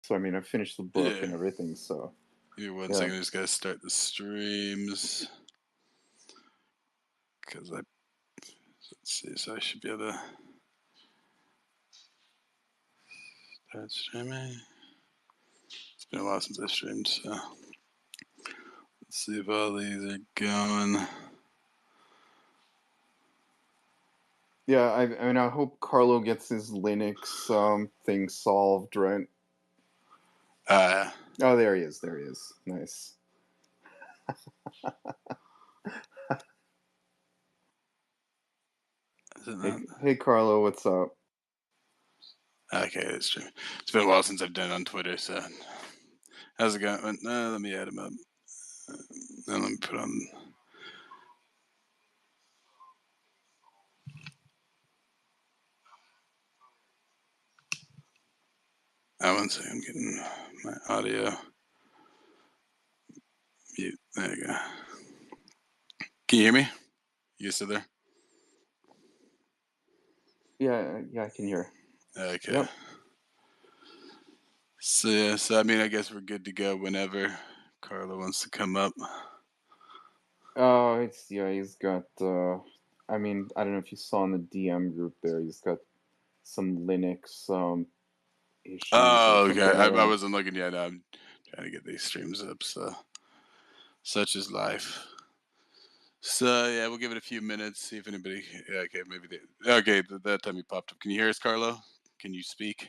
So I mean, I finished the book Yeah. and everything. So Give me one yeah, second. I just gotta start the streams because let's see. So I should be able to start streaming. It's been a while since I streamed, so let's see if all these are going. yeah. I mean, I hope Carlo gets his Linux thing solved, right? Uh, Oh, there he is. There he is. Nice. is it Hey, not? hey, Carlo, what's up? Okay, it's true. It's been a while since I've done it on Twitter, so how's it going? Let me add him up. Then let me put on. One second. I'm getting my audio mute. There you go. Can you hear me? You still there? Yeah, yeah, I can hear. Okay. Yep. So yeah, so I mean, I guess we're good to go whenever Carla wants to come up. Oh, it's yeah. He's got. I mean, I don't know if you saw in the DM group there. He's got some Linux issues or Oh, okay. something. I I don't know. wasn't looking yet. I'm trying to get these streams up. So such is life. So yeah, we'll give it a few minutes. See if anybody. Yeah, okay, maybe they. Okay, that time he popped up. Can you hear us, Carlo? Can you speak?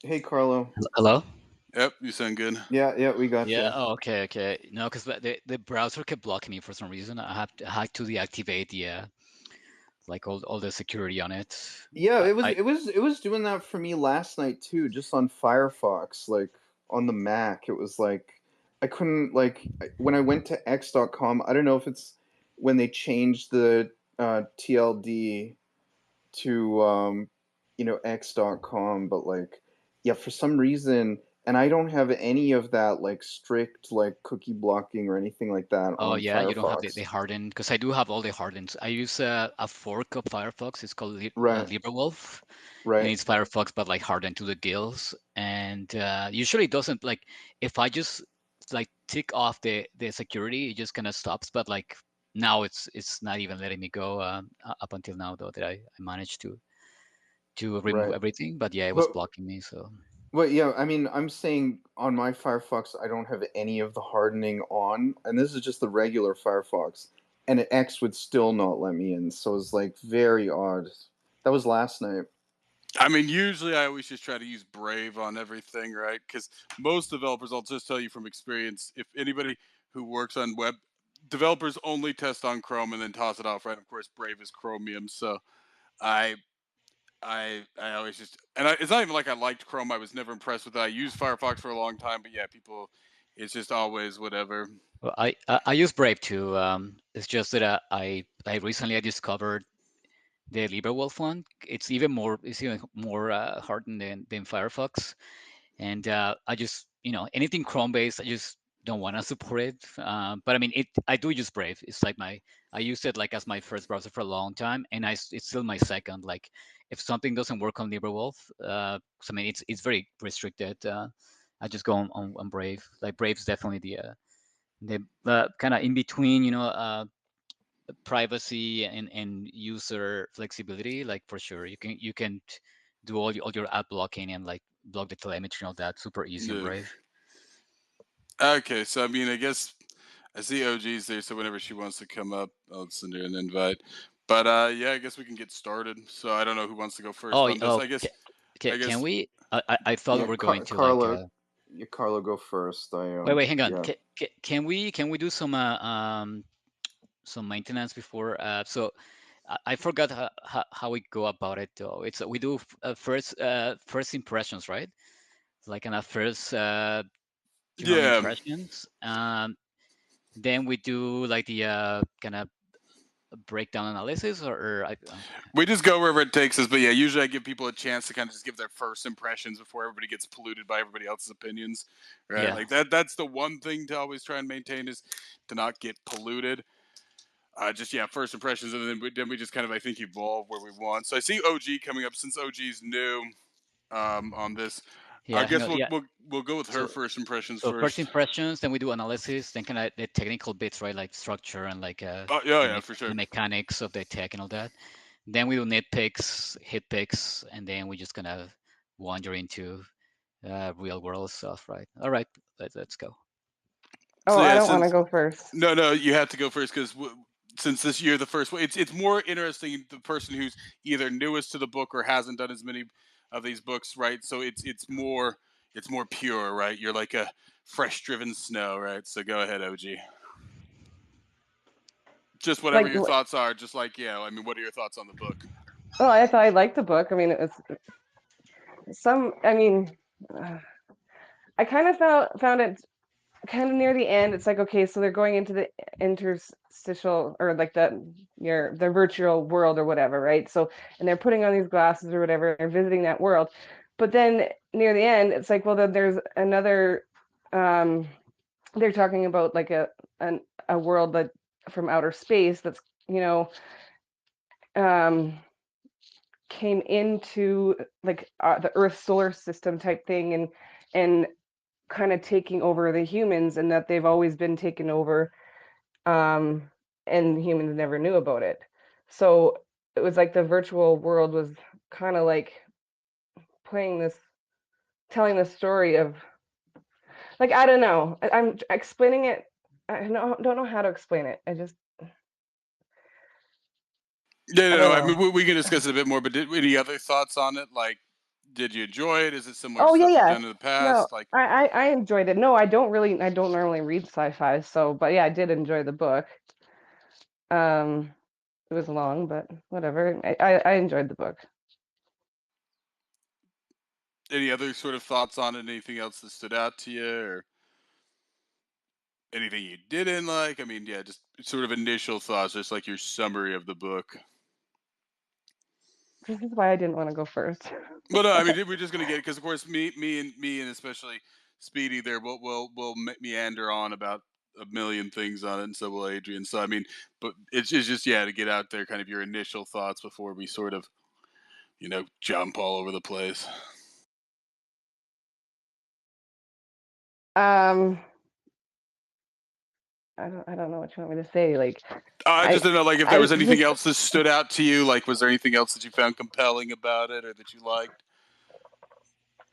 Hey, Carlo. Hello? Yep, you sound good. Yeah, yeah, we got Yeah. you. Oh, okay. Okay. No, because the browser kept blocking me for some reason. I had to deactivate the like all the security on it. Yeah, I, it was I it was it was doing that for me last night too, just on Firefox, like on the Mac. It was like I couldn't when I went to x.com, I don't know if it's when they changed the TLD to x.com, but like yeah, for some reason, and I don't have any of that like strict like cookie blocking or anything like that oh on yeah, you don't have the Firefox. hardened because I do have all the hardened. I use a fork of Firefox. It's called Right, LibreWolf, and right, it's Firefox but like hardened to the gills. And usually it doesn't like if I just like tick off the security, it just kind of stops. But like now it's not even letting me go up until now though that I managed to remove right. everything. But yeah, it was But blocking me. So Well, yeah, I mean, I'm saying on my Firefox, I don't have any of the hardening on, and this is just the regular Firefox, and X would still not let me in, so it's like very odd. That was last night. I mean, usually I always just try to use Brave on everything, right? Because most developers, I'll just tell you from experience, if anybody who works on web developers only test on Chrome and then toss it off, right? Of course, Brave is Chromium, so I I always just it's not even like I liked Chrome. I was never impressed with it. I used Firefox for a long time, but yeah, people, it's just always whatever. well, I use Brave too. It's just that I recently I discovered the LibreWolf one. It's even more hardened than Firefox. And I just anything Chrome based, I just don't want to support it. But I mean, I do use Brave. It's like I used it like as my first browser for a long time, and it's still my second. Like if something doesn't work on LibreWolf, 'cause, I mean it's very restricted. I just go on Brave. Like Brave's definitely the kind of in between, privacy and user flexibility. Like for sure, you can do all your ad blocking and like block the telemetry and all that super easy on Yeah. Brave. Okay, so I mean, I guess I see OG's there, so whenever she wants to come up, I'll send her an invite. But yeah, I guess we can get started. So I don't know who wants to go first Oh, on this. oh, I can guess we? I thought we Yeah, were going to like. Carlo, yeah, Carlo, go first. Wait, hang on. Yeah, Can we do some maintenance before? So I forgot how we go about it though. It's we do first impressions, right? Like kind of first general yeah, impressions. Then we do like the kind of breakdown analysis, or we just go wherever it takes us. But yeah, usually I give people a chance to kind of just give their first impressions before everybody gets polluted by everybody else's opinions, right? yeah. Like that's the one thing to always try and maintain is to not get polluted. Just yeah, first impressions, and then we just kind of I think evolve where we want. So I see OG coming up since OG's new. on this. I Yeah, hang guess on. we'll Yeah. we'll we'll go with her So first impressions so first first. impressions, then we do analysis, then kind of the technical bits, right? Like structure and like Oh yeah, the yeah, for the sure. mechanics of the tech and all that. Then we do nitpicks, hit picks, and then we just kind of wander into real world stuff, right? All right, let's go. So Oh, I yeah, don't want to since go first. no, you have to go first because since this year the first one, it's more interesting the person who's either newest to the book or hasn't done as many of these books, right? So it's more pure, right? You're like a fresh driven snow, right? So go ahead, OG. Just whatever Like, your thoughts are. Just like yeah, I mean, what are your thoughts on the book? oh, I thought I liked the book. I mean, it was some. I mean, I kind of found it kind of near the end. It's like, okay, so they're going into the interstitial, or like the virtual world or whatever, right? So, and they're putting on these glasses or whatever, they're visiting that world. But then near the end, it's like, well, then there's another. Um, they're talking about like a world that from outer space that's you know um came into like the Earth solar system type thing, and kind of taking over the humans, and that they've always been taken over, um, and humans never knew about it. So it was like the virtual world was kind of like playing this, telling the story of, like, I don't know. I'm explaining it. Don't know how to explain it. Yeah, I no, don't no. I mean, know. we can discuss it a bit more. But any other thoughts on it? Like, did you enjoy it? Is it similar to Oh yeah, stuff you've yeah. done in the No, past? Like, I enjoyed it. No, I don't normally read sci-fi, so but yeah, I did enjoy the book. Um, it was long, but whatever. I enjoyed the book. any other sort of thoughts on it? Anything else that stood out to you, or anything you didn't like? I mean, yeah, just sort of initial thoughts, just like your summary of the book. This is why I didn't want to go first. But no, I mean, we're just gonna get it because, of course, me, and especially Speedy, there will meander on about a million things on it, and so will Adrian. So I mean, but it's just yeah to get out there, kind of your initial thoughts before we sort of jump all over the place. Um, I don't know what you want me to say. Like, I I just don't know, like, if there I was anything just else that stood out to you. Like, was there anything else that you found compelling about it, or that you liked,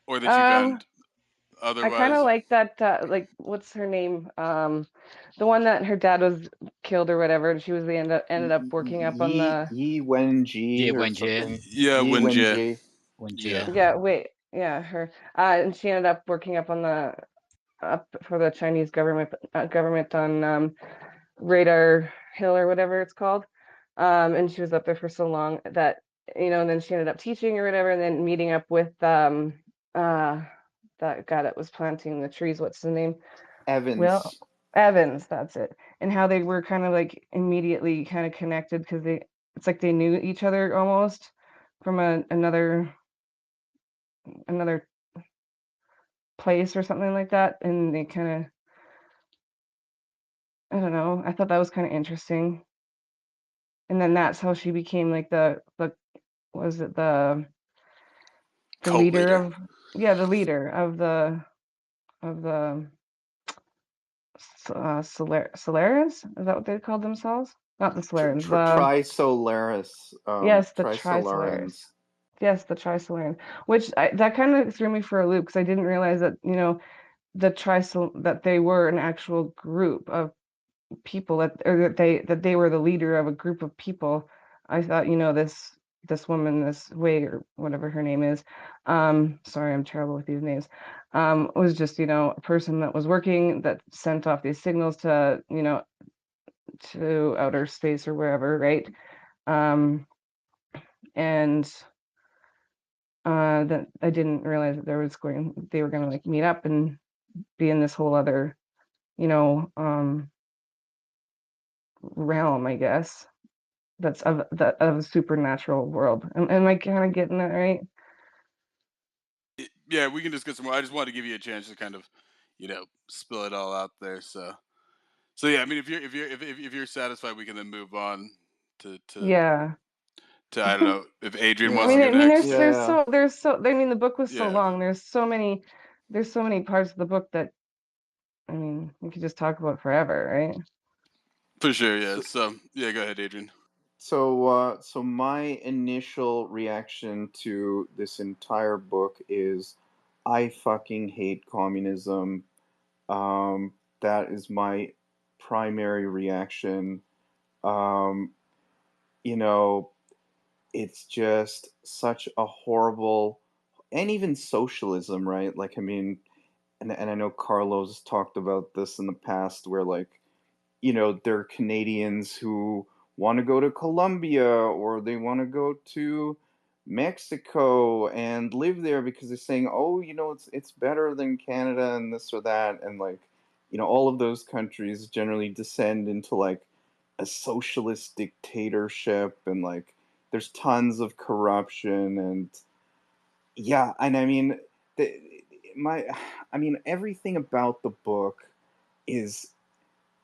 or that you um found I kind of otherwise? like that. Like, what's her name? The one that her dad was killed or whatever, and she was the ended up working up on the. Yi Wen Yeah, Ji or Wenjie, something. Yeah, Yi Wen Winja. Ji. Yeah. Wenjie. Yeah, wait, yeah, her. And she ended up working up on the up for the Chinese government on Radar Hill or whatever it's called. And she was up there for so long that and then she ended up teaching or whatever, and then meeting up with uh that guy that was planting the trees. What's his name? Will Evans. Evans, that's it. And how they were kind of like immediately kind of connected because it's like they knew each other almost from another place or something like that, and they kind of, I don't know. I thought that was kind of interesting. And then that's how she became like the was it the Cult leader leader. of, yeah, the leader of the Solarians? Is that what they called themselves? Not the Solarians. The Trisolaris. Yes, the Trisolarans. Trisolarans. Yes, the Trisolarians. Which that kind of threw me for a loop because I didn't realize that that they were an actual group of people, or that they were the leader of a group of people. I thought, this woman, this Wei, or whatever her name is, sorry, I'm terrible with these names, was just, a person that was working, that sent off these signals to outer space or wherever, right? And that I didn't realize that they were gonna like meet up and be in this whole other, you know, um, realm, I guess. That's of a supernatural world. Am I kind of getting that right? Yeah, we can discuss some more. I just wanted to give you a chance to kind of, spill it all out there. So yeah, I mean, if you're satisfied, we can then move on to Yeah. I don't know if Adrian I wants Yeah. to mean, go I mean, next. I mean, the book was so Yeah, long. There's so many parts of the book that, I mean, we could just talk about forever, right? for sure. Yeah. So, So yeah, go ahead, Adrian. so my initial reaction to this entire book is, I fucking hate communism. That is my primary reaction. Um, you know, it's just such a horrible, and even socialism, right? Like, I mean, and I know Carlos talked about this in the past, where like, there are Canadians who want to go to Colombia or they want to go to Mexico and live there because they're saying, oh, it's better than Canada and this or that, and like, all of those countries generally descend into like a socialist dictatorship, and like there's tons of corruption, and yeah, and I mean, the, my I mean, everything about the book is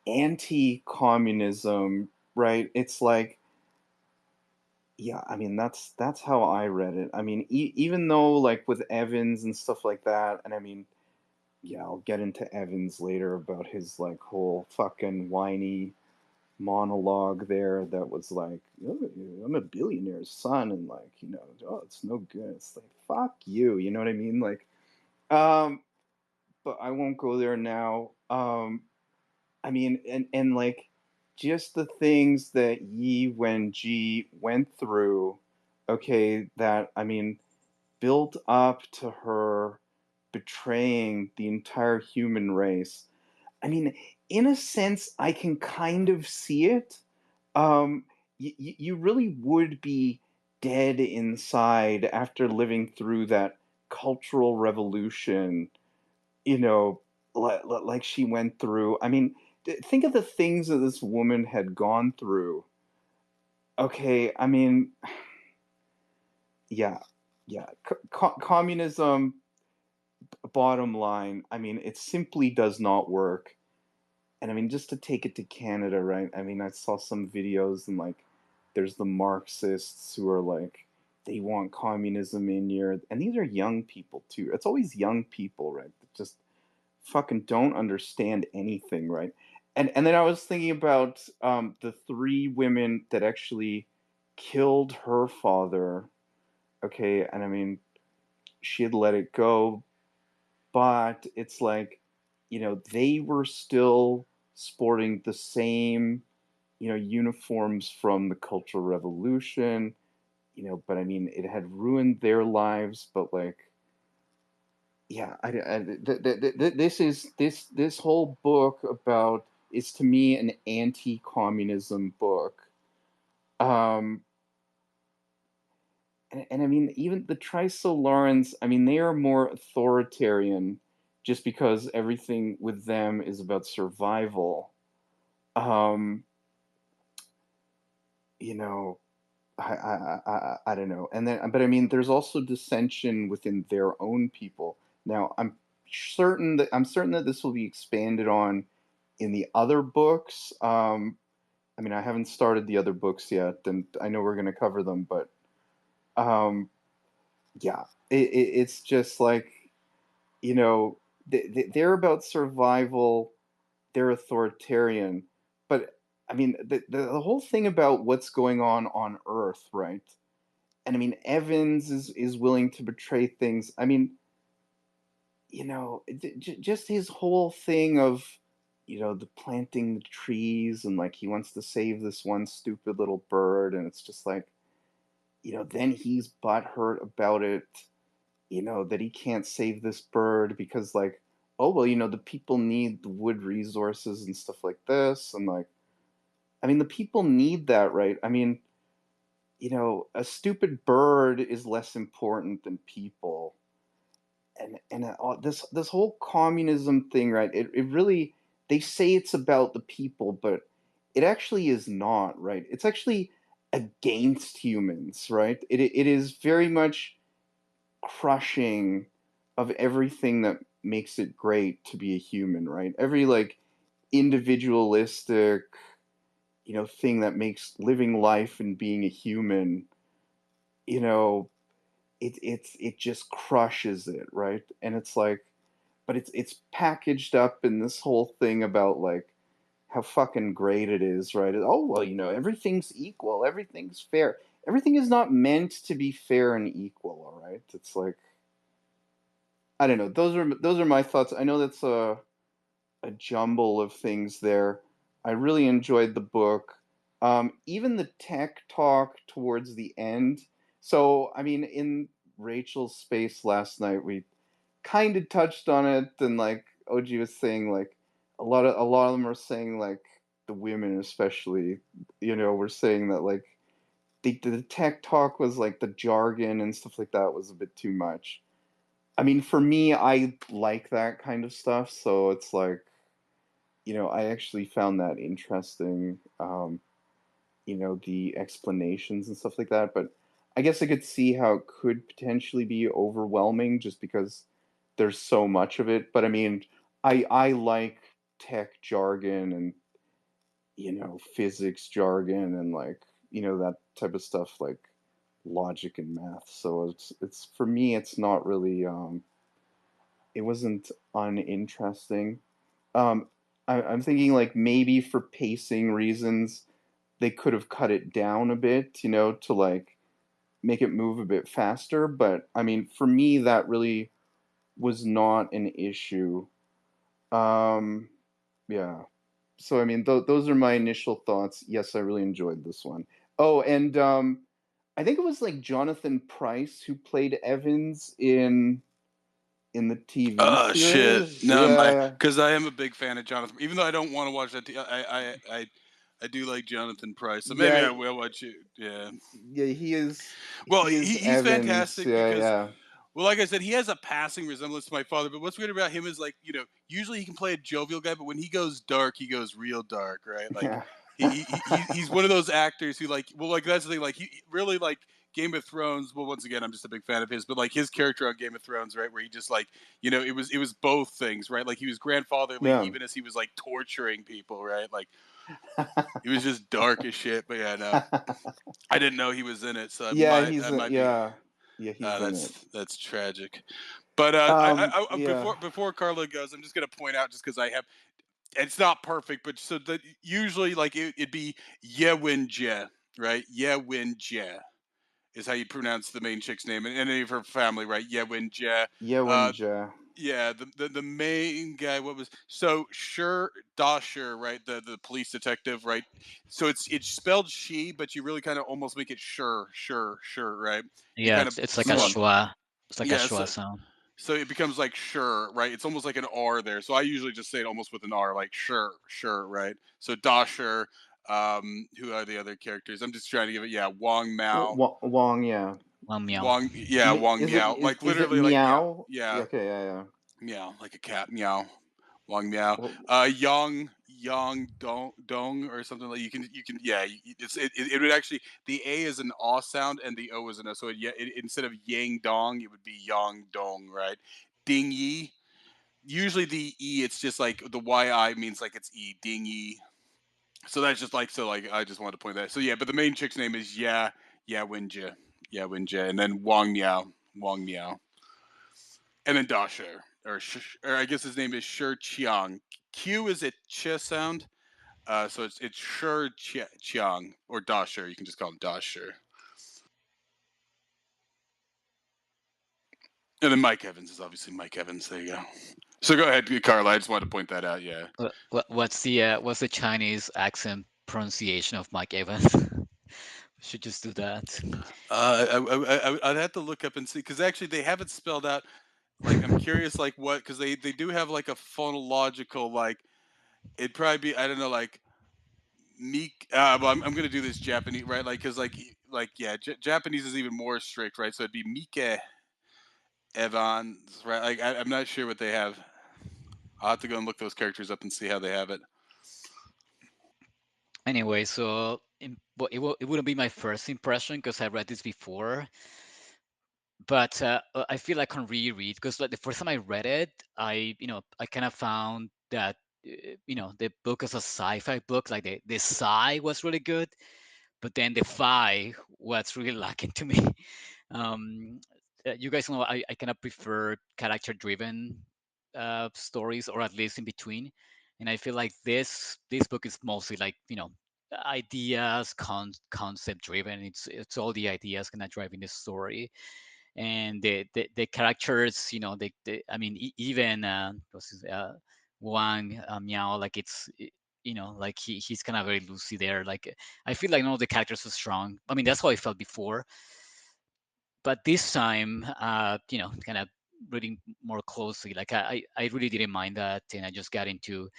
anti-communism, right? It's like, yeah, I mean, that's how I read it. I mean, even though like with Evans and stuff like that, and I mean, yeah, I'll get into Evans later about his like whole fucking whiny monologue there that was like, "Oh, I'm a billionaire's son," and like, oh, it's no good. It's like, fuck you, you know what I mean? Like, um, but I won't go there now. I mean, and like just the things that Yi Wenji went through, okay, that I mean, built up to her betraying the entire human race. I mean, in a sense, I can kind of see it. You really would be dead inside after living through that cultural revolution, you know, like she went through. I mean, think of the things that this woman had gone through. Okay, I mean, yeah, yeah. Communism, bottom line, I mean, it simply does not work. And I mean, just to take it to Canada, right? I mean, I saw some videos and like, there's the Marxists who are like, they want communism in here, and these are young people too. It's always young people, right? That just fucking don't understand anything, right? And then I was thinking about the three women that actually killed her father. Okay, and I mean, she had let it go, but it's like, they were still sporting the same, uniforms from the Cultural Revolution, but I mean, it had ruined their lives, but like, yeah, this whole book about is to me an anti-communism book. Um, and I mean, even the Triso I mean, they are more authoritarian, just because everything with them is about survival. Um, you know, I don't know. And then, but I mean, there's also dissension within their own people. Now, I'm certain that this will be expanded on in the other books. I mean, I haven't started the other books yet, and I know we're going to cover them, but um, yeah, it's just like, they're about survival. They're authoritarian, but I mean, the whole thing about what's going on Earth, right? And I mean, Evans is willing to betray things. I mean, just his whole thing of, the planting the trees, and like he wants to save this one stupid little bird, and it's just like, then he's butthurt about it, that he can't save this bird because like, oh well, the people need the wood resources and stuff like this, and like, I mean, the people need that, right? I mean, a stupid bird is less important than people. And this whole communism thing, right? It really, they say it's about the people, but it actually is not, right? It's actually against humans, right? It is very much crushing of everything that makes it great to be a human, right? Every like individualistic, thing that makes living life and being a human. you know, it just crushes it, right? And it's like, but it's packaged up in this whole thing about like how fucking great it is, right? Oh well, everything's equal, everything's fair. Everything is not meant to be fair and equal, all right? It's like, I don't know. Those are my thoughts. I know that's a jumble of things there. I really enjoyed the book. Even the tech talk towards the end. So, I mean, in Rachel's space last night, we kind of touched on it, and like OG was saying, like a lot of them are saying like the women, especially, were saying that like the tech talk was like the jargon and stuff like that was a bit too much. I mean, for me, I like that kind of stuff, so it's like, I actually found that interesting, the explanations and stuff like that. But I guess I could see how it could potentially be overwhelming just because there's so much of it. But I mean, I like tech jargon and, physics jargon and like, that type of stuff like logic and math. So it's for me, it's not really, it wasn't uninteresting. Um, I'm thinking like maybe for pacing reasons, they could have cut it down a bit, to like make it move a bit faster. But I mean, for me, that really was not an issue. Um, yeah. So I mean, those are my initial thoughts. Yes, I really enjoyed this one. Oh, and I think it was like Jonathan Price who played Evans in the TV Oh shit! series. No, my Yeah, because I am a big fan of Jonathan. Even though I don't want to watch that, I do like Jonathan Price. So maybe yeah, I will watch it. Yeah. yeah. He is Well, he is he's Evans. fantastic Yeah, because, yeah. well, like I said, he has a passing resemblance to my father. But what's weird about him is like, usually he can play a jovial guy, but when he goes dark, he goes real dark, right? Like Yeah. he's one of those actors who like, well, like that's the thing, like he really like Game of Thrones. Well, once again, I'm just a big fan of his, but like his character on Game of Thrones, right, where he just like, it was both things, right? Like he was grandfatherly Yeah. even as he was like torturing people, right? Like he was just dark as shit. But yeah, no, I didn't know he was in it, so Yeah, I he's might be. yeah. Yeah, he's in it. That's tragic. But Yeah. before Carla goes, I'm just gonna point out just because I have it's not perfect, but so that usually like it'd be Yewinje, right? Yewinje is how you pronounce the main chick's name and any of her family, right? Yewinje. Yeah, when Uh, yeah, the main guy. What was so sure Dasher, right? The police detective, right? So it's spelled she, but you really kind of almost make it sure, right? You Yeah, kind of it's like a yeah. swap. schwa. It's like a Yeah, schwa sound. so it becomes like sure, right? It's almost like an R there. So I usually just say it almost with an R, like sure, right? So Dasher, who are the other characters? I'm just trying to give it, yeah, Wong Mao. Wong, yeah. One meow. Wong, yeah, Wong Is it Meow. is Like is it literally like meow. meow? Yeah, Yeah, okay, yeah, meow, like a cat, meow. Wong Meow. yeah. Yang Dong or something like you can yeah, it would actually the A is an aw sound and the O is an O. So instead of Yang Dong, it would be Yang Dong, right? Ding Yi, usually the E, it's just like the YI means like it's E, ding E. So that's just like, so like, I just wanted to point that. So yeah, but the main chick's name is Winja. Yeah, Winja. And then Wong Miao. And then Dasher. Or I guess his name is Shi Chiang. Q is a ch sound. So it's Chiang or Dasher. You can just call him Dasher. And then Mike Evans is obviously Mike Evans. There you go. So go ahead, Carla. I just wanted to point that out. Yeah. What's the Chinese accent pronunciation of Mike Evans? We should just do that. I'd have to look up and see because actually they have it spelled out. Like I'm curious, like what, because they do have like a phonological like it'd probably be, I don't know, like meek. Well, I'm gonna do this Japanese, right? Like because like yeah, Japanese is even more strict, right? So it'd be Mike Evans, right? Like I'm not sure what they have. I'll have to go and look those characters up and see how they have it. Anyway, so it wouldn't be my first impression because I read this before, but I feel like on reread because like the first time I read it, I kind of found that the book as a sci-fi book, like the sci was really good, but then the Fi was really lacking to me. um, you guys know I kind of prefer character driven stories, or at least in between. And I feel like this book is mostly like, ideas, concept driven. It's all the ideas kind of driving the story, and the characters, I mean, even what's his, Wang Miao, like like he's kind of very loosey there. Like I feel like none of the characters are strong. I mean, that's how I felt before, but this time, kind of reading more closely, like I really didn't mind that, and I just got into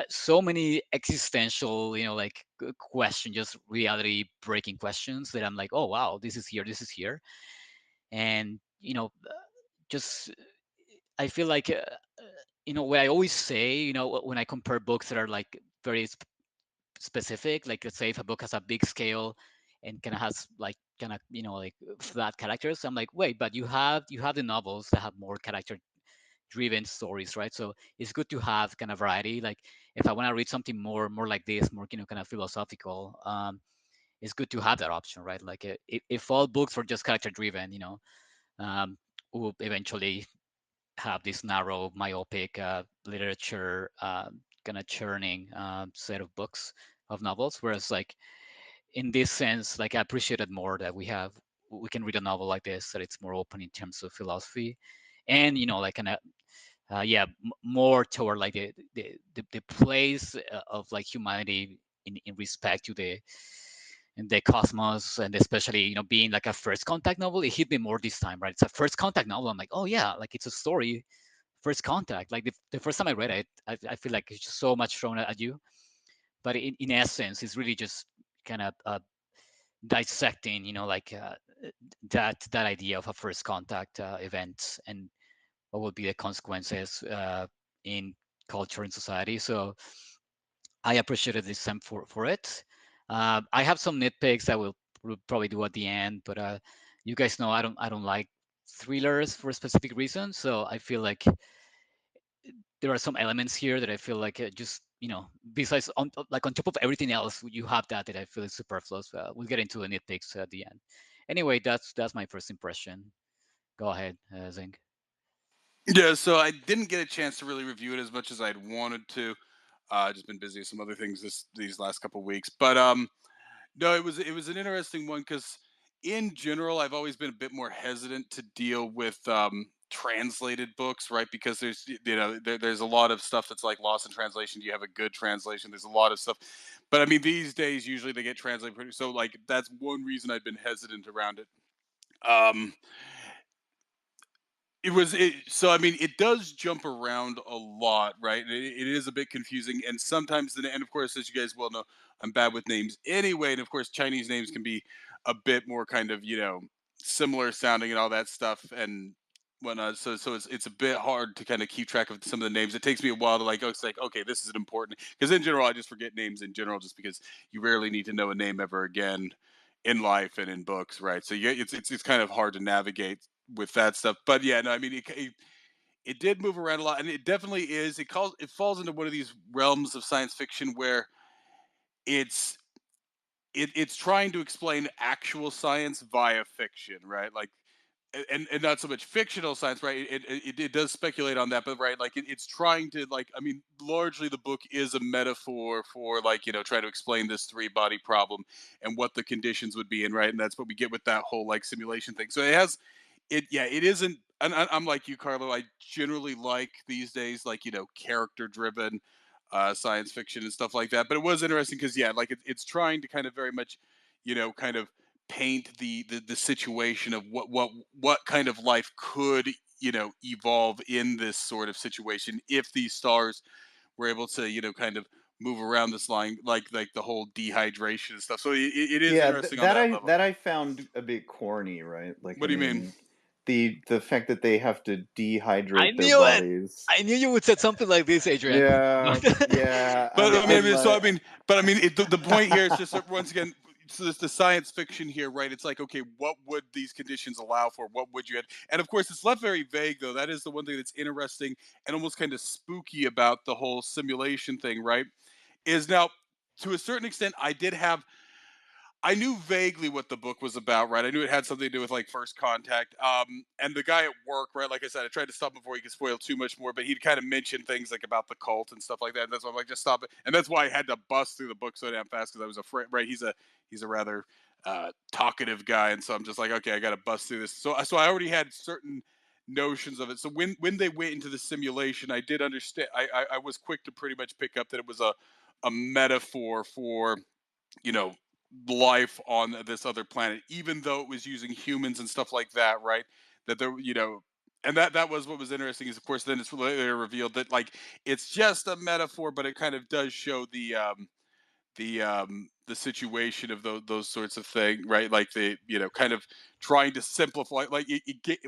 so many existential, like questions, just reality breaking questions that I'm like, oh wow, this is here, and just I feel like what I always say, when I compare books that are like very specific, like let's say if a book has a big scale and kind of has like kind of like flat characters, I'm like, wait, but you have the novels that have more character driven stories, right? So it's good to have kind of variety. Like if I want to read something more like this, more kind of philosophical, it's good to have that option, right? Like if all books were just character driven, um, we'll eventually have this narrow, myopic literature kind of churning set of books, of novels. Whereas, like in this sense, like I appreciate it more that we can read a novel like this, that it's more open in terms of philosophy, and like kind of yeah, more toward like the place of like humanity in respect to the cosmos, and especially being like a first contact novel. It hit me more this time, right? It's a first contact novel. I'm like, oh yeah, like it's a story, first contact. Like the first time I read it, I feel like it's just so much thrown at you, but in essence it's really just kind of dissecting, like that idea of a first contact event, and what would be the consequences in culture and society. So I appreciated this time for it. I have some nitpicks that we'll probably do at the end, but you guys know I don't like thrillers for a specific reason. So I feel like there are some elements here that I feel like just besides on top of everything else, you have that I feel is superfluous. We'll get into the nitpicks at the end. Anyway, that's my first impression. Go ahead, Zing. Yeah, so I didn't get a chance to really review it as much as I'd wanted to. Just been busy with some other things these last couple weeks, but no, it was an interesting one because in general, I've always been a bit more hesitant to deal with translated books, right? Because there's a lot of stuff that's like lost in translation. You have a good translation. There's a lot of stuff, but I mean these days usually they get translated so like that's one reason I've been hesitant around it. Um, so I mean it does jump around a lot, right? It is a bit confusing, and sometimes and of course, as you guys well know, I'm bad with names anyway, and of course Chinese names can be a bit more kind of similar sounding and all that stuff and whatnot. So it's a bit hard to kind of keep track of some of the names. It takes me a while to like, oh, it's like, okay, this is important, because in general I just forget names in general, just because you rarely need to know a name ever again in life and in books, right? So yeah, it's kind of hard to navigate with that stuff. But yeah, no, I mean it did move around a lot, and it definitely is. It falls into one of these realms of science fiction where it's it's trying to explain actual science via fiction, right? Like and not so much fictional science, right? It does speculate on that, but right, like it's trying to like, I mean, largely the book is a metaphor for like try to explain this three body problem and what the conditions would be in, right? And that's what we get with that whole like simulation thing. So it has it isn't. And I'm like you, Carlo. I generally like these days, like character driven science fiction and stuff like that. But it was interesting because yeah, like it's trying to kind of very much, kind of paint the situation of what kind of life could evolve in this sort of situation if these stars were able to kind of move around this line, like the whole dehydration and stuff. So it is Yeah, interesting on that that I level. that I found a bit corny, right? Like, What I do you mean? mean, the fact that they have to I dehydrate their knew it. bodies. I knew you would say something like this, Adrian. Yeah, yeah, But I I'm mean, so I like, mean, but I mean, the point here is just that once again, so it's the science fiction here, right? It's like, okay, what would these conditions allow for? What would you have? And of course, it's left very vague, though. That is the one thing that's interesting and almost kind of spooky about the whole simulation thing, right? Is now, to a certain extent, I knew vaguely what the book was about, right? I knew it had something to do with like first contact. And the guy at work, right? Like I said, I tried to stop him before he could spoil too much more, but he'd kind of mention things like about the cult and stuff like that. And that's why I'm like, just stop it. And that's why I had to bust through the book so damn fast because I was afraid. Right? He's a rather talkative guy, and so I'm just like, okay, I got to bust through this. So I already had certain notions of it. So when they went into the simulation, I did understand. I was quick to pretty much pick up that it was a metaphor for, you know, life on this other planet, even though it was using humans and stuff like that, right? That there, and that was what was interesting is, of course, then it's later revealed that like it's just a metaphor, but it kind of does show the situation of those sorts of things, right? Like the, kind of trying to simplify, like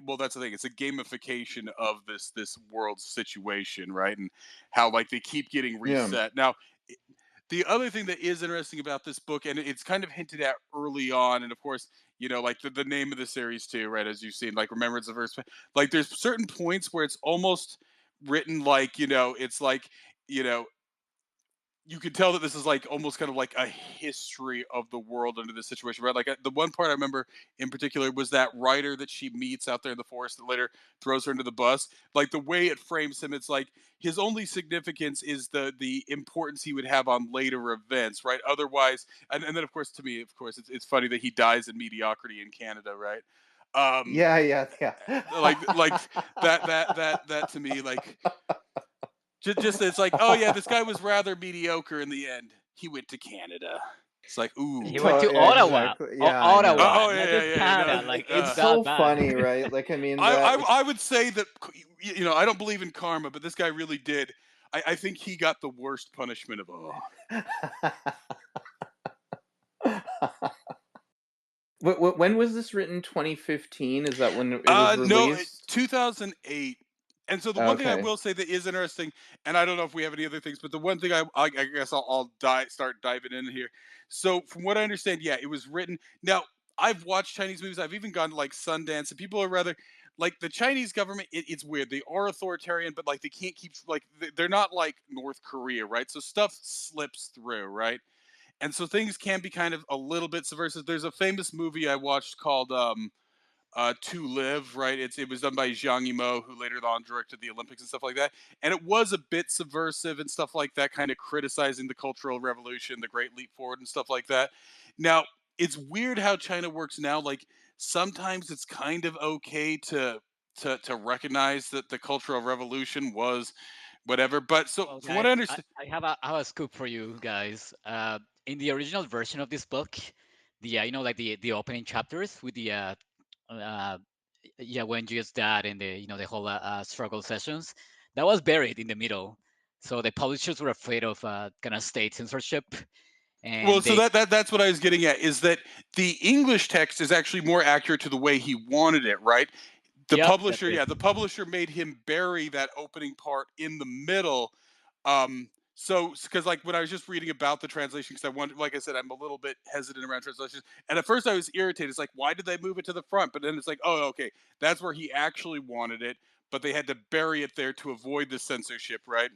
well, that's the thing, it's a gamification of this world situation, right? And how like they keep getting Yeah. reset now. The other thing that is interesting about this book, and it's kind of hinted at early on, and of course, like the name of the series too, right? As you've seen, like Remembrance of Earth, like there's certain points where it's almost written like, it's like, you know, you could tell that this is like almost kind of like a history of the world under this situation, right? Like the one part I remember in particular was that writer that she meets out there in the forest that later throws her into the bus. Like the way it frames him, it's like his only significance is the importance he would have on later events, right? Otherwise, and then of course to me, of course, it's funny that he dies in mediocrity in Canada, right? Um, Yeah, yeah, like yeah. that to me, like just it's like, oh yeah, this guy was rather mediocre in the end. He went to Canada. It's like, He ooh. went to Yeah, Ottawa. exactly. Yeah, I know. Ottawa, Oh not yeah, just yeah, yeah. Canada. No, Like It's it's so that bad. funny, right? Like, I mean, I would say that, I don't believe in karma, but this guy really did. I think he got the worst punishment of all. When was this written? 2015? Is that when it was No, released? 2008. And so the one thing I Okay. will say that is interesting, and I don't know if we have any other things, but the one thing I guess I'll start diving in here. So from what I understand, yeah, it was written. Now I've watched Chinese movies. I've even gone to like Sundance, and people are rather like the Chinese government. It's weird. They are authoritarian, but like they can't keep like they're not like North Korea, right? So stuff slips through, right? And so things can be kind of a little bit subversive. There's a famous movie I watched called To Live, right? It was done by Zhang Yimou, who later on directed the Olympics and stuff like that. And it was a bit subversive and stuff like that, kind of criticizing the Cultural Revolution, the Great Leap Forward, and stuff like that. Now, it's weird how China works now. Like sometimes it's kind of okay to recognize that the Cultural Revolution was whatever. But so Well, from what guys, I I, understand, I have a scoop for you guys. In the original version of this book, like the opening chapters with the uh, yeah, when just that and the whole struggle sessions, that was buried in the middle. So the publishers were afraid of kind of state censorship, well, and so they that's what I was getting at is that the English text is actually more accurate to the way he wanted it, right? The yep, that's publisher, it. yeah, the publisher made him bury that opening part in the middle. So because like when I was just reading about the translation, because I wanted, like I said, I'm a little bit hesitant around translations, and at first I was irritated. It's like, why did they move it to the front? But then it's like, oh, okay, that's where he actually wanted it, but they had to bury it there to avoid the censorship, right?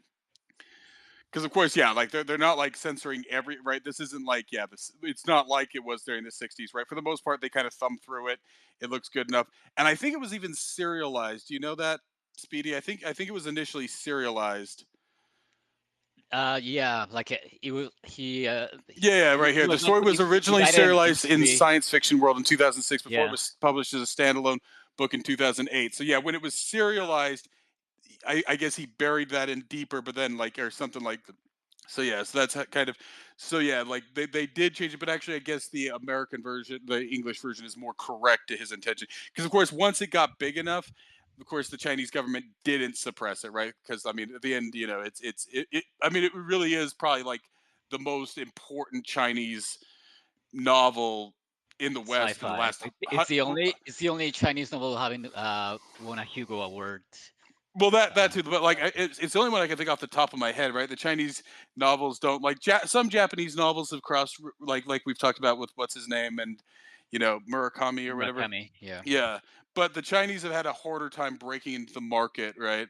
Because of course, yeah, like they're not like censoring every, right. This isn't like, yeah, this, it's not like it was during the '60s, right? For the most part, they kind of thumb through it. It looks good enough, and I think it was even serialized. Do you know that, Speedy? I think it was initially serialized. Yeah, like it was Yeah, yeah, right he here. The was not story was he originally died in serialized in 3. Science Fiction World in 2006 before it Yeah. was published as a standalone book in 2008. So yeah, when it was serialized, I guess he buried that in deeper, but then like or something like so yeah, so that's kind of so yeah, like they did change it, but actually I guess the American version, the English version is more correct to his intention. Because of course once it got big enough, of course the Chinese government didn't suppress it, right? Because I mean at the end, I mean it really is probably like the most important Chinese novel in the West in the Sci-fi. last It's the only Chinese novel having won a Hugo Award. well, that Uh, too, but like it's the only one I can think off the top of my head, right? The Chinese novels don't like some Japanese novels have crossed like we've talked about with what's his name and Murakami or whatever. Murakami, yeah. Yeah, but the Chinese have had a harder time breaking into the market, right?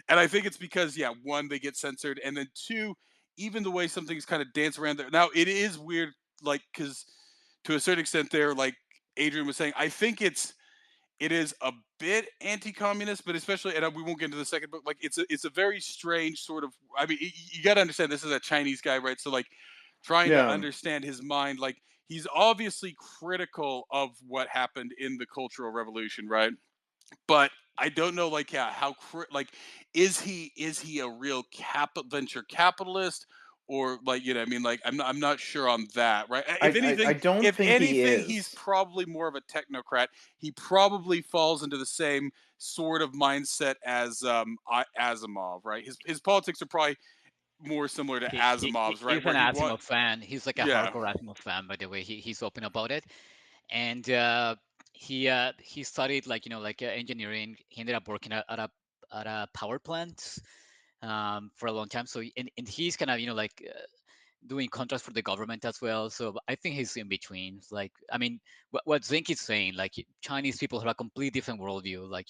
And I think it's because yeah, one they get censored, and then two, even the way some things kind of dance around there. Now it is weird, like because to a certain extent, there, like Adrian was saying, I think it is a bit anti-communist, but especially, and we won't get into the second book. Like it's a very strange sort of. I mean, you got to understand this is a Chinese guy, right? So like, trying to Yeah. understand his mind, like he's obviously critical of what happened in the Cultural Revolution, right? But I don't know, like, yeah, like, is he a real venture capitalist, or like, I mean, like, I'm not sure on that, right? I I don't If think he anything, he's is. probably more of a technocrat. He probably falls into the same sort of mindset as Asimov, right? His politics are probably more similar to Asimov's, right? He's an Where he want, Asimov fan. He's like a yeah, hardcore Asimov fan, by the way. He's open about it. And he studied like engineering. He ended up working at a power plant for a long time. So and he's kind of doing contracts for the government as well. So I think he's in between. Like, I mean, what Zink is saying, like Chinese people have a completely different worldview, like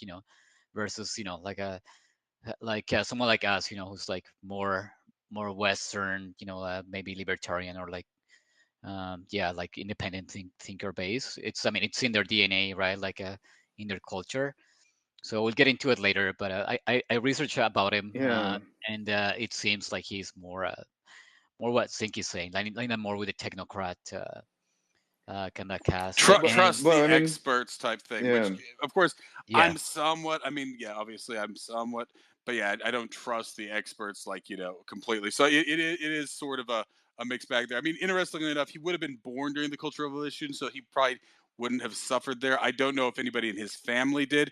versus someone like us, who's like more Western, maybe libertarian or like yeah, like independent thinker base. It's, I mean, it's in their DNA, right? Like in their culture. So we'll get into it later, but I researched about him, Yeah. and it seems like he's more what Zink is saying, like more with the technocrat kind of cast. And trust Well, the I mean, experts type thing, which yeah. of course yeah, I'm somewhat, I mean, yeah, obviously I'm somewhat, but yeah, I don't trust the experts, like, completely. So it is sort of a mixed bag there. I mean, interestingly enough, he would have been born during the Cultural Revolution, so he probably wouldn't have suffered there. I don't know if anybody in his family did.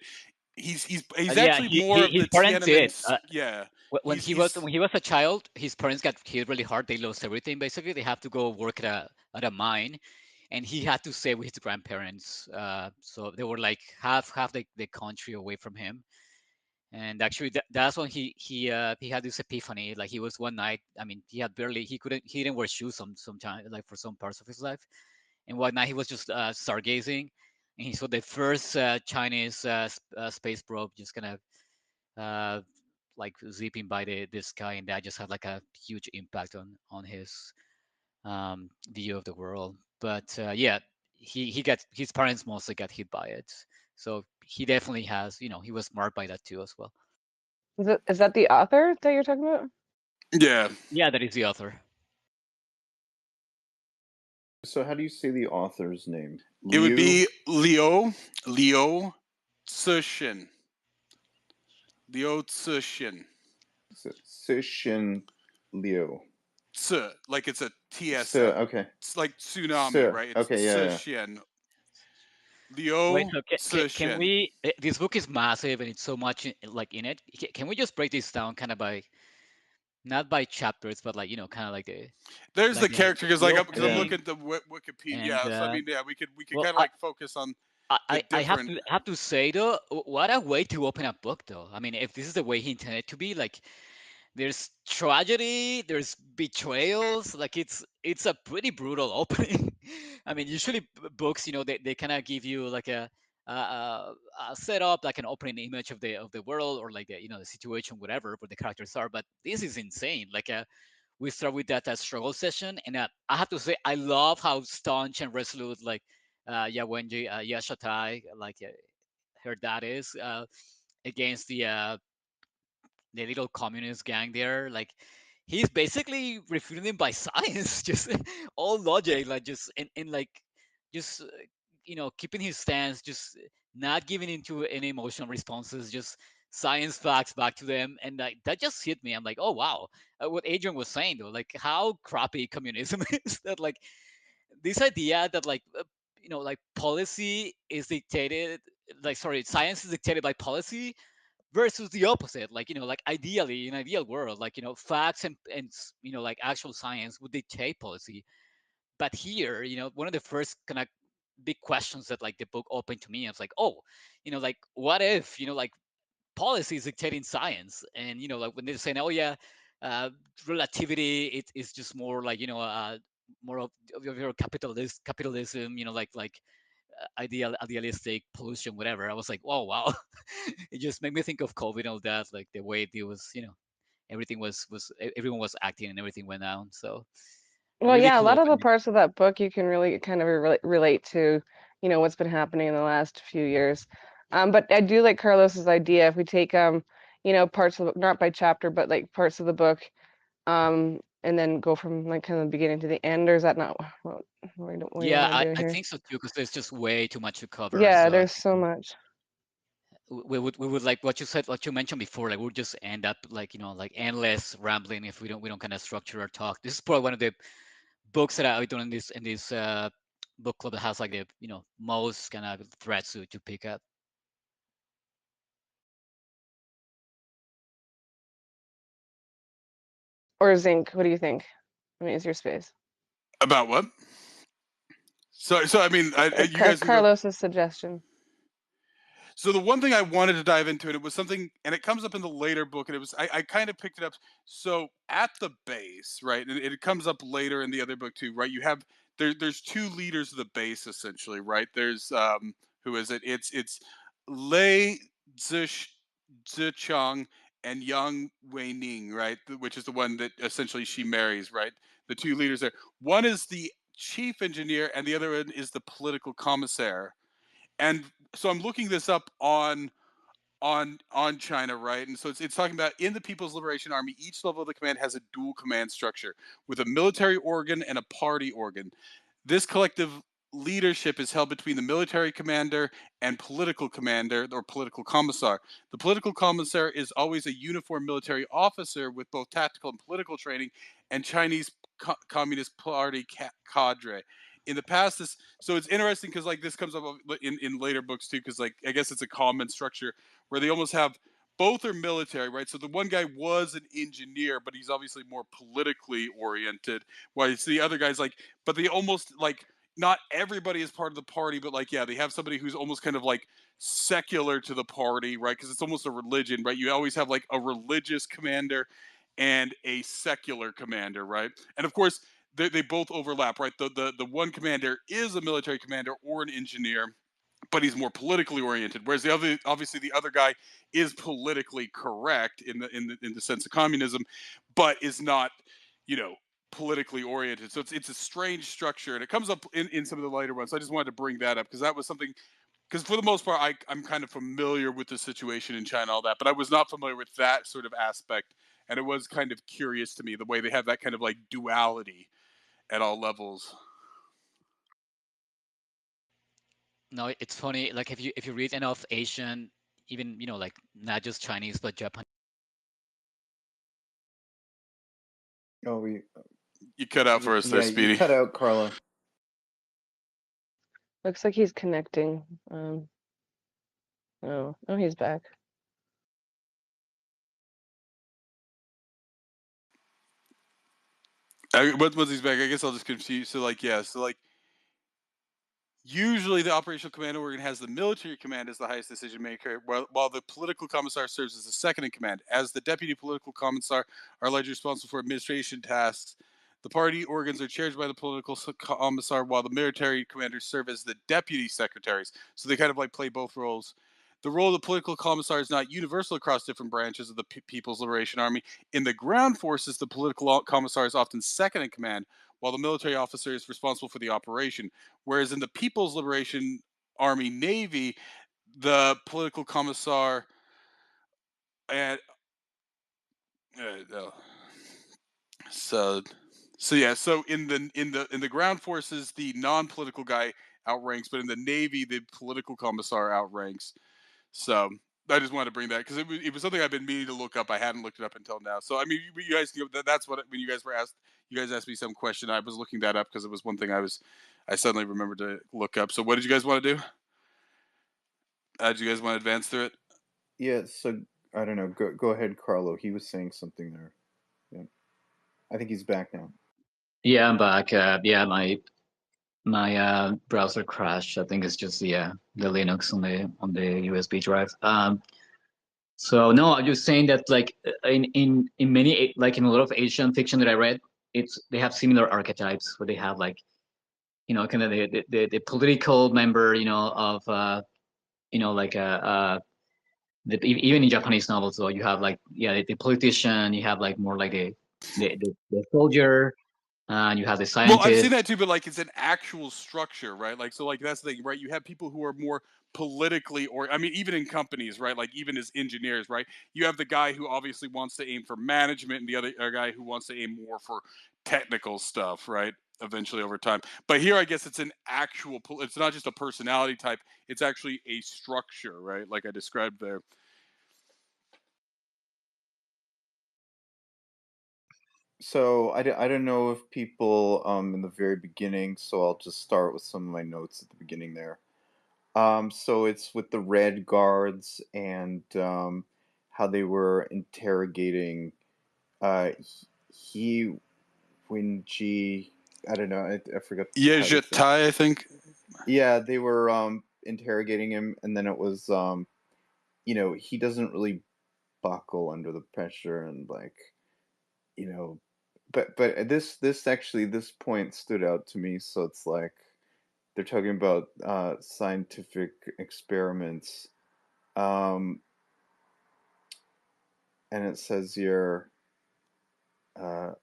He's yeah, actually more of his the parents did. Tiananmen. Yeah, he's When he was a child, his parents got hit really hard. They lost everything. Basically, they have to go work at a mine, and he had to stay with his grandparents. So they were like half the country away from him. And actually, that's when he had this epiphany. Like he was one night. I mean, he didn't wear shoes sometime, like for some parts of his life. And one night he was just stargazing, and he saw the first Chinese space probe just kind of uh, like zipping by the sky, and that just had like a huge impact on his view of the world. But yeah, he got his parents mostly got hit by it, so he definitely has, he was marked by that too as well. Is that the author that you're talking about? yeah. Yeah, that is the author. So how do you say the author's name? It would Liu? be Leo Cixin. Liu Cixin. Cixin Liu. Like it's a So TSN. okay. It's like tsunami, So right? It's okay, yeah, yeah. Cixin. Wait, Liu so can Cixin. we? This book is massive and it's so much like in it. Can we just break this down kind of by not by chapters, but like kind of like There's the the character, because the like because I'm opening looking at the Wikipedia. and Yeah, so I mean, yeah, we could well, kind of like focus on the I different. have to say though, what a way to open a book though. I mean, if this is the way he intended to be, like there's tragedy, there's betrayals, like it's a pretty brutal opening. I mean, usually books, they kind of give you like a setup, like an opening image of the world or like the situation, whatever, where the characters are. But this is insane. Like we start with that struggle session, and I have to say I love how staunch and resolute like Yawenji Yashatai, like her dad is against the little communist gang there. Like he's basically refuting them by science, just all logic, like just and like just keeping his stance, just not giving into any emotional responses, just science facts back to them, and like that just hit me. I'm like, oh wow, what Adrian was saying though, like how crappy communism is. That like this idea that like like policy is dictated, like sorry, science is dictated by policy versus the opposite, like like ideally in an ideal world, like facts and like actual science would dictate policy. But here, one of the first kind of big questions that like the book opened to me, I was like, oh, like what if like policy is dictating science, and like when they're saying, oh yeah, uh, relativity it is just more like more of your capitalism, like idealistic pollution, whatever. I was like, oh wow, it just made me think of COVID and all that, like the way it was, everything was everyone was acting and everything went down. So Well, really yeah, a cool lot of the opening. parts of that book you can really kind of relate to, what's been happening in the last few years. But I do like Carlos's idea. If we take parts of the, not by chapter, but like parts of the book, and then go from like kind of the beginning to the end, or is that not what you Yeah, want to do I here? think so too, because there's just way too much to cover. Yeah, So I there's think so much. we would like what you said, what you mentioned before. Like we'll just end up like like endless rambling if we don't kind of structure our talk. This is probably one of the books that I've done in this book club that has like the most kind of threads to pick up. Or zinc, what do you think? I mean, is your space? About what? So I mean, you guys can go. Carlos's suggestion. So the one thing I wanted to dive into, and it was something, and it comes up in the later book, and it was I kind of picked it up. So at the base, right, and it comes up later in the other book too, right? You have there's two leaders of the base essentially, right? There's who is it? It's Lei Zichang and Yang Weining, right? Which is the one that essentially she marries, right? The two leaders there. One is the chief engineer, and the other one is the political commissar. And so I'm looking this up on China, right? And so it's talking about in the People's Liberation Army, each level of the command has a dual command structure with a military organ and a party organ. This collective leadership is held between the military commander and political commander or political commissar. The political commissar is always a uniformed military officer with both tactical and political training, and Chinese Communist Party cadre. In the past, this so it's interesting because like this comes up in later books too, because like I guess it's a common structure where they almost have both are military, right? So the one guy was an engineer, but he's obviously more politically oriented. While the other guy's like, but they almost like not everybody is part of the party, but like yeah, they have somebody who's almost kind of like secular to the party, right? Because it's almost a religion, right? You always have like a religious commander and a secular commander, right? And of course, they both overlap, right? The one commander is a military commander or an engineer, but he's more politically oriented. Whereas the other, obviously, the other guy is politically correct in the sense of communism, but is not, you know, politically oriented. So it's a strange structure, and it comes up in some of the later ones. So I just wanted to bring that up because that was something. Because for the most part, I'm kind of familiar with the situation in China, and all that, but I was not familiar with that sort of aspect, and it was kind of curious to me the way they have that kind of like duality at all levels. No, it's funny. Like if you read enough Asian, even like not just Chinese but Japanese. Oh, we You cut out for us there, yeah, you Speedy. cut out, Carla. Looks like he's connecting. Oh, he's back. Once he's back, I guess I'll just continue. So like, yeah, so like usually the operational command organ has the military command as the highest decision maker, while the political commissar serves as the second in command. As the deputy political commissar are largely responsible for administration tasks, the party organs are chaired by the political commissar, while the military commanders serve as the deputy secretaries. So they kind of like play both roles. The role of the political commissar is not universal across different branches of the People's Liberation Army. In the ground forces, the political commissar is often second in command, while the military officer is responsible for the operation. Whereas in the People's Liberation Army Navy, the political commissar and uh, so yeah, so in the ground forces, the non-political guy outranks, but in the Navy, the political commissar outranks. So I just wanted to bring that because it was something I've been meaning to look up. I hadn't looked it up until now. So I mean, you guys, that's what when you guys were asked, you guys asked me some question. I was looking that up because it was one thing I suddenly remembered to look up. So what did you guys want to do? Did you guys want to advance through it? Yeah, so I don't know. Go ahead, Carlo. He was saying something there. Yeah, I think he's back now. Yeah, I'm back. Yeah, my browser crashed. I think it's just the Linux on the USB drive. So no, I'm just saying that like in many like in a lot of Asian fiction that I read, they have similar archetypes where they have like kind of the political member of like even in Japanese novels, so you have like the politician, you have like more like the soldier, and you have the Well, I've seen scientists. that too, but like it's an actual structure, right? Like so, like that's the thing, right? You have people who are more politically, or I mean, even in companies, right? Like even as engineers, right? You have the guy who obviously wants to aim for management, and the other guy who wants to aim more for technical stuff, right? Eventually, over time. But here, I guess it's an actual. It's not just a personality type; it's actually a structure, right? Like I described there. So I don't know if people in the very beginning, so I'll just start with some of my notes at the beginning there. So it's with the Red Guards and how they were interrogating he Winji. I don't know. I forgot Yeah, how to say. Jetai, I think. Yeah, they were interrogating him, and then it was he doesn't really buckle under the pressure, and like you know, but this actually this point stood out to me. So it's like they're talking about scientific experiments, um, and it says here, uh,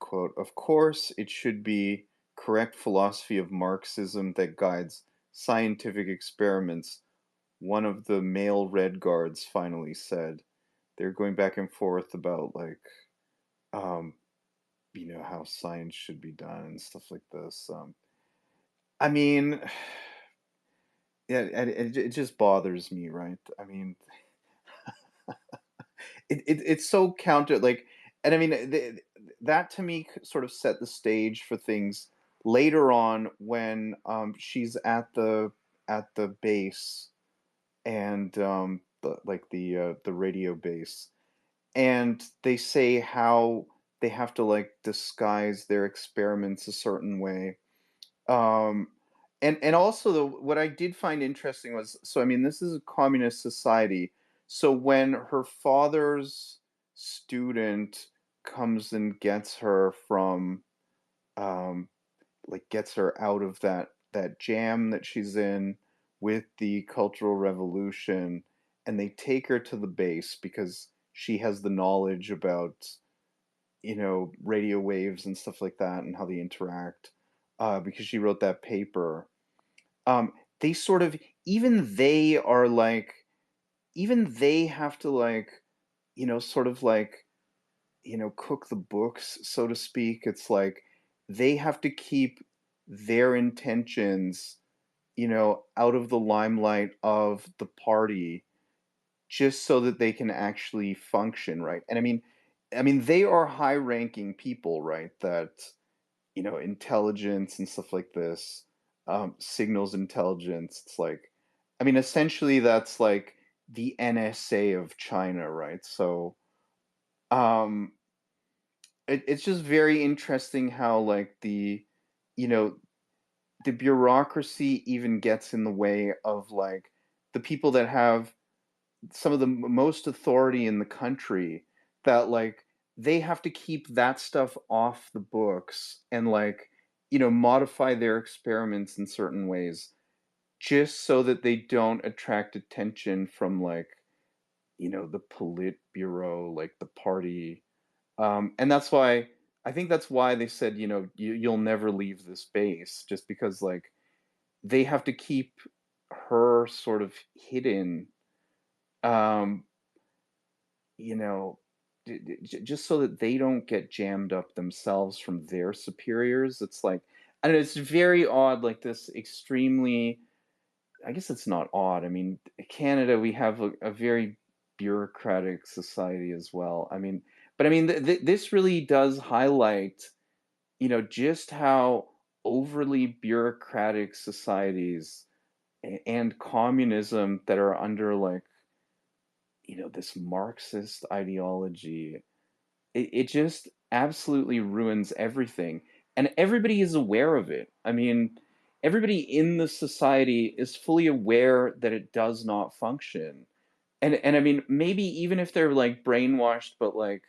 quote, "Of course, it should be correct philosophy of Marxism that guides scientific experiments," one of the male Red Guards finally said. They're going back and forth about like, um, how science should be done and stuff like this. I mean, yeah, and it just bothers me, right? I mean, it's so counter like, and I mean that to me sort of set the stage for things later on when she's at the base and the radio base, and they say how they have to like disguise their experiments a certain way. um and also what I did find interesting was, so I mean this is a communist society, so when her father's student comes and gets her from um like gets her out of that jam that she's in with the Cultural Revolution, and they take her to the base because she has the knowledge about radio waves and stuff like that and how they interact, because she wrote that paper. They sort of, even they are like, even they have to like, sort of like, cook the books, so to speak. It's like they have to keep their intentions, out of the limelight of the party, just so that they can actually function, right? And I mean they are high-ranking people, right? That intelligence and stuff like this, signals intelligence. It's like, I mean, essentially that's like the NSA of China, right? So, um, it's just very interesting how like you know, the bureaucracy even gets in the way of like the people that have some of the most authority in the country, that like they have to keep that stuff off the books and like modify their experiments in certain ways just so that they don't attract attention from like the Politburo, like the party. And that's why I think that's why they said you'll never leave this base, just because like they have to keep her sort of hidden, um you know, just so that they don't get jammed up themselves from their superiors. It's like, I don't know, it's very odd, like this extremely, I guess it's not odd. I mean, Canada, we have a very bureaucratic society as well. I mean, but I mean, this really does highlight, just how overly bureaucratic societies and communism that are under like, this Marxist ideology, it just absolutely ruins everything. And everybody is aware of it. I mean, everybody in the society is fully aware that it does not function. And I mean, maybe even if they're like brainwashed, but like,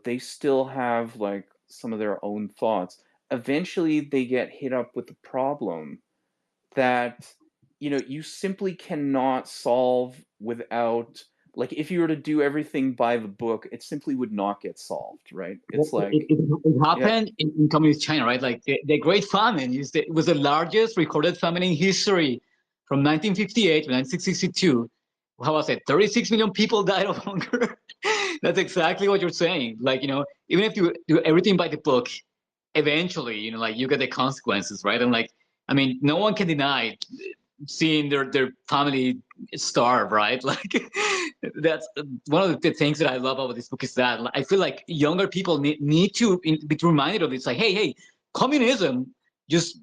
they still have like some of their own thoughts. Eventually they get hit up with the problem that you simply cannot solve without like if you were to do everything by the book, it simply would not get solved, right? It's like, It yeah, happened in communist China, right? Like the Great Famine it was the largest recorded famine in history from 1958 to 1962. How was it? 36 million people died of hunger. That's exactly what you're saying. Like, even if you do everything by the book, eventually, like you get the consequences, right? And like, I mean, no one can deny seeing their family starve, right? Like that's one of the things that I love about this book is that I feel like younger people need to be reminded of this. Like, hey, communism just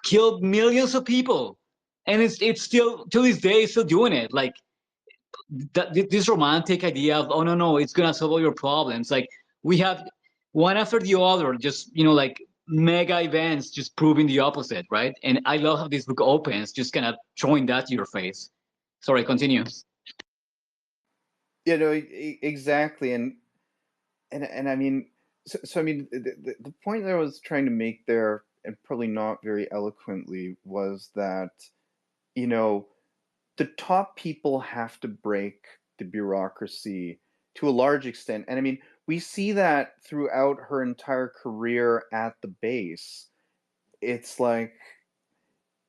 killed millions of people, and it's still to this day still doing it. Like this romantic idea of, oh no, it's gonna solve all your problems. Like we have one after the other, just like mega events just proving the opposite, right? And I love how this book opens, just kind of throwing that to your face. Sorry, continue. no, exactly, and I mean, so I mean, the point that I was trying to make there, and probably not very eloquently, was that you know the top people have to break the bureaucracy to a large extent. And I mean, we see that throughout her entire career at the base. It's like,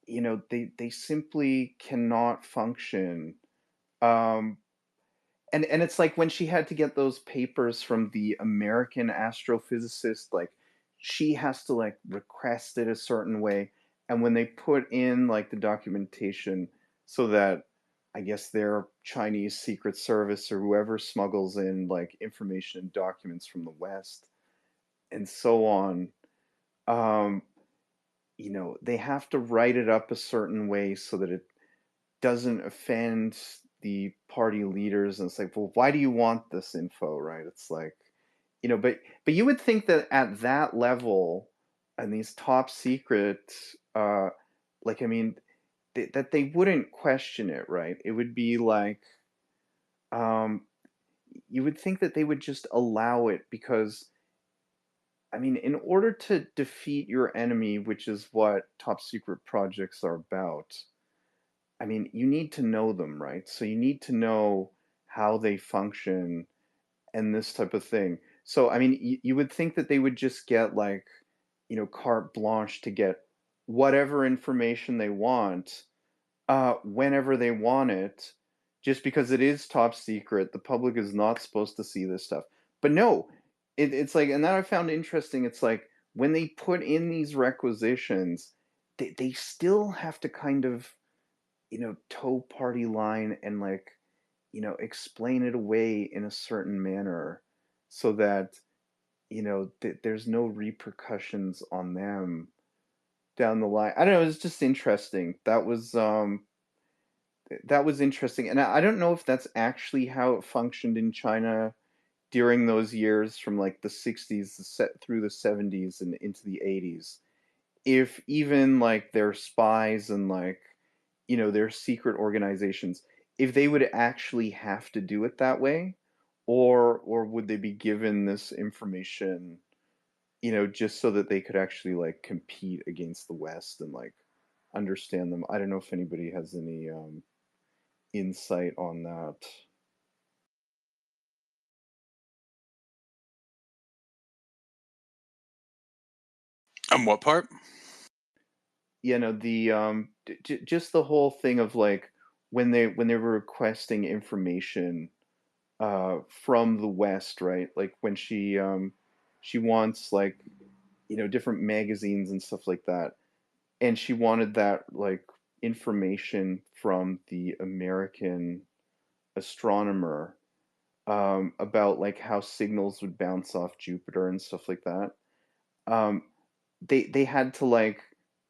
they simply cannot function. Um, and it's like when she had to get those papers from the American astrophysicist, like she has to like request it a certain way, and when they put in like the documentation so that I guess their Chinese secret service or whoever smuggles in like information and documents from the West and so on, um they have to write it up a certain way so that it doesn't offend the party leaders. And it's like, well, why do you want this info, right? It's like, but you would think that at that level and these top secret, uh like, I mean, that they wouldn't question it, right? It would be like, um you would think that they would just allow it because, I mean, in order to defeat your enemy, which is what top secret projects are about, I mean, you need to know them, right? So you need to know how they function and this type of thing. So, I mean, you would think that they would just get like, carte blanche to get whatever information they want, whenever they want it, just because it is top secret. The public is not supposed to see this stuff. But no, it's like, and that I found interesting. It's like when they put in these requisitions, they still have to kind of, toe party line and like, explain it away in a certain manner so that, there's no repercussions on them down the line. I don't know, it's just interesting. That was interesting. And I don't know if that's actually how it functioned in China during those years from like the 60s through the 70s and into the 80s. If even like their spies and like, their secret organizations, if they would actually have to do it that way, or would they be given this information, just so that they could actually like compete against the West and like understand them. I don't know if anybody has any insight on that. On what part? The just the whole thing of like when they were requesting information from the West, right? Like when she wants like, different magazines and stuff like that, and she wanted that like information from the American astronomer, about like how signals would bounce off Jupiter and stuff like that. Um, they had to like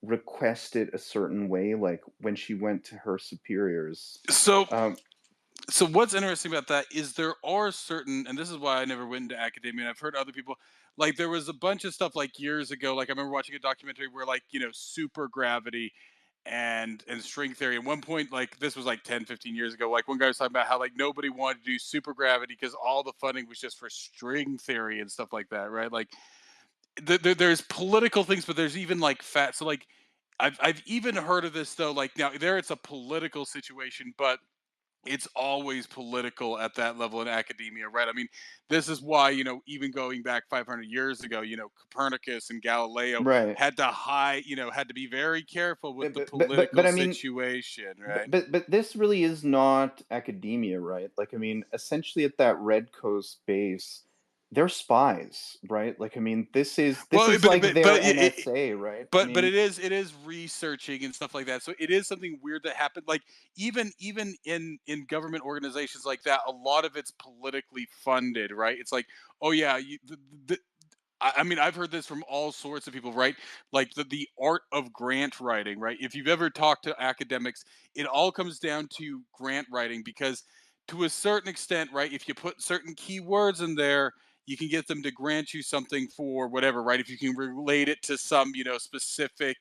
request it a certain way, like when she went to her superiors. So Um, so what's interesting about that is there are certain, and this is why I never went into academia, and I've heard other people, like there was a bunch of stuff like years ago, like I remember watching a documentary where like, super gravity and string theory. At one point, like this was like 10, 15 years ago, like one guy was talking about how like nobody wanted to do super gravity because all the funding was just for string theory and stuff like that, right? Like there's political things, but there's even like fat. So like I've even heard of this though, like now there it's a political situation, but it's always political at that level in academia, right? I mean, this is why, even going back 500 years ago, Copernicus and Galileo Right. had to hide, had to be very careful with the But political I mean, situation, right? but this really is not academia, right? Like, I mean, essentially at that Red Coast base, they're spies, right? Like, I mean, this Well, is like their NSA, right? I but mean, it is researching and stuff like that. So it is something weird that happened. Like even in government organizations like that, a lot of it's politically funded, right? It's like, oh yeah, I mean, I've heard this from all sorts of people, right? Like the art of grant writing, right? If you've ever talked to academics, it all comes down to grant writing because, to a certain extent, right, if you put certain keywords in there, you can get them to grant you something for whatever, right? If you can relate it to some, specific,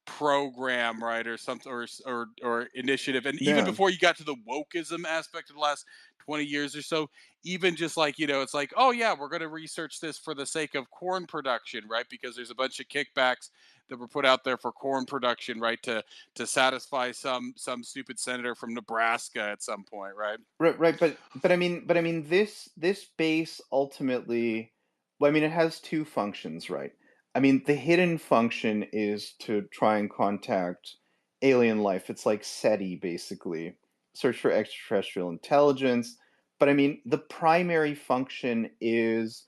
program, right, or something, or initiative. And even yeah. before you got to the wokeism aspect of the last 20 years or so, even just like, it's like, oh yeah, we're going to research this for the sake of corn production, right? Because there's a bunch of kickbacks that were put out there for corn production, right, to satisfy some stupid senator from Nebraska at some point, right? Right, right, but I mean, this base ultimately, well, I mean, it has two functions, right? I mean, the hidden function is to try and contact alien life. It's like SETI, basically, search for extraterrestrial intelligence. But I mean, the primary function is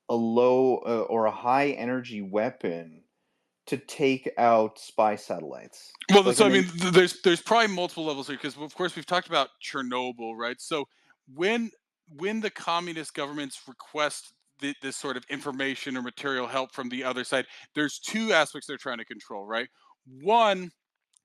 a low or a high energy weapon to take out spy satellites. Well, Like, I so I mean, mean, there's probably multiple levels here because, of course, we've talked about Chernobyl, right? So when when the communist governments request this sort of information or material help from the other side, there's two aspects they're trying to control, right? One,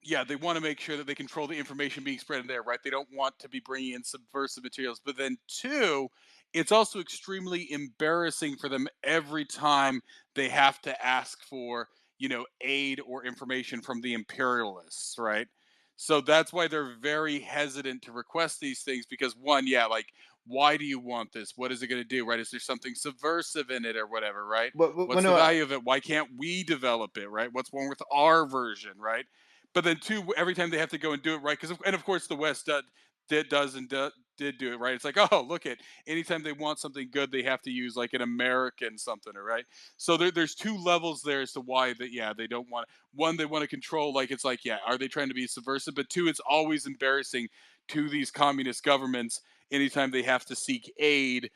yeah, they want to make sure that they control the information being spread in there, right? They don't want to be bringing in subversive materials. But then, two, it's also extremely embarrassing for them every time they have to ask for, aid or information from the imperialists, right? So that's why they're very hesitant to request these things because, one, yeah, like, why do you want this? What is it going to do, right? Is there something subversive in it or whatever, right? well, What's the no, value of it? Why can't we develop it, right? What's wrong with our version, right? But then two, every time they have to go and do it right, because and of course the West did do it right. It's like, oh, look at, anytime they want something good, they have to use like an American something, right? So there's two levels there as to why that, yeah, they don't want, one, they want to control, like, it's like, yeah, are they trying to be subversive? But two, it's always embarrassing to these communist governments anytime they have to seek aid,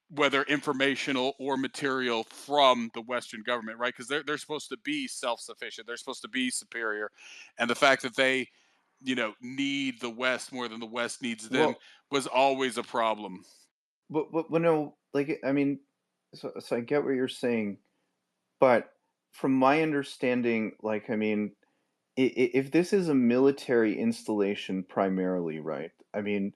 whether informational or material, from the Western government, right? Because they're supposed to be self-sufficient, they're supposed to be superior, and the fact that they, need the West more than the West needs them well, was always a problem. but no, like, I mean, so I get what you're saying, but from my understanding, like, I mean, if this is a military installation primarily, right? I mean,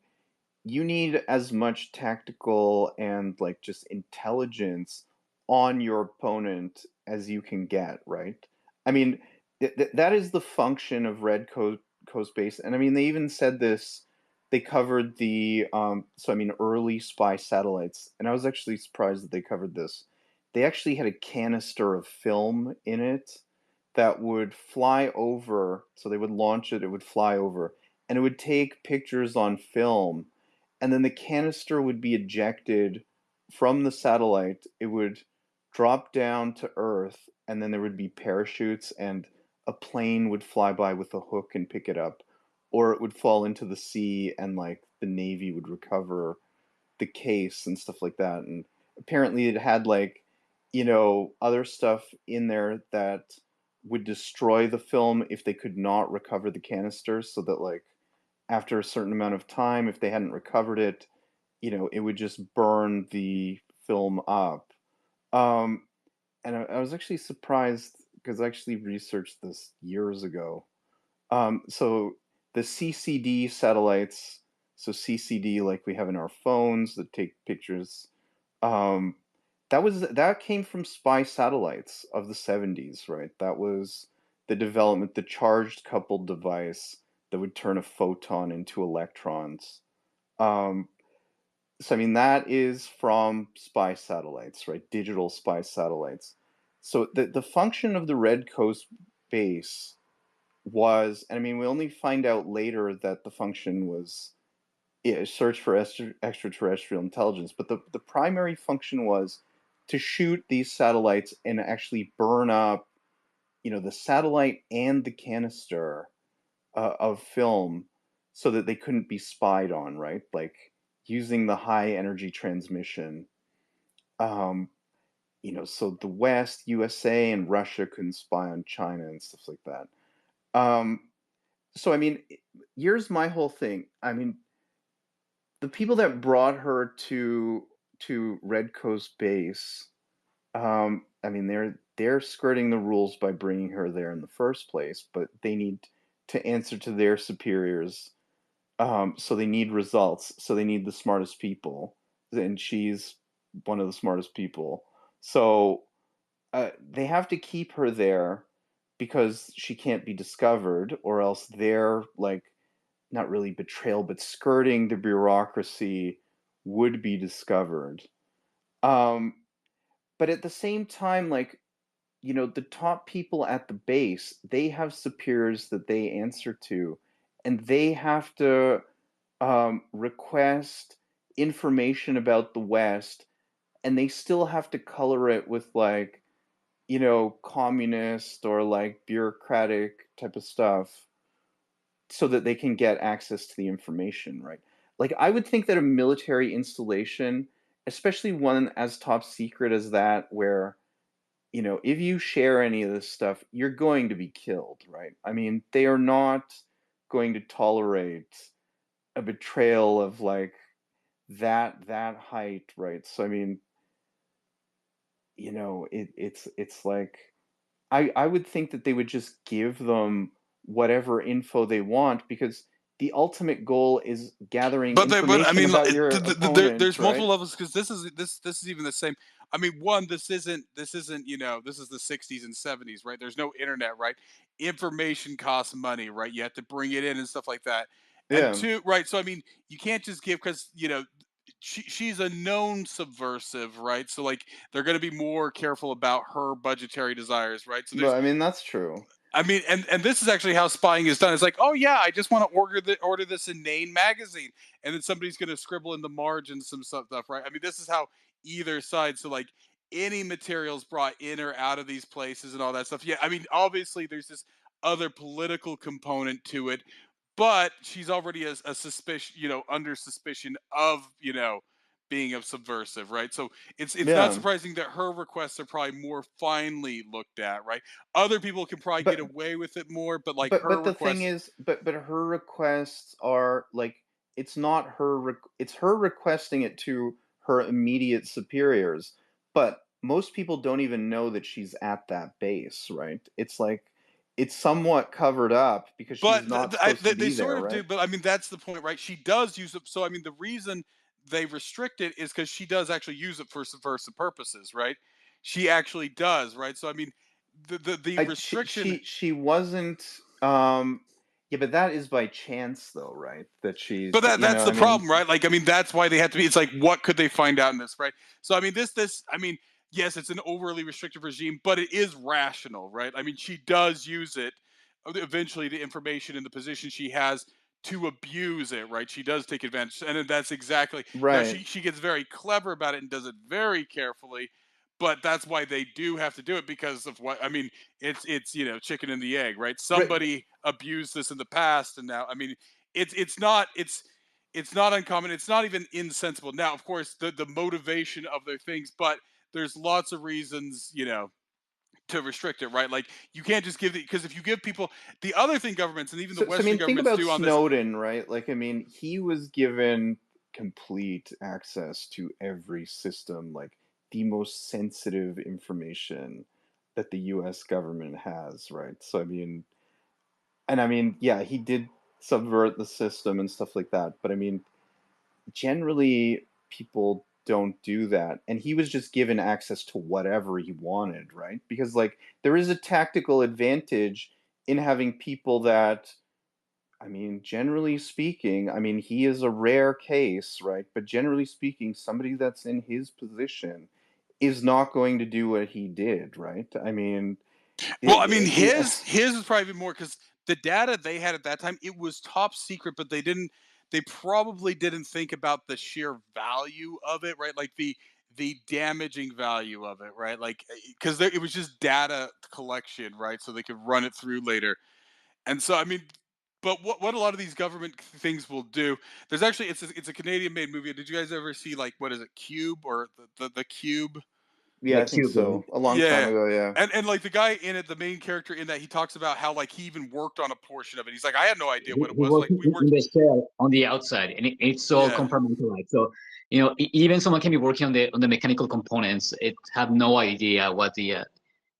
you need as much tactical and like just intelligence on your opponent as you can get, right? I mean, that is the function of Coast Base, and I mean they even said this. They covered the so I mean early spy satellites, and I was actually surprised that they covered this. They actually had a canister of film in it that would fly over. So they would launch it, it would fly over, and it would take pictures on film, and then the canister would be ejected from the satellite. It would drop down to Earth, and then there would be parachutes, and a plane would fly by with a hook and pick it up, or it would fall into the sea, and like the Navy would recover the case and stuff like that. And apparently, it had like other stuff in there that would destroy the film if they could not recover the canister, so that like after a certain amount of time, if they hadn't recovered it, it would just burn the film up. Um, and I was actually surprised because I actually researched this years ago. So the CCD satellites, so CCD like we have in our phones that take pictures, um, that came from spy satellites of the 70s, right? That was the development, the charged coupled device that would turn a photon into electrons. Um, so I mean that is from spy satellites, right? Digital spy satellites. So the function of the Red Coast base was, and I mean we only find out later that the function was yeah, search for extraterrestrial intelligence. But the primary function was to shoot these satellites and actually burn up, the satellite and the canister of film so that they couldn't be spied on, right? Like using the high energy transmission. Um, so the West, USA, and Russia couldn't spy on China and stuff like that. So I mean, here's my whole thing. I mean, the people that brought her to Red Coast Base, I mean, they're skirting the rules by bringing her there in the first place, but they need to answer to their superiors. So they need results. So they need the smartest people, and she's one of the smartest people. So they have to keep her there because she can't be discovered, or else they're like not really betrayal, but skirting the bureaucracy would be discovered. Um, but at the same time, like, the top people at the base, they have superiors that they answer to, and they have to request information about the West, and they still have to color it with like, communist or like bureaucratic type of stuff so that they can get access to the information, right? Like, I would think that a military installation, especially one as top secret as that, where, if you share any of this stuff, you're going to be killed, right? I mean, they are not going to tolerate a betrayal of like that height, right? So I mean, it's like I would think that they would just give them whatever info they want because the ultimate goal is gathering But I information mean, about your opponent, there's multiple right? levels because this is even the same. I mean, one, this isn't this is the '60s and '70s, right? There's no internet, right? Information costs money, right? You have to bring it in and stuff like that. And Yeah. two, right? So I mean, you can't just give because she's a known subversive, right? So like they're going to be more careful about her budgetary desires, right? So there's But I mean, that's true. I mean, and this is actually how spying is done. It's like, oh yeah, I just want to order this inane magazine, and then somebody's going to scribble in the margins some stuff, right? I mean, this is how either side. So like any materials brought in or out of these places and all that stuff. Yeah, I mean, obviously there's this other political component to it, but she's already a suspicion, under suspicion of being a subversive, right? So it's not Yeah. surprising that her requests are probably more finely looked at, right? Other people can probably get But away with it more, but like but her but the thing requests. is, but her requests are like it's not it's her requesting it to her immediate superiors. But most people don't even know that she's at that base, right? It's like it's somewhat covered up because she's But not supposed to they be sort there, of do. right? But I mean, that's the point, right? She does use it. So I mean, the reason they restrict it is because she does actually use it for subversive purposes, right? She actually does, right? So I mean, the restriction. She wasn't yeah, but that is by chance though, right? That But she's, that's I the mean, problem, right? Like, I mean, that's why they have to be. It's like, what could they find out in this, right? So, I mean, I mean, yes, it's an overly restrictive regime, but it is rational, right? I mean, she does use it eventually, the information in the position she has to abuse it, right? She does take advantage, and then that's exactly now right. she gets very clever about it and does it very carefully. But that's why they do have to do it because of what I mean. It's chicken and the egg, right? Right. Somebody abused this in the past, and now I mean it's not uncommon. It's not even insensible. Now, of course, the motivation of their things, but there's lots of reasons, to restrict it, right? Like you can't just give because if you give people the other thing governments and even the So I Western mean, think governments about do on this. Snowden, right? Like, I mean, he was given complete access to every system, like the most sensitive information that the US government has, right? So I mean, and I mean, yeah, he did subvert the system and stuff like that, but I mean, generally people don't do that, and he was just given access to whatever he wanted, right? Because like there is a tactical advantage in having people that, I mean, generally speaking, I mean, he is a rare case, right? But generally speaking, somebody that's in his position is not going to do what he did, right? I mean, Well, I mean, yeah, his is probably more because the data they had at that time it was top secret, but they didn't. they probably didn't think about the sheer value of it, right? Like the damaging value of it, right? Like because it was just data collection, right? So they could run it through later. And so, I mean, but what a lot of these government things will do, there's actually it's a Canadian made movie. Did you guys ever see like what is it, Cube or the Cube? Yeah, The I think cube. so. A long time Yeah. ago, yeah. And like the guy in it, the main character in that, he talks about how like he even worked on a portion of it. He's like, I had no idea what it He was. works Like we in worked. the shell on the outside, and it's all Yeah. compartmentalized. So even someone can be working on the mechanical components. It have no idea what the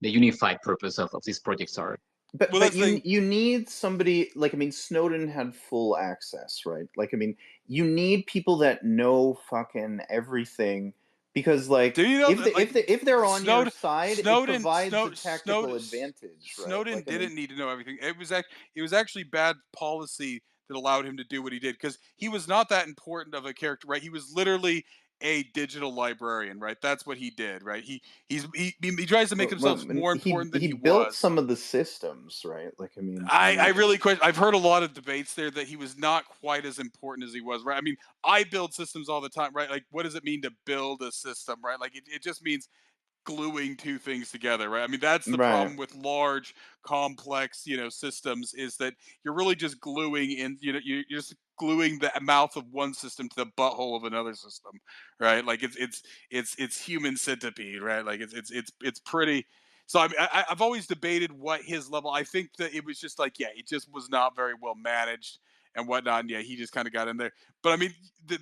unified purpose of these projects are. But Well, that's the thing. you need somebody like, I mean, Snowden had full access, right? Like, I mean, you need people that know fucking everything, because like Do you know that like if they're on your Snowden side, it Snowden provides a Snow, tactical Snowden advantage, right? Snowden Like, I mean, didn't need to know everything. It was actually bad policy that allowed him to do what he did, because he was not that important of a character, right? He was literally a digital librarian, right? That's what he did, right? He tries to make himself and more important than he he built was. some of the systems, right? Like, I mean, I he really question. I've heard a lot of debates there that he was not quite as important as he was, right? I mean, I build systems all the time, right? Like, what does it mean to build a system, right? Like, it just means gluing two things together, right? I mean, that's the right. problem with large, complex, systems, is that you're really just gluing in, you're just gluing the mouth of one system to the butthole of another system, right? Like it's human centipede, right? Like it's pretty. So I mean, I've always debated what his level. I think that it was just like, yeah, it just was not very well managed and whatnot. And yeah, he just kind of got in there. But I mean,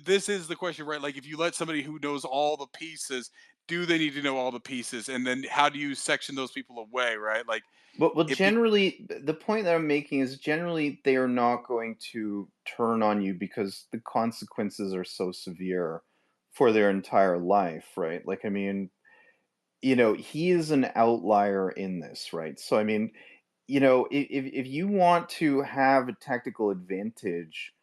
this is the question, right? Like, if you let somebody who knows all the pieces, do they need to know all the pieces, and then how do you section those people away, right? Like Well, it be, generally, the point that I'm making is generally they are not going to turn on you because the consequences are so severe for their entire life, right? Like, I mean, he is an outlier in this, right? So, I mean, if you want to have a tactical advantage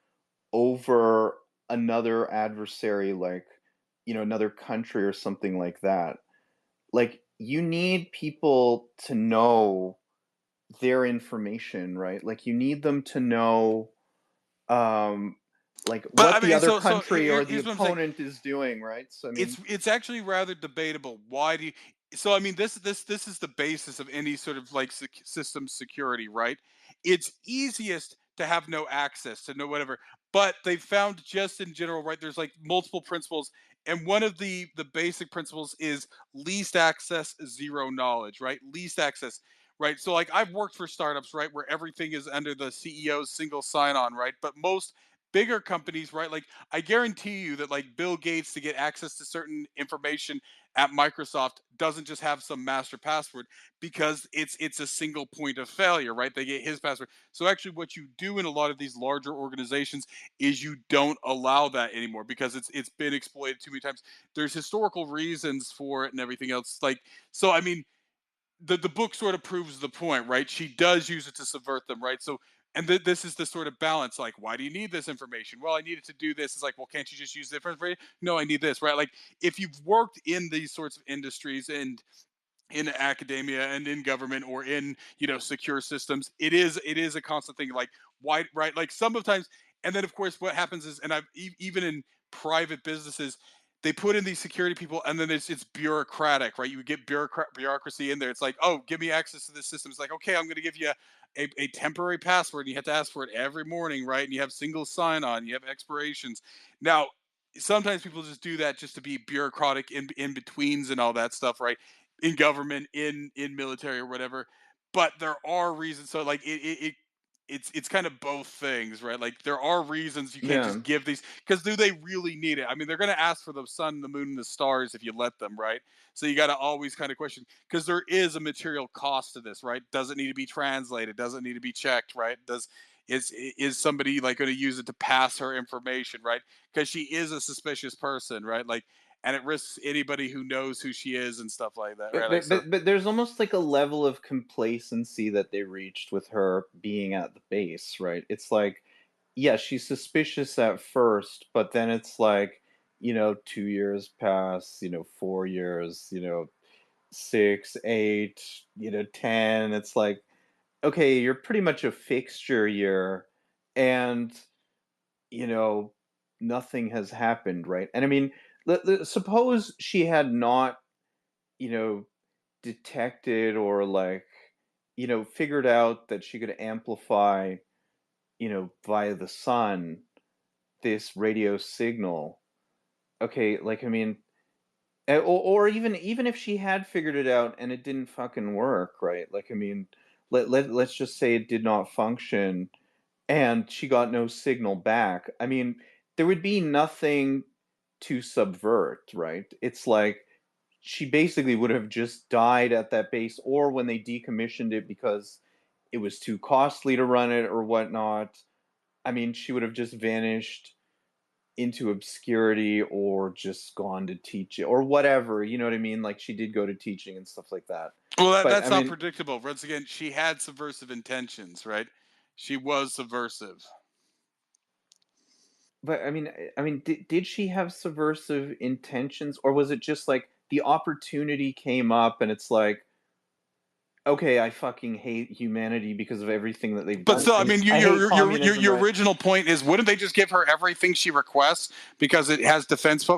over another adversary, like, another country or something like that, like, you need people to know their information, right? Like, you need them to know, um, like, but what I the mean, other so country or the here's what I'm saying. opponent is doing, right? So, I mean, It's actually rather debatable. Why do you? So I mean, this is the basis of any sort of like system security, right? It's easiest to have no access to know whatever, but they found just in general, right? There's like multiple principles, and one of the basic principles is least access, zero knowledge, right? Least access. Right. So like I've worked for startups, right, where everything is under the CEO's single sign-on, right? But most bigger companies, right, like I guarantee you that like Bill Gates, to get access to certain information at Microsoft, doesn't just have some master password, because it's a single point of failure, right? They get his password. So actually what you do in a lot of these larger organizations is you don't allow that anymore, because it's been exploited too many times. There's historical reasons for it and everything else. Like, so I mean, the book sort of proves the point, right? She does use it to subvert them, right? So, and this is the sort of balance. Like, why do you need this information? Well, I need it to do this. It's like, well, can't you just use different information? No, I need this, right? Like, if you've worked in these sorts of industries and in academia and in government or in secure systems, it is a constant thing. Like, why, right? Like sometimes, and then of course what happens is, and I've even in private businesses, they put in these security people, and then it's bureaucratic, right? You get bureaucracy in there. It's like, oh, give me access to this system. It's like, okay, I'm going to give you a temporary password, and you have to ask for it every morning, right? And you have single sign on, you have expirations. Now sometimes people just do that just to be bureaucratic in betweens and all that stuff, right? In government, in military or whatever. But there are reasons. So like it's kind of both things, right? Like there are reasons you can't yeah. just give these, because do they really need it? I mean, they're going to ask for the sun, the moon, and the stars if you let them, right? So you got to always kind of question, because there is a material cost to this, right? Does it need to be translated? Does it need to be checked, right? Is somebody like going to use it to pass her information, right? Because she is a suspicious person, right? Like, and it risks anybody who knows who she is and stuff like that, But, right? Like, but so but but there's almost like a level of complacency that they reached with her being at the base, right? It's like, yeah, she's suspicious at first, but then it's like, 2 years pass, 4 years, 6, 8, 10. It's like, okay, you're pretty much a fixture here, and you know, nothing has happened, right? And I mean, suppose she had not, you know, detected or like, figured out that she could amplify, via the sun, this radio signal. Okay, like I mean, or even if she had figured it out and it didn't fucking work, right? Like I mean, let's just say it did not function and she got no signal back. I mean, there would be nothing to subvert, right? It's like she basically would have just died at that base, or when they decommissioned it because it was too costly to run it or whatnot. I mean, she would have just vanished into obscurity or just gone to teach it or whatever. You know what I mean? Like she did go to teaching and stuff like that. Well, But that's I not mean, predictable. Once again, she had subversive intentions, right? She was subversive. did she have subversive intentions, or was it just like the opportunity came up and it's like, okay, I fucking hate humanity because of everything that they've But done. still, I mean, I hate communism, your right? original point is, wouldn't they just give her everything she requests because it has defense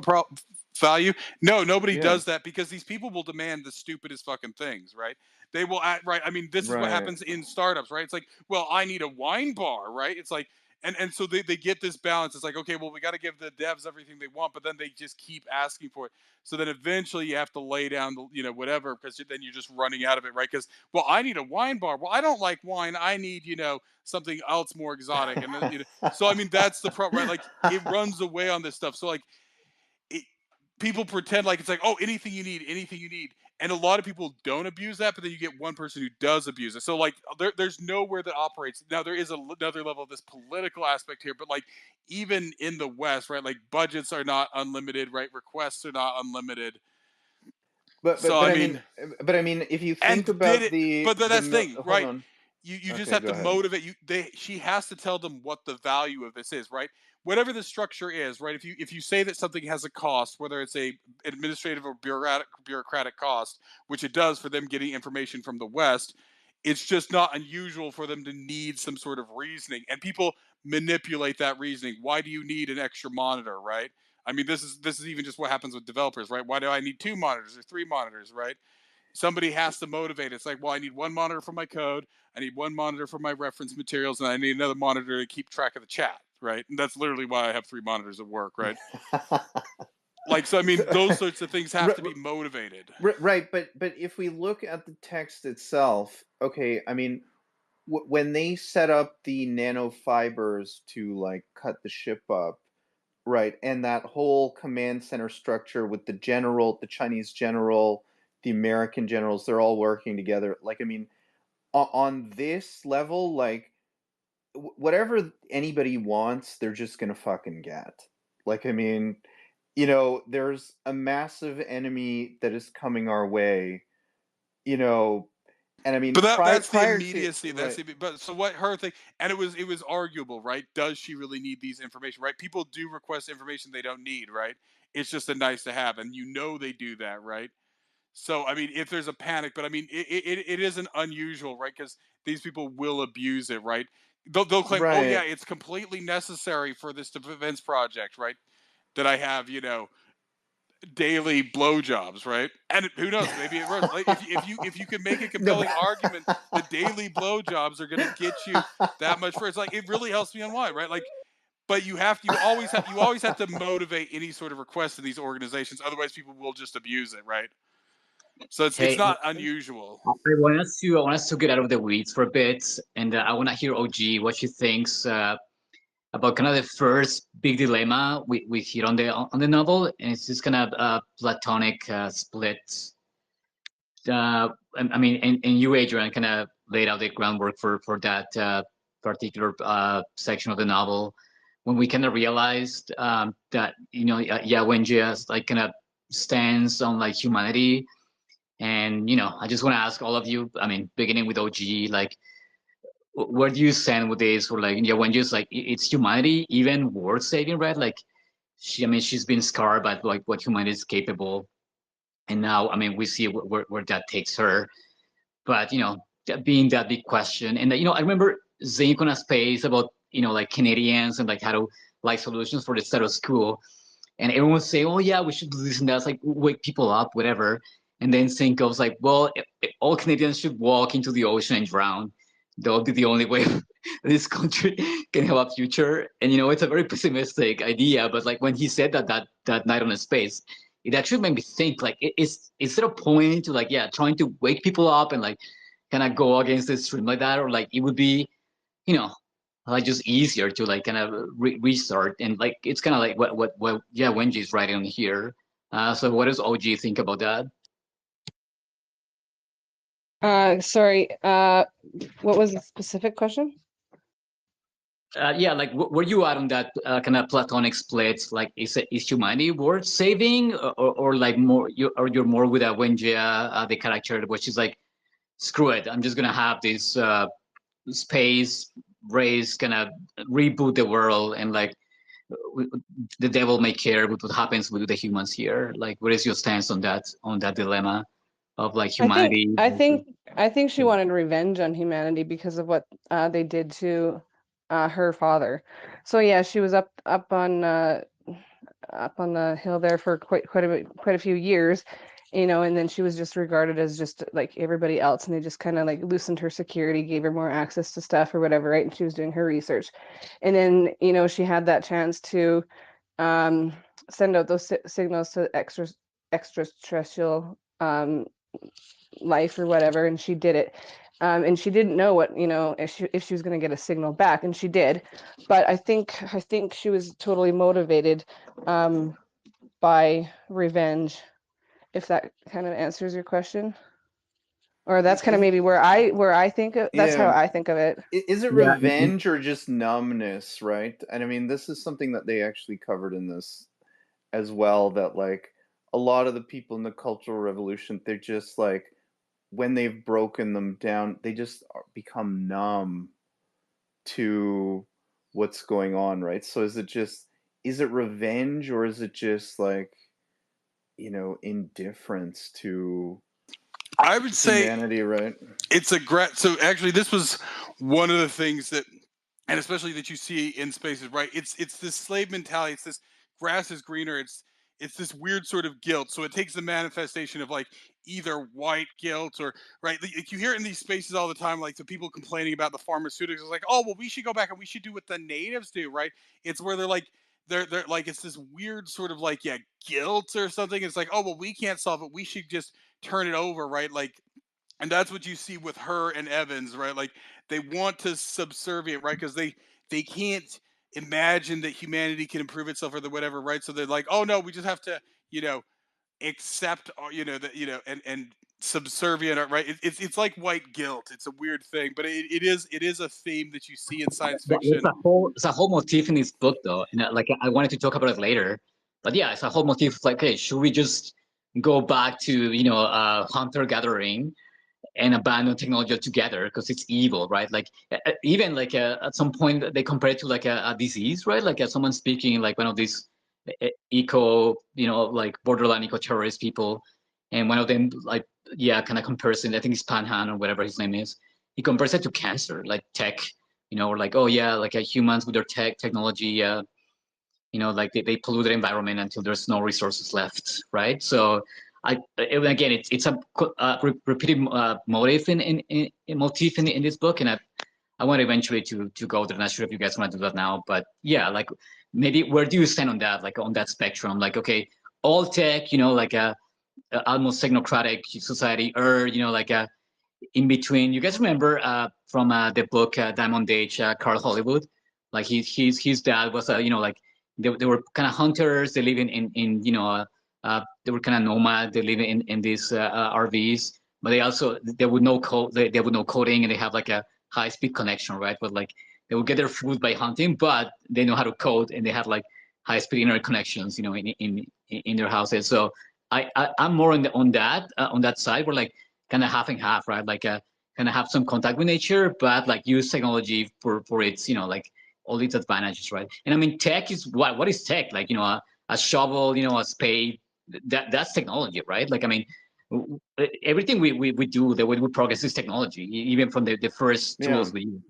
value? No, nobody Yeah, does that because these people will demand the stupidest fucking things, right? They will act right. I mean, this is what right. happens in startups, right? It's like, well, I need a wine bar, right? It's like, and so they get this balance. It's like, okay, well, we got to give the devs everything they want, but then they just keep asking for it. So then eventually you have to lay down the, whatever, because then you're just running out of it, right? Because, well, I need a wine bar. Well, I don't like wine. I need, something else more exotic. And, so, I mean, that's the problem, right? Like it runs away on this stuff. So like it, people pretend like it's like, oh, anything you need, anything you need. And a lot of people don't abuse that, but then you get one person who does abuse it. So like there's nowhere that operates. Now there is another level of this political aspect here, but like even in the West, right? Like budgets are not unlimited, right? Requests are not unlimited. but So but I but I mean, mean, if you think and did about it, the but the that's the thing, hold right? on. You just Okay, have go to ahead. motivate you. She has to tell them what the value of this is, right? Whatever the structure is, right? If you say that something has a cost, whether it's a administrative or bureaucratic cost, which it does for them getting information from the West, it's just not unusual for them to need some sort of reasoning, and people manipulate that reasoning. Why do you need an extra monitor, right? I mean, this is even just what happens with developers, right? Why do I need 2 monitors or 3 monitors, right? Somebody has to motivate. It's like, well, I need one monitor for my code, I need one monitor for my reference materials, and I need another monitor to keep track of the chat, right? And that's literally why I have 3 monitors at work, right? Like, so I mean, those sorts of things have Right, to be motivated. right, but if we look at the text itself, okay, I mean, when they set up the nanofibers to like cut the ship up, right, and that whole command center structure with the general, the Chinese general, the American generals, they're all working together. Like, I mean, on this level, like whatever anybody wants, they're just gonna fucking get. Like, I mean, there's a massive enemy that is coming our way, you know, and I mean, But that's the prior to immediacy. That's right, the but so what her thing, and it was arguable, right? Does she really need these information, right? People do request information they don't need, right? It's just a nice to have, and they do that, right? So I mean, if there's a panic, but I mean, it isn't unusual, right? Because these people will abuse it, right? They'll claim, oh yeah, right. it's completely necessary for this defense project, right? That I have, daily blowjobs, right? And who knows? Maybe it works. Like if you can make a No, compelling argument, the daily blowjobs are going to get you that much first. Like it really helps me unwind, right? Like, but you always have to motivate any sort of request in these organizations. Otherwise, people will just abuse it, right? So it's Hey, not unusual. I want us to get out of the weeds for a bit, and I want to hear OG what she thinks about kind of the first big dilemma we hit on the novel, and it's this kind of platonic split. I mean, and you, Adrian, kind of laid out the groundwork for that particular section of the novel when we kind of realized that Wenjia's like kind of stands on like humanity. And I just want to ask all of you. I mean, beginning with OG, like, where do you stand with this? Or like, when just like it's humanity even worth saving, right? Like, I mean, she's been scarred by like what humanity is capable, and now, I mean, we see where that takes her. But that being that big question, and I remember Zane on a space about like Canadians and like how to like solutions for the status quo. And everyone would say, oh yeah, we should do this and that. It's like wake people up, whatever. And then Singh goes like, well, all Canadians should walk into the ocean and drown. That'll be the only way this country can have a future. And it's a very pessimistic idea, but like when he said that night on the space, it actually made me think like, is there a point to like, yeah, trying to wake people up and like kind of go against the stream like that, or like it would be, you know, like just easier to like kind of restart, and like it's kind of like what yeah, Wenji's writing on here. So what does OG think about that? Sorry, what was the specific question? Yeah, like were you at on that kind of platonic split? Like, is humanity worth saving, or like more you're more with a Wenjia, the character, which is like, screw it, I'm just gonna have this space race kind of reboot the world, and like the devil may care with what happens with the humans here. Like, what is your stance on that dilemma of like I think humanity? I think I think she wanted revenge on humanity because of what they did to her father. So yeah, she was up on the hill there for quite a few years, and then she was just regarded as just like everybody else, and they just kind of like loosened her security, gave her more access to stuff or whatever, right? And she was doing her research, and then she had that chance to send out those signals to extraterrestrial life or whatever, and she did it. And she didn't know what if she was going to get a signal back, and she did. But I think she was totally motivated by revenge, if that kind of answers your question. Or that's kind of maybe where I think of, that's how Yeah. I think of it. Is it Yeah. revenge or just numbness, right? And I mean, this is something that they actually covered in this as well, that like a lot of the people in the Cultural Revolution, they're just like, when they've broken them down, they just become numb to what's going on, right? So is it revenge, or is it just like, indifference to I would say humanity, right? it's so actually this was one of the things that, and especially that you see in spaces, right? It's this slave mentality. It's this grass is greener. It's this weird sort of guilt. So it takes the manifestation of like either white guilt or right. Like you hear it in these spaces all the time, like the people complaining about the pharmaceuticals, like, oh well, we should go back and we should do what the natives do, right? It's where they're like, it's this weird sort of like, yeah, guilt or something. It's like, oh well, we can't solve it. We should just turn it over, right? Like, and that's what you see with her and Evans, right? Like they want to subservient, right? Because they can't imagine that humanity can improve itself or the whatever, right? So they're like, oh no, we just have to, you know, accept, that, and subservient, right? It's like white guilt. It's a weird thing, but it is a theme that you see in science It's fiction. a whole motif in this book, though, and like I wanted to talk about it later. But yeah, it's a whole motif. Like, hey, should we just go back to hunter gathering and abandon technology altogether because it's evil, right? Like even like at some point they compare it to like a disease, right? Like someone speaking like one of these eco, like borderline eco terrorist people, and one of them like kind of comparison. I think it's Panhan or whatever his name is. He compares it to cancer, like tech, or like, oh yeah, like humans with their technology, like they pollute the environment until there's no resources left, right? So again, it's a repeated motif in this book, and I want eventually to go there. Not sure if you guys want to do that now, but yeah, like maybe where do you stand on that? Like on that spectrum, like okay, all tech, like a almost technocratic society, or like a in between. You guys remember from the book Diamond Age, Carl Hollywood? Like his dad was like they were kind of hunters. They live in they were kind of nomad. They live in these RVs, but they would know code. They would know coding, and they have like a high speed connection, right? But like they would get their food by hunting, but they know how to code, and they had like high speed internet connections, in their houses. So I'm more on that side, where like kind of half and half, right? Like kind of have some contact with nature, but like use technology for its, like all its advantages, right? And I mean, tech is what is tech? Like, a shovel, a spade, that's technology, right? Like, I mean, everything we do, the way we progress is technology, even from the first Yeah. tools we use.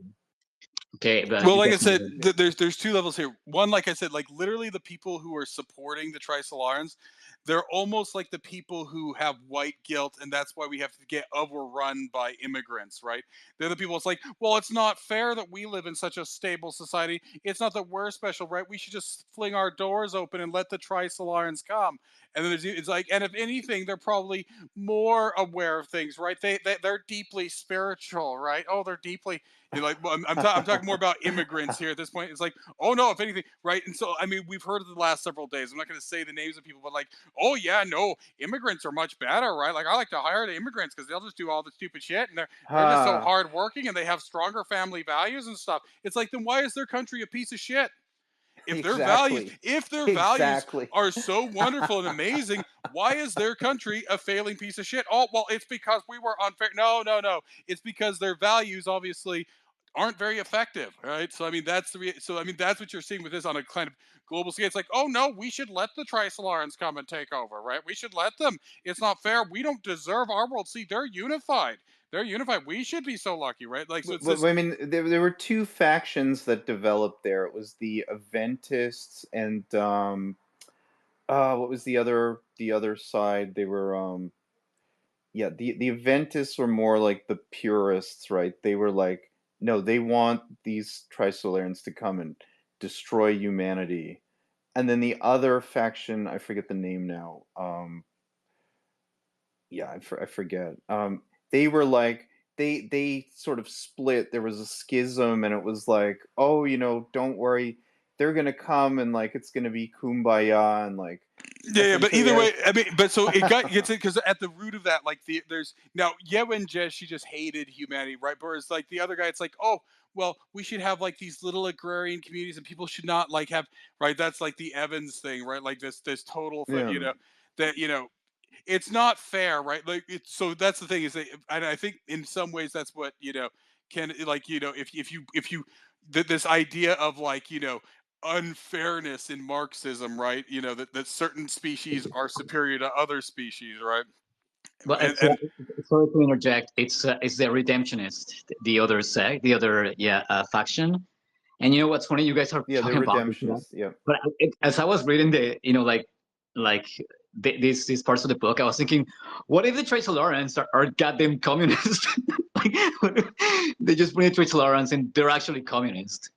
Okay, but Well, you like I guys said, there's two levels here. One, like I said, like literally the people who are supporting the Trisolarans, they're almost like the people who have white guilt, and that's why we have to get overrun by immigrants, right? They're the people. It's like, well, it's not fair that we live in such a stable society. It's not that we're special, right? We should just fling our doors open and let the Trisolarans come. And then it's like, and if anything, they're probably more aware of things, right? They're deeply spiritual, right? Oh, they're deeply like, well, I'm talking more about immigrants here at this point. It's like, oh no, if anything, right? And so, I mean, we've heard of the last several days. I'm not going to say the names of people, but like, oh yeah, no, immigrants are much better, right? Like, I like to hire the immigrants because they'll just do all the stupid shit, and they're just so Ha. hardworking, and they have stronger family values and stuff. It's like, then why is their country a piece of shit? Exactly. If their values Exactly. are so wonderful and amazing, why is their country a failing piece of shit? Oh, well, it's because we were unfair. No, no, no. It's because their values obviously aren't very effective, right? So I mean that's what you're seeing with this on a kind of global scale. It's like, oh no, we should let the Trisolarans come and take over, right? We should let them. It's not fair. We don't deserve our world. See, they're unified. They're unified. We should be so lucky, right? Like, so it's this. I mean, there were two factions that developed there. It was the Aventists and what was the other side? They were yeah, the Aventists were more like the purists, right? They were like, no, they want these Trisolarans to come and destroy humanity. And then the other faction, I forget the name now. Yeah, I forget. They were like they sort of split. There was a schism, and it was like, oh, don't worry, they're gonna come and like it's gonna be kumbaya and like Yeah, but essentially, either way, I mean, but so it gets it because at the root of that, like there's now Yewen Jez, she just hated humanity, right? Whereas like the other guy, it's like, oh, well, we should have like these little agrarian communities, and people should not like have right. That's like the Evans thing, right? Like this total thing, yeah, that it's not fair, right? Like it's so that's the thing is that, and I think in some ways that's what can like if you this idea of like unfairness in Marxism, right? That certain species are superior to other species, right? Well, And sorry to interject. It's the redemptionist, the other sect, the other faction. And you know what's funny? You guys are yeah, they're talking about this, redemptionists. Yeah, but as I was reading the, like these parts of the book, I was thinking, what if the Trisolarans are goddamn communists? Like, what if they just bring the Trisolarans and they're actually communist.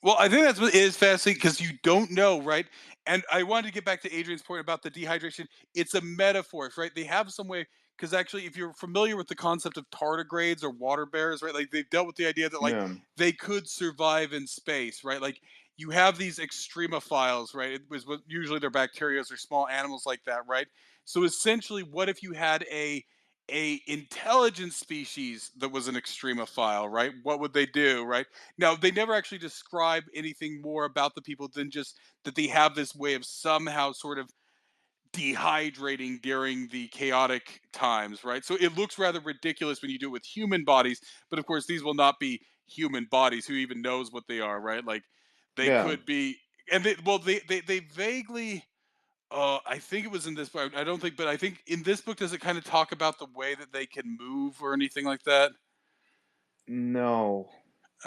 well, I think that's what is fascinating because you don't know, right? And I wanted to get back to Adrian's point about the dehydration. It's a metaphor, right? They have some way because actually, if you're familiar with the concept of tardigrades or water bears, right? Like they've dealt with the idea that like yeah, they could survive in space, right? Like you have these extremophiles, right? It was what usually they're bacteria or small animals like that, right? So essentially, what if you had a intelligent species that was an extremophile, right? What would they do, right? Now, they never actually describe anything more about the people than just that they have this way of somehow sort of dehydrating during the chaotic times, right? So it looks rather ridiculous when you do it with human bodies, but of course, these will not be human bodies. Who even knows what they are, right? Like they yeah. could be, and they vaguely. I think it was in this book. I don't think, but I think in this book, does it kind of talk about the way that they can move or anything like that? No,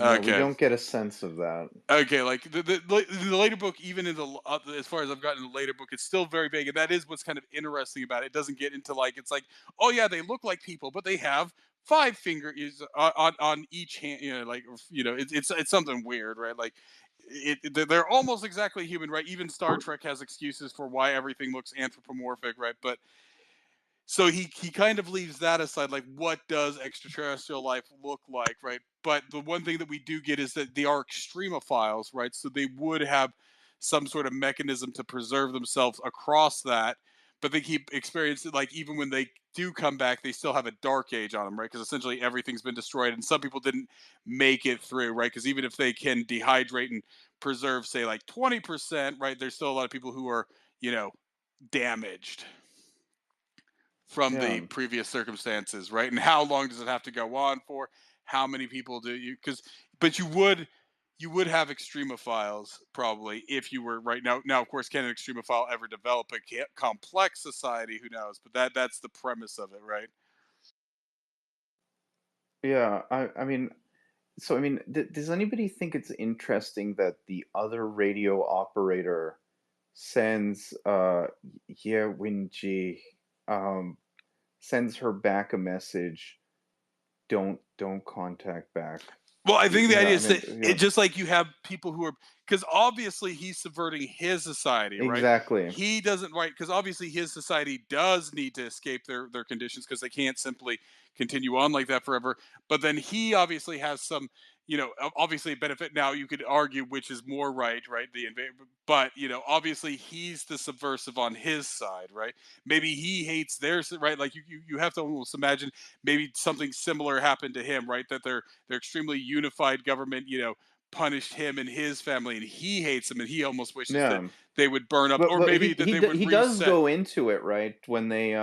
no, we Okay. don't get a sense of that. Okay, like the later book, even in as far as I've gotten in the later book, it's still very vague, and that is what's kind of interesting about it. It doesn't get into like it's like, oh yeah, they look like people, but they have five fingers on each hand. Like it's something weird, right? Like they're almost exactly human, right? Even Star Trek has excuses for why everything looks anthropomorphic, right? But so he kind of leaves that aside, like what does extraterrestrial life look like, right? But the one thing that we do get is that they are extremophiles, right? So they would have some sort of mechanism to preserve themselves across that, but they keep experiencing like even when they do come back, they still have a dark age on them, right? Because essentially everything's been destroyed, and some people didn't make it through, right? Because even if they can dehydrate and preserve, say like 20%, right? There's still a lot of people who are damaged from the Yeah. previous circumstances, right? And how long does it have to go on for? How many people do you? But you would have extremophiles probably if you were right now. Now, of course, can an extremophile ever develop a complex society? Who knows? But that's the premise of it, right? Yeah, I mean, So I mean, does anybody think it's interesting that the other radio operator sends Ye Winji um sends her back a message, don't contact back. Well, I think the idea I is mean, that it just like you have people who are, because obviously he's subverting his society, right? exactly. He doesn't, right, because obviously his society does need to escape their conditions because they can't simply continue on like that forever. But then he obviously has some, obviously benefit. Now you could argue which is more right, the but obviously he's the subversive on his side, right? Maybe he hates theirs, right? Like you have to almost imagine maybe something similar happened to him, right? That their extremely unified government, punished him and his family, and he hates them, and he almost wishes that Yeah. they would burn up, But or maybe that they would he does reset. go into it, right? When they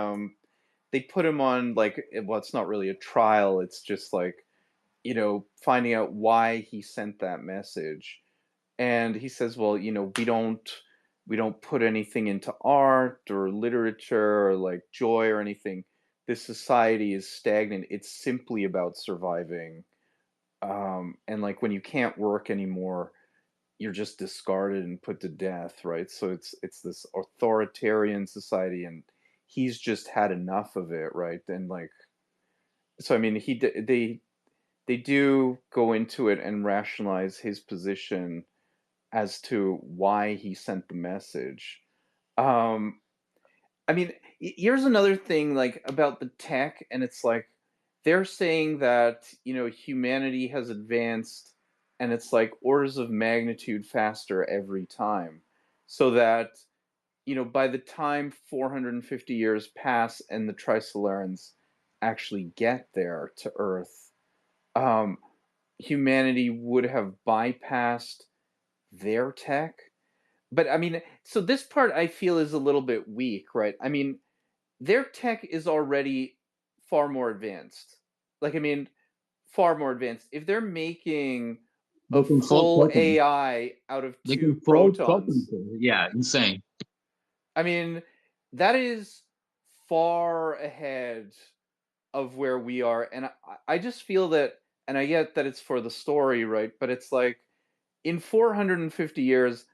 put him on, like, well, it's not really a trial, it's just like, finding out why he sent that message. And he says, well, we don't put anything into art or literature or like joy or anything. This society is stagnant. It's simply about surviving. And like when you can't work anymore, you're just discarded and put to death, right? So it's this authoritarian society, and he's just had enough of it, right? And like, so I mean, they do go into it and rationalize his position as to why he sent the message. Um, I mean, here's another thing, like about the tech, and it's like they're saying that humanity has advanced, and it's like orders of magnitude faster every time, so that by the time 450 years pass and the Trisolarans actually get there to Earth, um, humanity would have bypassed their tech. But I mean, so this part I feel is a little bit weak, right? I mean, their tech is already far more advanced. Like, I mean, far more advanced. If they're making They a can fold full protons. AI out of They two can fold protons. protons, Yeah, insane. I mean, that is far ahead of where we are. And I just feel that, and I get that it's for the story, right? But it's like in 450 years,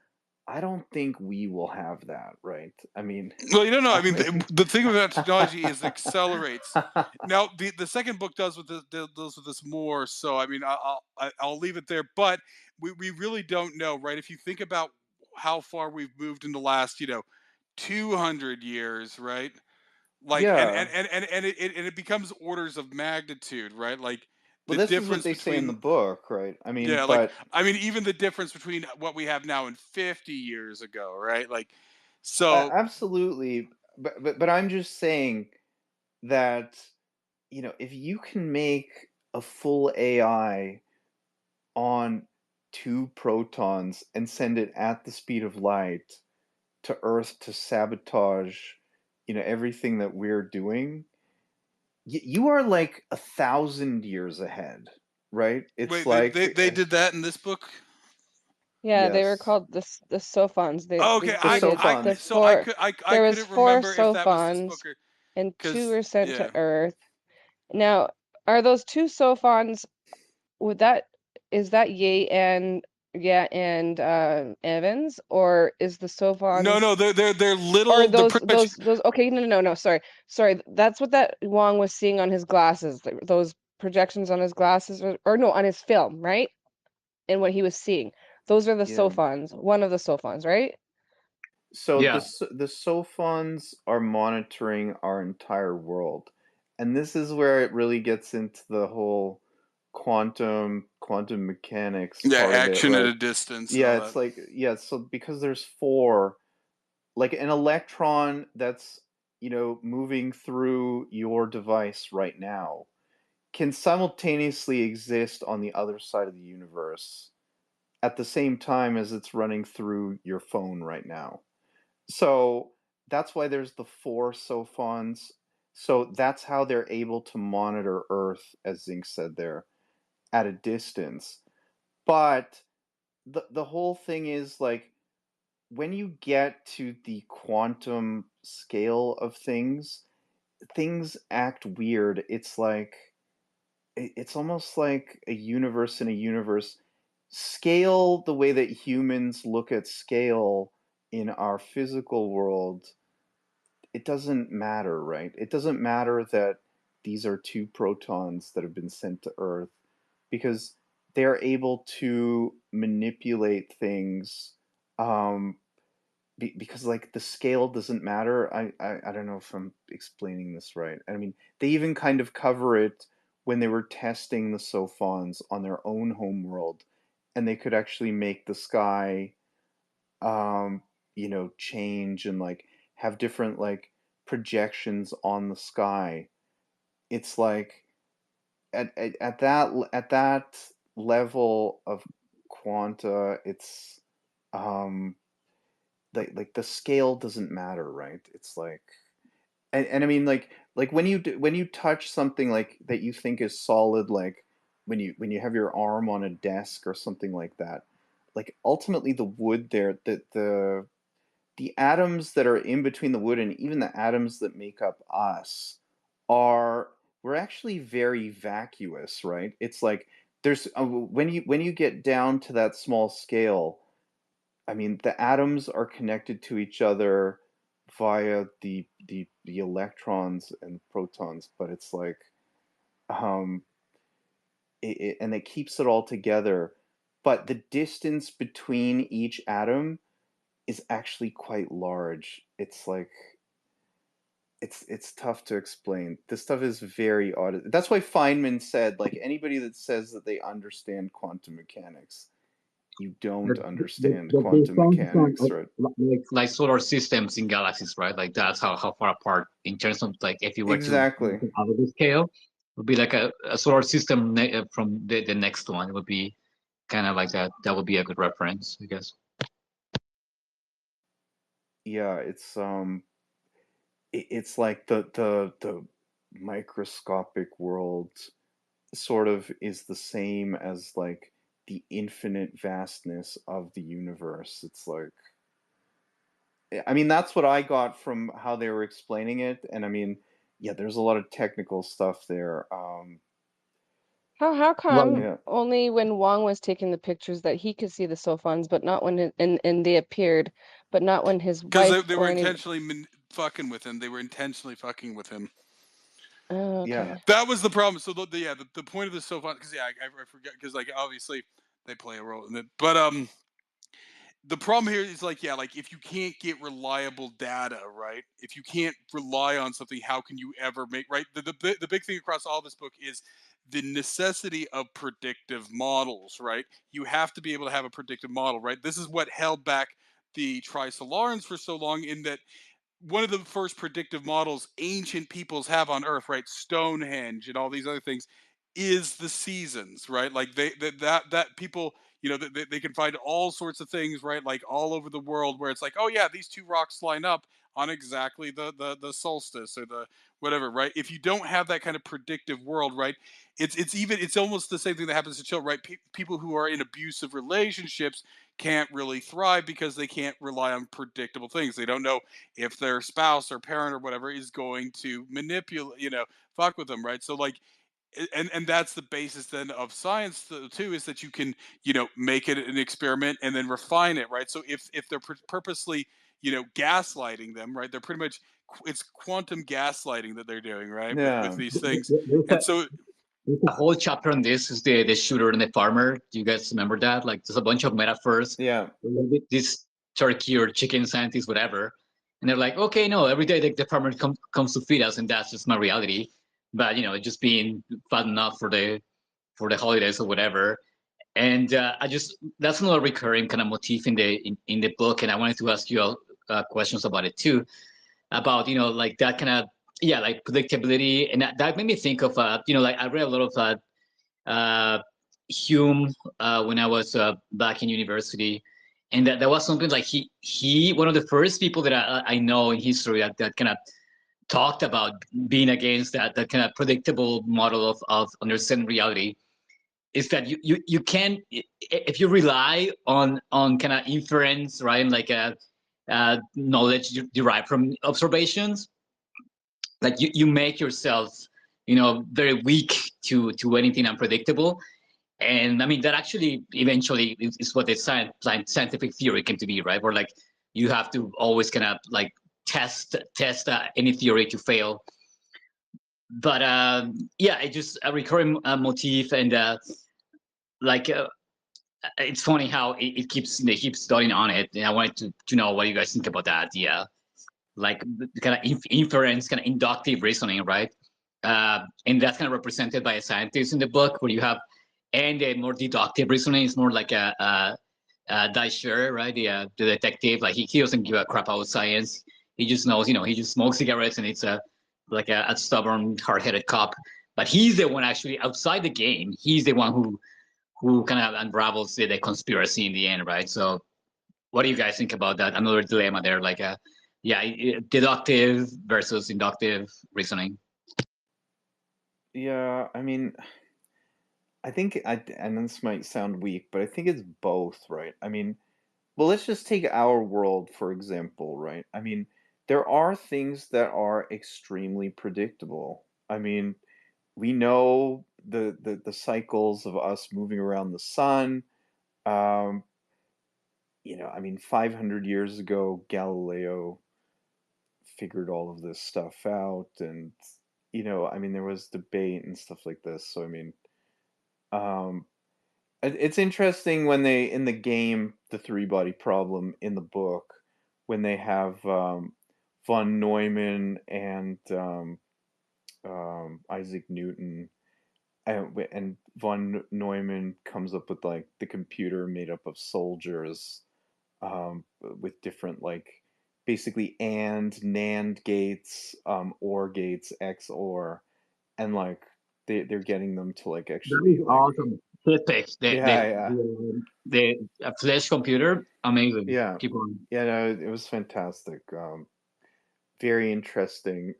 I don't think we will have that, right? I mean, Well, you don't know. I I mean, mean, the thing about technology is it accelerates. Now, the second book does with deals with this more. So, I mean, I'll leave it there. But we really don't know, right? If you think about how far we've moved in the last, 200 years, right? Like, yeah. and it becomes orders of magnitude, right? Like Well, the this is what difference they say in the between, book, right? I mean, yeah, like, but I mean, even the difference between what we have now and 50 years ago, right? Like, so absolutely. But I'm just saying that if you can make a full AI on two protons and send it at the speed of light to Earth to sabotage, everything that we're doing, you are like 1,000 years ahead, right? It's wait, they like did that in this book? Yeah, they were yes, called the Sophons. They Okay, the dated I the Sophons. so I four. could I There was couldn't four remember if that was this Sophons, book or and two because were sent to yeah. Earth. Now, are those two Sophons? Would that is that Ye and yeah and Evans, or is the No, Sophons? no, they're Or little. They're those pretty much. those okay, no, sorry, that's what that Wong was seeing on his glasses, those projections on his glasses, or no, on his film, right? And what he was seeing, those are the Yeah. Sophons, one of the Sophons, right? So Yeah. the Sophons are monitoring our entire world, and this is where it really gets into the whole quantum mechanics Yeah, part of it, action at right? a distance and Yeah, all it's that. like so because there's four, like an electron that's moving through your device right now can simultaneously exist on the other side of the universe at the same time as it's running through your phone right now. So that's why there's the four Sophons. So that's how they're able to monitor Earth, as Zink said there, at a distance. But the whole thing is like when you get to the quantum scale of things act weird. It's like it's almost like a universe in a universe. Scale, the way that humans look at scale in our physical world, it doesn't matter, right? It doesn't matter that these are two protons that have been sent to Earth because they're able to manipulate things, um, because like the scale doesn't matter. I don't know if I'm explaining this right. I mean, they even kind of cover it when they were testing the Sophons on their own homeworld, and they could actually make the sky, um, change and like have different like projections on the sky. It's like at that level of quanta, it's um like the scale doesn't matter, right? It's like, and I mean like when you touch something like that you think is solid, like when you have your arm on a desk or something like that, like ultimately the wood there, the atoms that are in between the wood and even the atoms that make up us are we're actually very vacuous, right? It's like there's when you get down to that small scale, I mean, the atoms are connected to each other via the electrons and protons, but it's like, um, and it keeps it all together. But the distance between each atom is actually quite large. It's like it's tough to explain. This stuff is very odd. That's why Feynman said, like anybody that says that they understand quantum mechanics, you don't understand They quantum found some mechanics, right? like solar systems in galaxies, right? Like that's how far apart in terms of like if you were to Exactly. out of the scale, it would be like a solar system from the next one. It would be kind of like that. That would be a good reference, I guess. Yeah, it's like the microscopic world sort of is the same as like the infinite vastness of the universe. It's like, I mean, that's what I got from how they were explaining it, and I mean, yeah, there's a lot of technical stuff there. How Well, come Yeah, only when Wong was taking the pictures that he could see the Sophons, but not when and they appeared, but not when his Because wife they were or any. intentionally fucking with him. They were intentionally fucking with him. Oh, yeah, okay. That was the problem. So the point of this so fun because I forget because like obviously they play a role in it, but the problem here is like like if you can't get reliable data, right? If you can't rely on something, how can you ever make right? The big thing across all this book is the necessity of predictive models, right? You have to be able to have a predictive model, right? This is what held back the Trisolarans for so long in that one of the first predictive models ancient peoples have on Earth, right? Stonehenge and all these other things, is the seasons, right? Like that people, they can find all sorts of things, right? Like all over the world where it's like, oh yeah, these two rocks line up on exactly the solstice or the whatever, right? If you don't have that kind of predictive world, right? It's almost the same thing that happens to children, right? People who are in abusive relationships can't really thrive because they can't rely on predictable things. They don't know if their spouse or parent or whatever is going to manipulate, fuck with them, right? So like, and that's the basis then of science too, is that you can make it an experiment and then refine it, right? So if they're purposely gaslighting them, right, they're pretty much it's quantum gaslighting that they're doing, right, with yeah, these things. there's And so a whole chapter on this. Is the shooter and the farmer. Do you guys remember that? Like, there's a bunch of metaphors. yeah, This turkey or chicken scientist, whatever, and they're like, okay, no, every day the farmer comes to feed us, and that's just my reality. But just being fat enough for the holidays or whatever. And I just that's another recurring kind of motif in the book, and I wanted to ask you all questions about it too, about like that kind of like predictability, and that made me think of like I read a lot of Hume when I was back in university, and that was something like he one of the first people that I know in history that kind of talked about being against that kind of predictable model of understanding reality, is that you can, if you rely on kind of inference, right, and like knowledge derived from observations, like you make yourself very weak to anything unpredictable. And I mean, that actually eventually is what the scientific theory came to be, right? Where like you have to always kind of like test any theory to fail. But yeah, it just a recurring motif, and like it's funny how it keeps they keep studying on it. And I wanted to know what you guys think about that. Yeah, like the kind of inference, kind of inductive reasoning, right? And that's kind of represented by a scientist in the book, where you have, and a more deductive reasoning is more like a Daisher, right? The detective, like he doesn't give a crap about science. He just knows, he just smokes cigarettes, and it's like a stubborn, hard-headed cop. But he's the one actually outside the game. He's the one who kind of unravels the conspiracy in the end, right? So, what do you guys think about that? Another dilemma there, like yeah, deductive versus inductive reasoning. Yeah, I mean, I think and this might sound weak, but I think it's both, right? I mean, well, let's just take our world for example, right? I mean, there are things that are extremely predictable. I mean, we know the cycles of us moving around the sun. Um, I mean, 500 years ago, Galileo figured all of this stuff out, and I mean, there was debate and stuff like this. So I mean, um, it's interesting when they in the game, the three body problem in the book, when they have von Neumann and Isaac Newton, and von Neumann comes up with like the computer made up of soldiers, with different like basically and NAND gates, OR gates, XOR, and like they're getting them to like That actually is like awesome. Toothpicks, yeah, yeah, the flash computer, amazing. yeah, Keep on. yeah. No, it was fantastic. Very interesting.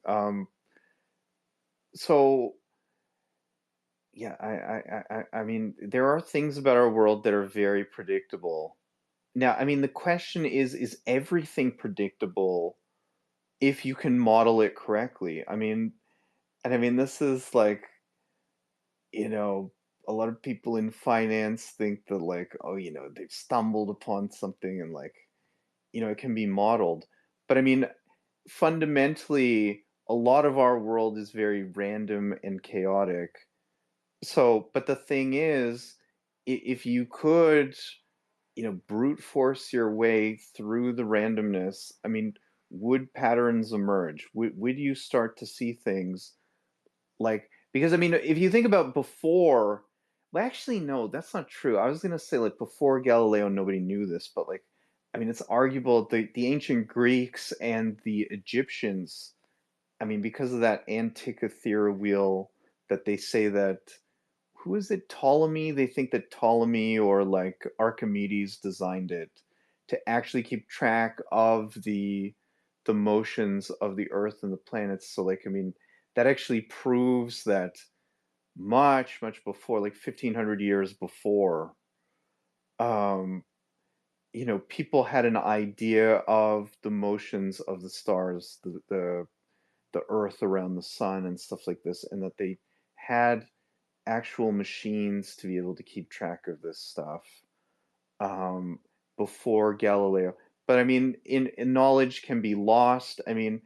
So yeah, I mean, there are things about our world that are very predictable. Now, I mean, the question is everything predictable if you can model it correctly? I mean, and I mean, this is like, you know, a lot of people in finance think that like, oh, they've stumbled upon something and like, it can be modeled. But I mean, fundamentally, a lot of our world is very random and chaotic. So, but the thing is, if you could, brute force your way through the randomness, I mean, would patterns emerge? Would you start to see things like, because I mean, if you think about before, well, actually, no, that's not true. I was gonna say like before Galileo, nobody knew this, but like, I mean, it's arguable the ancient Greeks and the Egyptians. I mean, because of that Antikythera wheel that they say that who is it? Ptolemy? They think that Ptolemy or like Archimedes designed it to actually keep track of the motions of the Earth and the planets. So like, I mean, that actually proves that much, much before, like 1500 years before, um, people had an idea of the motions of the stars, the Earth around the sun and stuff like this, and that they had actual machines to be able to keep track of this stuff, um, before Galileo. But I mean, in knowledge can be lost. I mean,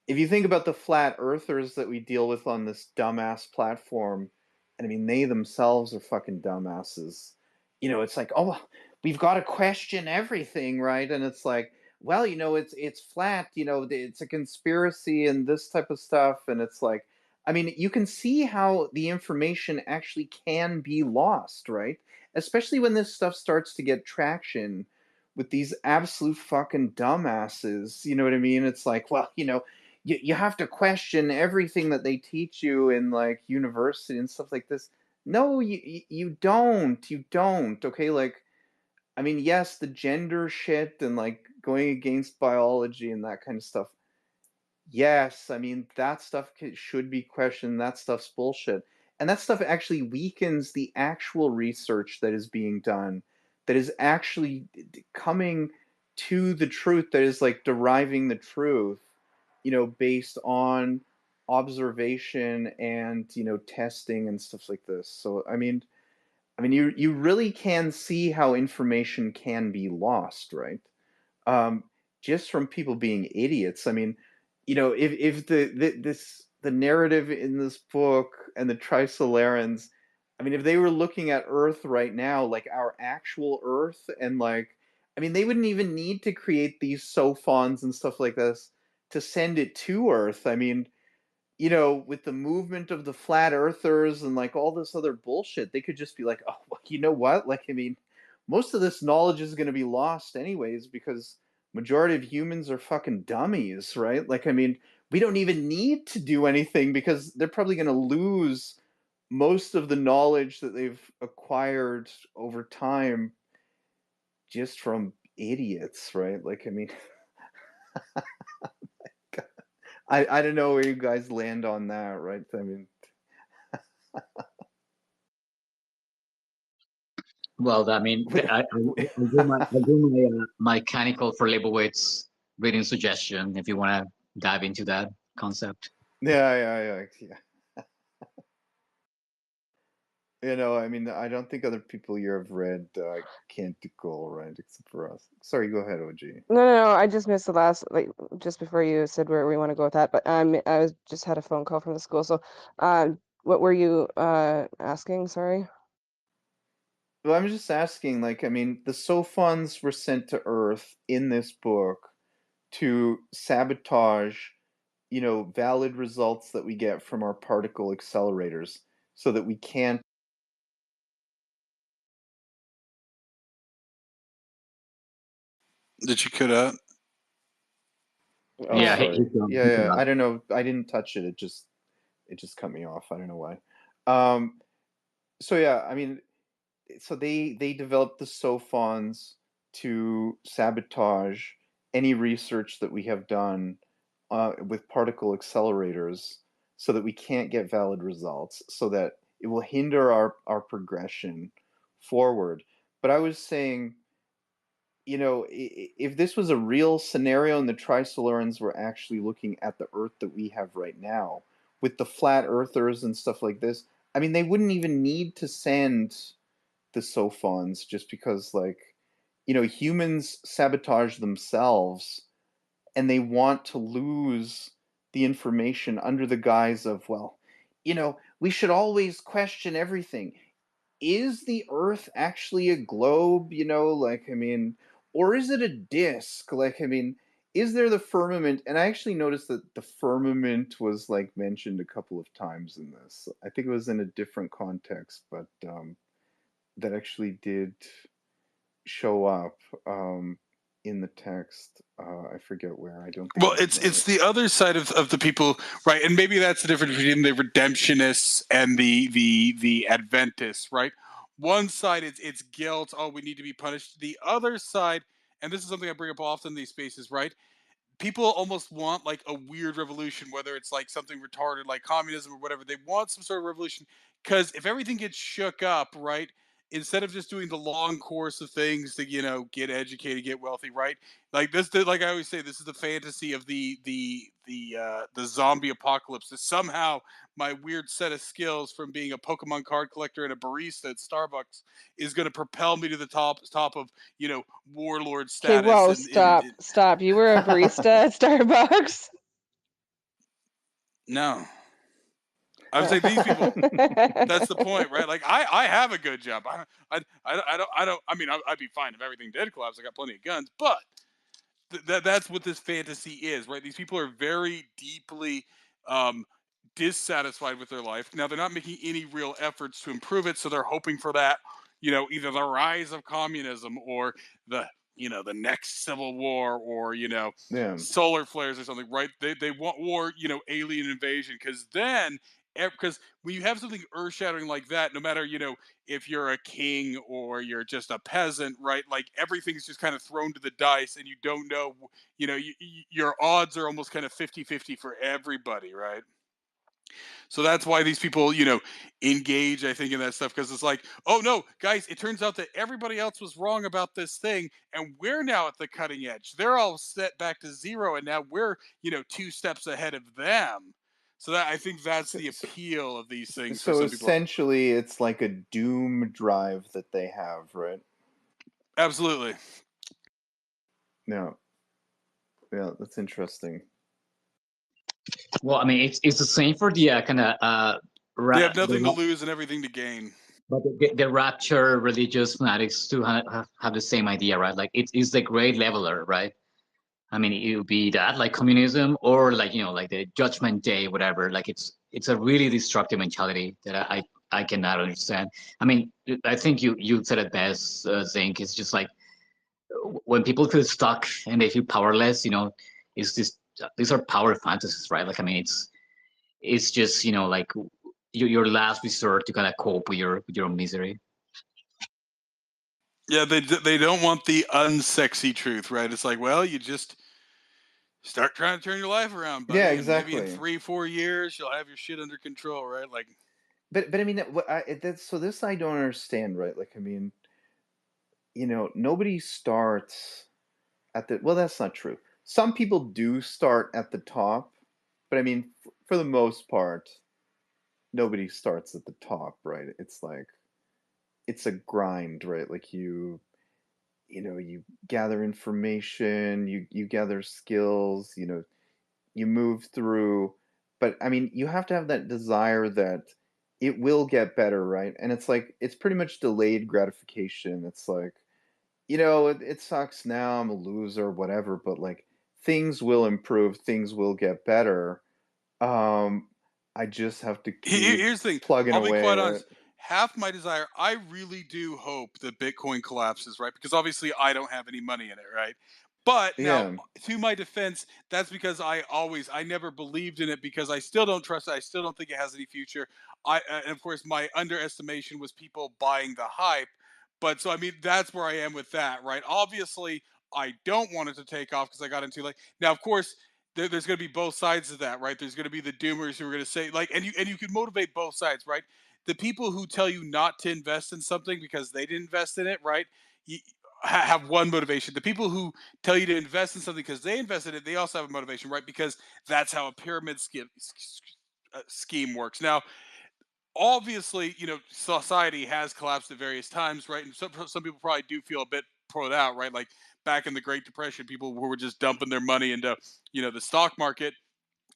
if you think about the flat earthers that we deal with on this dumbass platform, and I mean, they themselves are fucking dumbasses. It's like, oh, we've got to question everything, right? And it's like, well, it's flat. It's a conspiracy and this type of stuff. And it's like, I mean, you can see how the information actually can be lost, right? Especially when this stuff starts to get traction with these absolute fucking dumbasses. You know what I mean? It's like, well, you have to question everything that they teach you in like university and stuff like this. No, you don't. Okay, like, I mean, yes, the gender shit and like going against biology and that kind of stuff. Yes, I mean, that stuff should be questioned. That stuff's bullshit. And that stuff actually weakens the actual research that is being done, that is actually coming to the truth, that is like deriving the truth, based on observation and testing and stuff like this. So I mean, you really can see how information can be lost, right? Um, just from people being idiots. I mean, if the narrative in this book and the Trisolarans, I mean, if they were looking at Earth right now, like our actual Earth, and like, I mean, they wouldn't even need to create these sophons and stuff like this to send it to Earth. I mean, with the movement of the flat earthers and like all this other bullshit, they could just be like, oh, well, you know what? Like, I mean, most of this knowledge is going to be lost anyways because majority of humans are fucking dummies, right? Like, I mean, we don't even need to do anything because they're probably going to lose most of the knowledge that they've acquired over time just from idiots, right? Like, I mean, I don't know where you guys land on that, right? I mean, Well, I mean, I'll do my mechanical for Leibowitz reading suggestion if you want to dive into that concept. yeah. I mean, I don't think other people here have read Canticle, right? Except for us. Sorry, go ahead, OG. No. I just missed the last, like, just before you said where we want to go with that. But I was just had a phone call from the school. So, what were you asking? Sorry. Well, I'm just asking, like, I mean, the Sophons were sent to Earth in this book to sabotage, valid results that we get from our particle accelerators so that we can't. Did you cut out? Oh, Yeah, sorry. he's Yeah. gone. I don't know. I didn't touch it. It just cut me off. I don't know why. So yeah, I mean, so they developed the sophons to sabotage any research that we have done with particle accelerators so that we can't get valid results, so that it will hinder our progression forward. But I was saying, if this was a real scenario and the Trisolarans were actually looking at the Earth that we have right now, with the flat earthers and stuff like this, I mean, they wouldn't even need to send the sophons just because, like, humans sabotage themselves and they want to lose the information under the guise of, well, we should always question everything. Is the Earth actually a globe? Like, I mean, or is it a disc? Like, I mean, is there the firmament? And I actually noticed that the firmament was like mentioned a couple of times in this. I think it was in a different context, but that actually did show up in the text. I forget where. I don't think Well, I wrote it's it. the other side of the people, right? And maybe that's the difference between the redemptionists and the Adventists, right? One side it's guilt, oh, we need to be punished. The other side, and this is something I bring up often in these spaces, right? People almost want like a weird revolution, whether it's like something retarded like communism or whatever. They want some sort of revolution because if everything gets shook up, right? Instead of just doing the long course of things to get educated, get wealthy, right? Like this, like I always say, this is the fantasy of the zombie apocalypse. That somehow my weird set of skills from being a Pokemon card collector and a barista at Starbucks is going to propel me to the top of warlord Okay, status whoa, in stop. You were a barista at Starbucks? No. I would say these people. That's the point, right? Like I have a good job. I don't. I mean, I'd be fine if everything did collapse. I got plenty of guns, but that's what this fantasy is, right? These people are very deeply um, dissatisfied with their life. Now they're not making any real efforts to improve it, so they're hoping for that, either the rise of communism or the the next civil war or Yeah. solar flares or something, right? They want war, alien invasion, because then because when you have something earth shattering like that, no matter if you're a king or you're just a peasant, right? Like everything's just kind of thrown to the dice and you don't know, your odds are almost kind of 50-50 for everybody, right? So that's why these people, engage, I think, in that stuff because it's like, oh no, guys, it turns out that everybody else was wrong about this thing and we're now at the cutting edge. They're all set back to zero and now we're, 2 steps ahead of them. So that I think that's So, the so, appeal of these things for so some people. essentially, it's like a doom drive that they have, right? Absolutely. Yeah, yeah, that's interesting. Well, I mean, it's the same for the kind of They have nothing to lose and everything to gain. but the rapture religious fanatics to have the same idea, right? Like it's the great leveler, right? I mean, it would be that like communism or like like the Judgment Day, whatever. Like it's a really destructive mentality that I cannot understand. I mean, I think you said it best, Zink. It's just like when people feel stuck and they feel powerless, it's this these are power fantasies, right? Like I mean, it's just like your last resort to kind of cope with your misery. Yeah, they don't want the unsexy truth, right? It's like, well, you just start trying to turn your life around, Yeah, buddy, and maybe in exactly. 3-4 years you'll have your shit under control, right? Like, But I mean, that's so this I don't understand, right? Like, I mean, nobody starts at the well, that's not true. Some people do start at the top, but I mean, for the most part, nobody starts at the top, right? It's like it's a grind, right? Like you gather information, you gather skills, you move through, but I mean, you have to have that desire that it will get better, right? And it's like it's pretty much delayed gratification. It's like, it sucks now, I'm a loser, whatever, but like things will improve, things will get better. Um, I just have to keep here's the thing. plugging I'll be away, quite right? honest. Half my desire, I really do hope that Bitcoin collapses, right? Because obviously I don't have any money in it, right? But now, Yeah, to my defense, that's because I never believed in it because I still don't trust it. I still don't think it has any future. And of course, my underestimation was people buying the hype. But so, I mean, that's where I am with that, right? Obviously, I don't want it to take off because I got in too late. Now, of course, there's going to be both sides of that, right? There's going to be the doomers who are going to say like, and you can motivate both sides, right? The people who tell you not to invest in something because they didn't invest in it, right? You have one motivation. The people who tell you to invest in something because they invested in it, they also have a motivation, right? Because that's how a pyramid scheme works. Now, obviously, society has collapsed at various times, right? And some people probably do feel a bit put out, right? Like back in the Great Depression, people who were just dumping their money into, the stock market,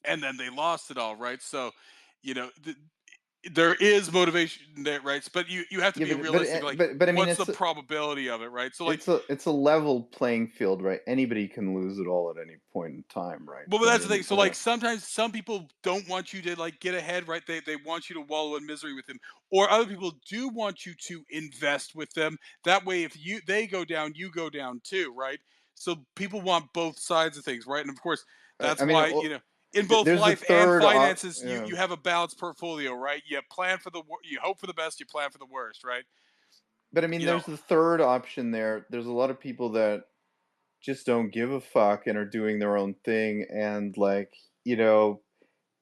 and then they lost it all, right? So, you know, th- there is motivation there, right? But you have to yeah, be realistic. Like, but I mean, what's the probability of it, right? So, like, it's a level playing field, right? Anybody can lose it all at any point in time, right? well, So I that's the thing. mean, So, like, sometimes some people don't want you to like get ahead, right? They want you to wallow in misery with them, or other people do want you to invest with them. That way, if they go down, you go down too, right? So people want both sides of things, right? And of course, I that's mean, why in both there's a life and third finances, you yeah. you have a balanced portfolio, right? You plan for you hope for the best, you plan for the worst, right? But I mean, You know, there's the third option there. There's a lot of people that just don't give a fuck and are doing their own thing, and like,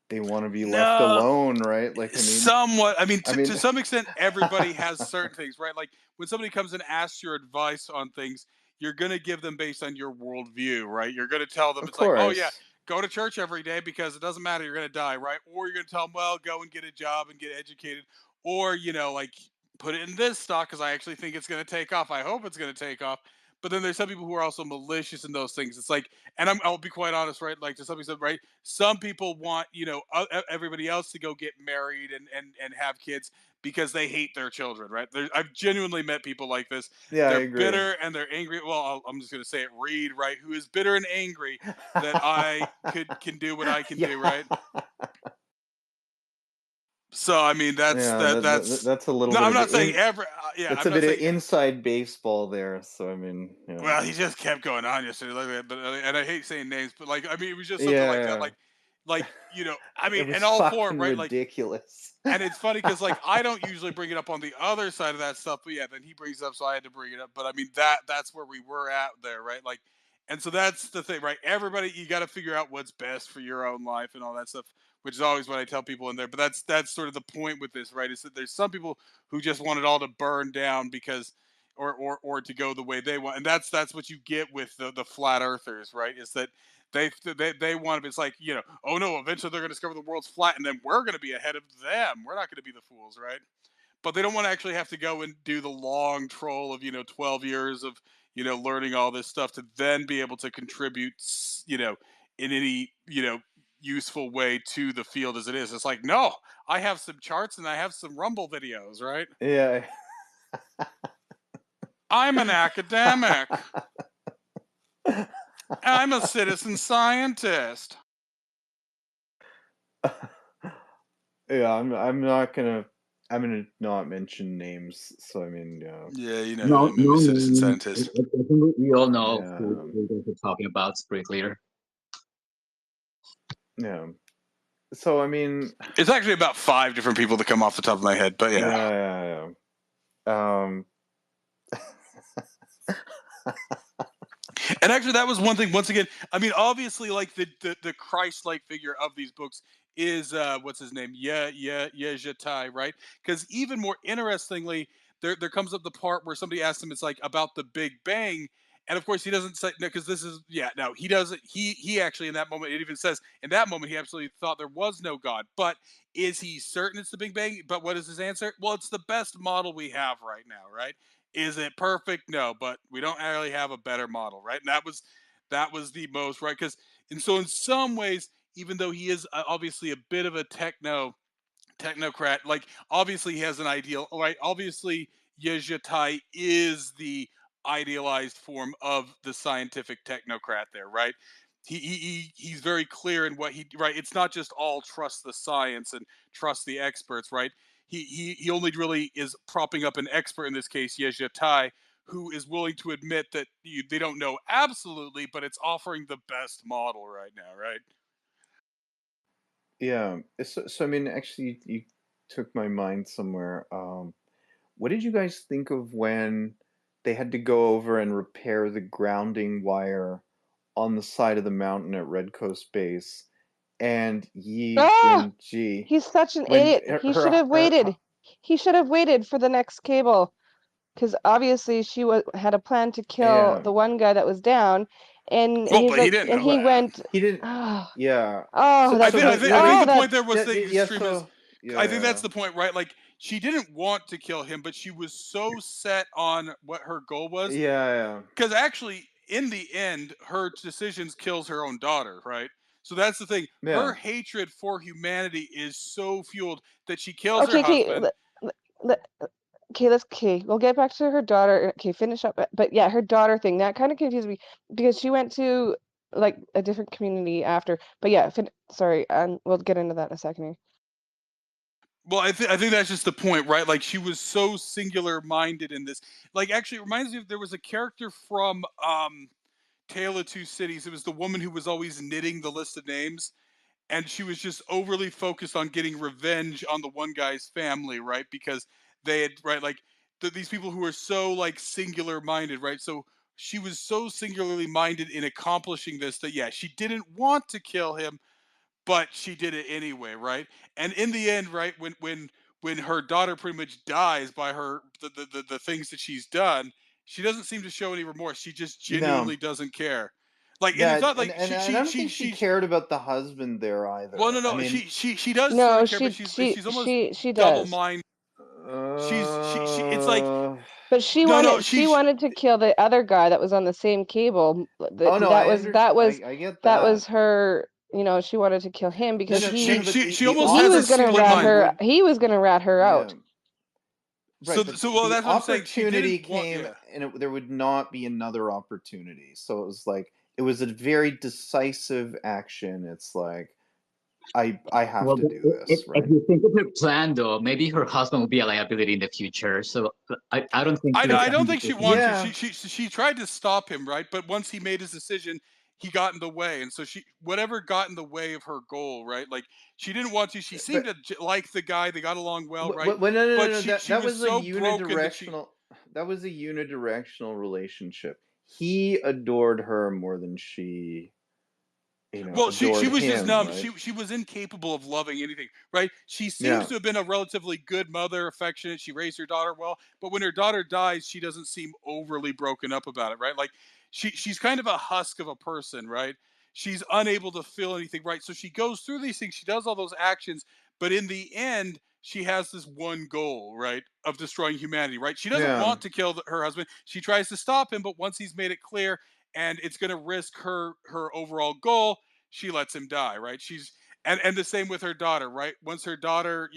they want to be left no, alone, right? Like, somewhat. I mean, I to mean, some extent, everybody has certain things, right? Like when somebody comes and asks your advice on things, you're going to give them based on your worldview, right? You're going to tell them of it's like, oh yeah, course, go to church every day because it doesn't matter, you're going to die, right? Or you're going to tell them, well, go and get a job and get educated, or like put it in this stock because I actually think it's going to take off. I hope it's going to take off. But then there's some people who are also malicious in those things. It's like, and I'll be quite honest, right? Like to some extent, right? Some people want everybody else to go get married and have kids because they hate their children, right? I've genuinely met people like this. yeah, I They're agree. bitter and they're angry. Well, I'm just going to say it. Reed, right? Who is bitter and angry that I can do what I can Yeah, do, right? So I mean, that's yeah, that. That's that's a little no. bit I'm of not saying ever. Yeah, that's I'm a not bit of saying. inside baseball there. So I mean, Well, he just kept going on yesterday, like that. But and I hate saying names, but like I mean, it was just something like that. yeah, Like I it mean, was and all for it, fucking right? Like, ridiculous. and it's funny because like I don't usually bring it up on the other side of that stuff, but yeah, then he brings it up, so I had to bring it up. But I mean that's where we were at there, right? Like, and so that's the thing, right? Everybody, you got to figure out what's best for your own life and all that stuff, which is always what I tell people in there. But that's sort of the point with this, right? Is that there's some people who just want it all to burn down because. Or to go the way they want, and that's what you get with the flat earthers, right? Is that They want to. It's like, oh no, eventually they're going to discover the world's flat, and then we're going to be ahead of them. We're not going to be the fools, right? But they don't want to actually have to go and do the long troll of 12 years of learning all this stuff to then be able to contribute in any useful way to the field as it is. It's like, no, I have some charts and I have some Rumble videos, right? Yeah. I'm an academic. I'm a citizen scientist. Yeah, I'm not gonna not mention names. So I mean, yeah. Yeah, you know No, who, movie citizen no. scientist. I think we all know Yeah. who we're talking about. It's pretty clear. Yeah. So I mean, It's actually about 5 different people that come off the top of my head, but yeah. yeah. And actually, that was one thing. Once again, I mean, obviously, like the Christ-like figure of these books is what's his name? Jatai, right? Because even more interestingly, there comes up the part where somebody asks him, it's like about the Big Bang, and of course he doesn't say no, because this is no, he doesn't. He actually in that moment, it even says in that moment he absolutely thought there was no God, but is he certain it's the Big Bang? But what is his answer? Well, it's the best model we have right now, right? Is it perfect? No, but we don't really have a better model, right? And that was the most right because and so in some ways, even though he is obviously a bit of a technocrat, like obviously he has an ideal, right? Obviously, Yezhatai is the idealized form of the scientific technocrat there, right? He's very clear in what he right. It's not just all trust the science and trust the experts, right? He only really is propping up an expert in this case, Yezhatai, who is willing to admit that they don't know absolutely, but it's offering the best model right now, right? Yeah. So I mean, actually, you took my mind somewhere. What did you guys think of when they had to go over and repair the grounding wire on the side of the mountain at Red Coast Base, and Yi Ah, Jin-ji, he's such an when idiot. He should have waited. He should have waited for the next cable, because obviously she had a plan to kill yeah, the one guy that was down, and Well, he's but he like, didn't and know he that. went, he didn't. oh, Yeah. oh, So that's so but I think oh, the point there that's was the yeah. extreme is. So I think that's yeah. the point, right? Like she didn't want to kill him, but she was so set on what her goal was. Yeah. Because actually, in the end, her decisions kills her own daughter, right? So that's the thing. Her Yeah. hatred for humanity is so fueled that she kills her okay. husband. Okay, okay. We'll get back to her daughter. Okay, finish up. But yeah, her daughter thing that kind of confused me because she went to like a different community after. But yeah, sorry, and we'll get into that in a second here. Well, I think that's just the point, right? Like she was so singular minded in this. Like actually, it reminds me of there was a character from Tale of Two Cities. It was the woman who was always knitting the list of names, and she was just overly focused on getting revenge on the one guy's family, right? Because they had right like these people who are so like singular minded, right? So she was so singularly minded in accomplishing this that yeah, she didn't want to kill him, but she did it anyway, right? And in the end, right, when her daughter pretty much dies by her the things that she's done, she doesn't seem to show any remorse. She just No. genuinely doesn't care. Like, and Yeah, it's not and, like and I don't think she she cared about the husband there well, no, either. I no, mean, she does sort No, of care, but she's almost she double does. mind. She it's like uh, But no, she wanted to kill the other guy that was on the same cable. oh no, That was I get that that. was her, she wanted to kill him No, because no, no, no, but she the almost has a split opportunity mind. would, he was gonna rat her yeah, out. right, but Well, the that's what I'm saying. She opportunity didn't want came, and there would not be another opportunity. So it was like it was a very decisive action. It's like I have Well, to do this, if right? you think of her plan, though, maybe her husband will be a liability in the future. So I don't think I don't think she wanted to. Yeah, She tried to stop him, right? But once he made his decision, he got in the way, and so she whatever got in the way of her goal, right? Like she didn't want to. She seemed but to like the guy; they got along well, right? no, But no. she That was was a so broken that she. unidirectional. That was a unidirectional relationship. He adored her more than she, Well, she adored was just him, numb. right? She was incapable of loving anything, right? She seems Yeah. to have been a relatively good mother, affectionate. She raised her daughter well, but when her daughter dies, she doesn't seem overly broken up about it, right? Like she's kind of a husk of a person, right? she's unable to feel anything, right? So she goes through these things, she does all those actions, but in the end, she has this one goal, right, of destroying humanity, right? She doesn't Yeah. want to kill her husband. She tries to stop him, but once he's made it clear and it's going to risk her overall goal, she lets him die, right? She's and the same with her daughter, right? Once her daughter,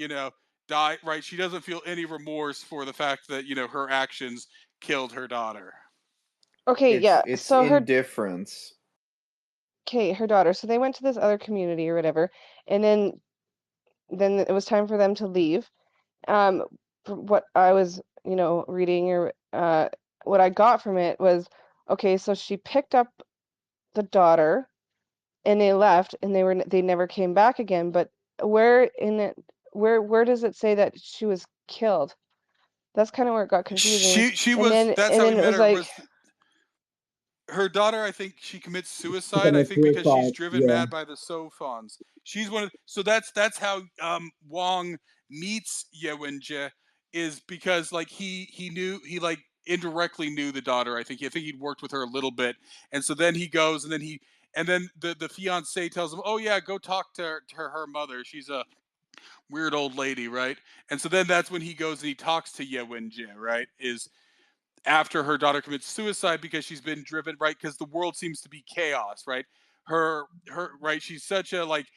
die, right? She doesn't feel any remorse for the fact that, her actions killed her daughter. Okay, yeah. It's So indifference. her daughter. So they went to this other community or whatever, and then it was time for them to leave. From what I was, reading or what I got from it was, okay, so she picked up the daughter and they left and they never came back again. But where in it where does it say that she was killed? That's kind of where it got confusing. She And was then that's and how we then it met was her, like, was her daughter. I think she commits She suicide, I commits think, because she's suicide. driven Yeah. mad by the Sophons. She's one of, so that's how Wong meets Yewenje, is because like he knew, he like indirectly knew the daughter. I think he'd worked with her a little bit, and so then he goes and then the fiance tells him, oh yeah, go talk to her mother, she's a weird old lady, right? And so then that's when he goes and he talks to Yewenje, right? Is after her daughter commits suicide because she's been driven, right? Because the world seems to be chaos, right? Her right, she's such a like,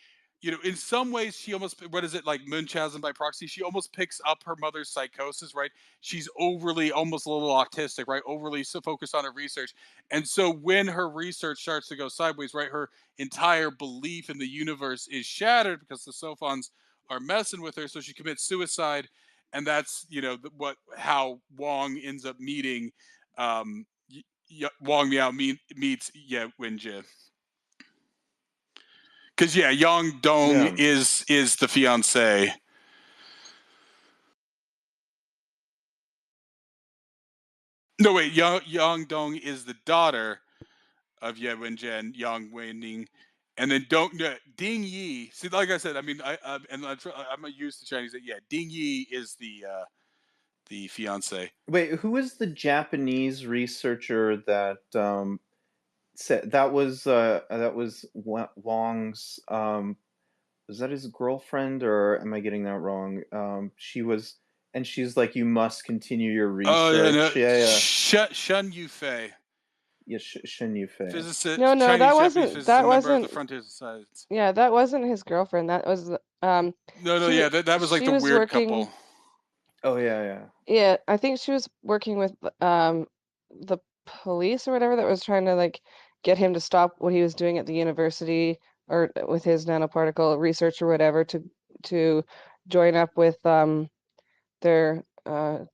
in some ways she almost, what is it, like Munchausen by proxy, she almost picks up her mother's psychosis, right? She's overly, almost a little autistic, right? Overly so focused on her research. And so when her research starts to go sideways, right, her entire belief in the universe is shattered because the Sophons are messing with her, so she commits suicide. And that's, how Wong ends up meeting, Wong Miao meets Wenjie. Because Yang Dong Yeah. is the fiance. No, wait, Yang Dong is the daughter of Ye Wenjie and Yang Wenning. And then Ding Yi. See, like I said, I mean, I'm used to Chinese. Yeah, Ding Yi is the fiance. Wait, who is the Japanese researcher that said that was Wong's was that his girlfriend, or am I getting that wrong? She's like, you must continue your Oh yeah, no, research. Yeah. Shun Yufei. Yeah, Shen Yufei. no, Physicist, no, Chinese Japanese physicist, that and member of the wasn't, Frontier Society. yeah, that wasn't his girlfriend. That was No, he yeah, that was like she the was weird working. couple. Oh yeah. Yeah, I think she was working with the police or whatever that was trying to like get him to stop what he was doing at the university or with his nanoparticle research or whatever to join up with their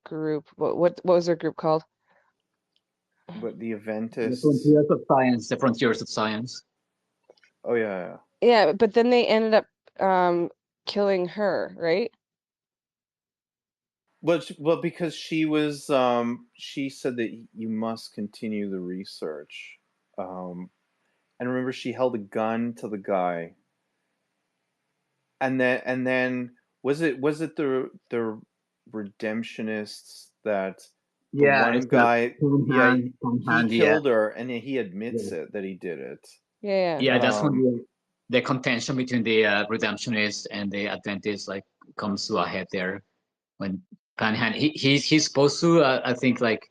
group. What was their group called? But the The Adventists. frontiers of science. The frontiers of science. Oh yeah. Yeah, but then they ended up killing her, right? Well, because she said that you must continue the research. And remember, she held a gun to the guy, and then was it the redemptionists that the Yeah, one it's the guy, Tom yeah, Hand. Tom he Hand. Yeah. killed her, and he Yeah. admits it that he did it. Yeah. Yeah, that's when Um, the contention between the redemptionists and the Adventists like comes to a head there when Panhan he's supposed to I think like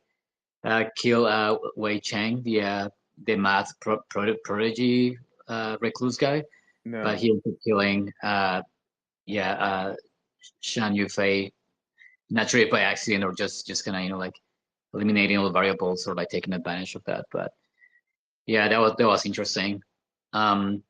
kill Wei Chang, the math prodigy recluse guy, but no, he ends up killing Shan Yufei, not sure if by accident or just kind of like eliminating all the variables or like taking advantage of that. But yeah, that was interesting. Um,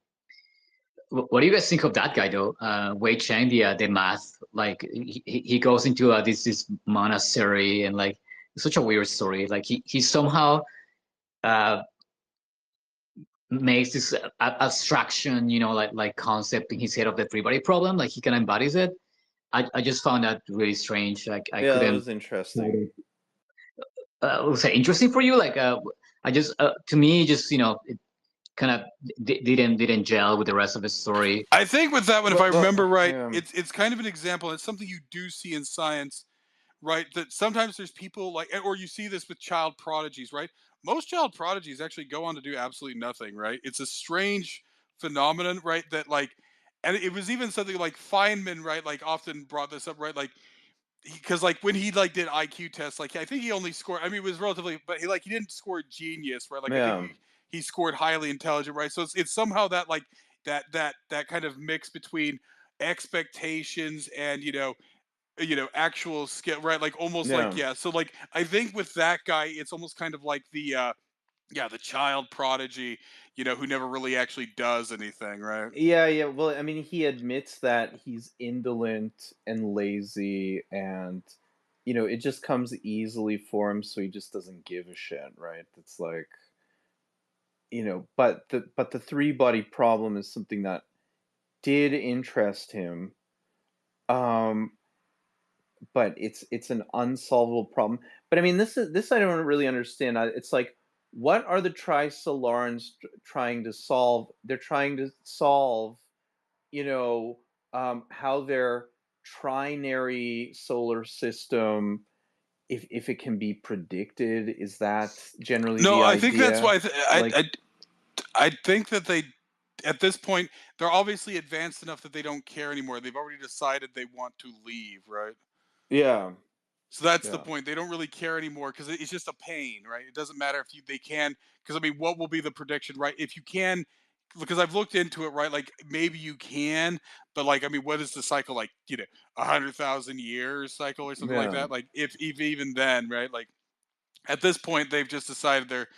what do you guys think of that guy though? Wei Chang, the math, like he goes into this monastery and like it's such a weird story. Like he somehow uh, makes this abstraction, like concept in his head of the three-body problem. Like he kind of embodies it. I just found that really strange. Like I yeah, that couldn't. was interesting. Was that interesting for you? Like I just to me just it kind of didn't gel with the rest of the story. I think with that one, if I remember right, Yeah. it's kind of an example. It's something you do see in science, right? That sometimes there's people like, or you see this with child prodigies, right? most child prodigies actually go on to do absolutely nothing, right? It's a strange phenomenon, right? That like, and it was even something like Feynman, right? Like often brought this up, right? Like because like when he like did IQ tests, like I think he only scored. I mean, it was relatively, but he didn't score genius, right? Like I think Yeah. he scored highly intelligent, right? So it's somehow that like that kind of mix between expectations and actual skill, right? Like almost like Yeah. yeah. So like I think with that guy, it's almost kind of like the child prodigy, who never really actually does anything, right? Yeah, yeah. Well, I mean, he admits that he's indolent and lazy, and it just comes easily for him, so he just doesn't give a shit, right? It's like, but the three body problem is something that did interest him. Um, but it's an unsolvable problem. But I mean, this I don't really understand. It's like, what are the Trisolarans trying to solve? They're trying to solve, you know, how their trinary solar system, if it can be predicted, is that generally No, the I think that's idea? why Like, I think that they at this point they're obviously advanced enough that they don't care anymore. They've already decided they want to leave, right? yeah, So that's the yeah, point. They don't really care anymore because it's just a pain, right? It doesn't matter if they can. Because I mean, what will be the prediction, right? If you can, because I've looked into it, right? Like maybe you can, but like I mean, what is the cycle like? 100,000 years cycle or something like yeah. that. Like if even then, right? Like at this point they've just decided they're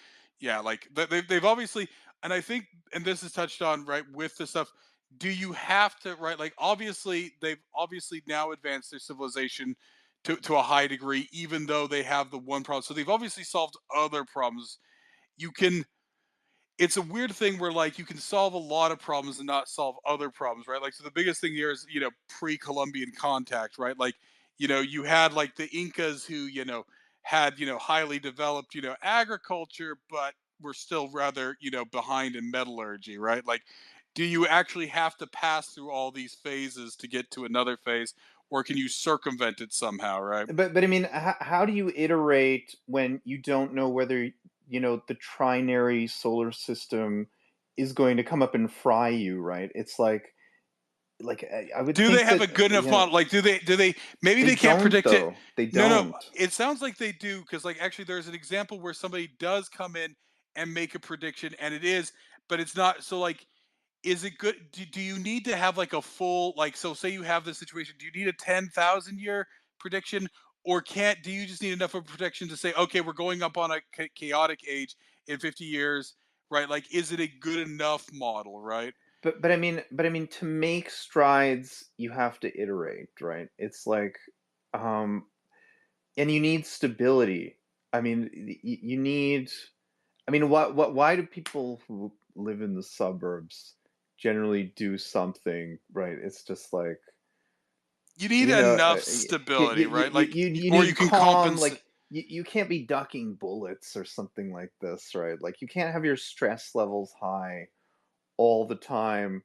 yeah like they've obviously, and I think, and this is touched on right with the stuff, do you have to, right, like obviously they've obviously now advanced their civilization to a high degree, even though they have the one problem, so they've obviously solved other problems. You can, it's a weird thing where like you can solve a lot of problems and not solve other problems, right? Like so the biggest thing here is pre-Columbian contact, right? Like you had like the Incas who had highly developed agriculture, but were still rather behind in metallurgy, right? Like do you actually have to pass through all these phases to get to another phase, or can you circumvent it somehow, right? But I mean, how do you iterate when you don't know whether the trinary solar system is going to come up and fry you, right? It's like I would Do they think have a that, good enough yeah, model? Like, do they? Maybe they they can't don't predict it. though. They No, no. don't. It sounds like they do because, like, actually, there's an example where somebody does come in and make a prediction, and it is, but it's not. So, like, is it good? Do you need to have like a full, like, so say you have this situation? Do you need a 10,000 year prediction, or can't? Do you just need enough of a prediction to say, okay, we're going up on a chaotic age in 50 years, right? Like, is it a good enough model, right? But I mean, to make strides, you have to iterate, right? It's like, um, and you need stability. I mean, you need. I mean, why do people who live in the suburbs generally do something, right? It's just like, You need enough you, stability, right? Like, you or you need can calm, compensate. like you can't be ducking bullets or something like this, right? Like you can't have your stress levels high all the time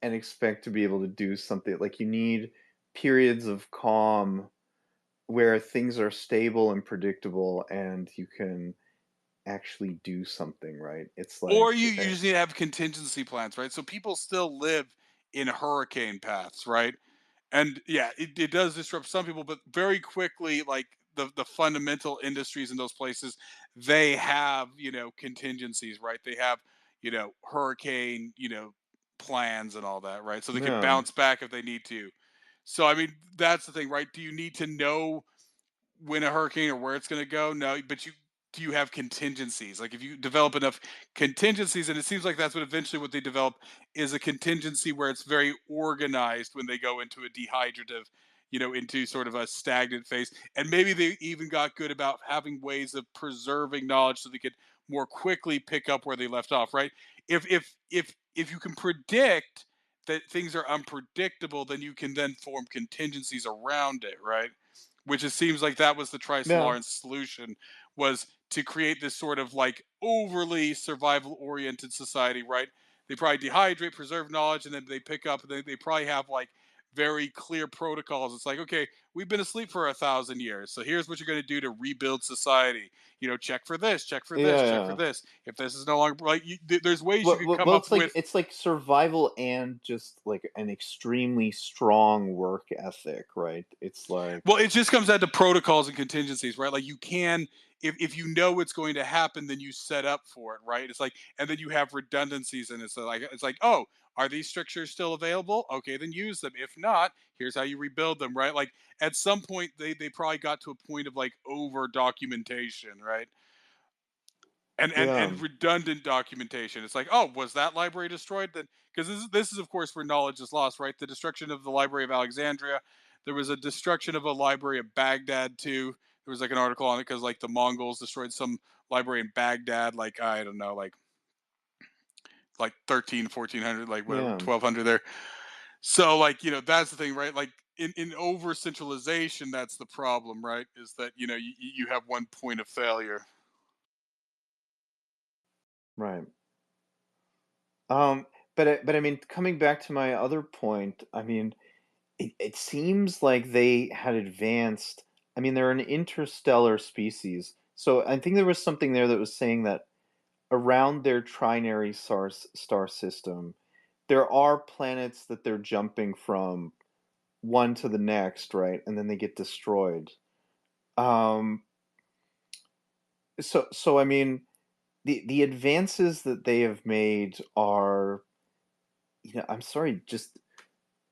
and expect to be able to do something. Like you need periods of calm where things are stable and predictable and you can actually do something, right? It's Or like, you usually have contingency plans, right? So people still live in hurricane paths, right? And yeah, it does disrupt some people, but very quickly, like the fundamental industries in those places, they have contingencies, right? They have hurricane plans and all that, right? So they can yeah. bounce back if they need to. So I mean, that's the thing, right? Do you need to know when a hurricane or where it's going to go? No, but you do, you have contingencies. Like if you develop enough contingencies, and it seems like that's what eventually what they develop is a contingency where it's very organized when they go into a dehydrative, into sort of a stagnant phase. And maybe they even got good about having ways of preserving knowledge so they could more quickly pick up where they left off, right? If you can predict that things are unpredictable, then you can then form contingencies around it, right? Which it seems like that was the Yeah. Trice-Lawrence solution, was to create this sort of like overly survival oriented society, right? They probably dehydrate, preserve knowledge, and then they pick up and they probably have like very clear protocols. It's like, okay, we've been asleep for 1,000 years, so here's what you're going to do to rebuild society. Check for this, check for this, Yeah, check for yeah. this. If this is no longer like, there's ways you could come Well, up with. it's like survival and just like an extremely strong work ethic, right? It's like, Well, it just comes down to protocols and contingencies, right? Like, you can, if you know it's going to happen, then you set up for it, right? It's like, and then you have redundancies, and it's like, oh, are these strictures still available? Okay, then use them. If not, here's how you rebuild them, right? Like, at some point, they probably got to a point of like over documentation, right? yeah, And redundant documentation. It's like, oh, was that library destroyed? Then, because this is of course where knowledge is lost, right? The destruction of the Library of Alexandria. There was a destruction of a library of Baghdad too. There was like an article on it because like the Mongols destroyed some library in Baghdad, like I don't know, like 13, 1400, like whatever, yeah, 1200 there. So like, that's the thing, right? Like in over centralization, that's the problem, right? Is that you have one point of failure. right. But I mean, coming back to my other point, I mean, it seems like they had advanced. I mean, they're an interstellar species, so I think there was something there that was saying that around their trinary star system, there are planets that they're jumping from one to the next, right? And then they get destroyed. Um, so I mean, the advances that they have made are, I'm sorry, just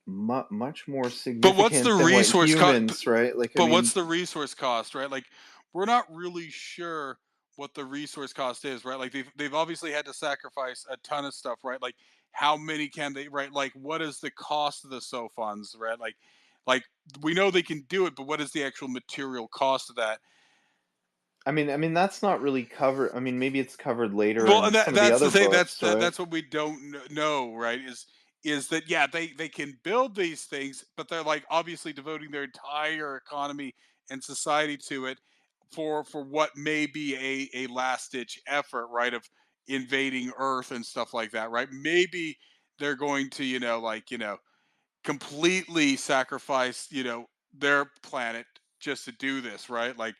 much more But what's the significant than what resource cost? humans, right? Like, I But what's mean, the resource cost, right? Like, we're not really sure what the resource cost is, right? Like, they've obviously had to sacrifice a ton of stuff, right? Like, how many can they, right? Like, what is the cost of the SOFUNs, right? Like we know they can do it, but what is the actual material cost of that? I mean that's not really covered. I mean, maybe it's covered later Well, in and some of the that's other the thing. That's books, that, right? that's what we don't know, right? Is that, yeah, they can build these things, but they're like obviously devoting their entire economy and society to it for what may be a last ditch effort, right? Of invading Earth and stuff like that, right? Maybe they're going to completely sacrifice their planet just to do this, right? Like,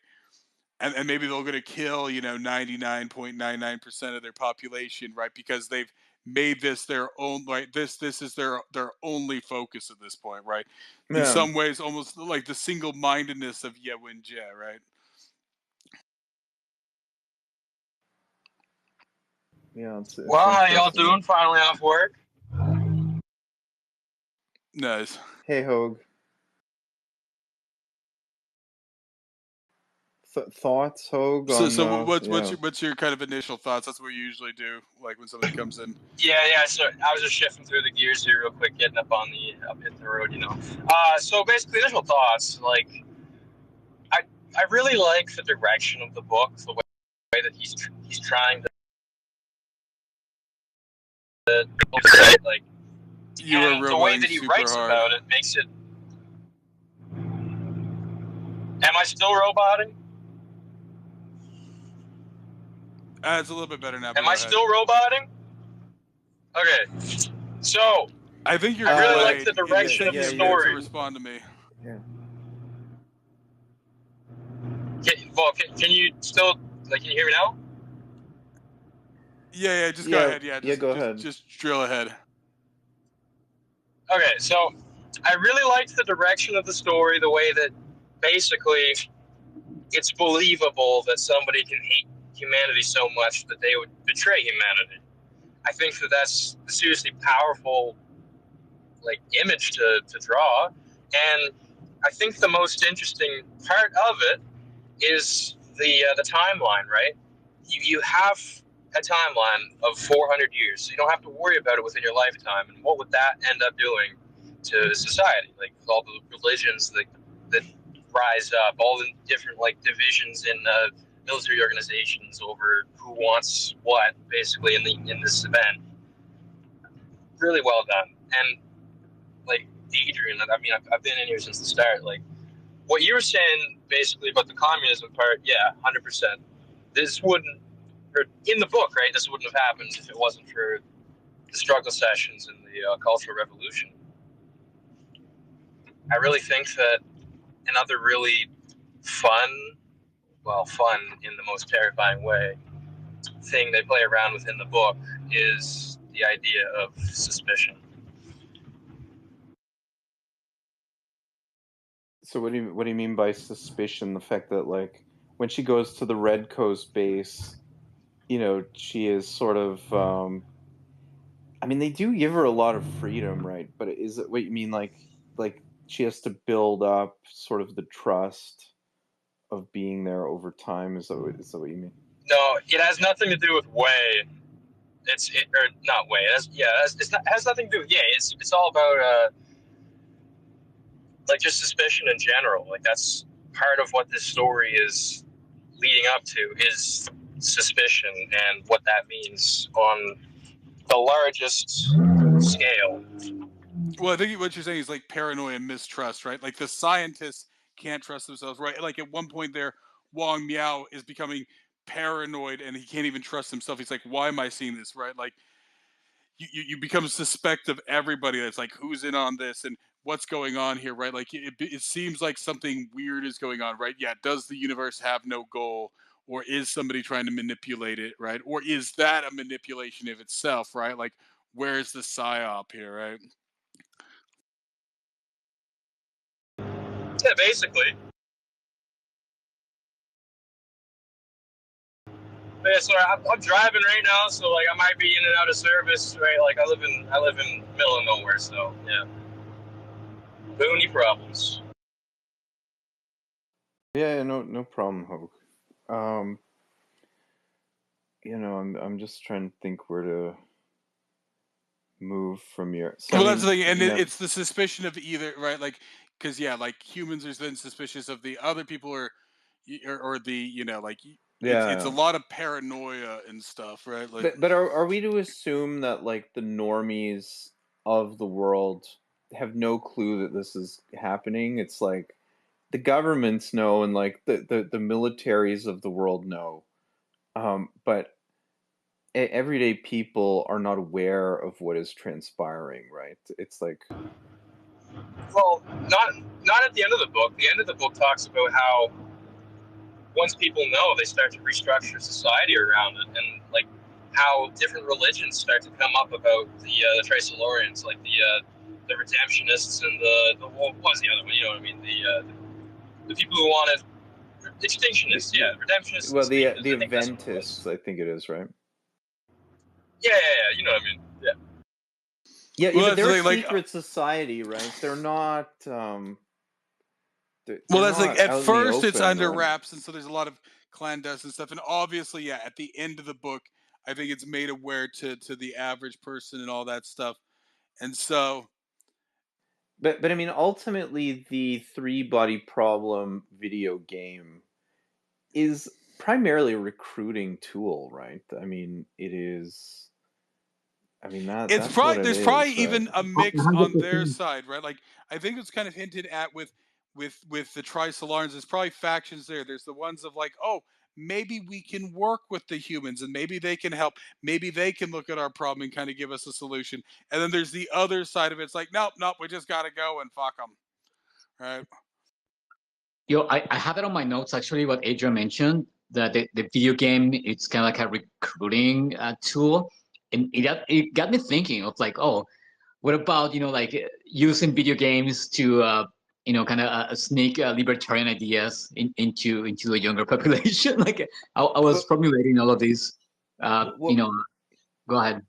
and maybe they're going to kill 99.99% of their population, right? Because they've made this their own, right? This is their only focus at this point, right? In Yeah, some ways, almost like the single-mindedness of Ye Wenjie, right? yeah, it's Well, how y'all interesting. doing? Finally off work? Nice. Hey, Hogue, thoughts, Hogue, So on so yeah. what's your kind of initial thoughts? That's what we usually do, like when somebody comes in. Yeah. So I was just shifting through the gears here real quick, getting up hitting the road, So basically, initial thoughts. Like, I really like the direction of the book, the way that he's trying to like, You are and the way roboting that he super writes hard. about it makes it. Am I still roboting? It's a little bit better now. But Am go I ahead. still roboting? Okay. So I think you're I really good. like the direction of the You're good to story. respond to me. Yeah. Can you still can you hear me now? Yeah, just go Yeah, ahead. Yeah, go ahead. Just drill ahead. Okay, so I really liked the direction of the story, the way that basically it's believable that somebody can hate humanity so much that they would betray humanity. I think that that's a seriously powerful image to draw, and I think the most interesting part of it is the timeline. Right, you have a timeline of 400 years, so you don't have to worry about it within your lifetime. And what would that end up doing to society? Like with all the religions that rise up, all the different divisions in military organizations over who wants what, basically in this event. Really well done. And Adrian, I mean, I've been in here since the start. Like what you were saying, basically about the communism part, yeah, 100%. This wouldn't, or in the book, right? This wouldn't have happened if it wasn't for the struggle sessions and the Cultural Revolution. I really think that another really fun in the most terrifying way, thing they play around with in the book is the idea of suspicion. So what do you mean by suspicion? The fact that like when she goes to the Red Coast base, she is sort of I mean they do give her a lot of freedom, right? But is it what you mean like she has to build up sort of the trust of being there over time? Is that what you mean? No, it has nothing to do with way. Or not way. It has nothing to do with It's all about like just suspicion in general. Like that's part of what this story is leading up to is suspicion and what that means on the largest scale. Well, I think what you're saying is like paranoia and mistrust, right? Like the scientists can't trust themselves, right? Like at one point there, Wong Miao is becoming paranoid and he can't even trust himself. He's like, why am I seeing this, right? Like you become suspect of everybody. That's like, who's in on this and what's going on here, right? Like it seems like something weird is going on, right? Yeah, does the universe have no goal? Or is somebody trying to manipulate it, right? Or is that a manipulation of itself, right? Like, where's the psyop here, right? Yeah, basically. But yeah, so I'm driving right now, so like I might be in and out of service, right? Like I live in middle of nowhere, so yeah. Boony problems. Yeah, no problem, Hoke. I'm just trying to think where to move from here. So Well, I that's the mean, thing, and it's the suspicion of either, right? Like, because yeah, like humans are then suspicious of the other people, or the like it's a yeah. lot of paranoia and stuff, right? Like, But are we to assume that like the normies of the world have no clue that this is happening? It's like the governments know and like the militaries of the world know. But everyday people are not aware of what is transpiring, right? It's like Well, not at the end of the book. The end of the book talks about how once people know, they start to restructure society around it, and like how different religions start to come up about the Trisolarians, like the Redemptionists and what was the other one? You know what I mean? The people who wanted extinctionists, yeah, Redemptionists, well, the extinctionists. I think that's what it Adventists, was. I think it is, right? Yeah, you know what I mean? Yeah. Yeah, well, but that's the they're a thing, like, secret society, right? They're not. They're well, that's like not at out in the first it's open, under right? wraps, and so there's a lot of clandestine stuff, and obviously, yeah, at the end of the book, I think it's made aware to the average person and all that stuff, and so But I mean, ultimately, the three body problem video game is primarily a recruiting tool, right? I mean, it is. I mean it's that's what probably it there's probably is, right? even a mix on their side, right? Like I think it's kind of hinted at with the Trisolarans. There's probably factions there. There's the ones of like, oh, maybe we can work with the humans and maybe they can help. Maybe they can look at our problem and kind of give us a solution. And then there's the other side of it. It's like, nope, we just got to go and fuck them, right? I have it on my notes actually. What Adrian mentioned that the video game it's kind of like a recruiting tool, and it got me thinking of like, oh, what about like using video games to kind of sneak libertarian ideas into the younger population? Like I was Well, formulating all of these. well, Go ahead.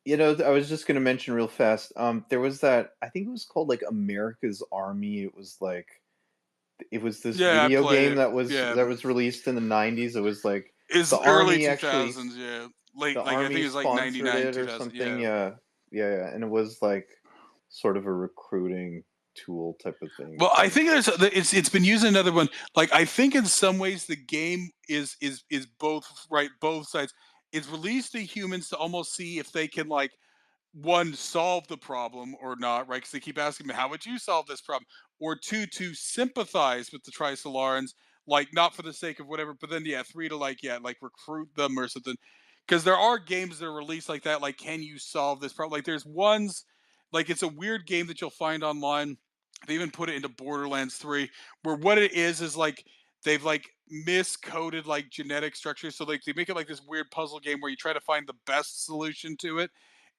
I was just gonna mention real fast. There was that. I think it was called like America's Army. It was this Yeah, I video played game it. Yeah, that was released in the 90s. It was like it's the early army actually 2000s. Yeah, the late, like I think army it was like sponsored 99, it or 2000. something. Yeah. Yeah, and it was like sort of a recruiting tool type of thing. Well, I So think it's been used in another one. Like I think in some ways the game is both right, both sides. It's released to humans to almost see if they can like one solve the problem or not, right? Because they keep asking me, "How would you solve this problem?" Or two, to sympathize with the Trisolarans, like not for the sake of whatever, but then yeah, three to like recruit them or something. Because there are games that are released like that, like can you solve this problem? Like there's ones like it's a weird game that you'll find online They even put it into Borderlands 3, where what it is like they've like miscoded like genetic structure. So like they make it like this weird puzzle game where you try to find the best solution to it,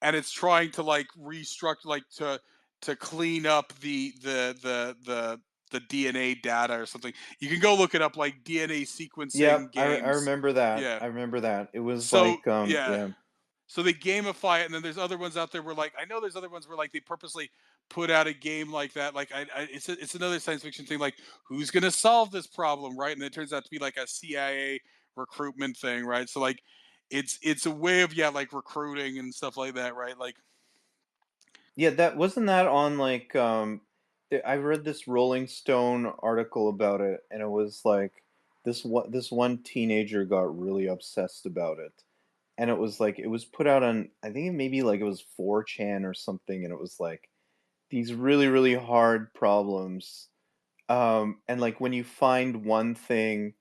and it's trying to like restructure like to clean up the DNA data or something. You can go look it up, like DNA sequencing Yep, I games. remember that. Yeah. I remember that. It was So like, yeah. yeah. So they gamify it, and then there's other ones out there where, like, I know there's other ones where, like, they purposely put out a game like that. Like, it's another science fiction thing. Like, who's gonna solve this problem, right? And it turns out to be like a CIA recruitment thing, right? So like, it's a way of like recruiting and stuff like that, right? Like, Yeah, that wasn't that on like I read this Rolling Stone article about it, and it was like this one teenager got really obsessed about it. And it was like it was put out on, I think maybe like it was 4chan or something, and it was like these really, really hard problems. And like when you find one thing,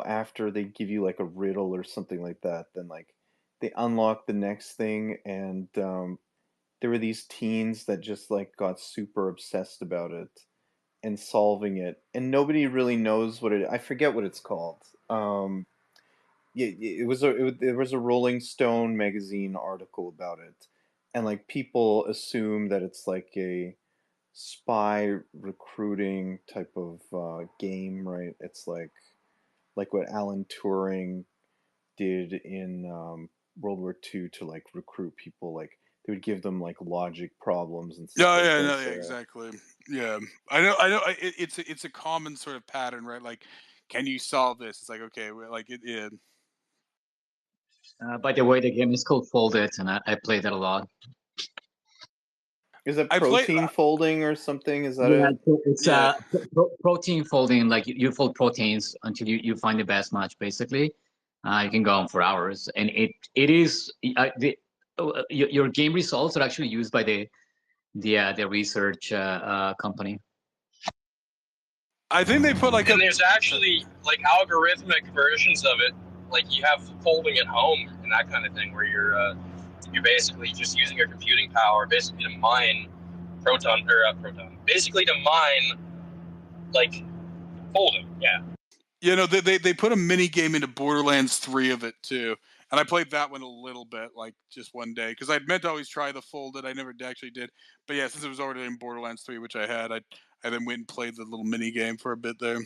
after they give you like a riddle or something like that, then like they unlock the next thing, and there were these teens that just like got super obsessed about it and solving it, and nobody really knows what I forget what it's called. Yeah, there was a Rolling Stone magazine article about it, and like people assume that it's like a spy recruiting type of game, right? It's like what Alan Turing did in World War II to like recruit people. Like they would give them like logic problems and stuff yeah, like yeah, no, this. yeah, Yeah. exactly. Yeah, I know. It's a common sort of pattern, right? Like, can you solve this? It's like, okay, well, like it. Yeah. By the way, the game is called Folded, and I played that a lot. Is it I played. protein folding or something? Is that Yeah, it? it's Yeah. protein folding. Like you fold proteins until you find the best match. Basically, you can go on for hours, and it is your game results are actually used by the research company. I think they put like And a. there's actually like algorithmic versions of it, like you have folding at home and that kind of thing, where you're basically just using your computing power basically to mine basically to mine like folding. Yeah. They put a mini game into Borderlands 3 of it too, and I played that one a little bit, like just one day, because I'd meant to always try the folded. I never actually did, but yeah, since it was already in Borderlands 3, which I had, I then went and played the little mini game for a bit there.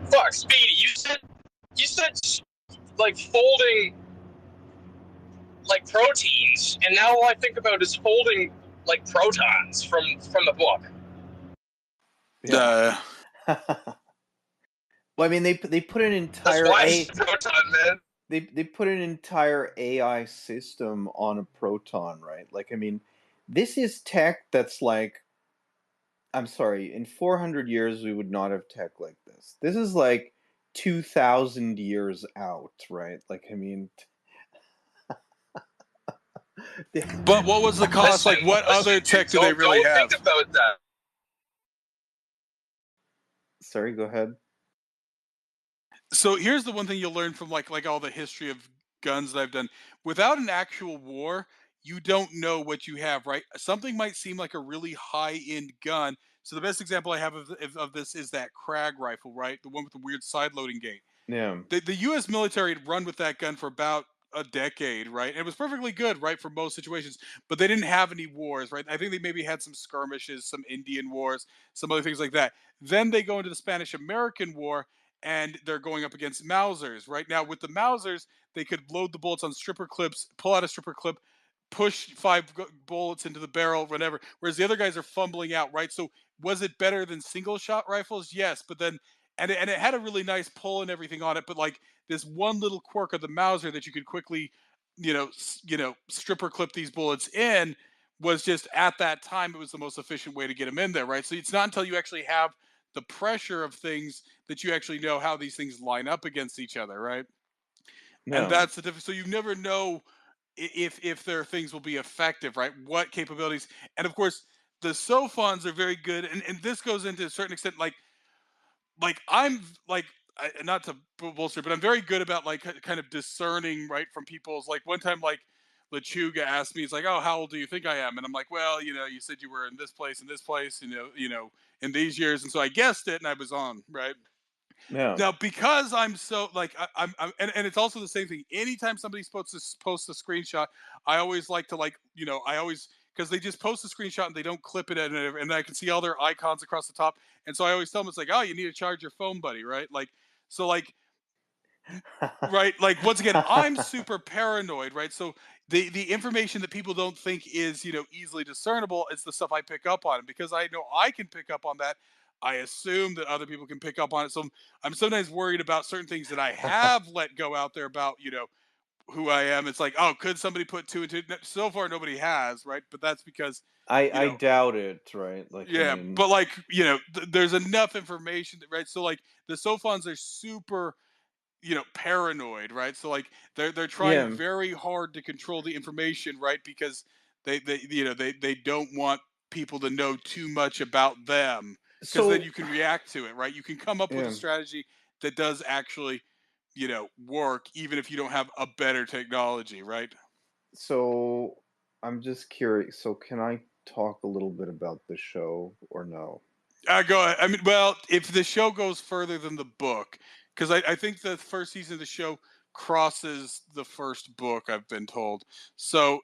Fuck, Speedy, you said like folding like proteins, and now all I think about is folding like protons from the book. Yeah. Well, I mean, they put an That's entire why it's proton, man. they put an entire AI system on a proton, right? Like, I mean, this is tech that's like, I'm sorry, in 400 years we would not have tech like this. This is like 2,000 years out, right? Like, I mean, But what was the cost? Like, what other tech do they really don't have? think about that. sorry, go ahead. So here's the one thing you'll learn from like all the history of guns that I've done. Without an actual war, you don't know what you have, right? Something might seem like a really high end gun. So the best example I have of this is that Krag rifle, right? The one with the weird side loading gate. Yeah. The U.S. military had run with that gun for about a decade, right? And it was perfectly good, right, for most situations. But they didn't have any wars, right? I think they maybe had some skirmishes, some Indian wars, some other things like that. Then they go into the Spanish-American War, and they're going up against Mausers, right? Now with the Mausers, they could load the bullets on stripper clips, pull out a stripper clip, push five bullets into the barrel, whatever. Whereas the other guys are fumbling out, right? So was it better than single shot rifles? Yes, but then and it had a really nice pull and everything on it, but like this one little quirk of the Mauser that you could quickly, stripper clip these bullets in was just at that time it was the most efficient way to get them in there, right? So it's not until you actually have the pressure of things that you actually know how these things line up against each other, right? And No. that's the difference. So you never know if their things will be effective, right? What capabilities, and of course the SOFONs are very good, and this goes into a certain extent, like I'm like not to bullshit, but I'm very good about like kind of discerning right from people's like one time like Lechuga asked me, he's like, "Oh, how old do you think I am?" And I'm like, "Well, you said you were in this place, in these years," and so I guessed it, and I was on, right? Yeah. Now, because I'm so like and it's also the same thing. Anytime somebody's supposed to post a screenshot, I always like to I always, because they just post a screenshot and they don't clip it, and I can see all their icons across the top, and so I always tell them, it's like, "Oh, you need to charge your phone, buddy," right? Like, so like right, like, once again, I'm super paranoid, right? So the information that people don't think is easily discernible is the stuff I pick up on, and because I know I can pick up on that, I assume that other people can pick up on it. So I'm sometimes worried about certain things that I have let go out there about who I am. It's like, oh, could somebody put two and two? So far nobody has, right? But that's because you I know doubt it, right? Like, I yeah, mean, but like there's enough information that, right? So like the Sophons are super paranoid, right? So like they're trying yeah. very hard to control the information, right? Because they don't want people to know too much about them, because then So you can react to it, right? You can come up with a yeah. strategy that does actually work, even if you don't have a better technology, right? So I'm just curious. So can I talk a little bit about the show or no? Go ahead. I mean, well, if the show goes further than the book, because I think the first season of the show crosses the first book, I've been told. So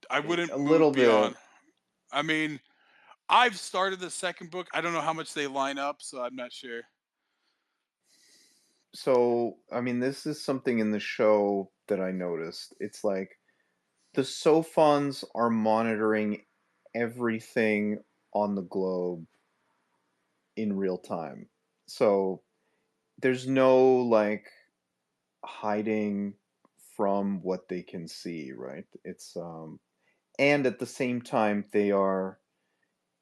I wouldn't A move little beyond. bit. I mean, I've started the second book. I don't know how much they line up, so I'm not sure. So I mean, this is something in the show that I noticed. It's like the Sophons are monitoring everything on the globe in real time. So there's no like hiding from what they can see, right? It's and at the same time they are,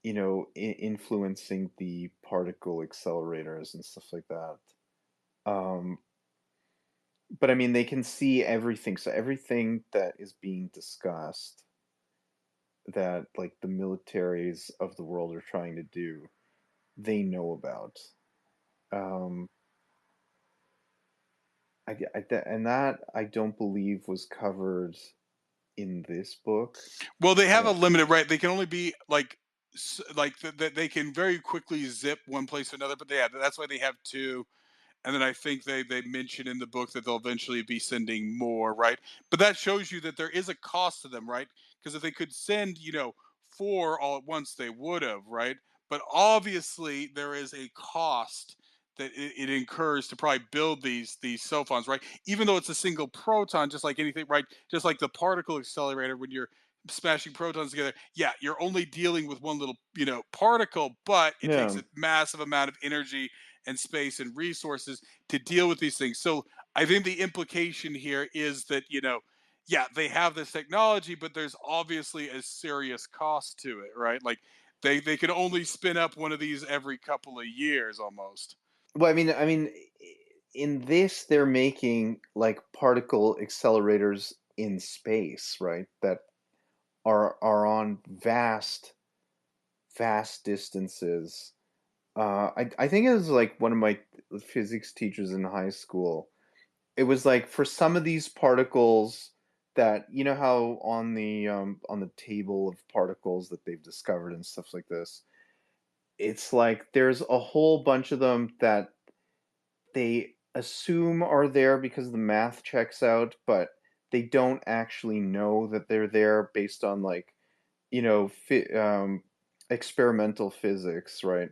influencing the particle accelerators and stuff like that. Um, but I mean, they can see everything. So everything that is being discussed, that like the militaries of the world are trying to do, they know about. Um, and that I don't believe was covered in this book. Well, they have a Uh, limited, right. They can only be like that. They can very quickly zip one place to another, but that's why they have two. And then I think they mention in the book that they'll eventually be sending more, right? But that shows you that there is a cost to them, right? Because if they could send, four all at once, they would have, right? But obviously there is a cost that it incurs to probably build these sophons, right? Even though it's a single proton, just like anything, right? Just like the particle accelerator, when you're smashing protons together, yeah, you're only dealing with one little, particle, but it takes yeah. a massive amount of energy and space and resources to deal with these things. So I think the implication here is that, yeah, they have this technology, but there's obviously a serious cost to it, right? Like they can only spin up one of these every couple of years almost. Well, I mean, in this they're making like particle accelerators in space, right? That are on vast distances. I think it was like one of my physics teachers in high school. It was like for some of these particles that how on the table of particles that they've discovered and stuff like this. It's like there's a whole bunch of them that they assume are there because the math checks out, but they don't actually know that they're there based on like experimental physics, right?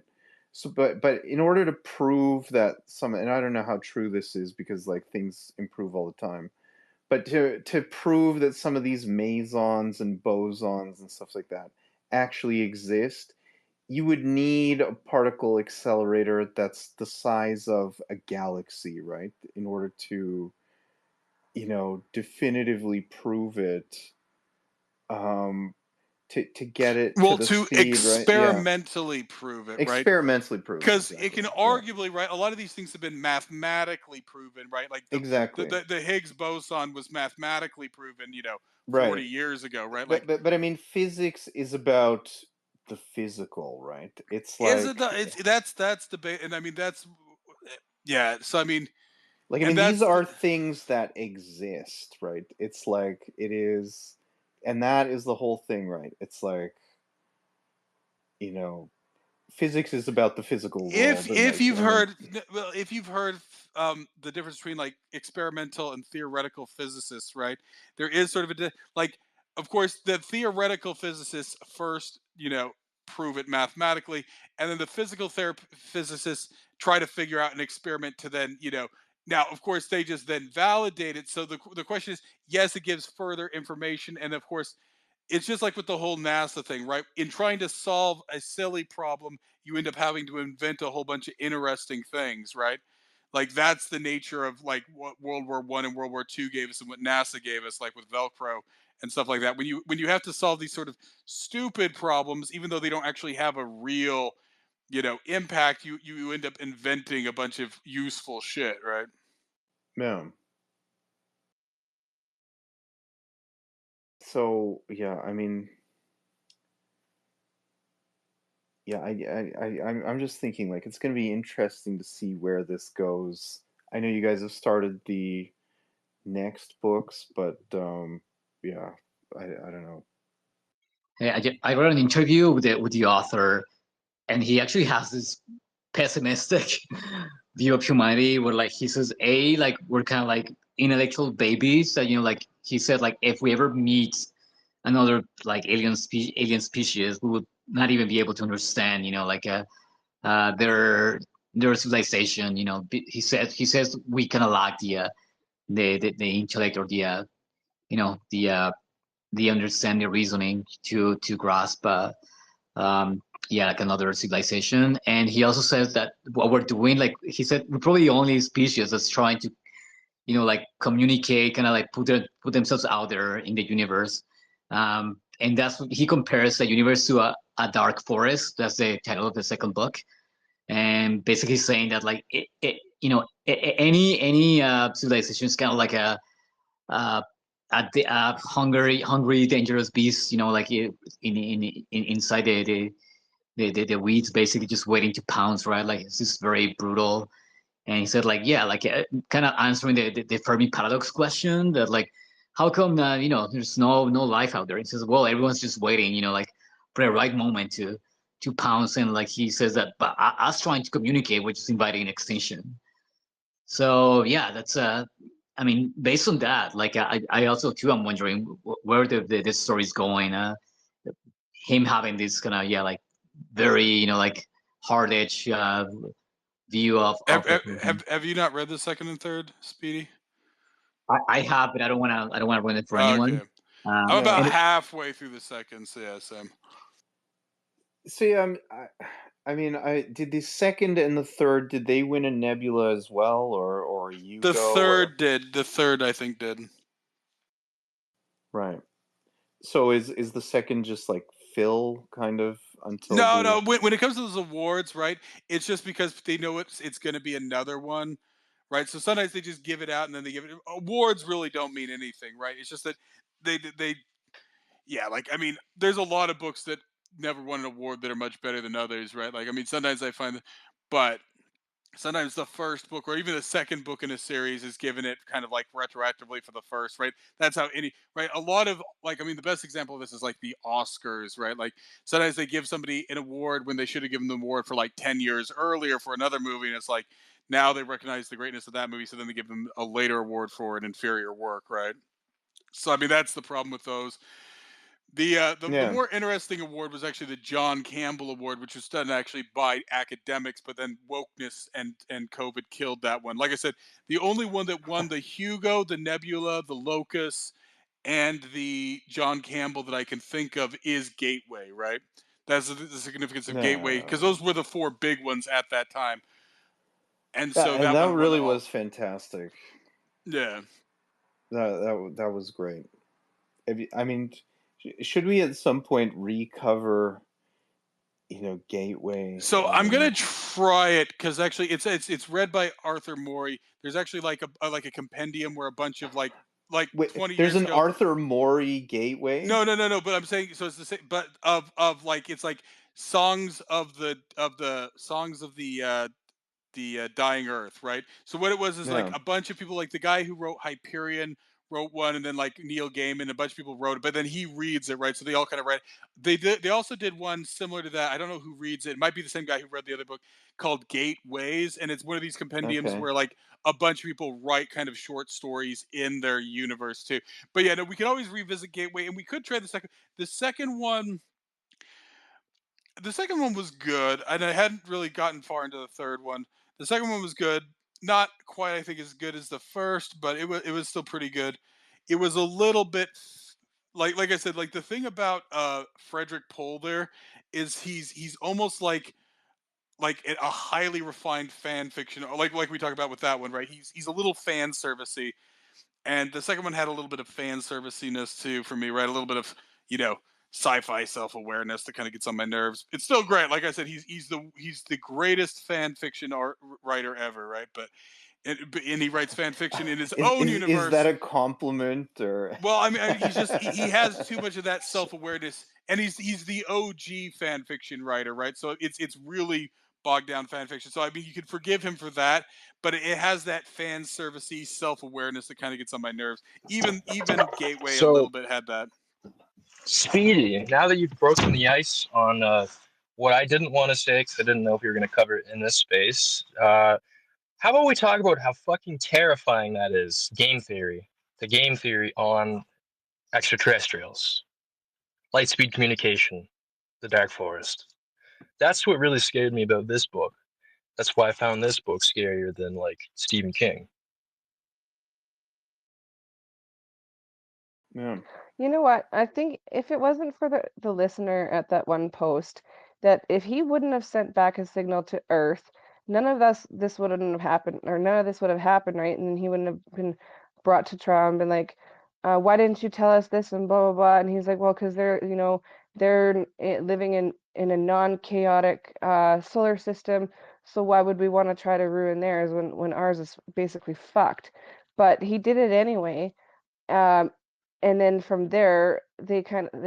So, but in order to prove that some, and I don't know how true this is because like things improve all the time, but to prove that some of these mesons and bosons and stuff like that actually exist, you would need a particle accelerator that's the size of a galaxy, right? In order to, definitively prove it, um, to get it to Well, the to speed, right? Yeah. experimentally prove it, right? Experimentally prove it, Because it exactly. can Yeah. arguably, right, a lot of these things have been mathematically proven, right? Like Exactly. the Higgs boson was mathematically proven, 40 Right. years ago, right? But Like, but I mean physics is about the physical, right? It's is it like it's that's debate, and I mean that's yeah. So I mean, like I and mean these that's are the things that exist, right? It's like it is, and that is the whole thing, right? It's like, you know, physics is about the physical world, and If like, you've and then heard, well, if you've heard the difference between like experimental and theoretical physicists, right? There is sort of like, of course, the theoretical physicists first, prove it mathematically, and then the physical physicists try to figure out an experiment to then, now, of course, they just then validate it. So the question is, yes, it gives further information, and of course, it's just like with the whole NASA thing, right? In trying to solve a silly problem, you end up having to invent a whole bunch of interesting things, right? Like that's the nature of like what World War One and World War Two gave us, and what NASA gave us, like with Velcro and stuff like that. When you have to solve these sort of stupid problems, even though they don't actually have a real, impact, you end up inventing a bunch of useful shit, right? yeah. So yeah, I mean, yeah, I'm just thinking like it's going to be interesting to see where this goes. I know you guys have started the next books, but yeah, I don't know. Yeah, I read an interview with the author, and he actually has this pessimistic view of humanity, where like he says, like we're kind of like intellectual babies that like he said, like if we ever meet another like alien species, we would not even be able to understand, like their civilization. He says we kind of lack the intellect, or you know the uh, the understanding, reasoning to grasp like another civilization. And he also says that what we're doing, like he said, we're probably the only species that's trying to like communicate, kind of like put themselves out there in the universe. And that's what he compares the universe to a dark forest. That's the title of the second book. And basically saying that like any civilization is kind of like uh, a hungry, dangerous beast. Like inside the weeds, basically just waiting to pounce, right? Like it's just very brutal. And he said, like, yeah, like kind of answering the Fermi paradox question, that like, how come there's no life out there? He says, well, everyone's just waiting, like for the right moment to pounce. And like he says that, but us trying to communicate, we're just inviting extinction. So yeah, that's I mean, based on that, like I also too, I'm wondering where this story is going. Him having this kind of like very like hard edge view of Have you not read the second and third, Speedy? I have, but I don't want to ruin it for anyone. Okay. I'm about Yeah. halfway through the second, so yeah, Sam. So yeah, I mean, I did the second and the third. Did they win a Nebula as well, or a Hugo? The third did. The third, I think, did. Right. So is the second just like fill kind of until No. When it comes to those awards, right? It's just because they know it's going to be another one, right? So sometimes they just give it out, and then they give it. Awards really don't mean anything, right? It's just that they yeah, like I mean, there's a lot of books that never won an award that are much better than others, right? Like I mean, sometimes I find that, but sometimes the first book or even the second book in a series is given it kind of like retroactively for the first, right? That's how right? A lot of like, I mean, the best example of this is like the Oscars, right? Like sometimes they give somebody an award when they should have given them an award for like 10 years earlier for another movie. And it's like now they recognize the greatness of that movie. So then they give them a later award for an inferior work, right? So, I mean, that's the problem with those. The Yeah. more interesting award was actually the John Campbell Award, which was done actually by academics, but then wokeness and COVID killed that one. Like I said, the only one that won the Hugo, the Nebula, the Locus, and the John Campbell that I can think of is Gateway, right? That's the significance of Gateway, because No. those were the four big ones at that time, and Yeah, so and that that one won really all. was fantastic. Yeah. That was great. I mean, should we at some point recover, Gateway? So I I'm gonna mean, try it because actually it's read by Arthur Morey. There's actually like a compendium where a bunch of like wait, 20 there's years an ago. Arthur Morey Gateway? No. But I'm saying so it's the same, but of like it's like songs of the songs of the dying Earth, right? So what it was is like Yeah. a bunch of people, like the guy who wrote Hyperion wrote one, and then like Neil Gaiman, a bunch of people wrote it, but then he reads it, right? So they all kind of read. They also did one similar to that. I don't know who reads it. It might be the same guy who read the other book called Gateways, and it's one of these compendiums Okay. where like a bunch of people write kind of short stories in their universe too. But yeah, no, we could always revisit Gateway, and we could try the second. The second one, the second one was good, and I hadn't really gotten far into the third one. The second one was good, not quite I think as good as the first, but it was still pretty good. It was a little bit like I said, like the thing about Frederick Pohl there is he's almost like a highly refined fan fiction, like we talked about with that one, right? He's a little fan servicey, and the second one had a little bit of fan serviciness too for me, right? A little bit of you know sci-fi self-awareness that kind of gets on my nerves. It's still great. Like I said, he's the greatest fan fiction writer ever, right? And he writes fan fiction in his own Is that universe. a compliment or? Well, I mean, he has too much of that self-awareness, and he's the OG fan fiction writer, right? So it's really bogged down fan fiction. So I mean, you could forgive him for that, but it has that fan servicey self-awareness that kind of gets on my nerves. Even Gateway a So, little bit had that. Speedy, now that you've broken the ice on what I didn't want to say because I didn't know if you were going to cover it in this space, how about we talk about how fucking terrifying that is? The game theory on extraterrestrials, light speed communication, the Dark Forest. That's what really scared me about this book. That's why I found this book scarier than like Stephen King. Yeah. You know what? I think if it wasn't for the listener at that one post, that if he wouldn't have sent back a signal to Earth, none of this wouldn't have happened, or none of this would have happened, right? And then he wouldn't have been brought to trial and been like, why didn't you tell us this and blah blah blah. And he's like, well, because they're living in a non-chaotic solar system, so why would we want to try to ruin theirs when ours is basically fucked? But he did it anyway. Um, and then from there they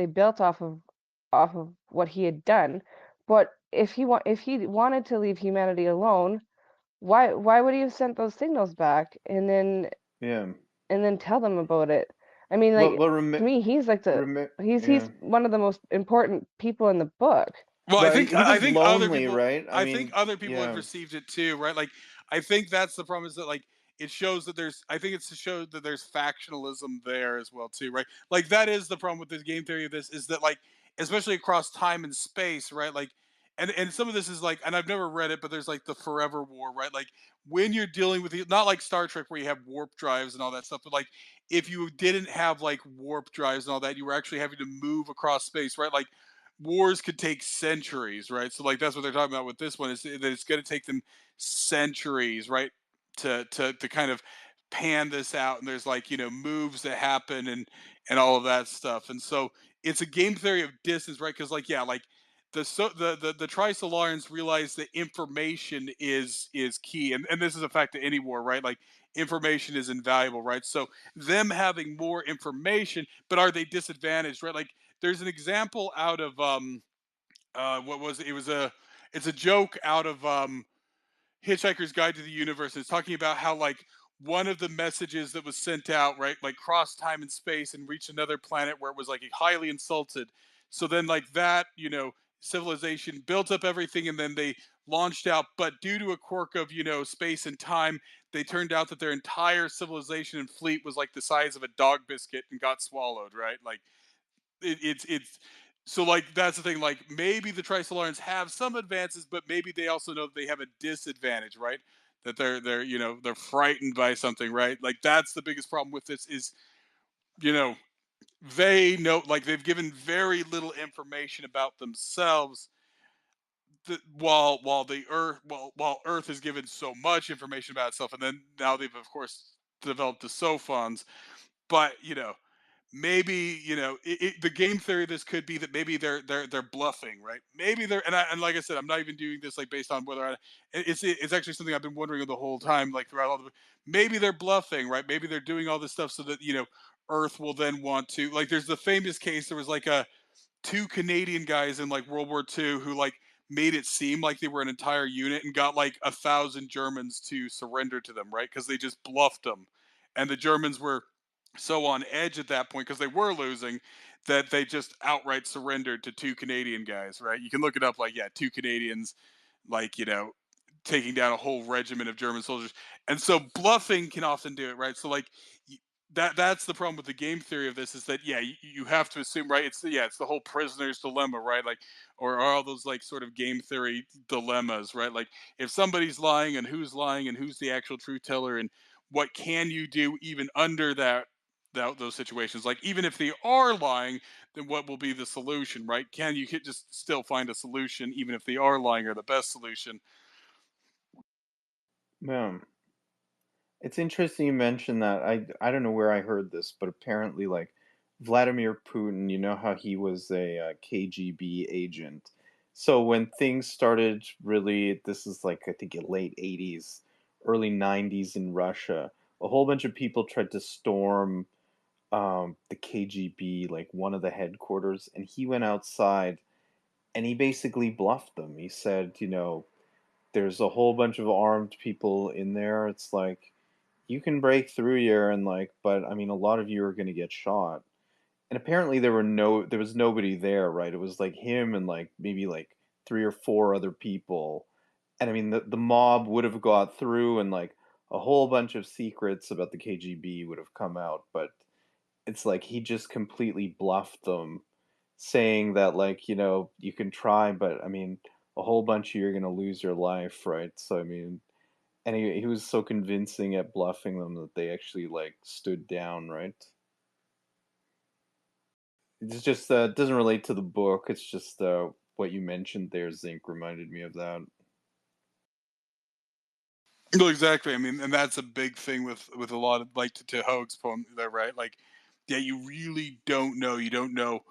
built off of what he had done. But if he wanted to leave humanity alone, why would he have sent those signals back Yeah. and then tell them about it? I mean, Well, like, well, to me, he's like he's yeah. one of the most important people in the book. Well, I Well, think he I was think other lonely, people right? I I think mean, other people have yeah, received it too, right? Like I think that's the problem is that like it shows that I think it's to show that there's factionalism there as well too, right? Like that is the problem with this game theory of this is that like especially across time and space, right? Like and some of this is like and I've never read it, but there's like the forever war, right? Like when you're dealing with not like Star Trek where you have warp drives and all that stuff, but like if you didn't have like warp drives and all that, you were actually having to move across space, right? Like wars could take centuries, right? So like that's what they're talking about with this one is that it's going to take them centuries, right, to kind of pan this out. And there's like moves that happen and all of that stuff. And so it's a game theory of distance, right? Because like yeah, like the Trisolarians realize that information is key, and this is a fact to any war, right? Like information is invaluable, right? So them having more information, but are they disadvantaged, right? Like there's an example out of what was it? It's a joke out of Hitchhiker's Guide to the Universe. It's talking about how like one of the messages that was sent out, right, like crossed time and space and reached another planet where it was like highly insulted. So then like that, civilization built up everything and then they launched out, but due to a quirk of, space and time, they turned out that their entire civilization and fleet was like the size of a dog biscuit and got swallowed, right? Like it's so like that's the thing. Like maybe the Trisolarans have some advances, but maybe they also know that they have a disadvantage, right? That they're frightened by something, right? Like that's the biggest problem with this is you know they know like they've given very little information about themselves. While Earth has given so much information about itself, and then now they've of course developed the Sophons, but maybe the game theory of this could be that maybe they're bluffing, right? Maybe they're and like I said, I'm not even doing this like based on whether it's actually something I've been wondering the whole time, like throughout all the maybe they're bluffing, right? Maybe they're doing all this stuff so that Earth will then want to like. There's the famous case. There was like two Canadian guys in like World War II who like made it seem like they were an entire unit and got like 1,000 Germans to surrender to them, right? Because they just bluffed them, and the Germans were so on edge at that point because they were losing that they just outright surrendered to two Canadian guys, right? You can look it up, like, yeah, two Canadians, like, taking down a whole regiment of German soldiers. And so bluffing can often do it, right? So, like, that's the problem with the game theory of this, is that, yeah, you have to assume, right? It's the whole prisoner's dilemma, right? Like, or all those, like, sort of game theory dilemmas, right? Like, if somebody's lying, and who's the actual truth teller, and what can you do even under those situations? Like, even if they are lying, then what will be the solution, right? Can you just still find a solution even if they are lying, or the best solution? Yeah. It's interesting you mentioned that. I don't know where I heard this, but apparently, like, Vladimir Putin, you know how he was a KGB agent. So when things started really, this is like, I think, in late 80s, early 90s in Russia, a whole bunch of people tried to storm the KGB, like one of the headquarters, and he went outside and he basically bluffed them. He said, there's a whole bunch of armed people in there. It's like, you can break through here, and like, but I mean, a lot of you are going to get shot. And apparently there was nobody there, right? It was like him and like maybe like three or four other people. And I mean, the mob would have got through, and like a whole bunch of secrets about the KGB would have come out, but it's like he just completely bluffed them, saying that, like, you can try, but I mean, a whole bunch of you are going to lose your life, right? So I mean, and he was so convincing at bluffing them that they actually like stood down, right? It's just it doesn't relate to the book. It's just what you mentioned there, Zinc, reminded me of that. No, exactly. I mean, and that's a big thing with a lot of, like, to Hoag's poem there, right? Like, yeah, you really don't know. You don't know.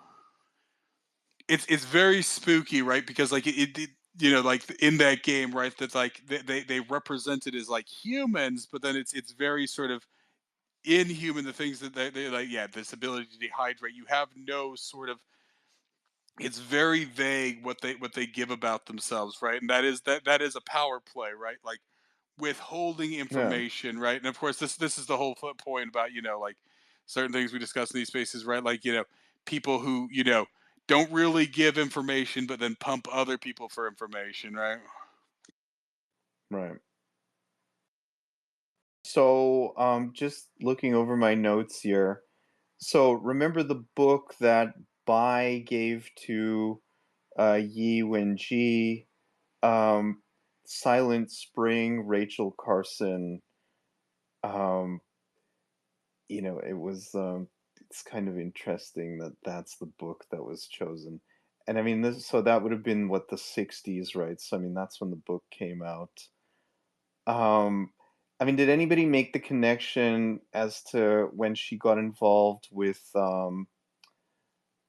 It's very spooky, right? Because, like, like, in that game, right? That's like they represent it as like humans, but then it's very sort of inhuman. The things that they like, yeah, this ability to dehydrate. You have no sort of, it's very vague what they give about themselves, right? And that is a power play, right? Like, withholding Yeah, information, right? And of course, this is the whole point about, like, certain things we discuss in these spaces, right? Like, people who, don't really give information, but then pump other people for information, right? right. So, just looking over my notes here. So, remember the book that Bai gave to Yi Wenji, um, Silent Spring, Rachel Carson. Um, it was it's kind of interesting that that's the book that was chosen. And I mean, so that would have been what, the 60s, right? So I mean, that's when the book came out. Um, I mean, did anybody make the connection as to when she got involved with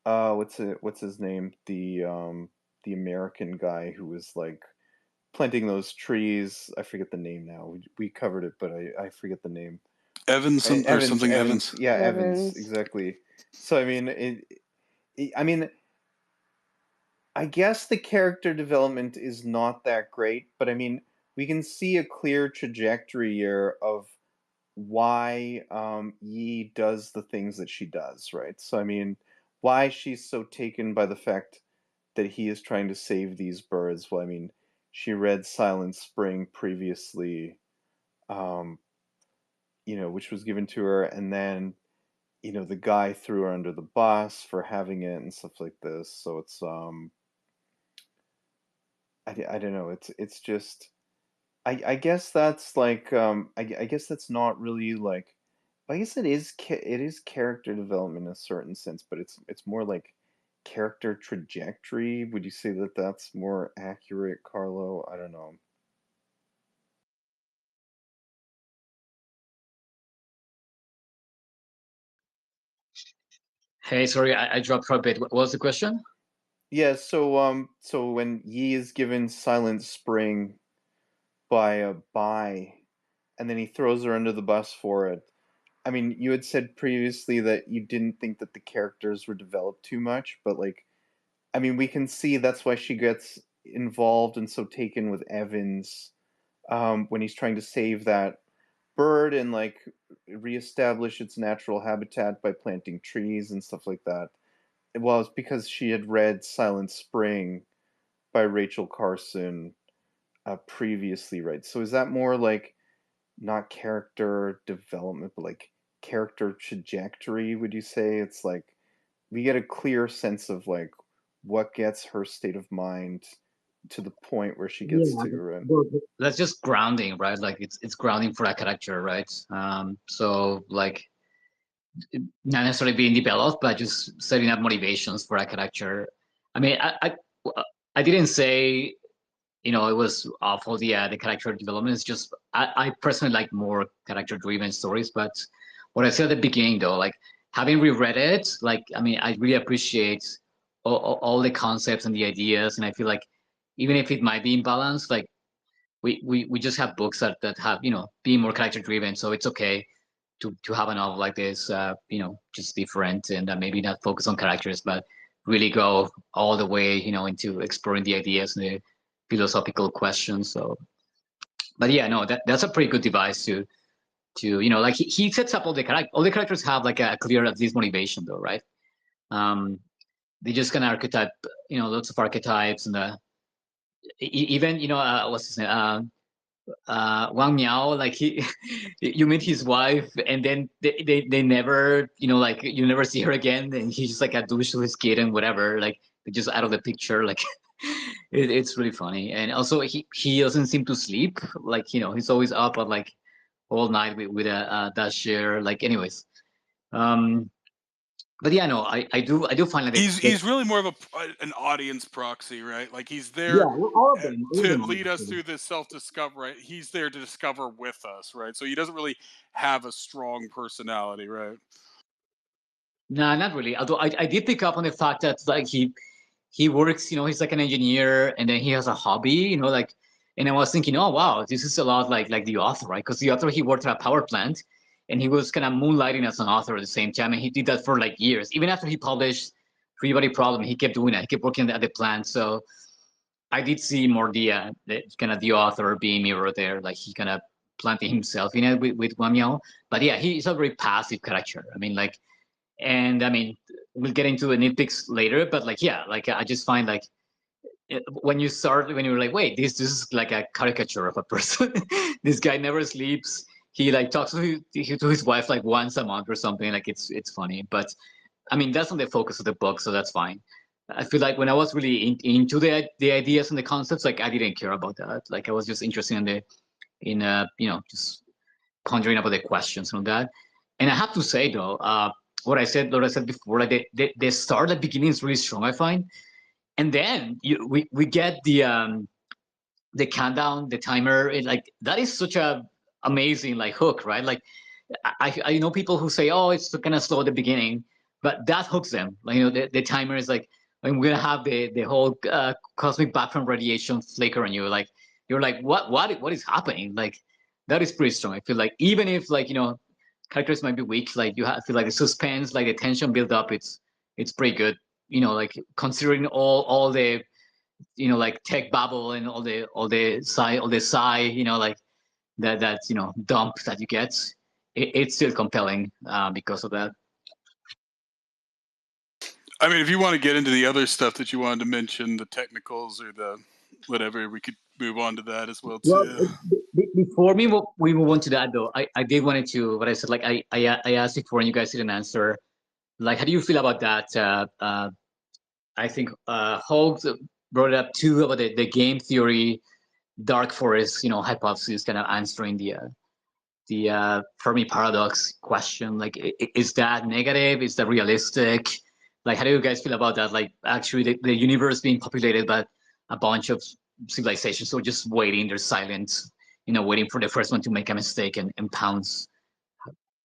what's his name? The American guy who was like planting those trees. I forget the name now. We covered it, but I forget the name. Evans, or Evans, something Evans, Evans. yeah, Evans, Evans. exactly. So I mean, I mean, I guess the character development is not that great, but I mean, we can see a clear trajectory here of why Yi does the things that she does, right? So I mean, why she's so taken by the fact that he is trying to save these birds. Well, I mean, she read Silent Spring previously, um, which was given to her, and then the guy threw her under the bus for having it and stuff like this. So it's I don't know. It's just I guess that's like I guess that's not really like, I guess it is character development in a certain sense, but it's more like character trajectory. Would you say that that's more accurate, Carlo? I don't know. Hey, sorry, I dropped for a bit. What was the question? Yeah, so when Yi is given Silent Spring by a Bai, and then he throws her under the bus for it. I mean, you had said previously that you didn't think that the characters were developed too much, but like, I mean, we can see that's why she gets involved and so taken with Evans when he's trying to save that bird, and like reestablish its natural habitat by planting trees and stuff like that. Well, it's because she had read Silent Spring by Rachel Carson previously, right? So is that more like not character development, but like character trajectory? Would you say it's like we get a clear sense of like what gets her state of mind to the point where she Yeah, gets to, right? that's just grounding, right? Like it's grounding for a character, right? So like not necessarily being developed, but just setting up motivations for a character. I mean, I didn't say it was awful the character development. It's just I personally like more character driven stories. But what I said at the beginning though, like having reread it, like I mean, I really appreciate all the concepts and the ideas, and I feel like even if it might be imbalanced, like we just have books that have being more character driven, so it's okay to have a novel like this, just different and maybe not focus on characters, but really go all the way, into exploring the ideas and the philosophical questions. So, but yeah, no, that's a pretty good device to like he sets up all the characters. All the characters have like a clear at least motivation, though, right? Um, they just kind of archetype, lots of archetypes and even what's his name? Wang Miao, like he, you meet his wife, and then they never, like you never see her again, and he's just like a douche to his kid and whatever, like just out of the picture, like it's really funny. And also he doesn't seem to sleep, like he's always up at like all night with a that share, like anyways. Um, but yeah, no, I do find that He's really more of an audience proxy, right? Like he's yeah, there all of to them lead us honestly. through this self-discovery. Right? He's there to discover with us, right? So he doesn't really have a strong personality, right? No, not really. Although I did pick up on the fact that like he works, he's like an engineer, and then he has a hobby, like, and I was thinking, oh wow, this is a lot like the author, right? Because the author, he worked at a power plant, and he was kind of moonlighting as an author at the same time, and he did that for like years. Even after he published Three Body Problem, he kept doing that. He kept working at the plant. So I did see more the kind of the author being mirrored there, like he kind of planting himself in it with Wang Miao. But yeah, he's a very passive character. I mean, like, and I mean, we'll get into the nitpicks later, but like, yeah, like I just find like when you're like, wait, this is like a caricature of a person. This guy never sleeps. He like talks to his wife like once a month or something. Like it's funny, but I mean that's not the focus of the book, so that's fine. I feel like when I was really into the ideas and the concepts, like I didn't care about that. Like I was just interested in just pondering about the questions and all that. And I have to say though, what I said before, like the start, the beginning is really strong, I find, and then we get the countdown, the timer. Like that is such a amazing like hook, right? Like I know people who say, oh, it's kind of slow at the beginning, but that hooks them. Like the timer is like, when we're gonna have the whole cosmic background radiation flicker on you. Like you're like, what is happening? Like that is pretty strong. I feel like even if like characters might be weak, like feel like the suspense, like the tension build up, it's pretty good. Like considering all the like tech bubble and all the sigh, like that dump that you get, it's still compelling because of that. I mean, if you want to get into the other stuff that you wanted to mention, the technicals or the whatever, we could move on to that as well Well, too. before we move on to that though, I did wanted to what I said, like I asked before and you guys didn't answer. Like, how do you feel about that? I think Hogs brought up too about the game theory dark forest hypothesis, kind of answering the Fermi paradox question. Like, is that negative? Is that realistic? Like, how do you guys feel about that? Like, actually, the universe being populated by a bunch of civilizations, so just waiting, they're silent, waiting for the first one to make a mistake and pounce.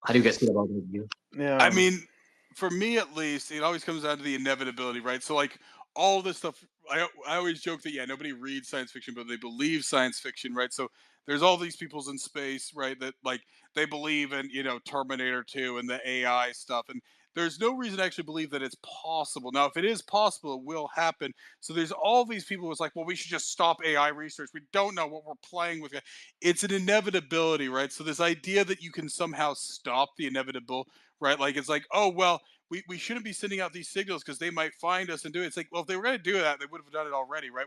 How do you guys feel about that view? I Yeah. mean, for me at least, it always comes down to the inevitability, right? So like all this stuff, I always joke that yeah, nobody reads science fiction, but they believe science fiction, right? So there's all these peoples in space, right? That like they believe in Terminator 2 and the AI stuff, and there's no reason to actually believe that it's possible. Now, if it is possible, it will happen. So there's all these people who's like, well, we should just stop AI research. We don't know what we're playing with. It's an inevitability, right? So this idea that you can somehow stop the inevitable, right? Like it's like, oh well, we shouldn't be sending out these signals because they might find us and do it. It's like, well, if they were going to do that, they would have done it already, right?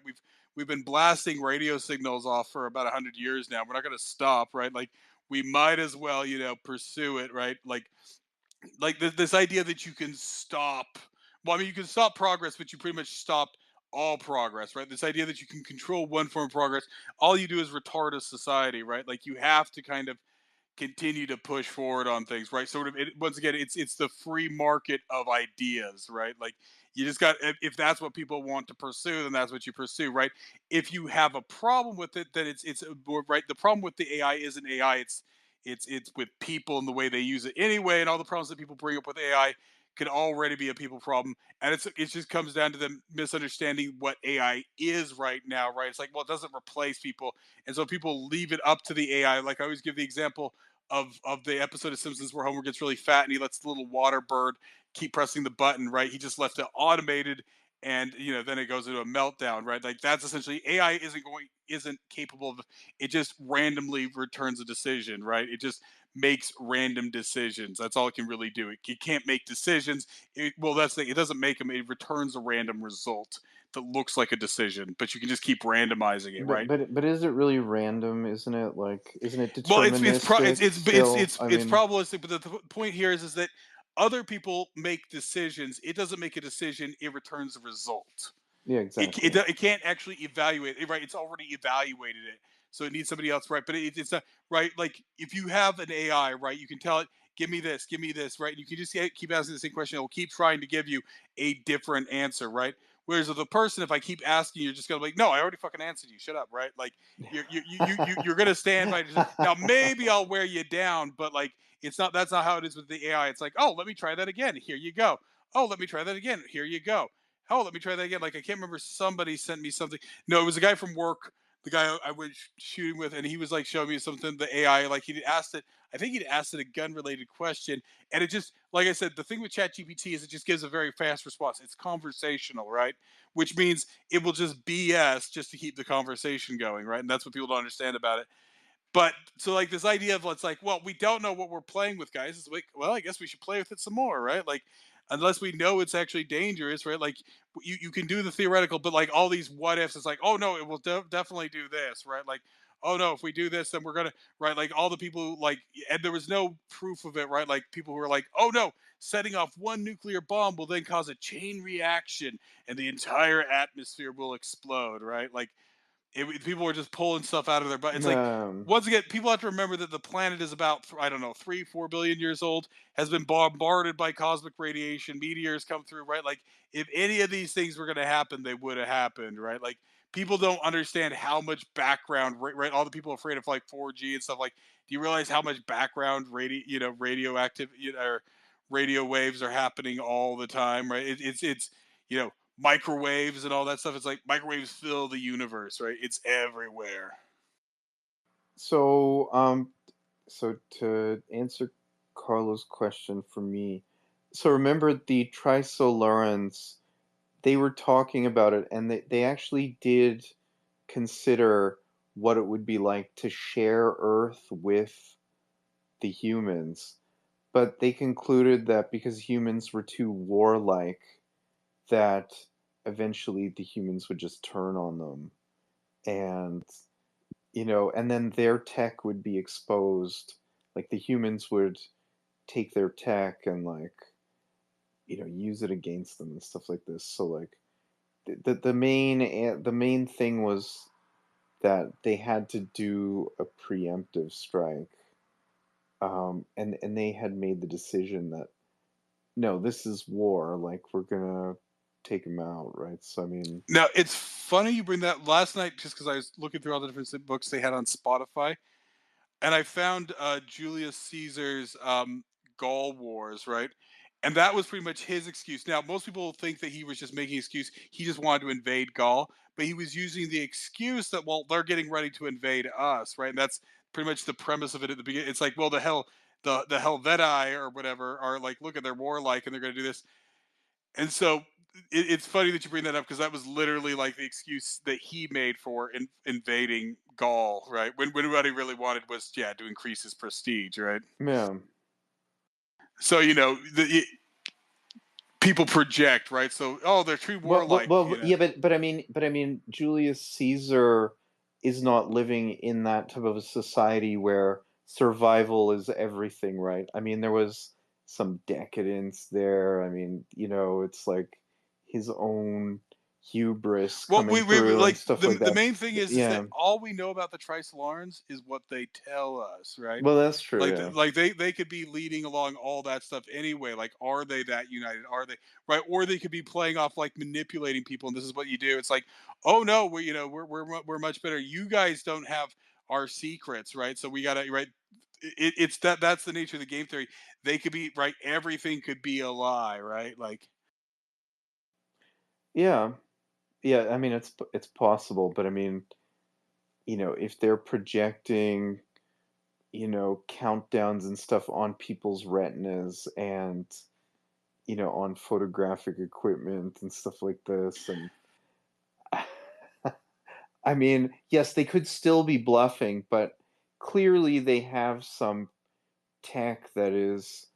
We've been blasting radio signals off for about 100 years now. We're not going to stop, right? Like we might as well, pursue it, right? Like this idea that you can stop. Well, I mean, you can stop progress, but you pretty much stopped all progress, right? This idea that you can control one form of progress, all you do is retard a society, right? Like you have to kind of continue to push forward on things, right? Sort of, once again, it's the free market of ideas, right? Like you just got, if that's what people want to pursue, then that's what you pursue, right? If you have a problem with it, then it's right. The problem with the AI isn't AI; it's with people and the way they use it anyway, and all the problems that people bring up with AI could already be a people problem, and it just comes down to them misunderstanding what AI is right now, right? It's like, well, it doesn't replace people, and so people leave it up to the AI. Like I always give the example of the episode of Simpsons where Homer gets really fat and he lets the little water bird keep pressing the button, right? He just left it automated, and then it goes into a meltdown, right? Like that's essentially AI isn't capable of, it just randomly returns a decision, right? It just makes random decisions. That's all it can really do. It can't make decisions. Well, that's the thing. It doesn't make them. It returns a random result that looks like a decision, but you can just keep randomizing it, But right? but is it really random? Isn't it like isn't it Well, deterministic still? I it's mean, probabilistic, but the point here is that other people make decisions. It doesn't make a decision. It returns a result. yeah, exactly. It can't actually evaluate it, right? It's already evaluated it, so it needs somebody else, right? But it's not right. Like if you have an AI, right, you can tell it, give me this, right? And you can just keep asking the same question. It will keep trying to give you a different answer, right? Whereas with a person, if I keep asking, you're just gonna be like, no, I already fucking answered you. Shut up, right? Like you're gonna stand by. Now maybe I'll wear you down, but like it's not. That's not how it is with the AI. It's like, oh, let me try that again. Here you go. Oh, let me try that again. Here you go. Oh, let me try that again. Like I can't remember. Somebody sent me something. No, it was a guy from work. The guy I was shooting with, and he was like showing me something. The AI, like he'd asked it. I think he'd asked it a gun-related question, and it just, like I said, the thing with ChatGPT is it just gives a very fast response. It's conversational, right? Which means it will just BS just to keep the conversation going, right? And that's what people don't understand about it. But so like this idea of it's like, well, we don't know what we're playing with, guys. It's like, well, I guess we should play with it some more, right? Like, unless we know it's actually dangerous, right? Like, you can do the theoretical, but like all these what ifs, it's like, oh no, it will definitely do this, right? Like, oh no, if we do this, then we're gonna, right? Like all the people like, and there was no proof of it, right? Like people who were like, oh no, setting off one nuclear bomb will then cause a chain reaction, and the entire atmosphere will explode, right? Like people were just pulling stuff out of their butt. It's like, Um, once again, people have to remember that the planet is about, I don't know, 3 4 billion years old, has been bombarded by cosmic radiation, meteors come through, right? Like if any of these things were going to happen, they would have happened, right? Like people don't understand how much background, right? All the people afraid of like 4G and stuff, like, do you realize how much background radioactive, or radio waves are happening all the time, right? It's microwaves and all that stuff. It's like microwaves fill the universe, right? It's everywhere. so so to answer Carlos' question for me, so remember the trisolarans, they were talking about it and they actually did consider what it would be like to share Earth with the humans, but they concluded that because humans were too warlike, that eventually the humans would just turn on them, and and then their tech would be exposed. Like the humans would take their tech and like use it against them and stuff like this. So like the main thing was that they had to do a preemptive strike, and they had made the decision that no, this is war. Like we're gonna take them out, right? So I mean, Now it's funny you bring that. Last night, just because I was looking through all the different books they had on Spotify, and I found Julius Caesar's Gaul Wars, right? And that was pretty much his excuse. Now, most people think that he was just making an excuse. He just wanted to invade Gaul, but he was using the excuse that, well, they're getting ready to invade us, right? And that's pretty much the premise of it at the beginning. It's like, well, the hell, the Helvetii or whatever are like, look at they're warlike and they're going to do this. And so it's funny that you bring that up because that was literally like the excuse that he made for invading Gaul, right? When what he really wanted was to increase his prestige, right? Yeah. So people project, right? So they're too warlike. Yeah, but I mean, Julius Caesar is not living in that type of a society where survival is everything, right? I mean, there was some decadence there. I mean, it's like his own hubris Well, coming we through and like stuff like the that. main thing is that Yeah. all we know about the Trisolarans is what they tell us, right? Well, that's true. Like Yeah. like they could be leading along all that stuff anyway. Like, are they that united? Are they right? Or they could be playing off like manipulating people, and this is what you do. It's like, oh no, we're much better. You guys don't have our secrets, right? So we gotta right. It's that's the nature of the game theory. They could be right. Everything could be a lie, right? Like. Yeah. Yeah, I mean it's possible, but I mean, if they're projecting, countdowns and stuff on people's retinas and, on photographic equipment and stuff like this, and I mean, yes, they could still be bluffing, but clearly they have some tech that is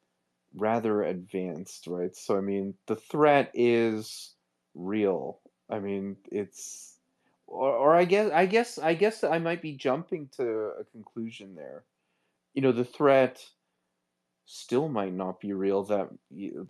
rather advanced, right? So I mean, the threat is real. I mean, or I guess I might be jumping to a conclusion there. The threat still might not be real. That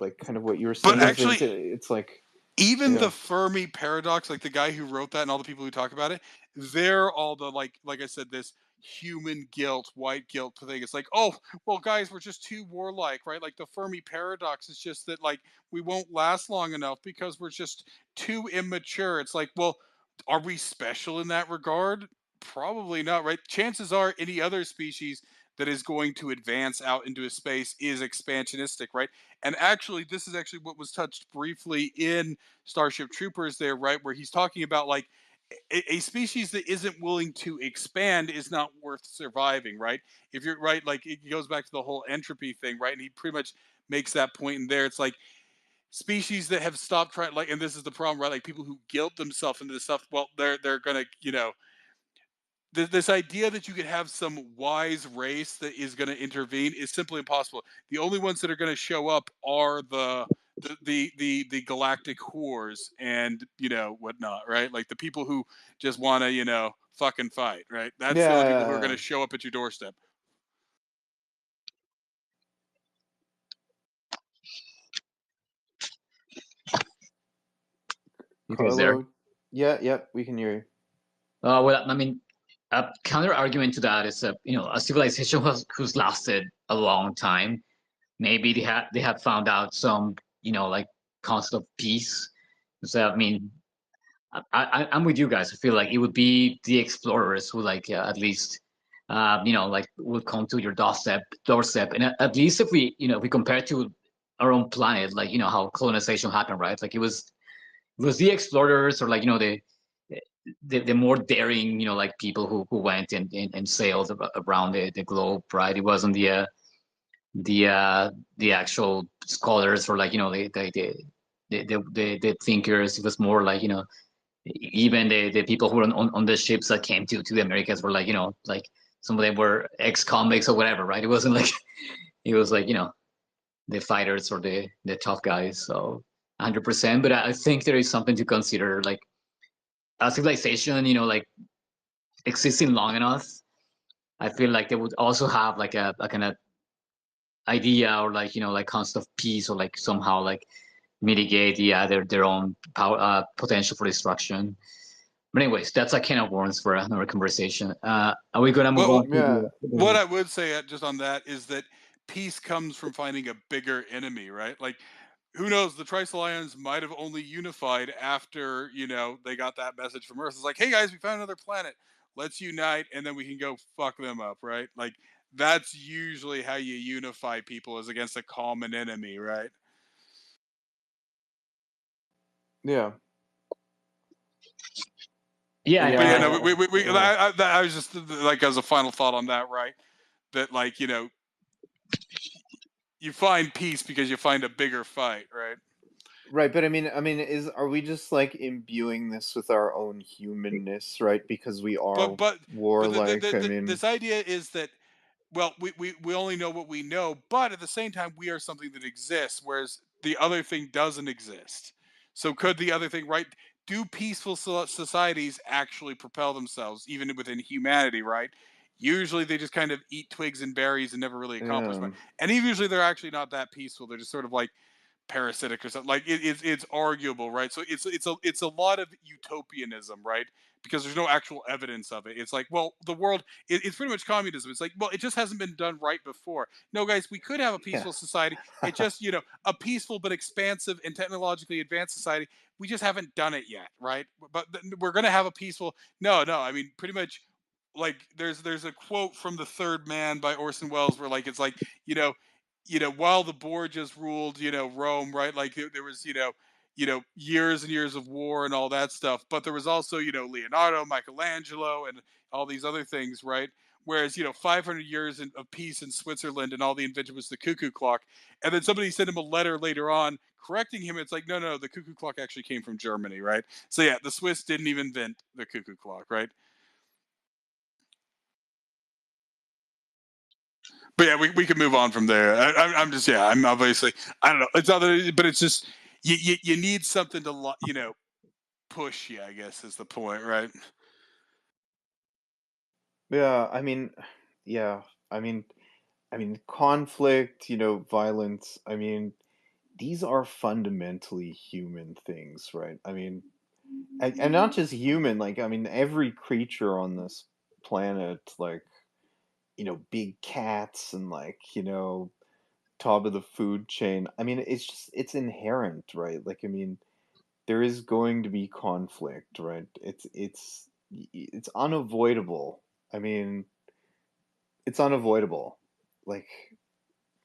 like kind of what you were But saying is that actually, it's like even yeah. the Fermi paradox, like the guy who wrote that and all the people who talk about it, they're all the like I said, this human guilt, white guilt thing. It's like, oh, well, guys, we're just too warlike, right? Like the Fermi paradox is just that like we won't last long enough because we're just too immature. It's like, well, are we special in that regard? Probably not, right? Chances are any other species that is going to advance out into a space is expansionistic, right? And actually, this is actually what was touched briefly in Starship Troopers there, right? Where he's talking about like a species that isn't willing to expand is not worth surviving, right? If you're right, like it goes back to the whole entropy thing, right? And he pretty much makes that point in there. It's like species that have stopped trying, like, and this is the problem, right? Like people who guilt themselves into this stuff. Well, they're gonna, this idea that you could have some wise race that is going to intervene is simply impossible. The only ones that are going to show up are the galactic whores and whatnot, right? Like the people who just want to fucking fight, right? That's the only people who are going Yeah. to show up at your doorstep. You guys there? Carlo. Yeah, we can hear you. Well, I mean, a counter argument to that is a civilization who's lasted a long time. Maybe they have found out some like concept of peace. So I mean, I'm with you guys. I feel like it would be the explorers who like at least like would come to your doorstep, and at least if we compare to our own planet, like how colonization happened, right? Like it was the explorers or like the more daring like people who went and sailed around the globe, right? It wasn't the actual scholars or like the thinkers. It was more like even the people who were on the ships that came to the Americas were like like some of them were ex-convicts or whatever, right? It wasn't like it was like the fighters or the tough guys. So 100%. But I think there is something to consider, like a civilization like existing long enough. I feel like they would also have like a kind of idea or like like concept of peace or like somehow like mitigate their own power potential for destruction. But anyways, that's a can of worms for another conversation. Are we gonna move Well, on Yeah. to what I would say just on that is that peace comes from finding a bigger enemy, right? Like, who knows? The Trisolans might have only unified after they got that message from Earth. It's like, hey guys, we found another planet. Let's unite, and then we can go fuck them up, right? Like that's usually how you unify people is against a common enemy, right? Yeah. yeah, But yeah, and no, Yeah. I was just like as a final thought on that, right? That like You find peace because you find a bigger fight, right? Right, but are we just like imbuing this with our own humanness, right? Because we are But warlike. this idea is that, well, we only know what we know, but at the same time, we are something that exists, whereas the other thing doesn't exist. So could the other thing, right? Do peaceful societies actually propel themselves, even within humanity, right? Usually they just kind of eat twigs and berries and never really accomplish much. Yeah, And usually they're actually not that peaceful. They're just sort of like parasitic or something. Like it's arguable, right? So it's a lot of utopianism, right? Because there's no actual evidence of it. It's like, well, the world, it's pretty much communism. It's like, well, it just hasn't been done right before. No, guys, we could have a yeah, peaceful society. It just, a peaceful but expansive and technologically advanced society. We just haven't done it yet, right? But we're gonna have a peaceful. No, no. I mean, pretty much. Like there's a quote from The Third Man by Orson Welles where like it's like you know while the Borgias ruled, Rome, right? Like there was, years and years of war and all that stuff. But there was also, Leonardo, Michelangelo, and all these other things, right? Whereas, 500 years of peace in Switzerland and all the invention was the cuckoo clock. And then somebody sent him a letter later on correcting him. It's like, no, no, the cuckoo clock actually came from Germany, right? So yeah, the Swiss didn't even invent the cuckoo clock, right? But yeah, we can move on from there. I'm just I'm obviously I don't know. It's other, but it's just you need something to push you. I guess is the point, right? yeah. Yeah. I mean, conflict. Violence. These are fundamentally human things, right? And not just human. Like, every creature on this planet, like, big cats and like, top of the food chain. It's inherent, right? Like, there is going to be conflict, right? It's unavoidable. I mean, it's unavoidable. Like,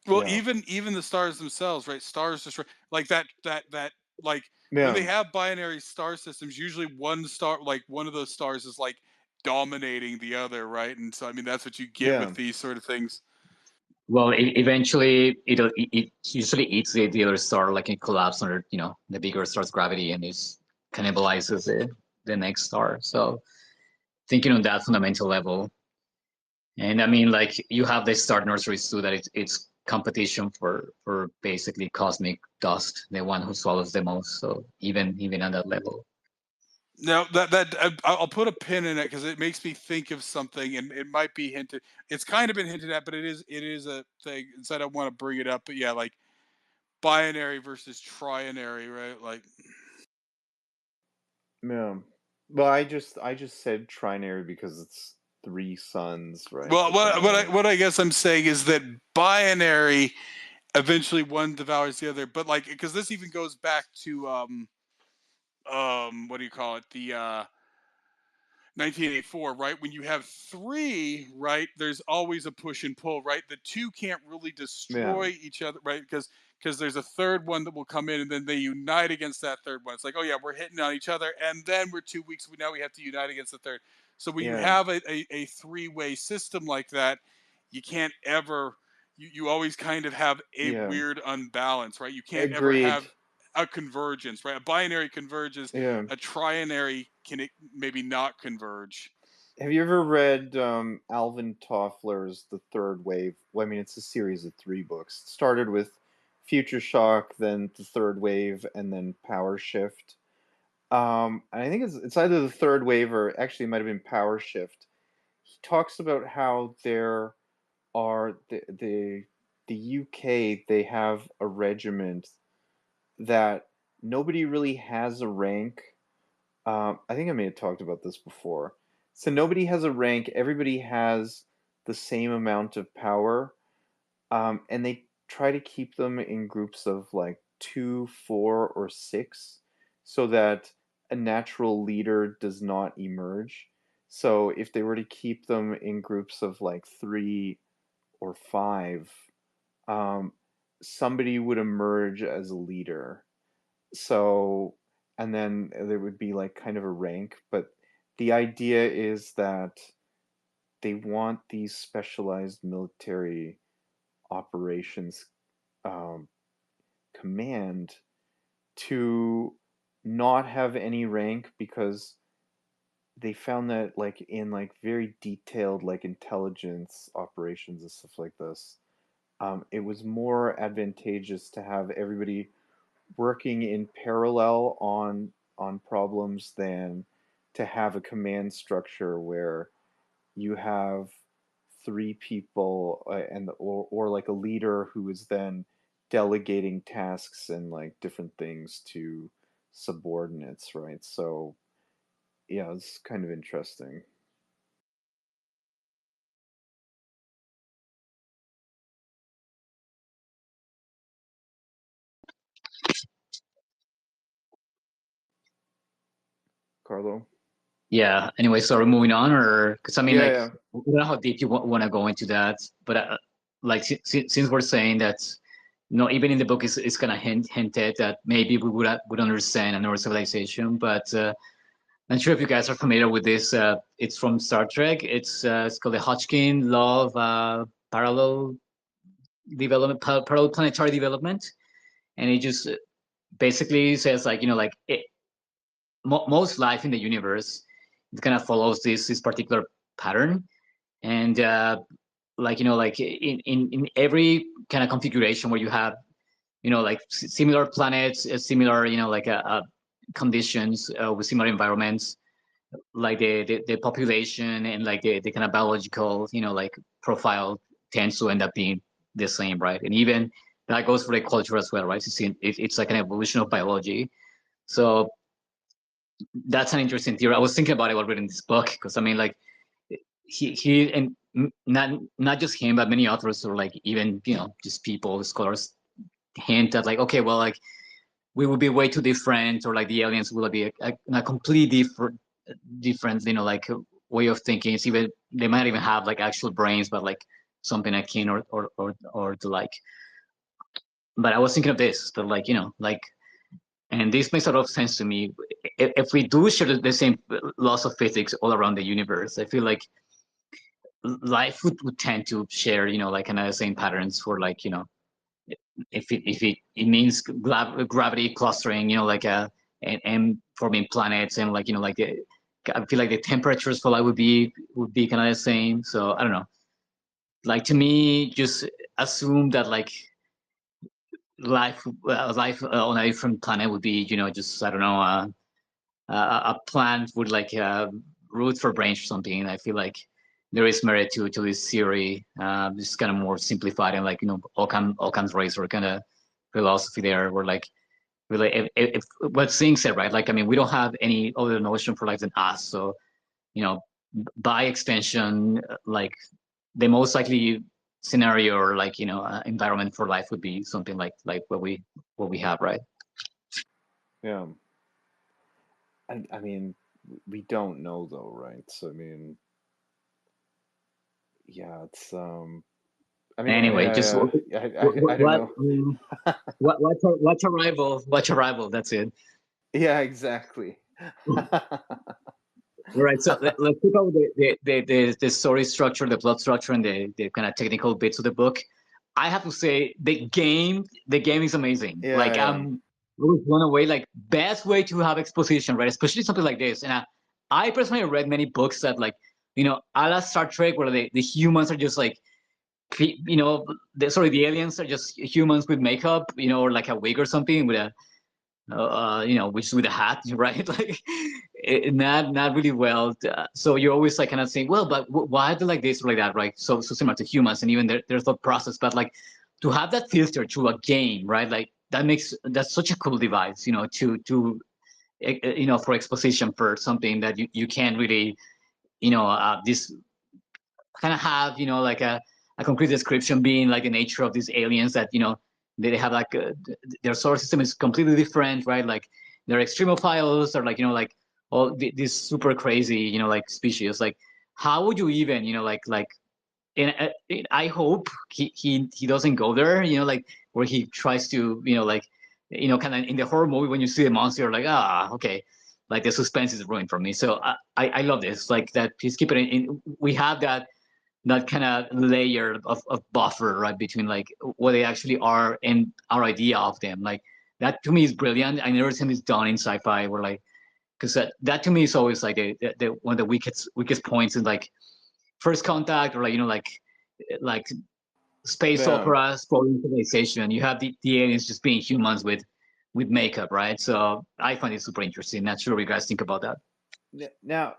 Well, yeah, even the stars themselves, right? Stars destroy like that like when they yeah, have binary star systems. Usually, one star, like one of those stars, is like dominating the other, right? And so, I mean, that's what you get yeah, with these sort of things. Well, eventually it usually eats the other star, like it collapses under the bigger star's gravity, and it cannibalizes the next star. So thinking on that fundamental level, and I mean, like you have the star nurseries too, that it's competition for basically cosmic dust, the one who swallows the most. So even on that level. Now I'll put a pin in it because it makes me think of something, and it might be hinted. It's kind of been hinted at, but it is a thing. So I don't want to bring it up, but yeah, like binary versus trinary, right? Like, yeah. Well, I just said trinary because it's three suns, right? well, But then what I guess I'm saying is that binary eventually one devours the other, but like because this even goes back to what do you call it, the 1984, right? When you have three, right, there's always a push and pull, right? The two can't really yeah, destroy each other, right? Because there's a third one that will come in and then they unite against that third one. It's like, oh yeah, we're hitting on each other, and then we're 2 weeks. Now we have to unite against the third. So when you yeah, have a three-way system like that, you can't ever you always kind of have a yeah. weird unbalance, right? You can't ever Agreed. have a convergence, right? A binary converges, Yeah. a trinary can it maybe not converge. Have you ever read Alvin Toffler's The Third Wave? Well, it's a series of three books. It started with Future Shock, then The Third Wave, and then Power Shift. And I think it's either The Third Wave or actually it might have been Power Shift. He talks about how there are the UK, they have a regiment that nobody really has a rank. I think I may have talked about this before. So nobody has a rank. Everybody has the same amount of power, and they try to keep them in groups of like two, four, or six, so that a natural leader does not emerge. So if they were to keep them in groups of like three or five, um, somebody would emerge as a leader. So, and then there would be like kind of a rank, but the idea is that they want these specialized military operations command to not have any rank, because they found that like in like very detailed like intelligence operations and stuff like this, it was more advantageous to have everybody working in parallel on problems than to have a command structure where you have three people, and or like a leader who is then delegating tasks and like different things to subordinates, right? So yeah, it's kind of interesting. Carlo? Yeah. Anyway, so we're moving on, or because I mean, Yeah, like, yeah. I don't know how deep you want to go into that, but like, since we're saying that, even in the book, it's kind of hinted that maybe we would understand another civilization, but I'm not sure if you guys are familiar with this. It's from Star Trek. It's called the Hodgkin Law of Parallel Development, Parallel Planetary Development, and it just basically says like most life in the universe, it kind of follows this particular pattern, and like in every kind of configuration where you have like similar planets, similar conditions with similar environments, like the population and like the kind of biological like profile tends to end up being the same, right? And even that goes for the culture as well, right? It's like an evolution of biology. So that's an interesting theory. I was thinking about it while reading this book, because I mean, like, he and not just him, but many authors, or like even just people, scholars, hint at like, okay, well, like, we will be way too different, or like the aliens will be a completely different like way of thinking. It's even, they might even have like actual brains, but like something akin or the like. But I was thinking of this, that like like, and this makes a lot of sense to me. If we do share the same laws of physics all around the universe, I feel like life would tend to share like kind of the same patterns for like if it means gravity clustering, like and forming planets, and like like I feel like the temperatures for life would be kind of the same. So I don't know. Like, to me, just assume that like life on a different planet would be just, I don't know, a plant with like root for brains or something. And I feel like there is merit to this theory. Just kind of more simplified, and like Occam's razor kind of philosophy there, where like really if what Singh said, right? Like, I mean, we don't have any other notion for life than us. So by extension, like the most likely scenario, or like environment for life would be something like what we have, right? Yeah. I mean, we don't know though, right? So I mean, yeah, it's I mean, Anyway, just I don't what know. watch Arrival. That's it. Yeah, exactly. All right, so let's talk about the story structure, the plot structure, and the kind of technical bits of the book. I have to say, the game is amazing. Yeah, Like, yeah. I'm really blown away. Like, best way to have exposition, right? Especially something like this. And I personally read many books that, like, a la Star Trek, where the humans are just like, the aliens are just humans with makeup, or like a wig or something with a which is with a hat, right? Like, not really well. So you're always like kind of saying, well, but why are they like this or like that, right? So similar to humans, and even their thought process. But like, to have that filter through a game, right? Like, that's such a cool device, for exposition for something that you can't really, this kind of have like a concrete description, being like the nature of these aliens, that they have like their solar system is completely different, right? Like, they're extremophiles, or like like all these super crazy like species. Like, how would you even like I hope he doesn't go there, like, where he tries to like kind of in the horror movie, when you see the monster, you're like, okay, like the suspense is ruined for me. So I love this, like, that he's keeping it in. We have that that kind of layer of buffer, right, between like what they actually are and our idea of them. Like that to me is brilliant. I never seen this done in sci-fi where like, because that to me is always like the one of the weakest points in like First Contact, or like, you know, like space Yeah. opera, exploring civilization. You have the aliens just being humans with makeup, right? So I find it super interesting. Not sure what you guys think about that. Now,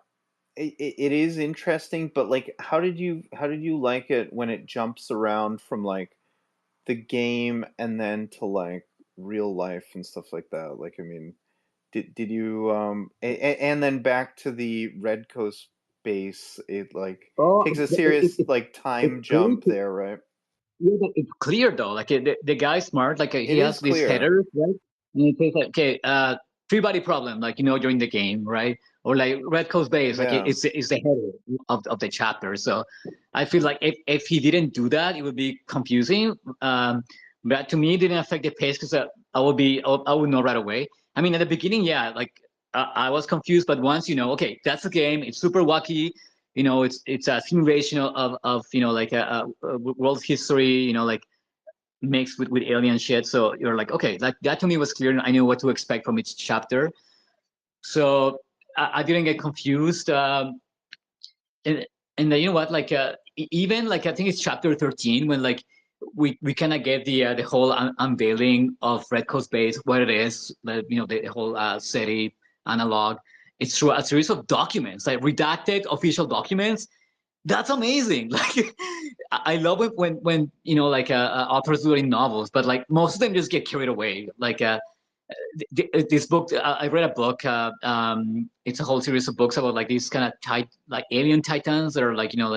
it is interesting, but like, how did you like it when it jumps around from like the game and then to like real life and stuff like that? Like, I mean, did you and then back to the Red Coast base? It like Oh, takes a serious like it's time clear. jump there, right? Yeah, but it's clear though. Like the guy's smart. Like he It is has these clear. headers, right? And he says like, okay, three body problem, like, you know, during the game, right? Or like Red Coast Base, like Yeah. it's the header of the chapter. So I feel like if he didn't do that, it would be confusing. But to me, it didn't affect the pace because I would know right away. I mean, at the beginning, yeah, like I was confused, but once you know, okay, that's the game. It's super wacky. You know, it's a simulation of you know, like a world history. You know, like mixed with alien shit. So you're like, okay, like that to me was clear, and I knew what to expect from each chapter. So I didn't get confused. And and then, you know what, like even like I think it's chapter 13 when like we kind of get the whole unveiling of Red Coast Base, what it is, like, you know, the whole SETI analog. It's through a series of documents, like redacted official documents. That's amazing. Like I love it when you know, like authors doing novels, but like most of them just get carried away. Like this book, I read a book. It's a whole series of books about like these kind of like alien titans that are like, you know,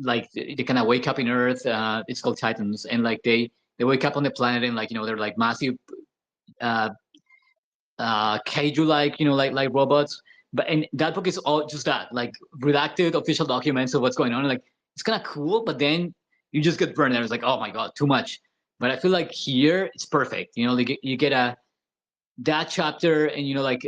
like they kind of wake up in Earth. It's called Titans, and like they wake up on the planet, and like, you know, they're like massive uh, kaiju like, you know, like robots. But and that book is all just that, like redacted official documents of what's going on. Like it's kind of cool, but then you just get burned out. It's like, oh my god, too much. But I feel like here it's perfect. You know, like you get a that chapter, and you know, like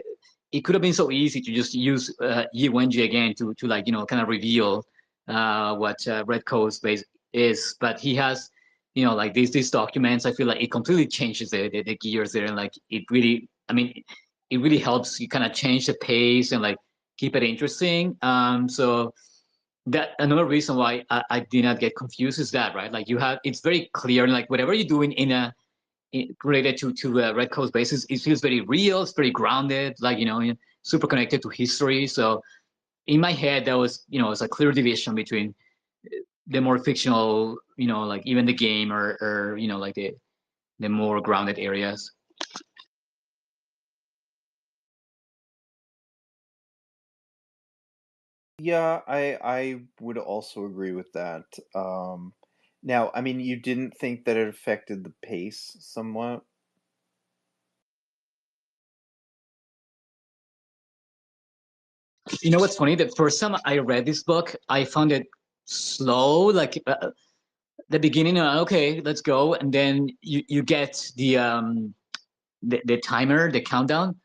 it could have been so easy to just use Yi Wenji again to like, you know, kind of reveal what Red Coast base is, but he has, you know, like these documents. I feel like it completely changes the gears there, and like it really, I mean, it really helps you kind of change the pace and like keep it interesting. So that another reason why I did not get confused is that, right, like you have, it's very clear, and like whatever you're doing related to Red Coast bases, it feels very real. It's very grounded, like, you know, super connected to history. So in my head, that was, you know, it's a clear division between the more fictional, you know, like even the game, or you know, like the more grounded areas. Yeah, I would also agree with that. Now, I mean, you didn't think that it affected the pace somewhat? You know what's funny? The first time I read this book, I found it slow. Like the beginning, okay, let's go, and then you get the timer, the countdown,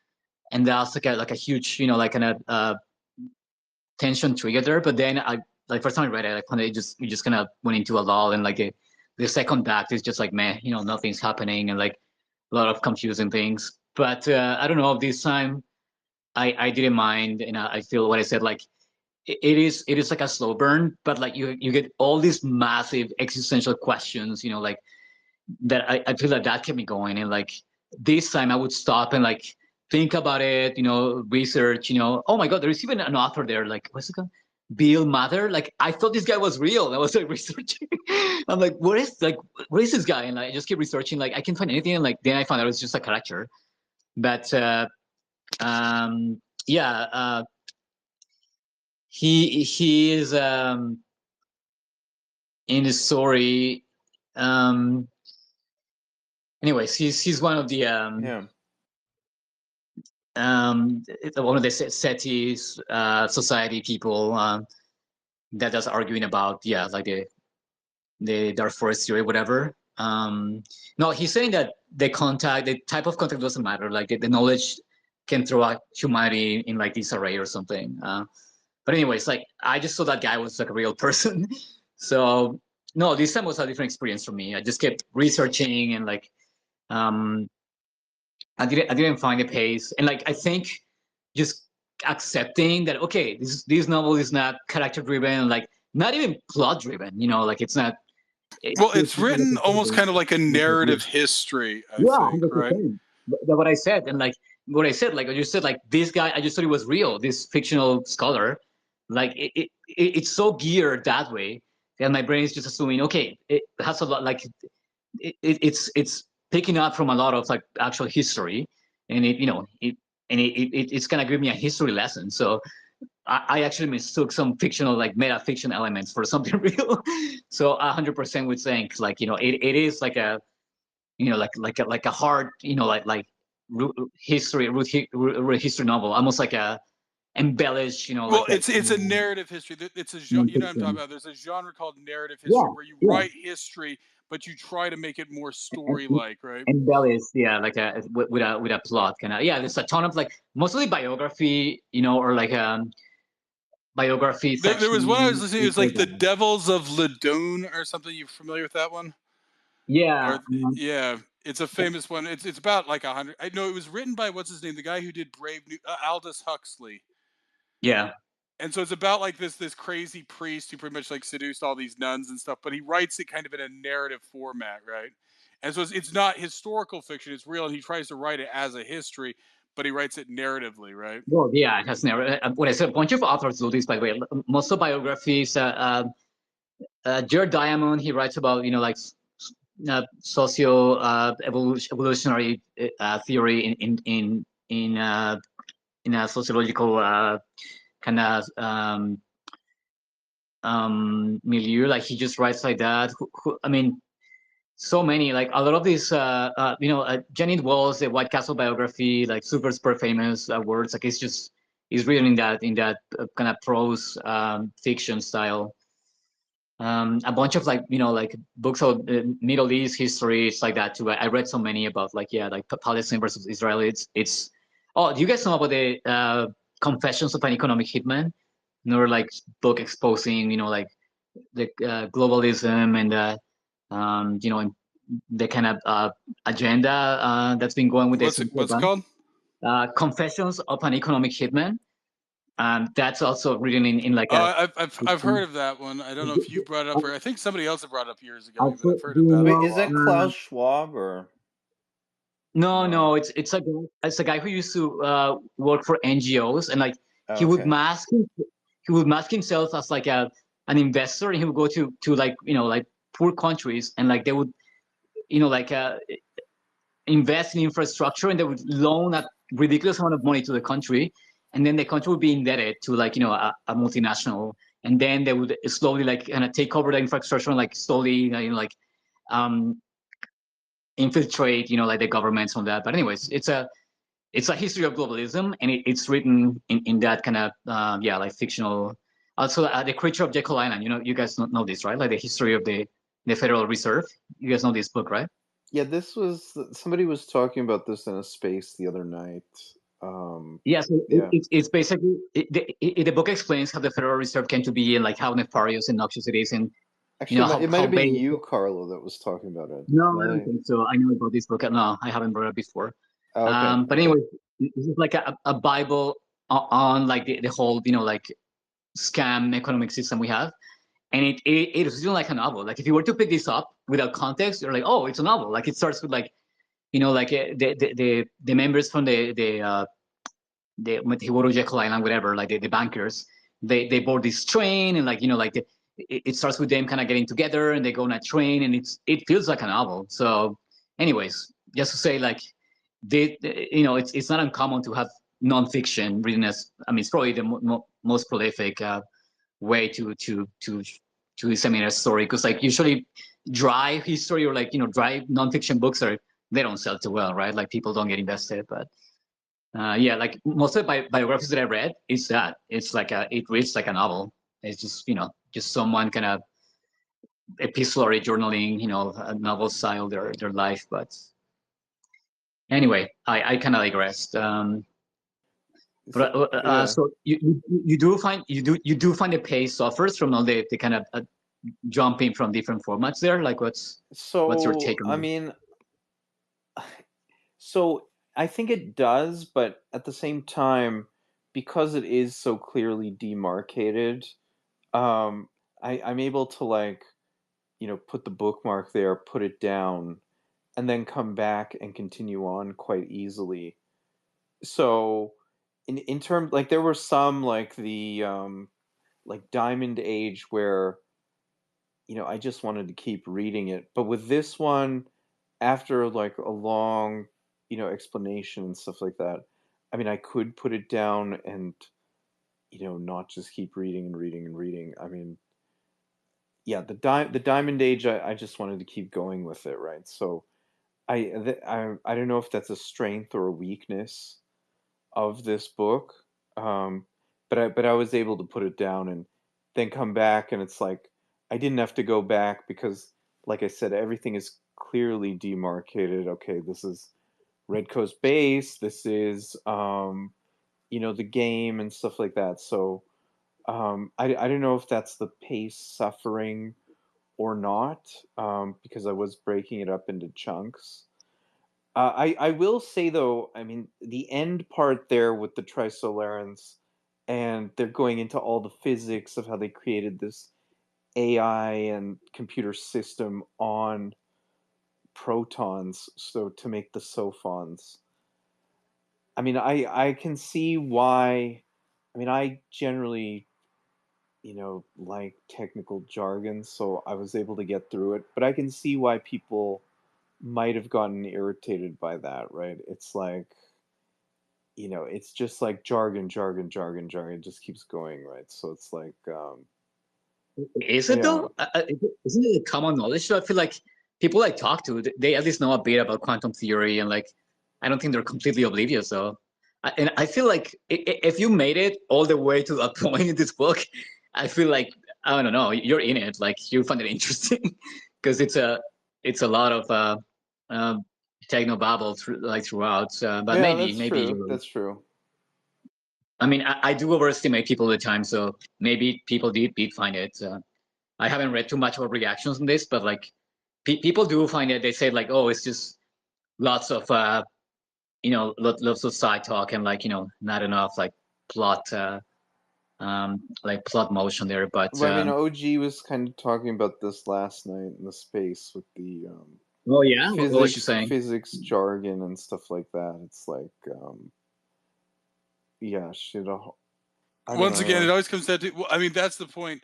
and that's like a huge, you know, like kind of tension trigger there. But then I, like first time I read it, I kind of just we just kind of went into a lull, and like the second act is just like, man, you know, nothing's happening, and like a lot of confusing things. But I don't know, this time I didn't mind, and I feel what I said, like it is like a slow burn, but like you get all these massive existential questions, you know, like that I feel like that kept me going. And like this time I would stop and like think about it, you know, research, you know, oh my god, there's even an author there, like what's it called, Bill Mather. Like I thought this guy was real. I was like researching. I'm like, what is this guy? And like, I just keep researching, like I can't find anything, and like then I found out it was just a character. But um yeah, he is in the story. um Anyways, he's one of the Yeah. one of the SETI's society people that does arguing about, yeah, like the dark forest theory, whatever. No, he's saying that the type of contact doesn't matter. Like the knowledge can throw out humanity in like disarray or something. But anyways, like I just saw that guy was like a real person. So no, this time was a different experience for me. I just kept researching and like um I didn't find the pace. And like I think just accepting that okay, this novel is not character driven, like not even plot driven, like it's not Well, it's written almost kind of like a narrative history, I yeah, think, right? 100%. But what I said, and like what I said, like I just said, like this guy, I just thought he was real. This fictional scholar, like it's so geared that way that my brain is just assuming, okay, it has a lot, like it's picking up from a lot of like actual history, and it's gonna give me a history lesson. So I actually mistook some fictional, like meta fiction elements for something real. So 100% would think like it is like a like a hard like root history novel, almost like a embellished Well, like a it's a narrative history. It's a you know what I'm talking nonfiction. about. There's a genre called narrative history Yeah, where you yeah. write history, but you try to make it more And, story-like, right? embellished, yeah, like a with a plot kind of. Yeah, there's a ton of like mostly biography, or like biography There was one I was section. listening to. It was like the Devils of Ladone or something. You familiar with that one? Yeah, Or yeah, it's a famous one. It's about like 100. I know it was written by what's his name, the guy who did Brave New Aldous Huxley. yeah. And so it's about like this crazy priest who pretty much like seduced all these nuns and stuff, but he writes it kind of in a narrative format, right? And so it's not historical fiction; it's real, and he tries to write it as a history, but he writes it narratively, right? Well, yeah, it has never. What I said, a bunch of authors do this, by the way. Most of biographies. Jared Diamond, he writes about like socio evolutionary theory in a sociological kind of milieu. Like he just writes like that. I mean, so many, like a lot of these Janet Walls, the White Castle biography, like super famous words. Like it's written in that kind of prose fiction style. A bunch of like books of Middle East history, it's like that too. I read so many about like Palestine versus Israel. It's oh, do you guys know about the Confessions of an Economic Hitman? Another like book exposing like the globalism and and the kind of agenda that's been going with this. What's it called? Confessions of an Economic Hitman. That's also written in like a. I've heard of that one. I don't know if you brought it up or I think somebody else had brought it up years ago. But Also, I've heard do you about it Wait, a is lot. it Klaus Schwab or No, no? no, it's a guy who used to work for NGOs, and like he would Okay. mask himself as like an investor, and he would go to like like poor countries, and like they would like invest in infrastructure, and they would loan a ridiculous amount of money to the country, and then the country would be indebted to like a multinational, and then they would slowly like kind of take over the infrastructure and like slowly like um infiltrate like the governments on that. But anyways, it's a history of globalism, and it's written in that kind of like fictional. Also, the creature of Jekyll Island. You guys know this, right? Like the history of the Federal Reserve. You guys know this book, right? Yeah, this was somebody was talking about this in a space the other night. Yeah, so Yeah. it's basically the book explains how the Federal Reserve came to be and like how nefarious and noxious it is, and Actually, how it might how have been big. you, Carlo, that was talking about it. No, Now I don't that think so. I know about this book. No, I haven't read it before. oh, okay. But anyway, this is like a Bible on like the whole like scam economic system we have, and it is like a novel. Like if you were to pick this up without context, you're like, oh, it's a novel. Like it starts with like like the members from the Meteoro Jekyll Island, whatever, like the bankers, they board this train, and like like it starts with them kind of getting together, and they go on a train, and it feels like a novel. So, anyways, just to say like it's not uncommon to have nonfiction written as, I mean, it's probably the most prolific way to disseminate a story, because like usually dry history or like dry nonfiction books they don't sell too well, right? Like people don't get invested. But yeah, like most of the biographies that I read is that it's like it reads like a novel. It's just just someone kind of epistolary journaling, a novel style their life. But anyway, I kind of digressed. But Yeah. so you do find the pace suffers from all the kind of jumping from different formats there. Like what's your So take on I that? mean, so I think it does, but at the same time, because it is so clearly demarcated, I'm able to like, put the bookmark there, put it down, and then come back and continue on quite easily. So in terms, like, there were some like the like Diamond Age where I just wanted to keep reading it. But with this one, after like a long, explanation and stuff like that, I mean, I could put it down and, not just keep reading and reading and reading. I mean, yeah, the Diamond Age, I just wanted to keep going with it, right? So I don't know if that's a strength or a weakness of this book. Um, but I was able to put it down and then come back, and it's like I didn't have to go back because, like I said, everything is clearly demarcated. Okay, this is Red Coast base. This is the game and stuff like that. So I don't know if that's the pace suffering or not, because I was breaking it up into chunks. I will say though, I mean, the end part there with the Trisolarans, and they're going into all the physics of how they created this AI and computer system on protons, so to make the sophons. I mean, I can see why. I mean, I generally, like technical jargon, so I was able to get through it. But I can see why people might have gotten irritated by that, right? It's like, it's just like jargon, jargon, jargon, jargon. It just keeps going, right? So it's like, Is it yeah, though? Isn't it a common knowledge? So I feel like people I talk to, they at least know a bit about quantum theory, and like, I don't think they're completely oblivious. So, and I feel like if you made it all the way to that point in this book, I feel like I don't know, you're in it. Like you find it interesting because it's a lot of um, techno babble throughout. But yeah, maybe you're. that's true. I mean, I do overestimate people at the time, so maybe people did find it. I haven't read too much about reactions on this, but like people do find it. They say like, oh, it's just lots of lots of side talk and like not enough like plot like plot motion there. But But I mean, OG was kind of talking about this last night in the space with the oh yeah, what was she physics saying? physics jargon and stuff like that. It's like, yeah, shit. I don't Once again, know. it always comes down to. Well, I mean, that's the point.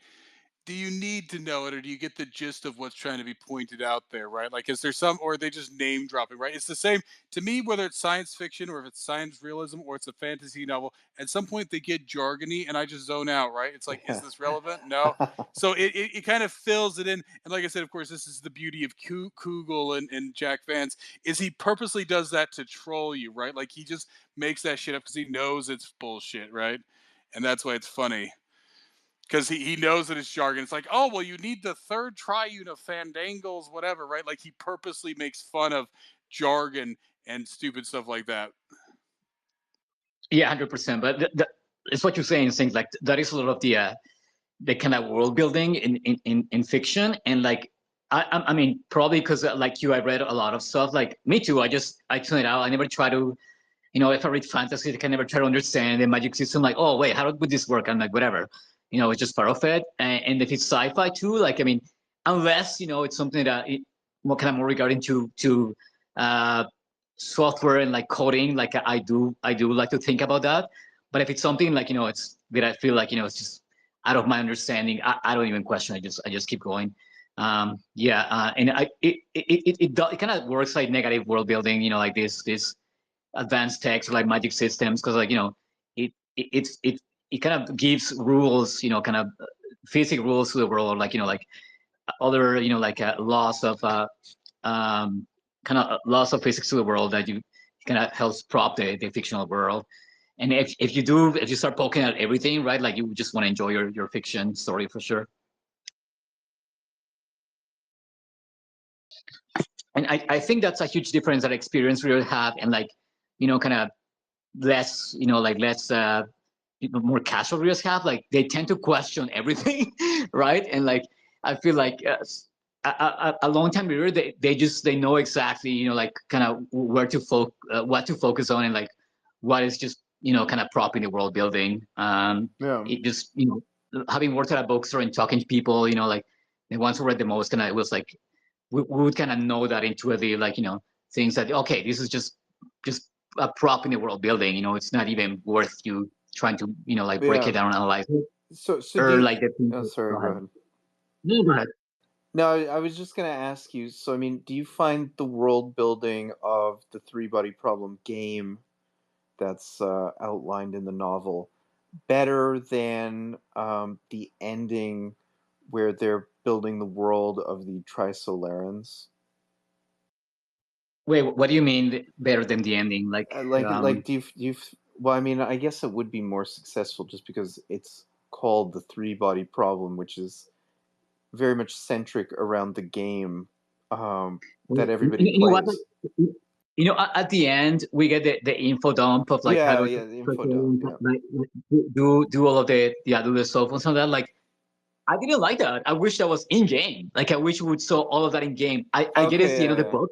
Do you need to know it, or do you get the gist of what's trying to be pointed out there, right? Like, is there some, or are they just name dropping, right? It's the same to me, whether it's science fiction or if it's science realism or it's a fantasy novel. At some point, they get jargony, and I just zone out, right? It's like, is Yeah. this relevant? No. So it kind of fills it in. And like I said, of course, this is the beauty of Kugel and Jack Vance, is he purposely does that to troll you, right? Like he just makes that shit up because he knows it's bullshit, right? And that's why it's funny because he knows that it's jargon. It's like, oh, well, you need the third triune of fandangles, whatever, right? Like he purposely makes fun of jargon and stupid stuff like that. Yeah, 100%. But it's what you're saying. Things like that is a lot of the kind of world building in fiction, and like I mean probably because like you, I read a lot of stuff. Like me too. I tune it out. I never try to, if I read fantasy, I can never try to understand the magic system. Like, oh wait, how would this work? I'm like, whatever. It's just part of it. And if it's sci-fi too, like I mean, unless it's something that more kind of more regarding to uh, software and like coding, like I do like to think about that. But if it's something like it's that I feel like it's just out of my understanding, I don't even question. I just keep going. Yeah, and it kind of works like negative world building. Like this advanced text or like magic systems, because like it kind of gives rules, kind of physics rules to the world, like like other like laws of kind of laws of physics to the world that you kind of helps prop the fictional world. And if you start poking at everything, right, like you just want to enjoy your fiction story for sure. And I think that's a huge difference that experience really have, and like kind of less, like less more casual readers have, like they tend to question everything, right? And like I feel like a long time reader, they know exactly, like kind of where to what to focus on, and like what is just kind of propping the world building. Yeah. It just having worked at a bookstore and talking to people, like the ones who read the most, kind of, it was like we would kind of know that intuitively, like things that, okay, this is just a prop in the world building, it's not even worth you trying to like break it Yeah. down and analyze it, So do or you? like the things Oh, sorry. go Go ahead. ahead. No, go ahead. No, I was just gonna ask you. So, I mean, do you find the world building of the Three Body Problem game that's outlined in the novel better than the ending where they're building the world of the Trisolarans? Wait, what do you mean better than the ending? Like Like, well, I mean, I guess it would be more successful just because it's called the Three Body Problem, which is very much centric around the game that everybody you know what, plays. at the end we get the info dump of like how Yeah, to yeah, the info dump. Yeah. like, do all of the do the stuff and some of that. Like I didn't like that. I wish that was in game. Like I wish we would saw all of that in game. I get it's Okay. Yeah, the yeah. book,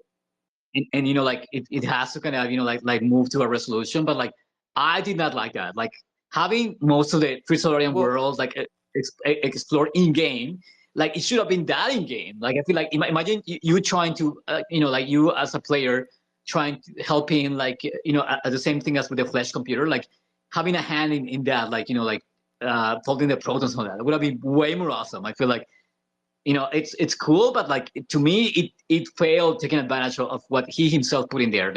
and like it has to kind of like move to a resolution, but like I did not like that. Like having most of the Trissolarian Well, worlds like explore in game, like it should have been that in game. Like I feel like imagine you trying to like you as a player trying to helping, like the same thing as with the flash computer, like having a hand in that, like like folding the protons on that. It would have been way more awesome. I feel like it's cool, but like to me it failed taking advantage of what he himself put in there,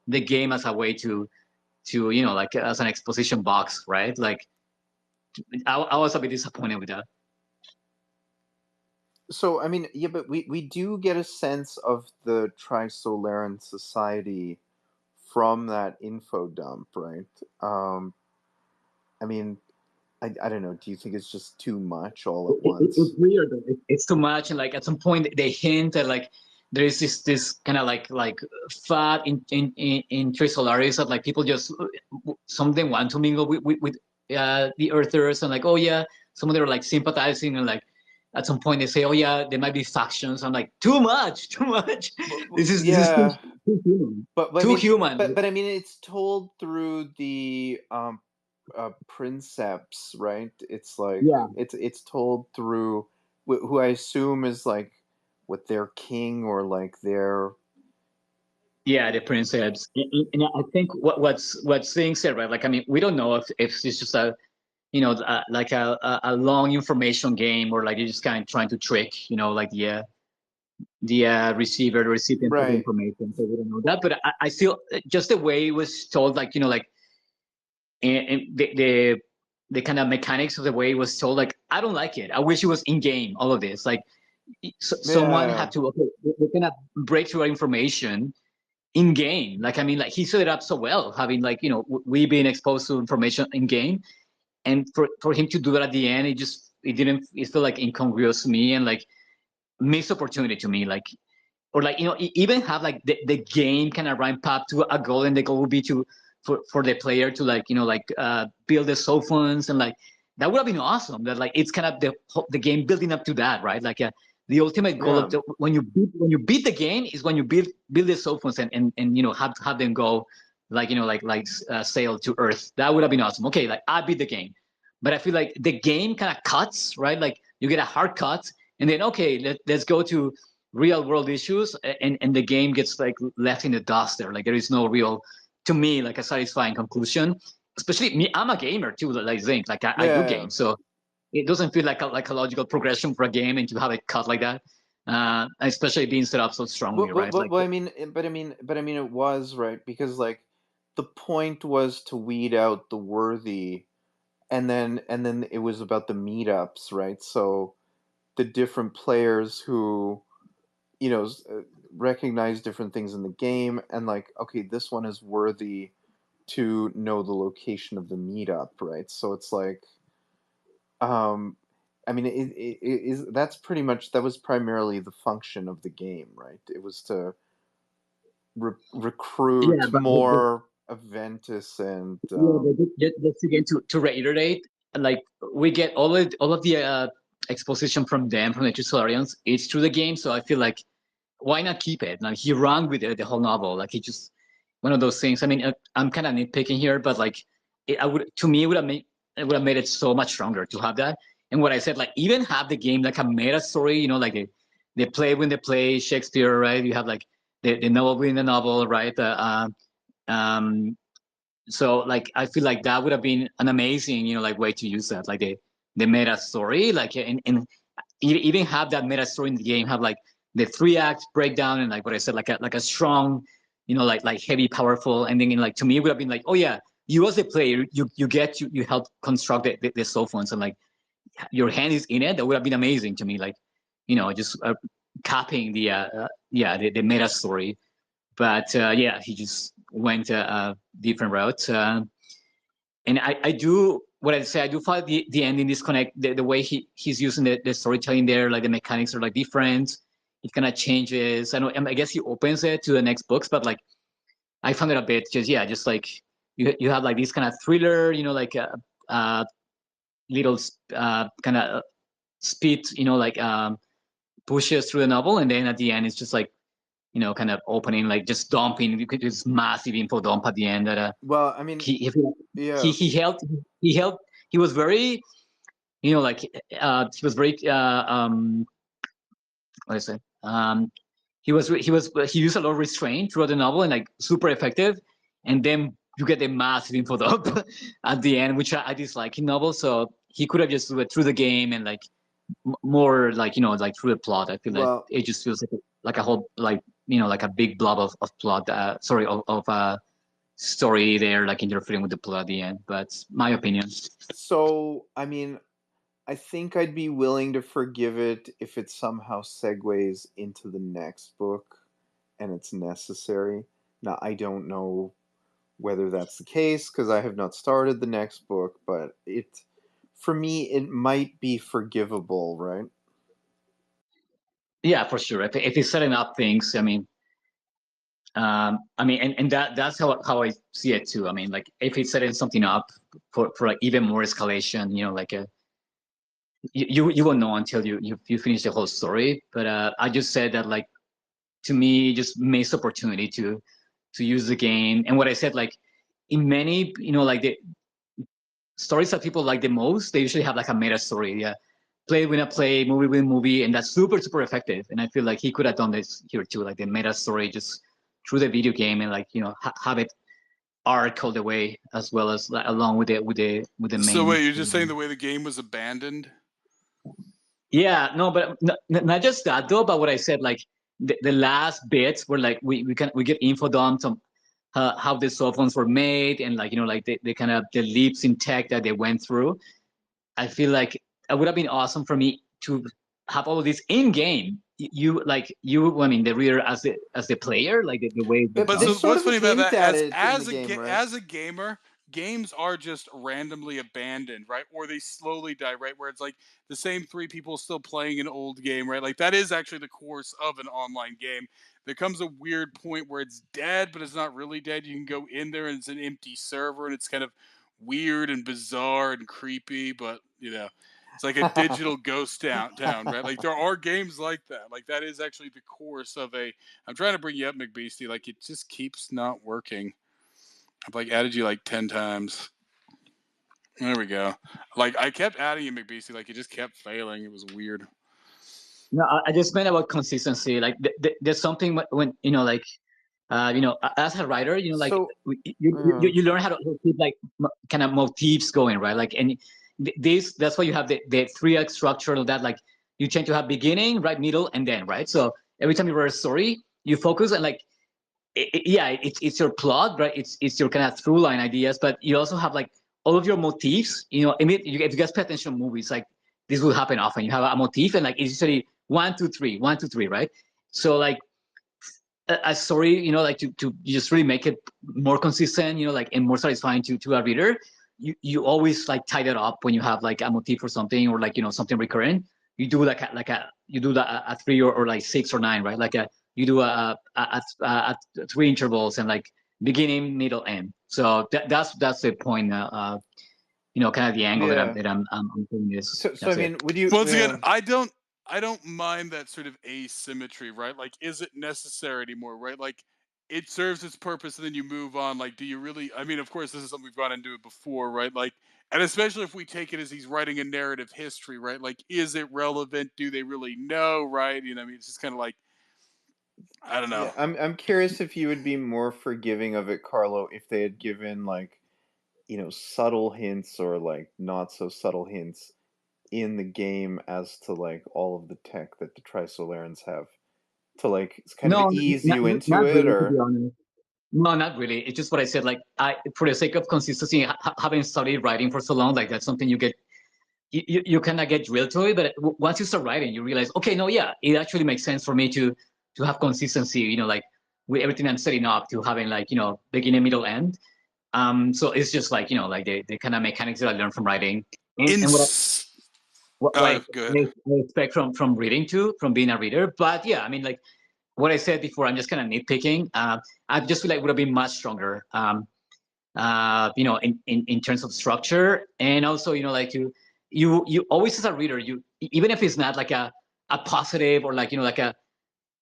the game as a way to like as an exposition box, right? Like I was a bit disappointed with that. so I mean, yeah, but we do get a sense of the Trisolaran society from that info dump, right? I mean, I don't know. Do you think it's just too much all at It's once? weird. It's too much, and like at some point they hint that like there is this kind of like fat in Tres Solaris that like people just some of them want to mingle with the Earthers, and like, oh yeah, some of them are like sympathizing, and like at some point they say, oh yeah, there might be factions. I'm like, too much, too much. This is Yeah, too human, but I too mean, human. but I mean, it's told through the princeps, right? It's like Yeah. it's told through who I assume is like what their king or like their Yeah, the princess. And I think what's being said, right? Like, I mean, we don't know if it's just a like a long information game, or like you're just kind of trying to trick like the receiver, the recipient of the right. information. So we don't know that, but I still just the way it was told, like like and the kind of mechanics of the way it was told, like I don't like it. I wish it was in game. All of this, like someone Yeah, had to, okay, we cannot break through our information in game. Like I mean, like he set it up so well, having like we being exposed to information in game, and for him to do that at the end, it felt like incongruous to me, and like missed opportunity to me, like, or like even have like the game kind of ramp up to a goal, and the goal would be to for the player to like build the cell phones, and like that would have been awesome. That like it's kind of the game building up to that, right? Like the ultimate goal yeah. of when you beat the game is when you build the cell phones, and have them go like sail to Earth. That would have been awesome. Okay, like I beat the game, but I feel like the game kind of cuts, right? Like you get a hard cut, and then okay, let's go to real world issues, and the game gets like left in the dust there. Like there is no real, to me, like a satisfying conclusion. Especially me, I'm a gamer too, like Zink. Like I do Yeah. games, so it doesn't feel like a logical progression for a game, and to have it cut like that, especially being set up so strongly, right? Like Well, I mean, it was right because like the point was to weed out the worthy, and then it was about the meetups, right? So the different players who recognize different things in the game, and like, okay, this one is worthy to know the location of the meetup, right? So it's like, um, I mean, it is that's pretty much that was primarily the function of the game, right? It was to yeah, recruit but more. Aventus and Just again to reiterate, like we get all of the exposition from them, from the two Solarians, it's through the game. So I feel like why not keep it? Like he ran with the whole novel. Like he just one of those things. I mean, I'm kind of nitpicking here, but like I would, to me, it would have made it so much stronger to have that. And what I said, like even have the game like a meta story, you know, like they play when they play Shakespeare, right? You have like the novel within the novel, right? Um, so like I feel like that would have been an amazing, you know, like way to use that, like the meta story, like and even have that meta story in the game, have like the 3 act breakdown and like what I said, like a strong, you know, like heavy, powerful ending. And like to me, it would have been like, oh yeah, you as a player, you help construct the cell phones and like your hand is in it. That would have been amazing to me, like, you know, just copying the meta story. But yeah, he just went a different route. And I do what I say. I do find the ending disconnect. The way he's using the storytelling there, like the mechanics are like different. It kind of changes. I guess he opens it to the next books, but like I found it a bit just like you have like this kind of thriller, you know, like little kind of speed, you know, like pushes through the novel, and then at the end it's just like, you know, kind of opening, like just dumping this massive info dump at the end that well, I mean, he yeah. he was very, you know, like he was very what I say he used a lot of restraint throughout the novel and like super effective, and then you get the massive info dump at the end, which I dislike in novels. So he could have just do it through the game and like more like, you know, like through the plot. I feel like Well, it just feels like a whole, like, you know, like a big blob of plot, sorry, of story there, like interfering with the plot at the end. But my opinion. so I mean, I think I'd be willing to forgive it if it somehow segues into the next book and it's necessary. Now, I don't know whether that's the case because I have not started the next book, but for me, it might be forgivable, right? Yeah, for sure. If he's setting up things, I mean, and that's how I see it too. I mean, like if he's setting something up for like even more escalation, you know, like you won't know until you finish the whole story. But I just said that, like, to me, just missed opportunity to use the game. And what I said, like in many, you know, like the stories that people like the most, they usually have like a meta story. Yeah, play win a play, movie win movie, and that's super effective. And I feel like he could have done this here too, like the meta story just through the video game, and like, you know, have it arc all the way, as well as like, along with the So main. wait, you're just saying the way the game was abandoned? Yeah, no, but not just that though. But what I said, like the last bits were like we get info dumps on how the cell phones were made, and like, you know, like the kind of the leaps in tech that they went through. I feel like it would have been awesome for me to have all of this in game. I mean, the reader as the player, like the way it was But But they done. so sort what's of funny about hint that? at it in the game, right? As a gamer, games are just randomly abandoned, right? Or they slowly die, right? Where it's like the same three people still playing an old game, right? Like that is actually the course of an online game. There comes a weird point where it's dead, but it's not really dead. You can go in there and it's an empty server, and it's kind of weird and bizarre and creepy, but you know, it's like a digital ghost town, right? Like there are games like that. Like that is actually the course of a. I'm trying to bring you up, McBeastie. Like it just keeps not working. I've like added you like 10 times. There we go. Like I kept adding you, McBeastie. Like it just kept failing. It was weird. No, I just meant about consistency. Like there's something when, you know, like you know, as a writer, you know, like So, you learn how to keep like kind of motifs going, right? Like, and that's why you have the 3 act structure of that. Like you tend to have beginning, right, middle, and then, right? So every time you write a story, you focus on like it's your plot, right? It's your kind of through line ideas, but you also have like all of your motifs. You know, I mean, if you guys pay attention to movies, like this will happen often. You have a motif, and like it's usually 1 2 3, 1 2 3, right? So like a story, you know, like to just really make it more consistent, you know, like, and more satisfying to a reader. You always like tie that up when you have like a motif or something, or like, you know, something recurrent. You do you do a 3 or like 6 or 9, right? Like you do a 3 intervals, and like beginning, middle, end. So that's the point. Kind of the angle that Yeah. I'm doing this. So I That's it. mean, would you? Once again, I don't mind that sort of asymmetry, right? Like, is it necessary anymore, right? Like, it serves its purpose, and then you move on. Like, do you really? I mean, of course, this is something we've gone into it before, right? Like, and especially if we take it as he's writing a narrative history, right? Like, is it relevant? Do they really know, right? I mean, it's just kind of like, I don't know. Yeah, I'm curious if you would be more forgiving of it, Carlo, if they had given like, subtle hints or like not so subtle hints in the game as to like all of the tech that the Trisolarans have to like kind of No, ease not, you into not it, really, to be or honest. No, not really. It's just what I said. Like, for the sake of consistency, having studied writing for so long, like that's something you kind of get drilled to it. But once you start writing, you realize, okay, no, yeah, it actually makes sense for me to have consistency. Like with everything I'm setting up to having like beginning, middle, end. So it's just like like the kind of mechanics that I learned from writing, and what I Go ahead. expect from reading too, from being a reader. But yeah, I mean, like what I said before, I'm just kind of nitpicking. I just feel like it would have been much stronger. In terms of structure, and also like you always as a reader, you even if it's not like a positive or like like a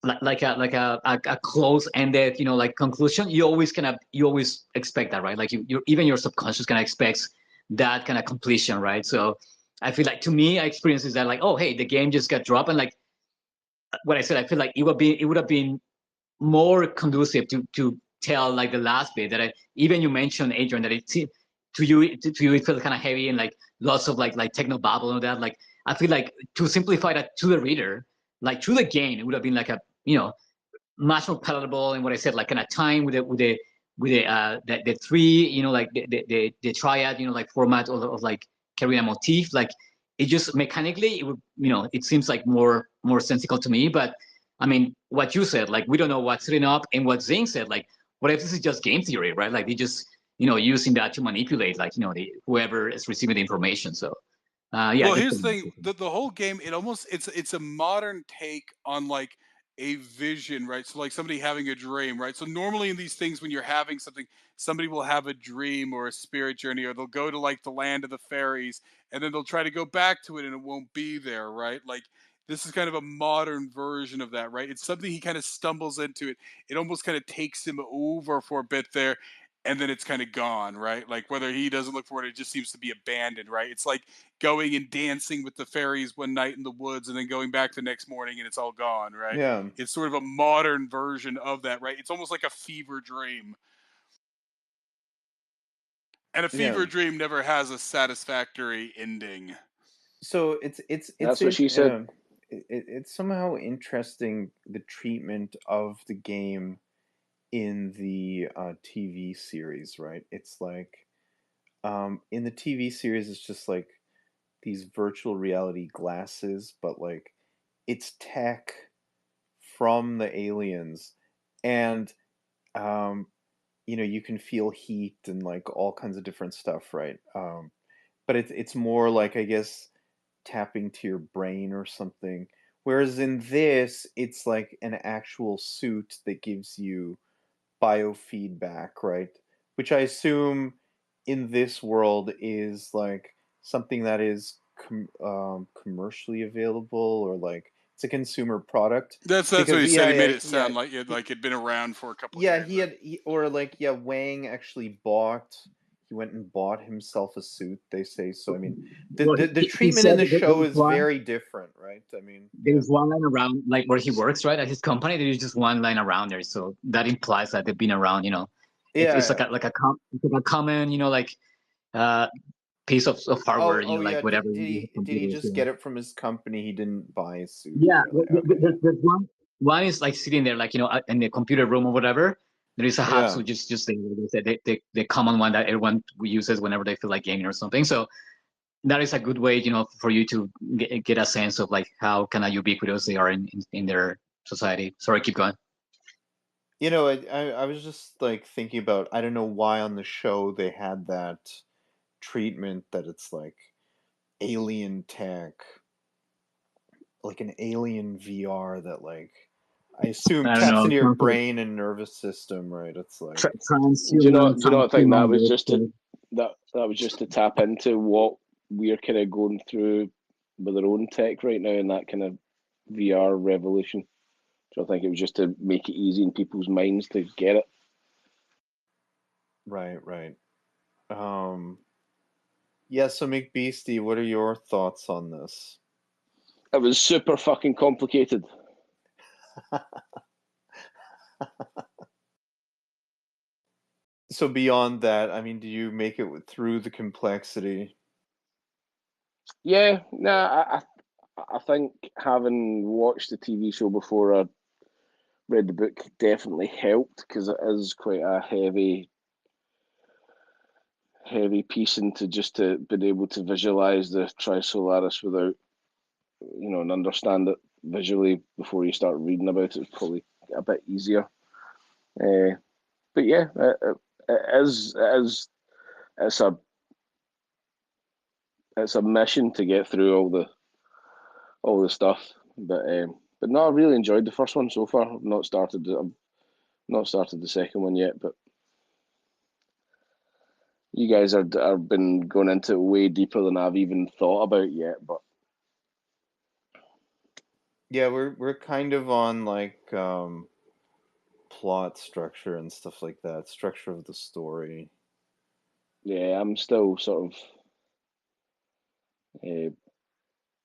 like a close-ended like conclusion, you always expect that, right? Like you even your subconscious kind of expects that kind of completion, right? So I feel like, to me, I experiences that like, oh hey, the game just got dropped, and like what I said, I feel like it would have been more conducive to tell like the last bit that even you mentioned, Adrian, that it seemed to you it felt kind of heavy and like lots of like techno babble and that. Like I feel like to simplify that to the reader, like through the game, it would have been like a much more palatable. And what I said, like kind of time with the three, like the triad, like format of like carrying a motif, like it just mechanically it would, it seems like more sensical to me. But I mean, what you said, like we don't know what's setting up, and what Zing said, like what if this is just game theory, right? Like they just using that to manipulate, like whoever is receiving the information. So yeah, Well, just here's the thing: the whole game, it's a modern take on like a vision, right? So like somebody having a dream, right? So normally in these things, when you're having something, somebody will have a dream or a spirit journey, or they'll go to like the land of the fairies, and then they'll try to go back to it, and it won't be there, right? Like this is kind of a modern version of that, right? It's something he kind of stumbles into it. It almost kind of takes him over for a bit there, and then it's kind of gone, right? Like whether he doesn't look for it, it just seems to be abandoned, right? It's like going and dancing with the fairies one night in the woods and then going back the next morning and it's all gone, right? yeah, It's sort of a modern version of that, right? It's almost like a fever dream. And a yeah. fever dream never has a satisfactory ending. So it's That's what in she said. it's somehow interesting the treatment of the game in the TV series, right? It's like in the TV series, it's just like these virtual reality glasses, but like it's tech from the aliens, and um, you can feel heat and like all kinds of different stuff, right? But it's more like, I guess, tapping to your brain or something. Whereas in this, it's like an actual suit that gives you biofeedback, right? Which I assume in this world is like something that is commercially available, or like it's a consumer product. That's what Because he said. yeah, He made yeah, it yeah, sound like it'd been around for a couple of yeah, years, he right? had, or like, yeah, Wang actually he went and bought himself a suit, they say. So I mean, the well, the, the he treatment in said the that show there's is one. very different, right? I mean, yeah, There's one line around like where he works, right, at his company. There's just one line around there, so that implies that they've been around. It's like yeah. it's like a common, like uh piece of hardware, Oh like yeah. Did, whatever did you he did he computers. just get it from his company? He didn't buy a suit, Yeah, really? Okay, yeah, there's one is like sitting there, like in the computer room or whatever. There is a hat, yeah. so just the common one that everyone uses whenever they feel like gaming or something. So that is a good way, for you to get a sense of like how kind of ubiquitous they are in their society. Sorry, keep going. I was just like thinking about, I don't know why on the show they had that treatment that it's like alien tech, like an alien VR that like I assume I don't taps know, into your some sort of brain and nervous system, right? It's like transhuman, Do you not think that was transhuman just to ability. that was just to tap into what we're kind of going through with our own tech right now in that kind of VR revolution? Do you think it was just to make it easy in people's minds to get it? right. Yeah, so McBeastie, what are your thoughts on this? It was super fucking complicated. So beyond that, I mean, do you make it through the complexity? Yeah, nah, I think having watched the TV show before I read the book definitely helped because it is quite a heavy piece into just to being able to visualize the Trisolaris without, and understand it visually before you start reading about it is probably a bit easier. But yeah, it's a it's a mission to get through all the stuff. But no, I really enjoyed the first one so far. I've not started the second one yet, but you guys are been going into it way deeper than I've even thought about yet. But Yeah, we're kind of on like plot structure and stuff like that, structure of the story. yeah, I'm still sort of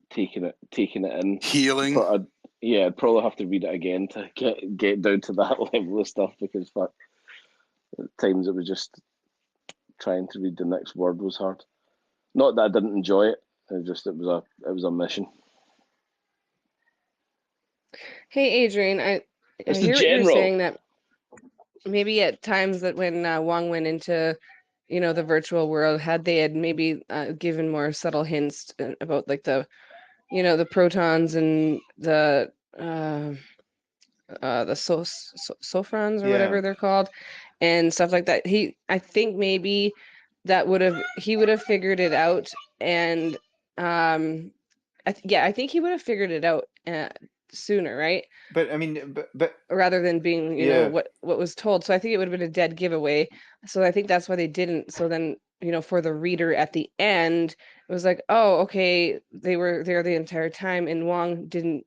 taking it in. Healing. Yeah, I'd probably have to read it again to get down to that level of stuff because fuck, at times it was just trying to read the next word was hard. Not that I didn't enjoy it. It was a mission. Hey, Adrian, I It's the hear what you're general. saying that maybe at times that when Wong went into, the virtual world, had they had maybe given more subtle hints about like the protons and the sophrons or Yeah, whatever they're called and stuff like that. I think maybe he would have figured it out and I think he would have figured it out sooner, right? but I mean, but Rather than being, yeah. what was told. So I think it would have been a dead giveaway. So I think that's why they didn't. So then, for the reader at the end, it was like, oh, okay, they were there the entire time, and Wong didn't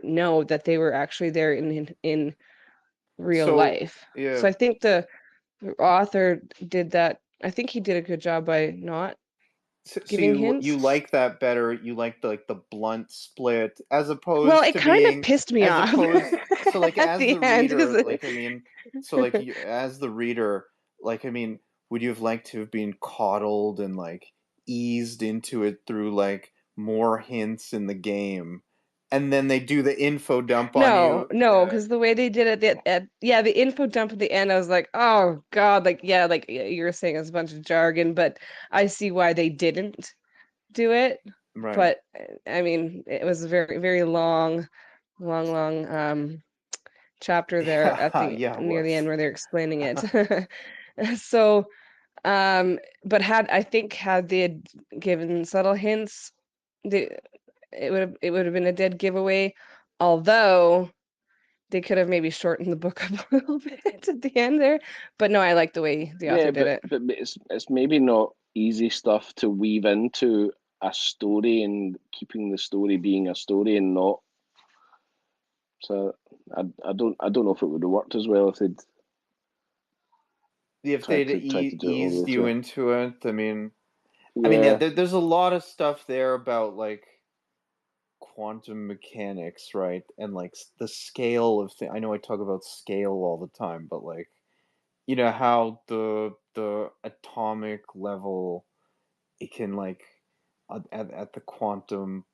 know that they were actually there in real So life. yeah, So I think the author did that. I think he did a good job by not so giving you hints. like that better? You like the blunt split as Well, opposed it to kind of being pissed me as off opposed so like at as the the end reader, because like I mean, so like you, as the reader, like I mean, would you have liked to have been coddled and like eased into it through like more hints in the game, and then they do the info dump on no, you? no, because the way they did it yeah, the info dump at the end, I was like, oh God, like yeah, like you were saying it's a bunch of jargon, but I see why they didn't do it. Right. But I mean, it was a very, very long chapter there at Yeah, the yeah, it near the end was. where they're explaining it. So, but had they had given subtle hints, they, it would have been a dead giveaway. Although they could have maybe shortened the book up a little bit at the end there. But no, I like the way the Yeah, author did it. but it's maybe not easy stuff to weave into a story and keeping the story being a story and not. So I don't know if it would have worked as well if they'd If they'd tried to do it all the way eased you through. into it, yeah, Yeah, there's a lot of stuff there about like quantum mechanics, right? And like the scale of things. I know I talk about scale all the time, but like how the atomic level it can like at the quantum,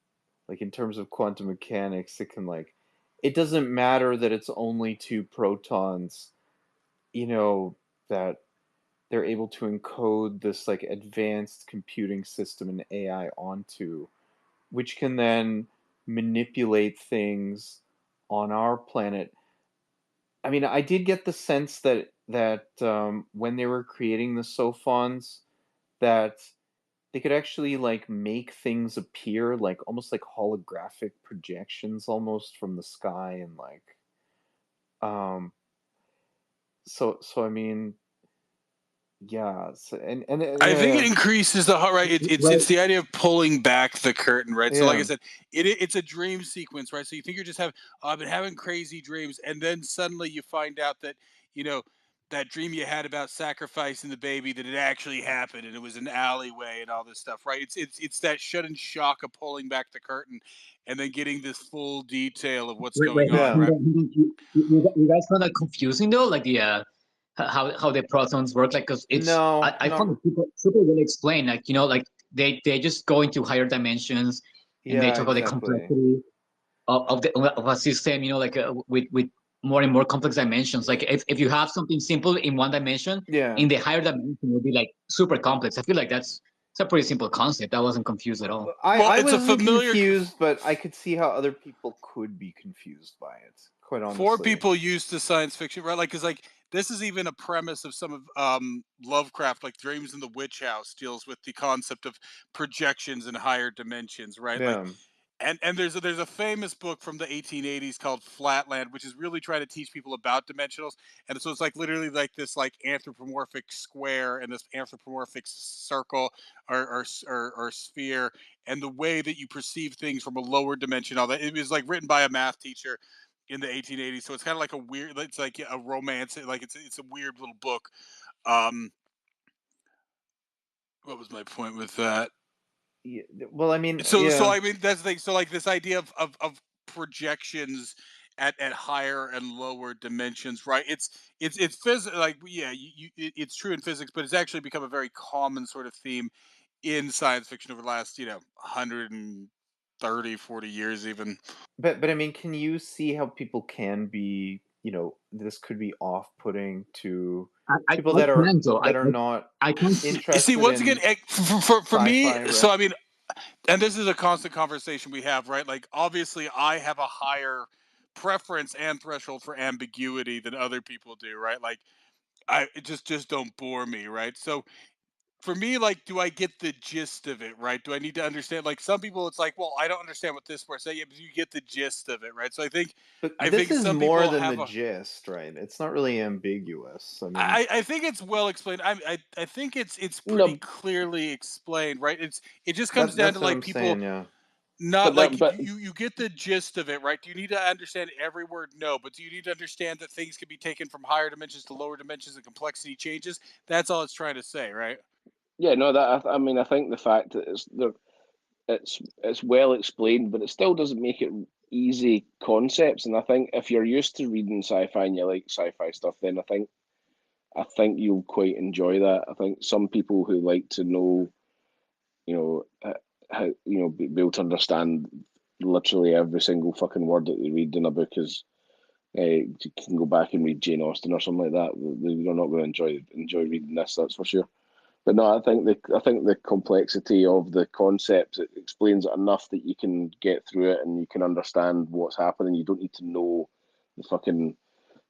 like in terms of quantum mechanics, it can like it doesn't matter that it's only two protons, that they're able to encode this like advanced computing system and AI onto, which can then manipulate things on our planet. I mean, I did get the sense that when they were creating the sophons, that they could actually like make things appear like almost like holographic projections almost from the sky and like So I mean, yeah. So, and I think it yeah, increases the heart, right? It's Right. the idea of pulling back the curtain, right? So, like I yeah, said, it's a dream sequence, right? So you think you're just having, I've been having crazy dreams, and then suddenly you find out that you know that dream you had about sacrificing the baby, that it actually happened, and it was an alleyway and all this stuff, right? It's that sudden shock of pulling back the curtain, and then getting this full detail of what's Wait, going on, yeah. right? you guys found that confusing though, like the how the protons work, like because it's No, I found it super well explained, like like they just go into higher dimensions and they yeah, talk about the exactly. complexity of a system, like with more and more complex dimensions. Like if you have something simple in one dimension, Yeah. in the higher dimension it will be like super complex. I feel like that's it's a pretty simple concept. I wasn't confused at all. Well, I it's a wasn't familiar. confused, but I could see how other people could be confused by it. Quite For honestly. people used to science fiction, right? Like, because like this is even a premise of some of Lovecraft, like Dreams in the Witch House deals with the concept of projections in higher dimensions, right? Like, Yeah. and there's a famous book from the 1880s called Flatland, which is really trying to teach people about dimensionals. And so it's like literally like this like anthropomorphic square and this anthropomorphic circle or sphere, and the way that you perceive things from a lower dimension. All that, it was like written by a math teacher in the 1880s. So it's kind of like a weird, it's like a romance, like it's a weird little book. Um, what was my point with that? Yeah. Well, I mean, So yeah. I mean that's the thing. So like this idea of projections at higher and lower dimensions, right? It's physics, like yeah, it's true in physics, but it's actually become a very common sort of theme in science fiction over the last 130, 40 years even. But I mean, can you see how people can be, this could be off-putting to people I can though. that are not I can. See, interested once again, in for me, sci-fi, right? so I mean, and this is a constant conversation we have, right? Like, obviously, I have a higher preference and threshold for ambiguity than other people do, right? Like, it just don't bore me, right? So for me, like, do I get the gist of it, right? Do I need to understand? Like, some people, it's like, well, I don't understand what this word say. Yeah, but you get the gist of it, right? So But I this think is some more people than the have a gist, right? It's not really ambiguous. I mean, I think it's well explained. I think it's pretty No, clearly explained, right? It just comes down to that's what like I'm people saying, yeah. not but like that, but you get the gist of it, right? Do you need to understand every word? No, but do you need to understand that things can be taken from higher dimensions to lower dimensions and complexity changes? That's all it's trying to say, right? yeah, no, that I mean, I think the fact that it's well explained, but it still doesn't make it easy concepts. And I think if you're used to reading sci-fi and you like sci-fi stuff, then I think you'll quite enjoy that. I think some people who like to know, you know, how be able to understand literally every single fucking word that they read in a book is. You can go back and read Jane Austen or something like that. They're not going to enjoy reading this, that's for sure. But no, I think the complexity of the concept, it explains it enough that you can get through it and you can understand what's happening. You don't need to know the fucking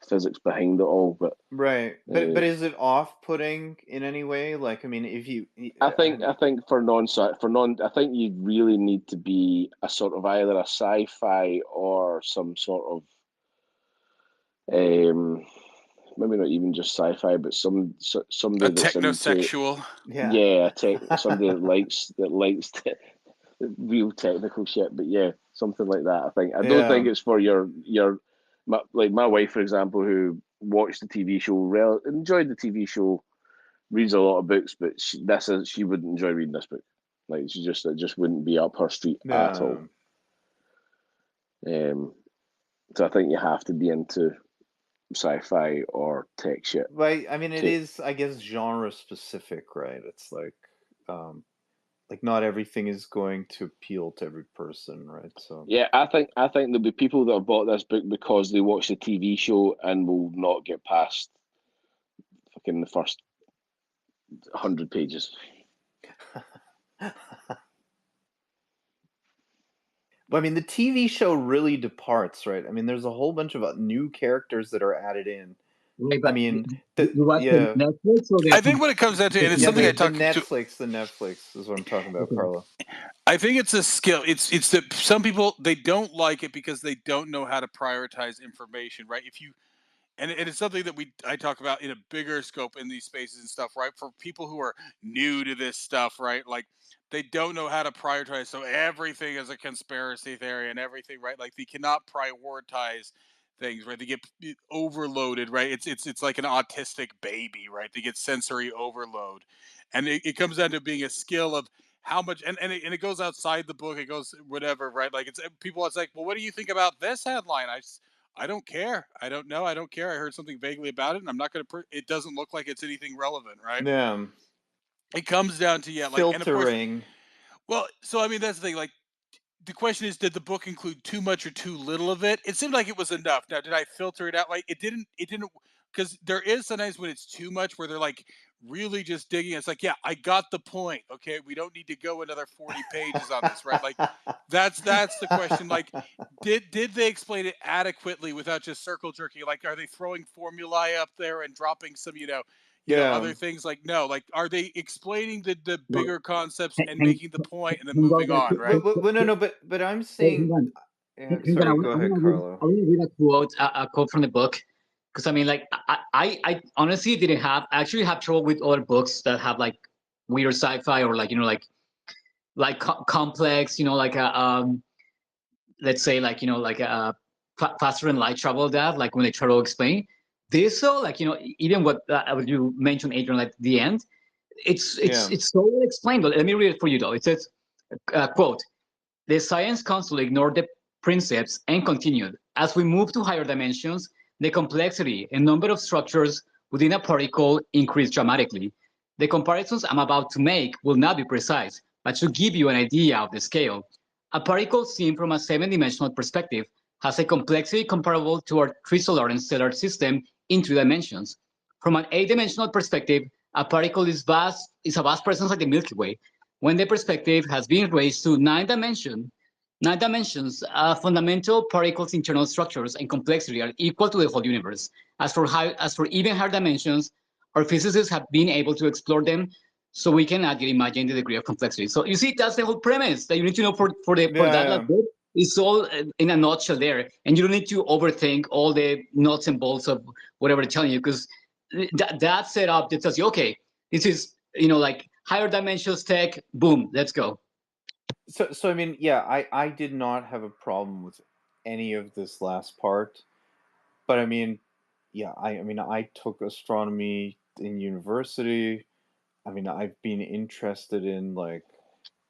physics behind it all. But Right. But uh, is it off-putting in any way? Like, I mean, if you I think I think you really need to be a sort of either a sci-fi or some sort of um, maybe not even just sci-fi, but A somebody that's into technosexual. yeah. yeah, somebody that likes real technical shit. But yeah, something like that. I think I don't think Yeah. it's for like my wife, for example, who watched the TV show, enjoyed the TV show, reads a lot of books, but she wouldn't enjoy reading this book. Like it just wouldn't be up her street at all. Yeah. Um, so I think you have to be into sci-fi or tech shit But I mean, it to is, I guess, genre specific, right? It's um, like not everything is going to appeal to every person, right? So, yeah, I think there'll be people that have bought this book because they watched the TV show and will not get past fucking the first 100 pages. but I mean, the TV show really departs, right? I mean, there's a whole bunch of new characters that are added in. Wait, I but mean, you watch the yeah, Netflix or I think what it comes down to, and it's yeah, something I the talked to. Netflix is what I'm talking about, Okay. Carlo. I think it's a skill. It's that some people they don't like it because they don't know how to prioritize information, right? If you and it's something that I talk about in a bigger scope in these spaces and stuff, right? For people who are new to this stuff, right? Like they don't know how to prioritize, so everything is a conspiracy theory and everything, right? Like they cannot prioritize things, right? They get overloaded, right? It's like an autistic baby, right? They get sensory overload, and it comes down to being a skill of how much, and it goes outside the book. It goes whatever, right? Like it's people. It's like, well, what do you think about this headline? I don't care. I don't know. I don't care. I heard something vaguely about it, and I'm not going to. It doesn't look like it's anything relevant, right? Yeah. It comes down to like, and of course, Filtering. well, so I mean, that's the thing. Like, the question is, did the book include too much or too little of it? It seemed like it was enough. Now, did I filter it out? Like, it didn't. It didn't, because there is sometimes when it's too much, where they're like really just digging. It's like, yeah, I got the point. Okay, we don't need to go another 40 pages on this, right? Like, that's the question. Like, did they explain it adequately without just circle jerking? Like, are they throwing formulae up there and dropping some, Yeah. other things? Like, no. Like, are they explaining the Well, bigger concepts and hang, making the point and then hang moving on, on, right? But no, but I'm hang saying, on. yeah, Hang on. sorry, go ahead, Carlo. I want to read a quote from the book, because I mean, like, I honestly didn't have I actually have trouble with other books that have like weird sci-fi, or like, complex, like a let's say, like, like a faster than light travel, that like when they try to explain this. So like, even what you mentioned, Adrian, like the end, Yeah. it's so well explained. But let me read it for you though. It says, quote, "The science council ignored the principles and continued. As we move to higher dimensions, the complexity and number of structures within a particle increase dramatically. The comparisons I'm about to make will not be precise, but should give you an idea of the scale. A particle seen from a seven-dimensional perspective has a complexity comparable to our three solar and stellar system in three dimensions. From an eight-dimensional perspective, a particle is a vast presence like the Milky Way. When the perspective has been raised to nine dimensions, fundamental particles' internal structures and complexity are equal to the whole universe. As for even higher dimensions, our physicists have been able to explore them, so we can yet imagine the degree of complexity." So you see, that's the whole premise that you need to know for that Yeah. like book. It's all in a nutshell there, and you don't need to overthink all the nuts and bolts of whatever they're telling you, because that setup that tells you, okay, this is, like higher dimensions tech, boom, let's go. So I mean, yeah, I did not have a problem with any of this last part, but I mean, yeah, I mean, I took astronomy in university. I mean, I've been interested in like,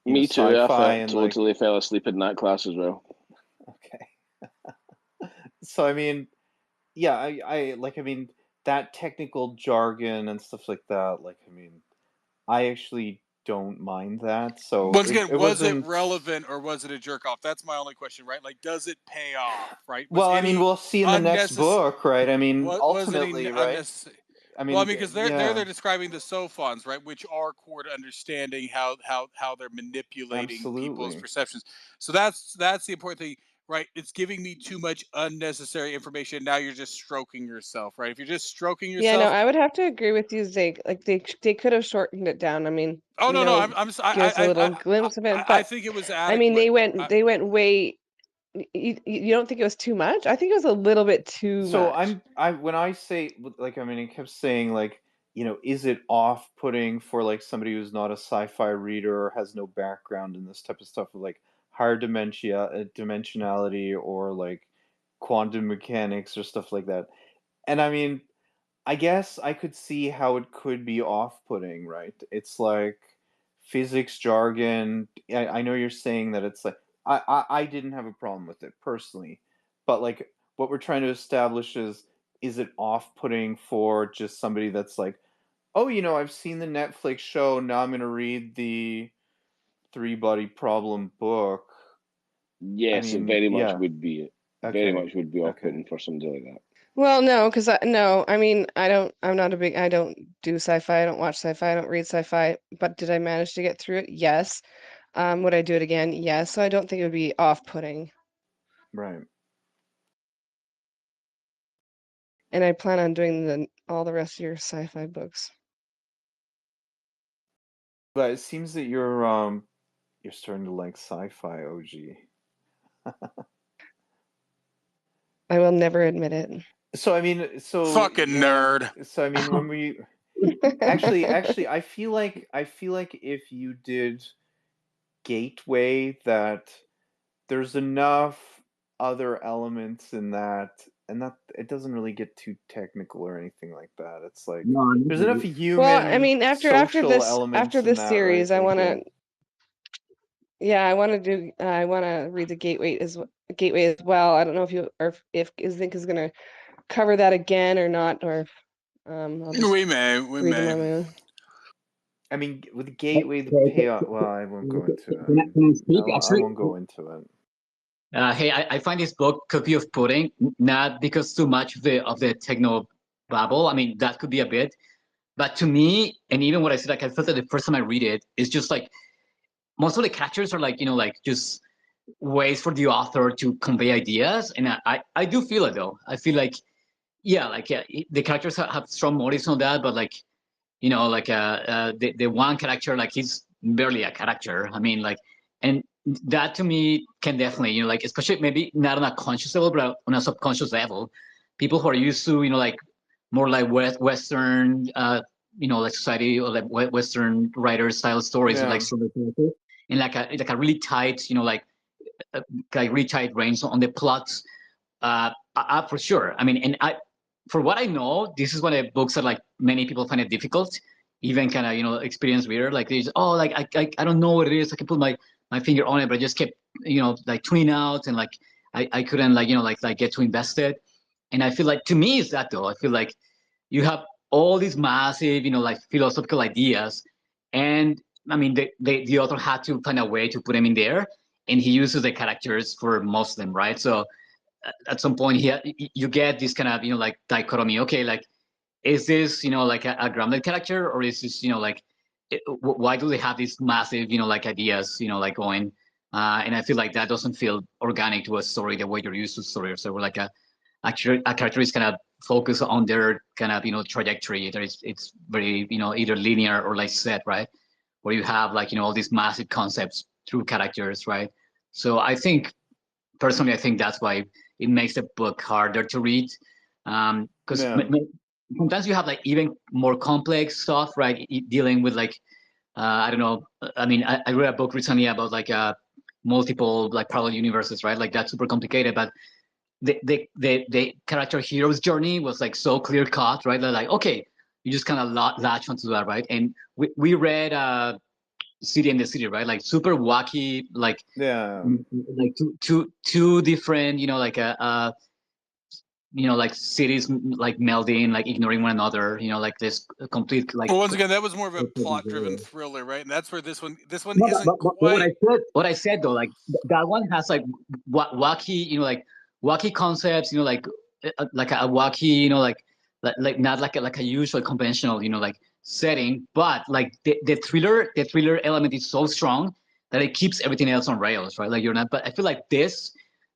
Me too. sci-fi and like, Totally fell asleep in that class as well. okay. So I mean, yeah, I like, I mean, that technical jargon and stuff like that, like, I mean, I actually don't mind that. So Once again, it was it wasn't. relevant or was it a jerk off? That's my only question, right? Like, does it pay off, right? Was Well, I mean, any we'll see in the next unnecessary? book, right? I mean, What was any ultimately, right? unnecessary? I Well, I mean, mean, because they're yeah, describing the sophons, right, which are core to understanding how they're manipulating people's absolutely. perceptions. So that's the important thing, right? It's giving me too much unnecessary information. Now you're just stroking yourself, right? If you're just stroking Yeah, no, yourself, I would have to agree with you, Zeke. Like they could have shortened it down. I mean, oh no, no, give us a little glimpse of it. I But think it was I mean, adequate. they went way. You don't think it was too much? I think it was a little bit too So much. I when I say, like, I mean, it kept saying like, is it off-putting for like somebody who's not a sci-fi reader or has no background in this type of stuff, of like higher dimensionality or like quantum mechanics or stuff like that. And I mean, I guess I could see how it could be off-putting, right? It's like physics jargon. I know you're saying that it's like, I didn't have a problem with it personally, but like what we're trying to establish is it off-putting for just somebody that's like, oh, I've seen the Netflix show, now I'm gonna read the Three Body Problem book. I Yes, it mean, very much yeah, would be. Very okay, much would be okay, off-putting for somebody like that. Well, no, because no, I mean, I'm not a big, I don't do sci-fi. I don't watch sci-fi. I don't read sci-fi. But did I manage to get through it? Yes. Would I do it again? Yes. So I don't think it would be off-putting. right. And I plan on doing all the rest of your sci-fi books. But it seems that you're starting to like sci-fi, OG. I will never admit it. So I mean, so Fucking nerd. So I mean, when we actually, I feel like if you did Gateway, that there's enough other elements in that, and that it doesn't really get too technical or anything like that. It's like No, there's enough Well, I human, mean, social elements after in this that, right? series, I Like, want yeah. to, yeah, I want to do, I want to read the Gateway as well. I don't know if you or if Zinc is gonna cover that again or not, or I'll just We may. read them on my own. I mean, with Gateway, the Okay, payoff. Well, I won't go into it. can I speak? I Actually, won't go into it. hey, I find this book could be of pudding, not because too much of the techno babble. I mean, that could be a bit, but to me, and even what I said, like I felt that the first time I read it, it's just like most of the characters are like like just ways for the author to convey ideas, and I do feel it though. I feel like yeah, the characters have strong motives on that, but like like the one character, like he's barely a character. I mean, like, and that to me can definitely like, especially maybe not on a conscious level, but on a subconscious level, people who are used to like more like Western like society, or like Western writer style stories with like Yeah. sort of characters, and like a really tight like really tight range on the plots, for sure. I mean, and for what I know, this is one of the books that like many people find it difficult, even kind of experienced reader. Like they just, oh, like I don't know what it is. I can put my finger on it, but I just kept like tuning out, and like I couldn't like like get too invested. And I feel like to me is that though. I feel like you have all these massive like philosophical ideas, and I mean the author had to find a way to put them in there, and he uses the characters for most of them, right? So at some point here you get this kind of like dichotomy. Okay, like is this like a grounded character, or is this like why do they have these massive like ideas like going, and I feel like that doesn't feel organic to a story the way you're used to stories. So we're like a character is kind of focused on their kind of trajectory. There is, it's very either linear or like set, right, where you have like all these massive concepts through characters, right? So I think personally, I think that's why it makes the book harder to read, because Yeah. sometimes you have like even more complex stuff, right? Dealing with like I don't know. I mean, I read a book recently about like multiple like parallel universes, right? Like that's super complicated, but the character hero's journey was like so clear cut, right? Like okay, you just kind of latch onto that, right? And we read City and the City, right? Like super wacky, Yeah. like two different, like like cities like melding, like ignoring one another, like this complete like. Well, once again, that was more of a plot-driven thriller, right? And that's where this one No, isn't but quite. what I said though, like that one has like wacky, like wacky concepts, like a wacky, like not like a usual conventional, like setting, but like the thriller element is so strong that it keeps everything else on rails, right? Like you're not, but I feel like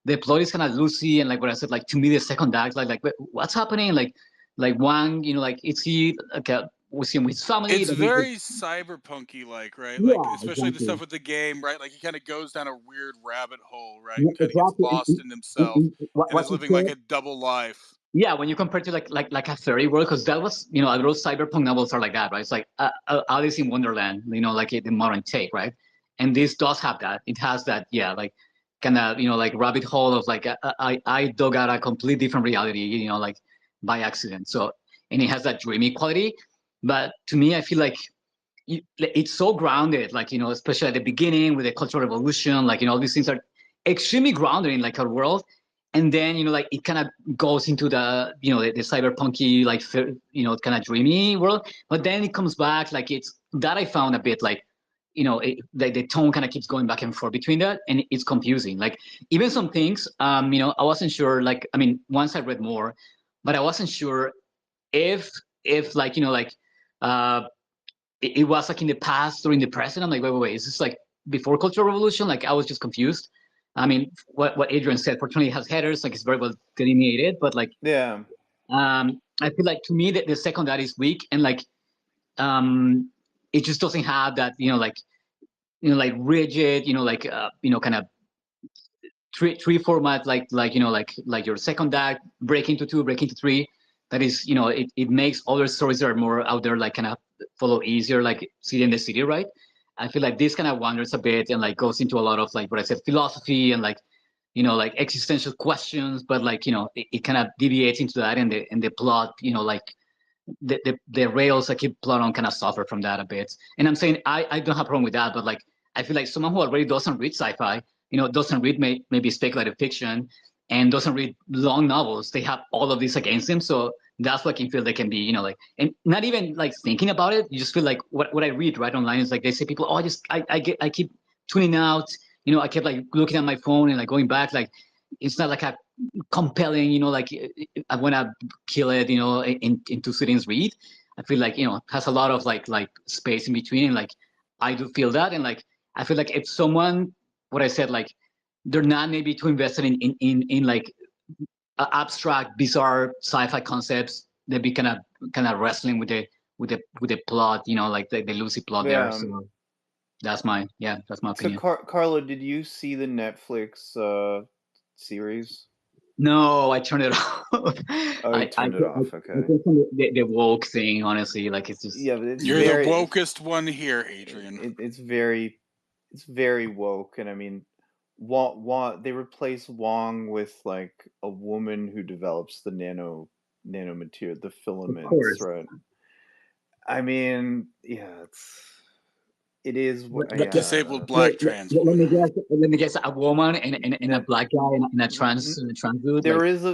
the plot is kind of loosey, and like what I said, like to me the second act, like what's happening, like one, like is he like with him with his family? It's very cyberpunky like, right? Like Yeah, especially the exactly. stuff with the game, right? Like he kind of goes down a weird rabbit hole, right? Yeah, And kind of gets exactly. lost in himself and What is you living like said, a double life. yeah, when you compare to like a fairy world, because that was a lot of cyberpunk novels are like that, right? It's like Alice in Wonderland, like the modern take, right? And this does have that. It has that, yeah, like kind of like rabbit hole of like I dug out a complete different reality, like by accident. So, and it has that dreamy quality. But to me, I feel like it's so grounded, like especially at the beginning with the Cultural Revolution, like all these things are extremely grounded in like our world, and then like it kind of goes into the the cyberpunky like kind of dreamy world, but then it comes back, like it's that I found a bit like the tone kind of keeps going back and forth between that, and it's confusing. Like even some things, I wasn't sure. Like I mean, once I read more, but I wasn't sure if like uh it was like in the past or in the present. I'm like, wait, is this like before Cultural Revolution? Like I was just confused. I mean, what Adrian said, fortunately, it has headers, like it's very well delineated, but like, Yeah. I feel like to me that the second that is weak, and like, it just doesn't have that, like, like rigid, kind of three format, like like your second act, break into two, break into three. That is, it makes other stories that are more out there, like kind of follow easier, like City in the City, right? I feel like this kind of wanders a bit and like goes into a lot of, like what I said, philosophy and like like existential questions, but like it kind of deviates into that, and the plot, like the rails that keep plot on kind of suffer from that a bit. And I'm saying I don't have a problem with that, but like I feel like someone who already doesn't read sci-fi, doesn't read maybe speculative fiction, and doesn't read long novels, they have all of this against them. So that's what I can feel they can be, like, and not even like thinking about it. You just feel like what I read right online is like they say people, oh, I keep tuning out. I kept like looking at my phone and like going back. Like it's not like a compelling, like I want to kill it, in two sittings read. I feel like, has a lot of like space in between. And like, I do feel that. And like, I feel like if someone, what I said, like, they're not maybe too invested in like abstract, bizarre sci-fi concepts, they'd be kind of wrestling with the plot, like the Lucy plot there. Yeah. So that's my So opinion. Carlo, did you see the Netflix series? No, I turned it off. Oh, you turned it off. Okay. The woke thing, honestly, like it's just Yeah, but it's You're the very wokest one here, Adrian. it's very woke, and I mean, they replace Wong with like a woman who develops the nanomaterial, the of filaments, course. right? I mean, yeah, it is. A Yeah. disabled black trans Let me woman. guess. Let me guess. A woman and a That black guy and a trans dude. Like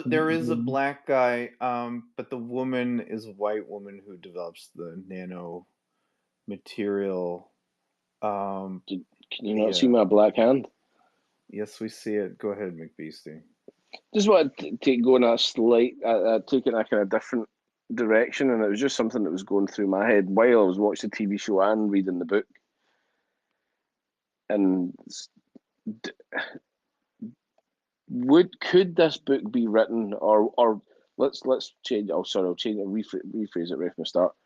there is a black guy, but the woman is a white woman who develops the nano material. Can you not see Yeah. my black hand? Yes, we see it. Go ahead, McBeastie. Just wanted to go in a slight, taking a kind of different direction, and it was just something that was going through my head while I was watching the TV show and reading the book. And could this book be written, or let's change? Oh, sorry, I'll change it. Rephrase it right from the start.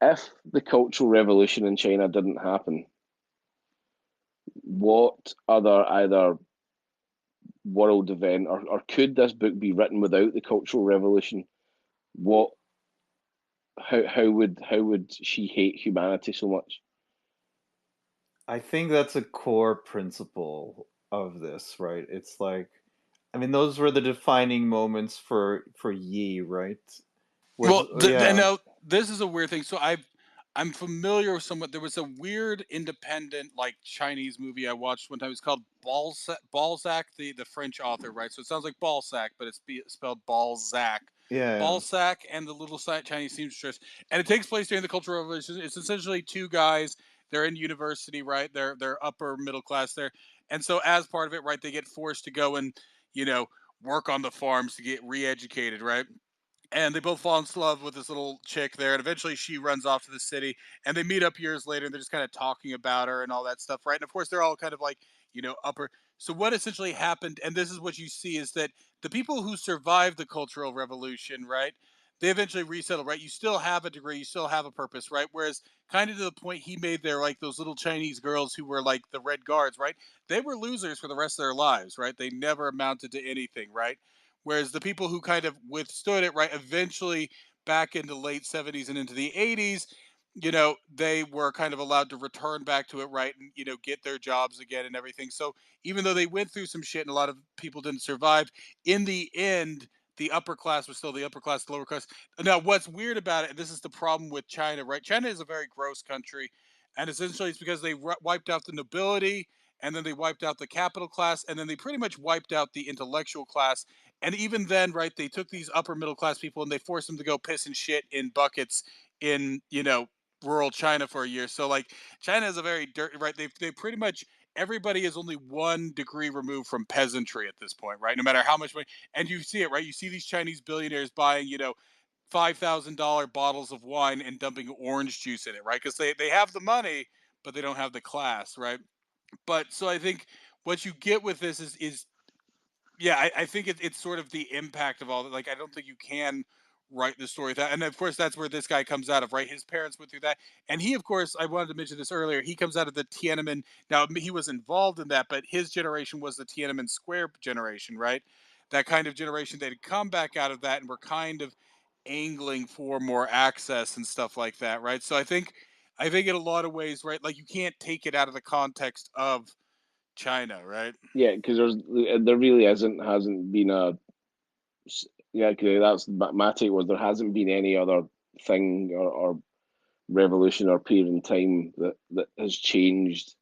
If the Cultural Revolution in China didn't happen, what other either world event, or could this book be written without the Cultural Revolution? What? How would she hate humanity so much? I think that's a core principle of this, right? It's like, I mean, those were the defining moments for Yi, right? Was Well, yeah, now this is a weird thing. So I'm familiar with somewhat. There was a weird independent like Chinese movie I watched one time. It's called Balzac, the French author, right? So it sounds like Balzac, but it's spelled Balzac. yeah, Balzac and the Little Chinese Seamstress, and it takes place during the Cultural Revolution. It's essentially two guys. They're in university, right? They're upper middle class there, and so as part of it, right, they get forced to go and you know work on the farms to get re-educated, right? And they both fall in love with this little chick there, and eventually she runs off to the city, and they meet up years later, and they're just kind of talking about her and all that stuff, right? And of course they're all kind of like upper. So what essentially happened, and this is what you see, is that the people who survived the Cultural Revolution, right, they eventually resettle, right? You still have a degree, you still have a purpose, right? Whereas kind of to the point he made there, like those little Chinese girls who were like the Red Guards, right, they were losers for the rest of their lives, right? They never amounted to anything, right? Whereas the people who kind of withstood it, right, eventually back in the late 70s and into the 80s, they were kind of allowed to return back to it, right, and, get their jobs again and everything. So even though they went through some shit and a lot of people didn't survive, in the end, the upper class was still the upper class, the lower class. Now, what's weird about it, and this is the problem with China, right? China is a very gross country. And essentially, it's because they wiped out the nobility, and then they wiped out the capital class, and then they pretty much wiped out the intellectual class. And even then, right, they took these upper middle class people and they forced them to go piss and shit in buckets in, rural China for a year. So like China is a very dirty, right? They pretty much everybody is only 1 degree removed from peasantry at this point, right? No matter how much money, and you see it, right? You see these Chinese billionaires buying, $5,000 bottles of wine and dumping orange juice in it, right? Because they have the money, but they don't have the class, right? But so I think what you get with this is yeah, I think it's sort of the impact of all that. Like, I don't think you can write the story that, and of course that's where this guy comes out of, right? His parents went through that, and he, of course, I wanted to mention this earlier, he comes out of the Tiananmen. Now he was involved in that, but his generation was the Tiananmen Square generation, right? That kind of generation that had come back out of that and were kind of angling for more access and stuff like that, right? So I think in a lot of ways, right, like you can't take it out of the context of China, right? Yeah, because there really hasn't been a yeah. 'Cause that's my take was there hasn't been any other thing or revolution or period in time that has changed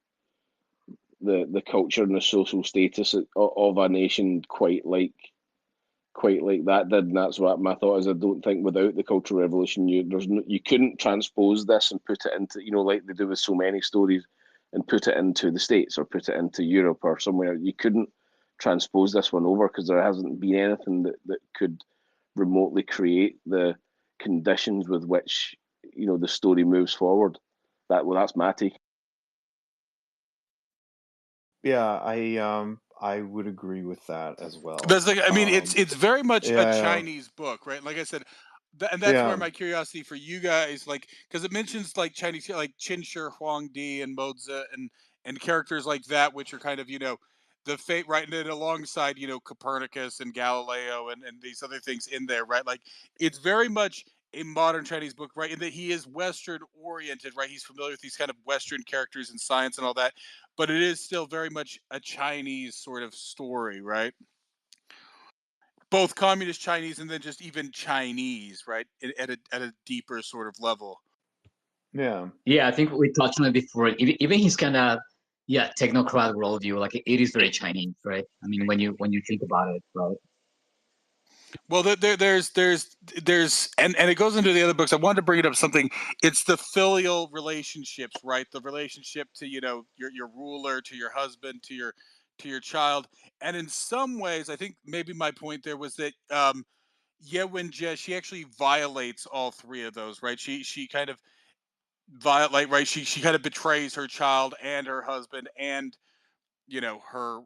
the culture and the social status of a nation quite like that did, and that's what my thought is. I don't think without the Cultural Revolution, you couldn't transpose this and put it into, like they do with so many stories, and put it into the States or put it into Europe or somewhere. You couldn't transpose this one over because there hasn't been anything that could remotely create the conditions with which the story moves forward. That's my take. Yeah, I would agree with that as well. That's like, I mean, it's very much a Yeah, Chinese book, right? Like I said, and that's where yeah, my curiosity for you guys, like, because it mentions like Chinese, like Qin Shi Huangdi and Mozi and characters like that, which are kind of the fate, right? And then alongside Copernicus and Galileo and these other things in there, right? Like it's very much a modern Chinese book, right? In that he is Western oriented, right? He's familiar with these kind of Western characters and science and all that, but it is still very much a Chinese sort of story, right? Both communist Chinese and then just even Chinese, right? At a deeper sort of level. yeah, Yeah, I think we touched on it before. Even his kind of technocrat worldview, like it is very Chinese, right? I mean, when you think about it, right? Well, there's and it goes into the other books. I wanted to bring it up something. It's the filial relationships, right? The relationship to your ruler, to your husband, to your child, and in some ways, I think maybe my point there was that Ye Wenjie, she actually violates all three of those, right? She kind of violate, right? She kind of betrays her child and her husband and her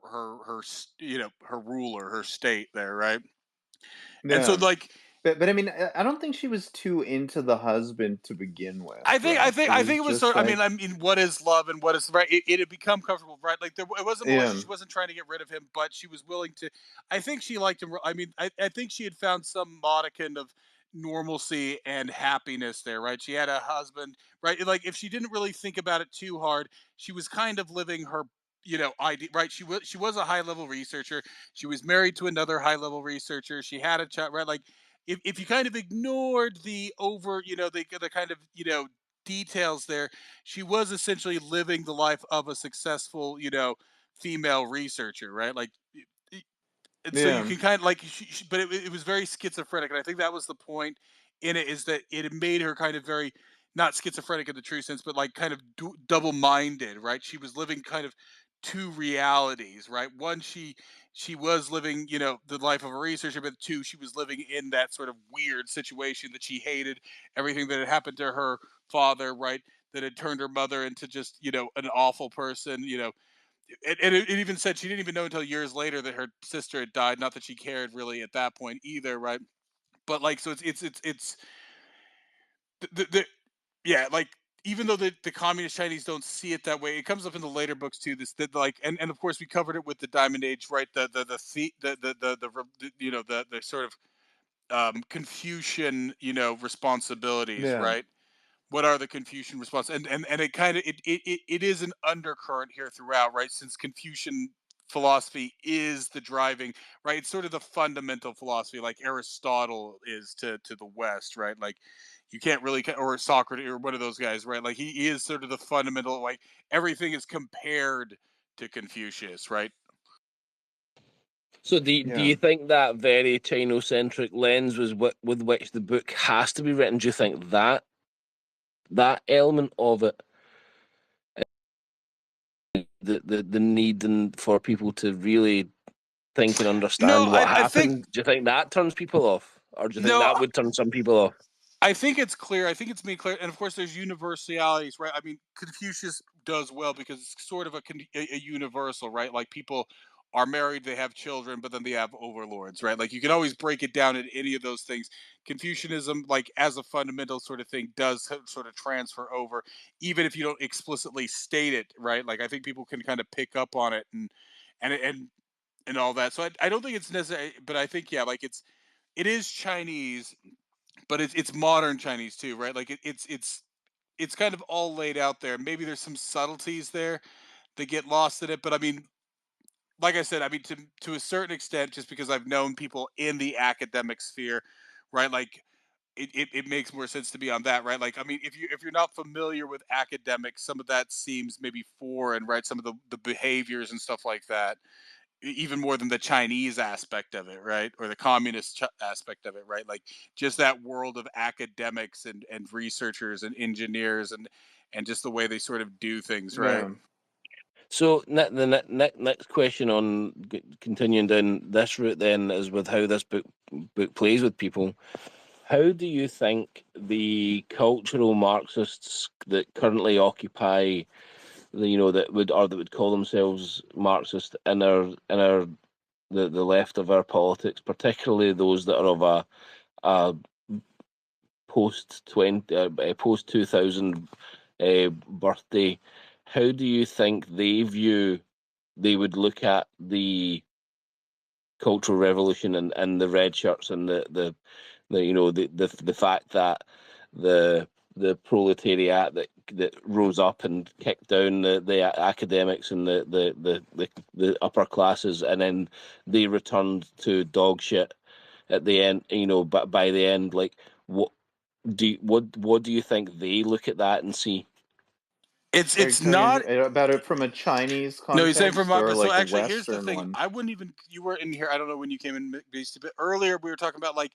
ruler, her state there, right? And so yeah. like But I mean, I don't think she was too into the husband to begin with, I think I right? think It I was think it was just sort. like, I mean, what is love and what is right? It had become comfortable, right? Like it wasn't malicious. yeah, She wasn't trying to get rid of him, but she was willing to. I think she liked him. I mean, I think she had found some modicum of normalcy and happiness there, right? She had a husband, right? Like if she didn't really think about it too hard, she was kind of living her, idea, right? She was a high level researcher. She was married to another high level researcher. She had a child, right? Like if you kind of ignored the over, the kind of details there, she was essentially living the life of a successful, female researcher, right? Like, and so you yeah, can kind of like, but it was very schizophrenic, and I think that was the point in it is that it made her kind of very not schizophrenic in the true sense, but like kind of double-minded, right? She was living kind of two realities, right? One, she was living, the life of a researcher, but two, she was living in that sort of weird situation that she hated everything that had happened to her father, right? That had turned her mother into just, an awful person, and it even said she didn't even know until years later that her sister had died. Not that she cared really at that point either, right? But like, so it's the yeah, like even though the communist Chinese don't see it that way, it comes up in the later books too. This that like, and of course we covered it with the Diamond Age, right? The sort of Confucian responsibilities, yeah, right? What are the Confucian response? And it kind of it is an undercurrent here throughout, right? Since Confucian philosophy is the driving, right? It's sort of the fundamental philosophy, like Aristotle is to the West, right? Like you can't really, or Socrates or one of those guys, right? Like he is sort of the fundamental, like everything is compared to Confucius, right? So do yeah. you think that very Chinocentric lens was with which the book has to be written? Do you think that element of it, the need and for people to really think and No, understand what I think happened, do you think that turns people off, or do you think no. that would turn some people off? I think it's clear. I think it's made clear, and of course, there's universalities, right? I mean, Confucius does well because it's sort of a universal, right? Like people are married, they have children, but then they have overlords, right? Like you can always break it down in any of those things. Confucianism, like as a fundamental sort of thing, does sort of transfer over, even if you don't explicitly state it, right? Like I think people can kind of pick up on it and and and all that. So I don't think it's necessary, but I think yeah, like it is Chinese, but it's modern Chinese too, right? Like it's kind of all laid out there. Maybe there's some subtleties there that get lost in it, but I mean, like I said, I mean to a certain extent, just because I've known people in the academic sphere, right? Like it makes more sense to be on that, right? Like I mean, if you're not familiar with academics, some of that seems maybe foreign, right? Some of the behaviors and stuff like that, even more than the Chinese aspect of it, right? Or the communist aspect of it, right? Like just that world of academics and researchers and engineers and just the way they sort of do things, right? Yeah. So the next question on continuing down this route then is with how this book plays with people. How do you think the cultural Marxists that currently occupy that would call themselves Marxist the left of our politics, particularly those that are of a post 2000 birthday, how do you think they would look at the Cultural Revolution and the red shirts and the fact that the proletariat that rose up and kicked down the academics and the upper classes, and then they returned to dog shit at the end, but by the end, like what do you think they look at that and see? Are you It's talking not. about it from a Chinese No, you're saying from context my. or So like a actually, here's the Western thing. one? I wouldn't even. You were in here. I don't know when you came in, Beast, but earlier we were talking about like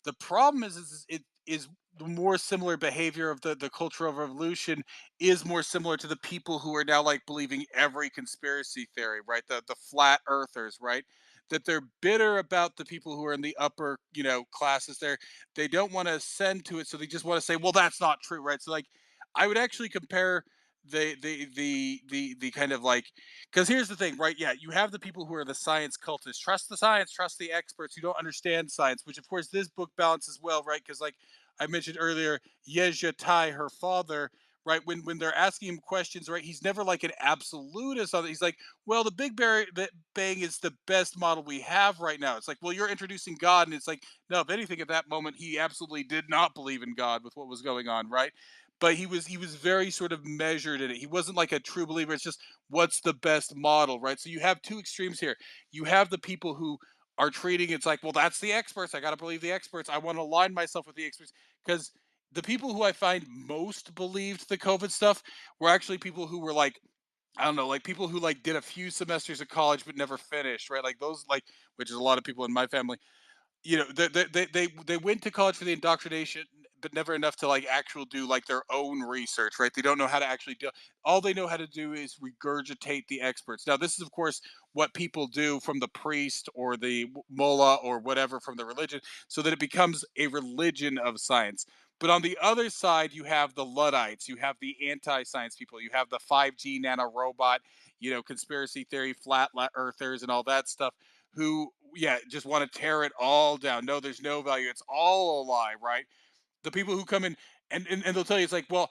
the problem is it is the more similar behavior of the Cultural Revolution is more similar to the people who are now like believing every conspiracy theory, right? The flat earthers, right? That they're bitter about the people who are in the upper, classes there. They don't want to ascend to it, so they just want to say, well, that's not true, right? So like I would actually compare the kind of like, because here's the thing, right? Yeah, you have the people who are the science cultists, trust the science, trust the experts who don't understand science, which of course this book balances well, right? Because like I mentioned earlier, Yezha Tai, her father, right, when they're asking him questions, right, he's never like an absolutist on it. He's like, well, the bang is the best model we have right now. It's like, well, you're introducing God, and it's like, no, if anything, at that moment he absolutely did not believe in God with what was going on, right? But he was very sort of measured in it. He wasn't like a true believer. It's just what's the best model, right? So you have two extremes here. You have the people who are treating it's like, well, that's the experts. I got to believe the experts. I want to align myself with the experts because the people who I find most believed the COVID stuff were actually people who were like, I don't know, like people who like did a few semesters of college but never finished, right? Like those, like, which is a lot of people in my family. They went to college for the indoctrination, but never enough to like actual do like their own research, right? They don't know how to actually do. All they know how to do is regurgitate the experts. Now, this is of course what people do from the priest or the mullah or whatever from the religion, so that it becomes a religion of science. But on the other side, you have the Luddites, you have the anti-science people, you have the 5G nano robot, conspiracy theory, flat earthers, and all that stuff who, yeah, just want to tear it all down. No, there's no value. It's all a lie, right? The people who come in and they'll tell you it's like, well,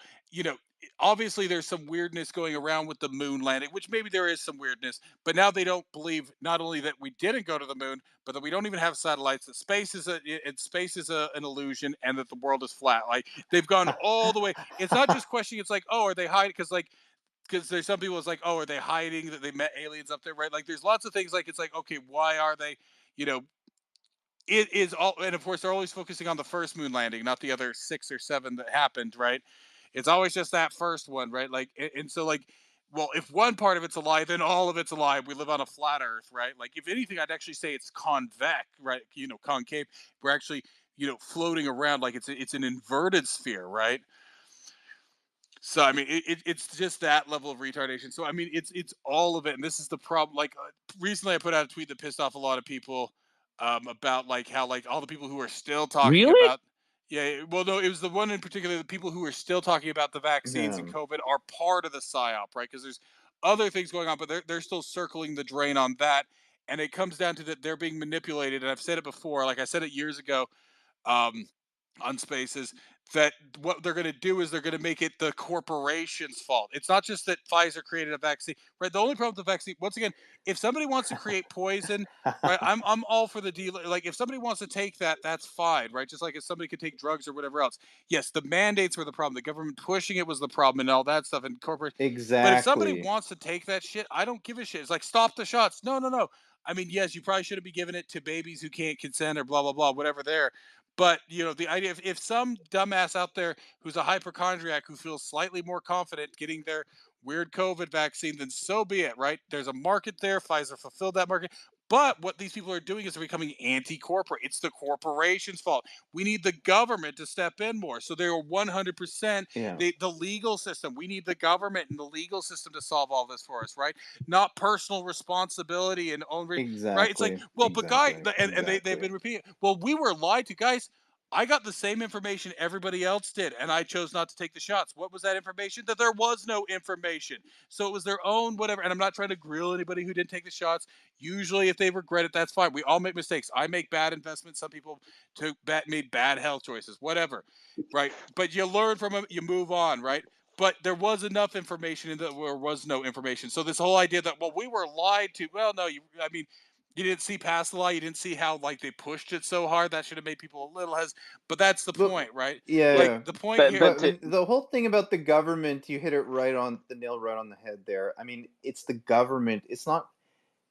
obviously there's some weirdness going around with the moon landing, which maybe there is some weirdness, but now they don't believe not only that we didn't go to the moon, but that we don't even have satellites, that space is an illusion, and that the world is flat. Like they've gone all the way. It's not just questioning. It's like, oh, are they hiding? Because there's some people it's like, oh, are they hiding that they met aliens up there, right? Like there's lots of things like it's like, okay, why are they, you know, it is all, and of course they're always focusing on the first moon landing, not the other six or seven that happened, right? It's always just that first one, right? Like, and so like, well, if one part of it's a lie, then all of it's a lie. We live on a flat Earth, right? Like, if anything, I'd actually say it's convex, right? Concave. We're actually, floating around like it's an inverted sphere, right? So I mean, it's just that level of retardation. So I mean, it's all of it, and this is the problem. Like recently, I put out a tweet that pissed off a lot of people about like how like all the people who are still talking Really? about. Yeah, well, no, it was the one in particular. The people who are still talking about the vaccines Yeah. and COVID are part of the psyop, right? Because there's other things going on, but they're still circling the drain on that. and it comes down to that they're being manipulated. And I've said it before, like I said it years ago, um, on Spaces, that what they're going to do is they're going to make it the corporation's fault. It's not just that Pfizer created a vaccine, right? The only problem with the vaccine, once again, if somebody wants to create poison, right? I'm all for the dealer. Like if somebody wants to take that, that's fine, right? Just like if somebody could take drugs or whatever else. Yes, the mandates were the problem. The government pushing it was the problem, and all that stuff, and corporate. But if somebody Exactly. wants to take that shit, I don't give a shit. It's like stop the shots. No, no, no. I mean, yes, you probably shouldn't be giving it to babies who can't consent or blah blah blah, whatever there. But the idea, if some dumbass out there who's a hypochondriac who feels slightly more confident getting their weird COVID vaccine, then so be it, right? There's a market there. Pfizer fulfilled that market. But what these people are doing is they're becoming anti-corporate. It's the corporation's fault. We need the government to step in more. So they're 100% Yeah. the legal system. We need the government and the legal system to solve all this for us, right? Not personal responsibility and own right? It's like, Exactly. well, but guy, Exactly. and they've Exactly. been repeating, well, we were lied to, guys. I got the same information everybody else did, and I chose not to take the shots. What was that information? That there was no information. So it was their own whatever. And I'm not trying to grill anybody who didn't take the shots. Usually, if they regret it, that's fine. We all make mistakes. I make bad investments. Some people made bad health choices, whatever, right? But you learn from them, you move on, right? But there was enough information and there was no information. So this whole idea that, well, we were lied to. Well, no, I mean, you didn't see past the lie. You didn't see how like they pushed it so hard. That should have made people a little hesitant. But that's the But point, right? yeah, Like yeah. the point But here. But but I to, mean, the whole thing about the government, you hit it right on the nail right on the head there. I mean, it's the government. It's not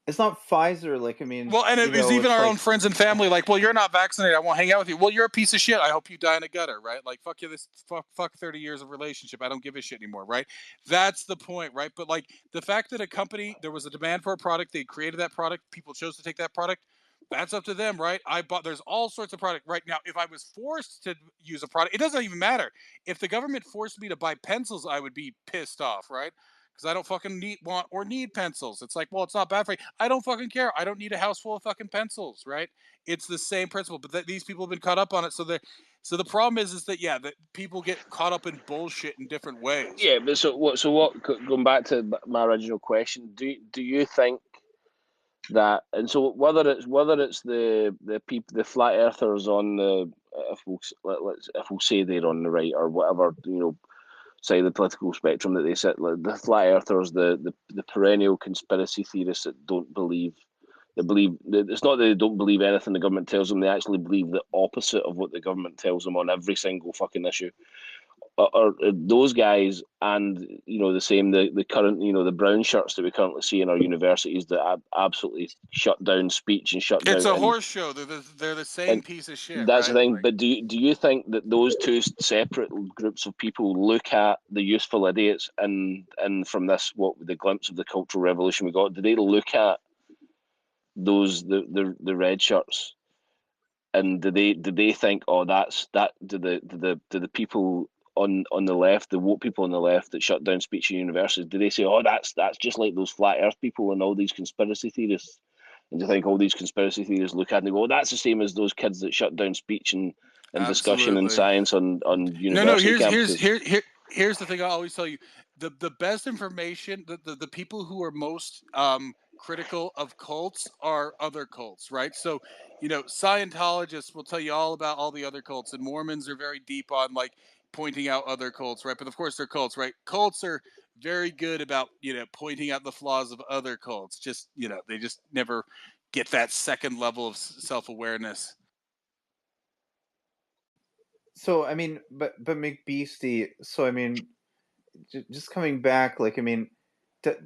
Pfizer. Like, I mean, Well, and it was even it's our own like friends and family. Like, well, you're not vaccinated. I won't hang out with you. Well, you're a piece of shit. I hope you die in a gutter, right? Like, fuck you. This fuck 30 years of relationship. I don't give a shit anymore, right? That's the point, right? But like the fact that a company, there was a demand for a product, they created that product, people chose to take that product. That's up to them, right? There's all sorts of product right now. If I was forced to use a product, it doesn't even matter. If the government forced me to buy pencils, I would be pissed off, right? Because I don't fucking need pencils. It's like, well, it's not bad for you. I don't fucking care. I don't need a house full of fucking pencils, right? It's the same principle, but these people have been caught up on it. So the problem is that yeah, that people get caught up in bullshit in different ways. yeah, but so what? Going back to my original question, do you think that, and so whether it's the people, the flat earthers on the, if we'll say they're on the right or whatever, side of the political spectrum that they sit, like the flat earthers, the perennial conspiracy theorists that don't believe, they believe, it's not that they don't believe anything the government tells them, they actually believe the opposite of what the government tells them on every single fucking issue. Or those guys, and the same, the current, the brown shirts that we currently see in our universities that absolutely shut down speech and shut It's down, a horse show. They're the same and piece of shit, that's the right? thing. Like, But do you think that those two separate groups of people look at the useful idiots, and from this, what the glimpse of the cultural revolution we got, do they look at those, the red shirts, and do they think, oh, that's that, do the people on the left, the woke people on the left that shut down speech in universities, do they say, oh, that's just like those flat earth people and all these conspiracy theorists? And do you think all these conspiracy theorists look at and they go, oh, that's the same as those kids that shut down speech and discussion and absolutely. science on No. university Here's here's campuses? here here here's the thing. I always tell you, the best information. The people who are most critical of cults are other cults, right? So Scientologists will tell you all about all the other cults, and Mormons are very deep on like pointing out other cults, right? But of course they're cults, right? Cults are very good about pointing out the flaws of other cults. Just they just never get that second level of self awareness. so. I mean, but McBeastie. So I mean, just coming back, like, I mean,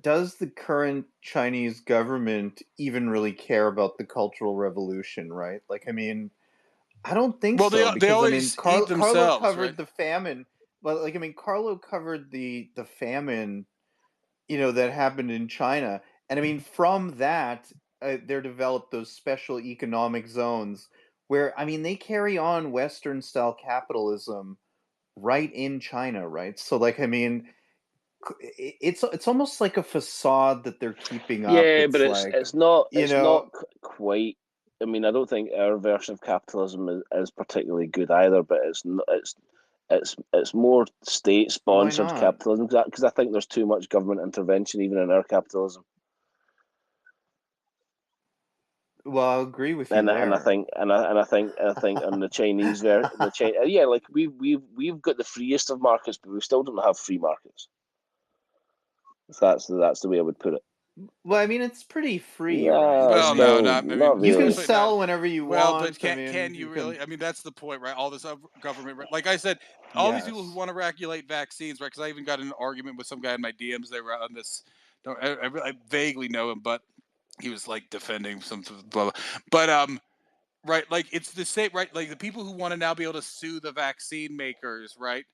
does the current Chinese government even really care about the Cultural Revolution, right? Like, I mean, I don't think Well, so, they because I mean, always eat Carlo themselves, right? covered the famine, but like, I mean, Carlo covered the famine, that happened in China, and I mean, from that, they're developed those special economic zones where, I mean, they carry on Western style capitalism right in China, right? So, like, I mean, it's almost like a facade that they're keeping up. Yeah, but It's it's like, it's not you it's know, not quite. I mean, I don't think our version of capitalism is particularly good either. But it's more state why sponsored not? capitalism, because I think there's too much government intervention even in our capitalism. Well, I'll agree with you And there. I think on the Chinese yeah, like we've got the freest of markets, but we still don't have free markets. That's the way I would put it. Well, I mean, it's pretty free, Yeah, right? Well, I mean, no, still not. I mean, not you can really. especially not. sell whenever you Well, want. but I mean, can you really? I mean, that's the point, right? All this government, like I said, all these people who Yes. want to regulate vaccines, right? Because I even got in an argument with some guy in my DMs. They were on this. I vaguely know him, but he was like defending some blah blah. But right, like it's the same, right? Like the people who want to now be able to sue the vaccine makers, right?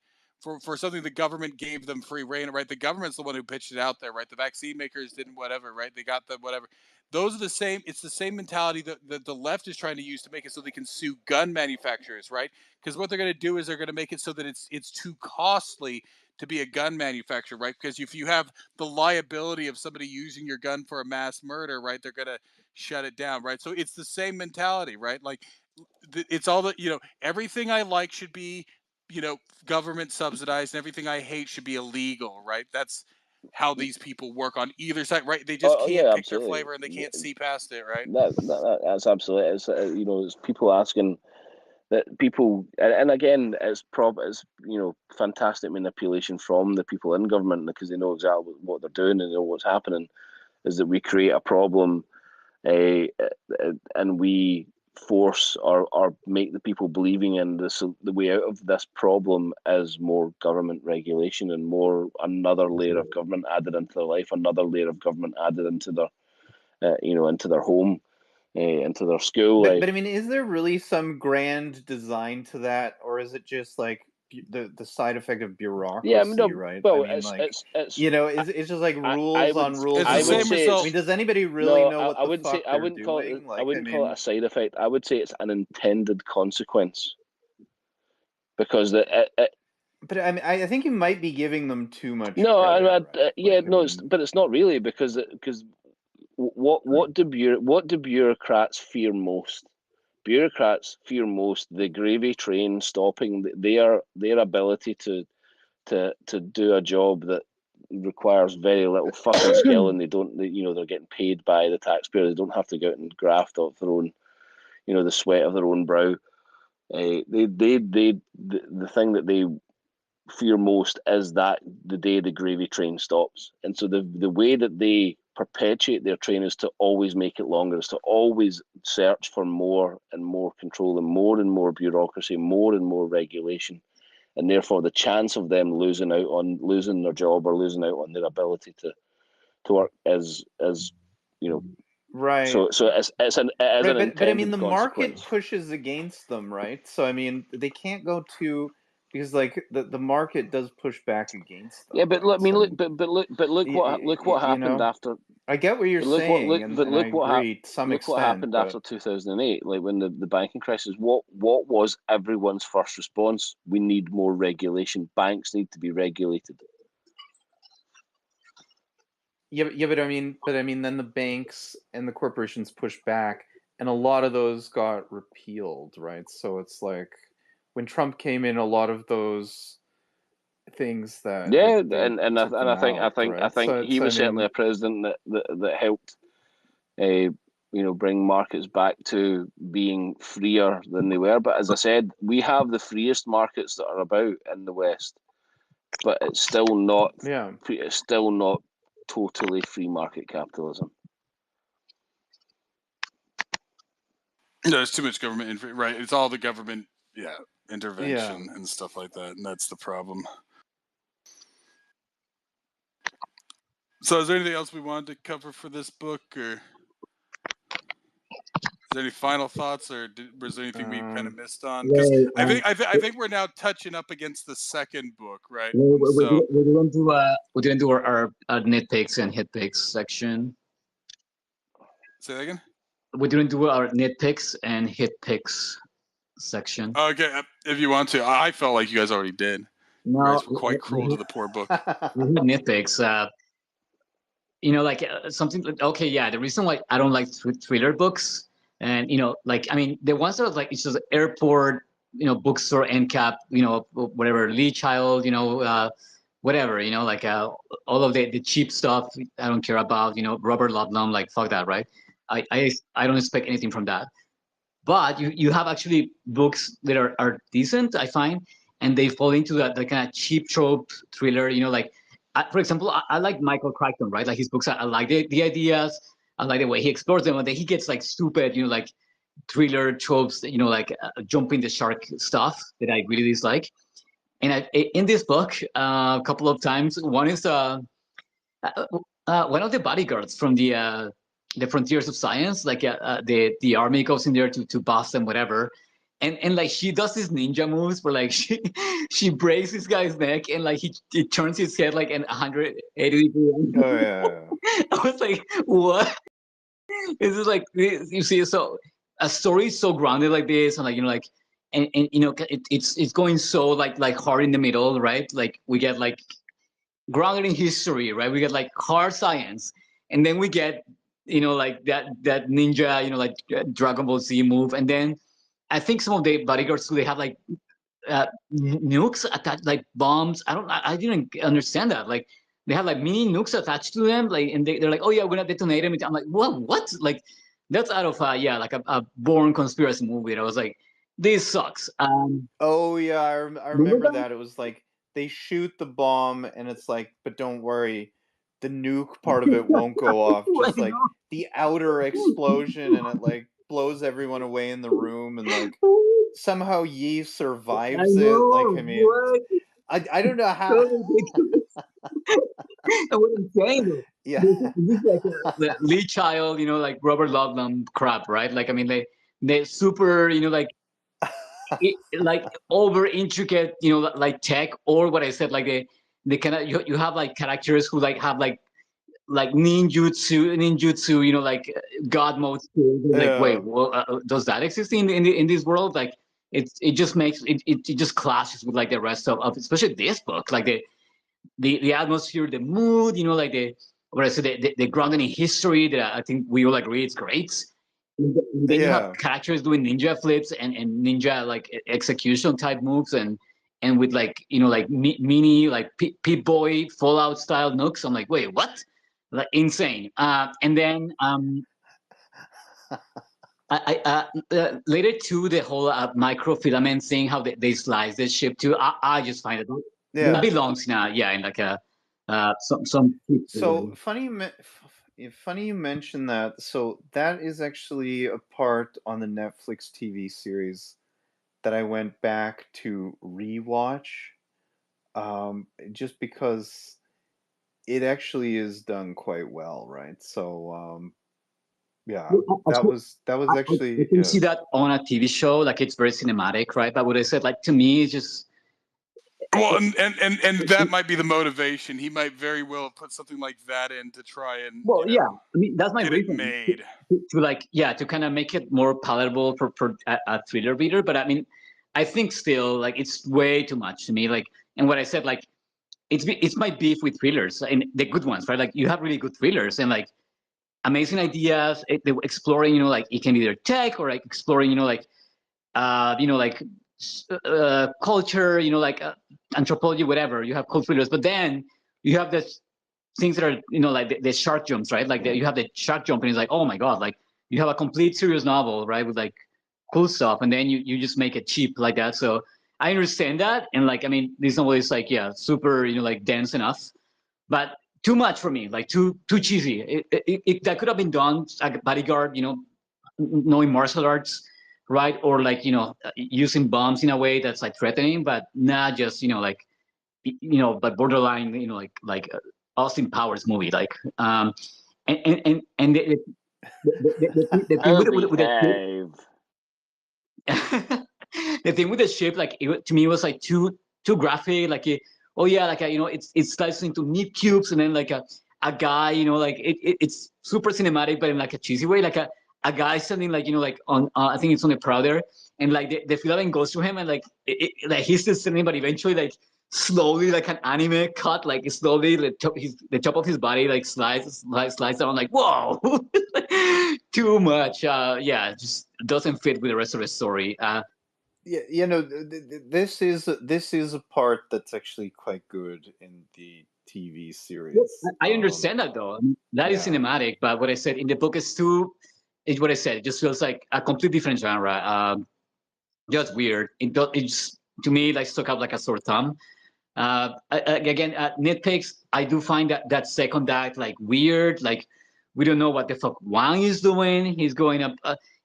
For something the government gave them free reign, right? The government's the one who pitched it out there, right? The vaccine makers didn't whatever, right? They got the whatever. Those are the same. It's the same mentality that the left is trying to use to make it so they can sue gun manufacturers, right? Because what they're going to do is they're going to make it so that it's too costly to be a gun manufacturer, right? Because if you have the liability of somebody using your gun for a mass murder, right, they're going to shut it down, right? So it's the same mentality, right? Like it's all that everything I like should be government subsidized, and everything I hate should be illegal, right? That's how these people work on either side, right? They just can't Yeah, pick their absolutely. flavor and they can't see past it, right? That's absolutely. It's it's people asking that people, and again, it's fantastic manipulation from the people in government because they know exactly what they're doing and they know what's happening. Is that we create a problem, and we force or make the people believing in the way out of this problem is more government regulation and more another layer of government added into their life, another layer of government added into their into their home, into their school life. But I mean, is there really some grand design to that, or is it just like the side effect of bureaucracy, Yeah, no, right? well, I mean, like it's it's just like I rules would on rules It's on the I would same rules. say I result. mean, does anybody really no, know what I the wouldn't say fuck they're doing? I Like, wouldn't call it a side effect. I would say it's an intended consequence because but I mean, I think you might be giving them too much no, credit, right? yeah, Like, I no, mean, but it's not really because what do bureaucrats fear most? Bureaucrats fear most the gravy train stopping their ability to do a job that requires very little fucking skill, and they're getting paid by the taxpayer. They don't have to go out and graft off their own, the sweat of their own brow. The thing that they fear most is that the day the gravy train stops. And so the way that they perpetuate their train is to always make it longer, is to always search for more and more control and more bureaucracy, more and more regulation. And therefore the chance of them losing their job or losing out on their ability to work is right. so it is an intended But I mean, the market consequence. pushes against them, right? So I mean, they can't go too because like the market does push back against them, Yeah, but right? look, I mean, So, look, but look what happened after. I get what you're But look what saying, look but and I look what agree to some look what extent, happened but after 2008, like when the banking crisis. What was everyone's first response? We need more regulation. Banks need to be regulated. yeah, but I mean, then the banks and the corporations push back, and a lot of those got repealed, right? So it's like when Trump came in, a lot of those things that Yeah, they and took them out, I right? think he So I was certainly mean, a president that helped, bring markets back to being freer than they were. But as I said, we have the freest markets that are about in the West, but it's still not yeah. totally free market capitalism. There's too much government, right? It's all the government, Yeah. intervention and stuff like that, and that's the problem. So, is there anything else we wanted to cover for this book, or is there any final thoughts, or was there anything we kind of missed on? Because I think we're now touching up against the second book, right? So we didn't do our nitpicks and hit picks section. Say that again. We didn't do our nitpicks and hit picks section. Okay, if you want to, I felt like you guys already did. No, you guys were quite cruel to the poor book. Nitpicks. Like something. Okay, yeah. The reason why I don't like thriller books, and I mean, the ones that are like it's just airport, bookstore end cap, whatever, Lee Child, whatever, like all of the cheap stuff I don't care about, Robert Ludlum, like fuck that, right? I don't expect anything from that. But you have actually books that are decent, I find, and they fall into the kind of cheap trope thriller. Like for example, I like Michael Crichton, right? Like his books, I like the ideas, I like the way he explores them, and then he gets like stupid, like thriller tropes, like jumping the shark stuff that I really dislike. And in this book, a couple of times, one is uh, one of the bodyguards from the Frontiers of Science, like the army goes in there to bust them, whatever. And like she does these ninja moves where like she breaks this guy's neck and like he turns his head like an 180 degrees. Oh yeah. I was like, what? This is like, you see, so a story is so grounded like this, and like like, and it's going so like hard in the middle, right? Like we get like grounded in history, right? We get like hard science, and then we get like that ninja, like Dragon Ball Z move, and then I think some of the bodyguards too, they have like nukes attached, like bombs. I didn't understand that. Like they have like mini nukes attached to them, like, and they're like, oh yeah, we're gonna detonate them. I'm like, what? Like that's out of like a Bourne conspiracy movie. And I was like, this sucks. Oh yeah, I Remember remember that? that. It was like they shoot the bomb, and it's like, but don't worry, the nuke part of it won't go off. I Just like know. the outer explosion, and it like blows everyone away in the room, and like somehow Yi I survives it. Like, know, I mean, what? I don't know So how. ridiculous. And what I'm saying though, Yeah. this is like the Lee Child, like Robert Ludlum crap, right? Like I mean, they super, like like over intricate, like tech, or what I said, like they kind of you have like characters who like have like ninjutsu, like God mode skills. Like, wait, Yeah. well, does that exist in this world? Like, it just makes it just clashes with like the rest of especially this book, like the atmosphere, the mood, like what I said, the grounding in history that I think we all agree it's great. And then you have Yeah. characters doing ninja flips and ninja like execution type moves and with like like mini like Pip Boy Fallout style nukes. I'm like, wait, what? Like insane. And then later to the whole microfilament thing, how they slice this ship too. I just find it that Yeah. belongs in in like a some. So funny you mentioned that. So that is actually a part on the Netflix TV series that I went back to rewatch, just because it actually is done quite well, right? So yeah, that was I actually, can see that on a TV show, like it's very cinematic, right? But what I said, like to me, it's just Well, and that might be the motivation. He might very well put something like that in to try and well, yeah. I mean, that's my get it reason made. to like, yeah, to kind of make it more palatable for a thriller reader. But I mean, I think still like it's way too much to me. Like, and what I said, like it's my beef with thrillers and the good ones, right? Like you have really good thrillers and like amazing ideas. They were exploring, like it can be either tech or like exploring, like culture, like anthropology, whatever. You have cool thrillers, but then you have this things that are, like the shark jumps, right? Like you have the shark jump, and it's like, oh my god, like you have a complete serious novel, right, with like cool stuff, and then you just make it cheap like that. So I understand that, and like I mean, this novel is like super, like dense enough, but too much for me, like too cheesy. That could have been done like Bodyguard, knowing martial arts, right? Or like using bombs in a way that's like threatening, but not just like but borderline, like Austin Powers movie, like and the thing I'll with behave. the thing with the ship, like to me, it was like too graphic. Like, oh yeah, like it's sliced into meat cubes, and then like a guy, like it's super cinematic, but in like a cheesy way, like a guy standing like like on I think it's on a Prouder, and like the filament goes to him, and like like he's still standing, but eventually like slowly like an anime cut, like slowly the top of his body like slides down, like whoa, too much. Yeah, it just doesn't fit with the rest of the story. yeah, this is a part that's actually quite good in the TV Well, series. I understand that though. I mean, that is Yeah. cinematic, but what I said in the book is too it's what I said. It just feels like a complete different genre. Just weird. It just, to me, like, stuck out like a sore thumb. Again, nitpicks. I do find that second act like weird. Like, we don't know what the fuck Wang is doing. He's going up,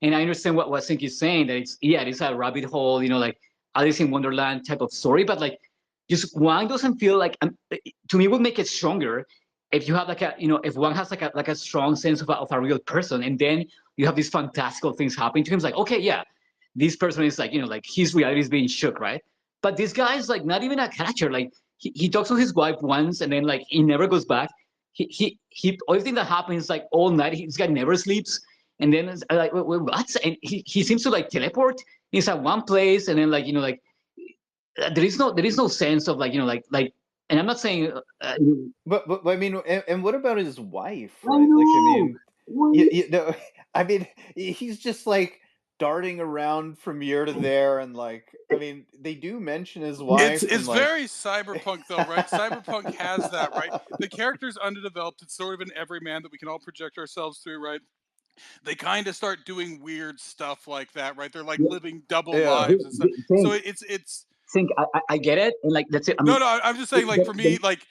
and I understand what Sink is saying, that it is a rabbit hole, like Alice in Wonderland type of story. But like, just Wang doesn't feel like, to me, it would make it stronger if you have like if Wang has like a strong sense of a real person, and then you have these fantastical things happening to him. It's like, okay, yeah, this person is like, like his reality is being shook, right? But this guy is like not even a catcher. Like, he talks to his wife once, and then like he never goes back. He everything that happens like all night. This guy never sleeps, and then it's like, what? And he seems to like teleport. He's at one place, and then like like there is no sense of like like. And I'm not saying. But I mean, and what about his wife, I right? Like, I know. mean, you know, I mean, he's just like darting around from here to there, and like, I mean, they do mention his wife, It's and like, very cyberpunk though, right? Cyberpunk has that, right? The character's underdeveloped. It's sort of an everyman that we can all project ourselves through, right? They kind of start doing weird stuff like that, right? They're like living double yeah, lives and stuff. So it's Think I get it, and like that's it. I mean, no, I'm just saying, like, for me, like,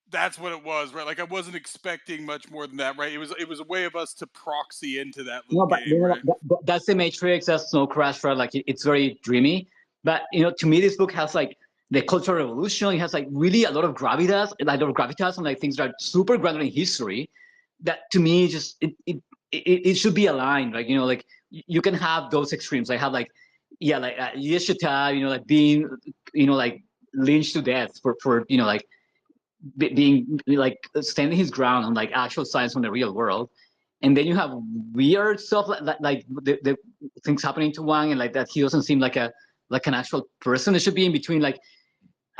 that's what it was, right? Like, I wasn't expecting much more than that, right? It was a way of us to proxy into that little no, but game, right? that's the Matrix. That's Snow Crash, right? Like, it's very dreamy. But to me, this book has like the Cultural Revolution. It has like really a lot of gravitas, and like things that are super grounded in history. That, to me, just it should be aligned. Like, like you can have those extremes. I have like, yeah, like Yeshita, like being, like lynched to death for like being like standing his ground on like actual science from the real world. And then you have weird stuff like the things happening to Wang, and like that he doesn't seem like an actual person. It should be in between. Like,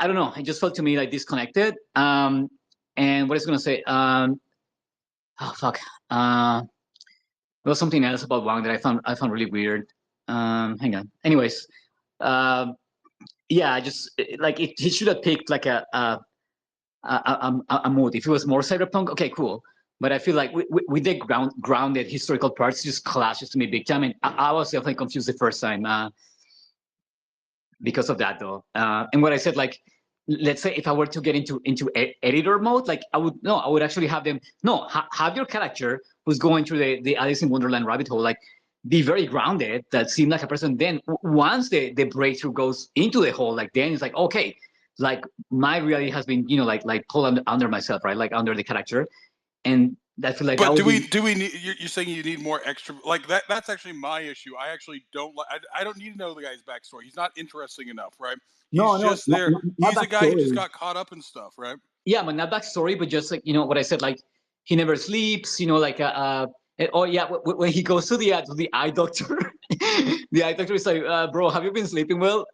I don't know. It just felt to me like disconnected. And what is going to say? Oh fuck. There was something else about Wang that I found really weird. Hang on. Anyways, yeah, I just like he should have picked like a mood. If it was more cyberpunk, okay, cool. But I feel like with the grounded historical parts, just clashes to me big time. And I was definitely confused the first time because of that, though. And what I said, like, let's say if I were to get into editor mode, like I would actually have them have your character who's going through the Alice in Wonderland rabbit hole, like, be very grounded, that seem like a person. Then once the breakthrough goes into the hole, like, then it's like, okay, like my reality has been like pulled under myself, right, like under the character. And I feel like that But would do we need? You're saying you need more extra, like that? That's actually my issue. I actually don't like. I don't need to know the guy's backstory. He's not interesting enough, right? He's no, just there. not He's a guy who just backstory. got caught up in stuff, right? Yeah, but not backstory, but just like what I said, like he never sleeps, like oh yeah, when he goes to the eye doctor, the eye doctor is like, bro, have you been sleeping well?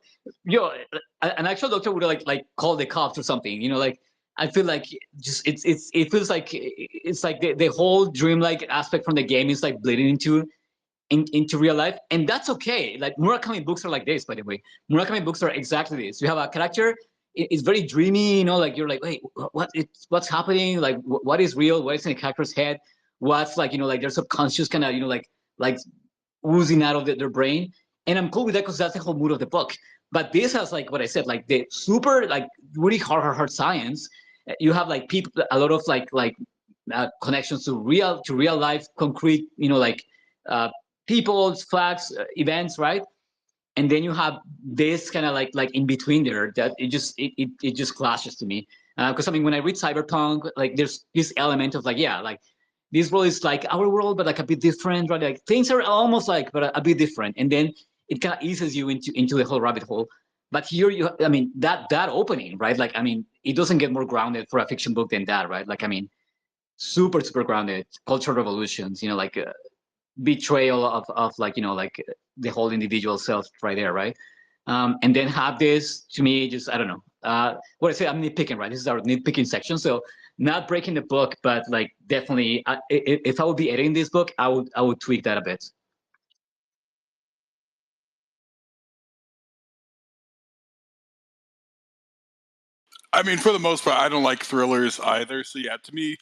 An actual doctor would have like called the cops or something, like. I feel like just it feels like it's like the whole dreamlike aspect from the game is like bleeding into real life, and that's okay. Like, Murakami books are like this, by the way. Murakami books are exactly this. You have a character, it's very dreamy, like you're like, wait, what's happening? Like, what is real? What is in the character's head? What's like, like their subconscious kind of, like oozing out of their brain. And I'm cool with that because that's the whole mood of the book. But this has, like what I said, like the super like really hard science. You have like people, a lot of like connections to real life, concrete, like people, facts, events, right? And then you have this kind of like in between there that it just clashes to me. Because I mean, when I read cyberpunk, like there's this element of like, yeah, like this world is like our world, but like a bit different, right? Like things are almost like, but a bit different. And then it kind of eases you into the whole rabbit hole. But here I mean, that opening, right? Like, I mean, it doesn't get more grounded for a fiction book than that, right? Like, I mean, super grounded, cultural revolutions, like betrayal of like, like the whole individual self right there, right? And then have this, to me, just, I don't know. What I say, I'm nitpicking, right? This is our nitpicking section. So not breaking the book, but like definitely, if I would be editing this book, I would tweak that a bit. I mean, for the most part, I don't like thrillers either. So yeah, to me,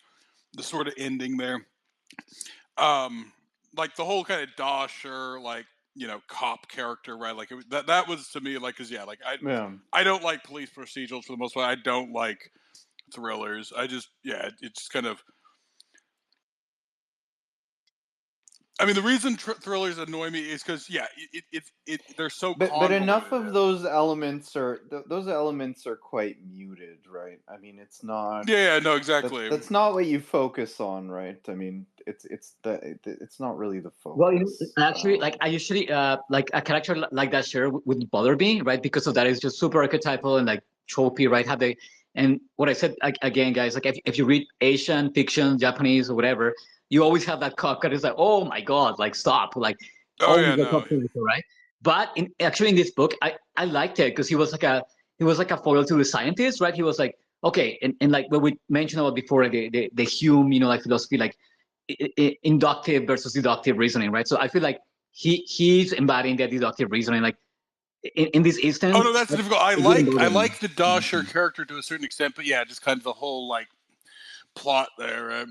the sort of ending there, like the whole kind of Dosher, like, you know, cop character, right? Like that was to me like, because yeah, like Yeah. I don't like police procedurals for the most part. I don't like thrillers. I just it's just kind of. I mean, the reason thrillers annoy me is because they're so But enough convoluted. of those elements are those elements are quite muted, right? I mean, it's not. Yeah, no, exactly. That's not what you focus on, right? I mean, it's not really the Well, focus. actually, like I usually like a character like that sure wouldn't bother me, right? Because of that, it's just super archetypal and like tropey, right? How they and what I said like, again, guys, like if you read Asian fiction, Japanese or whatever, you always have that cop that is like, oh my god, like stop, like Oh always yeah, the no. top character, right? But in this book, I liked it because he was like a foil to the scientist, right? He was like, okay, and like what we mentioned about before, like the Hume, you know, like philosophy, like inductive versus deductive reasoning, right? So I feel like he's embodying that deductive reasoning, like in this instance. Oh no, that's difficult. I like the Dosher character to a certain extent, but yeah, just kind of the whole like plot there, right?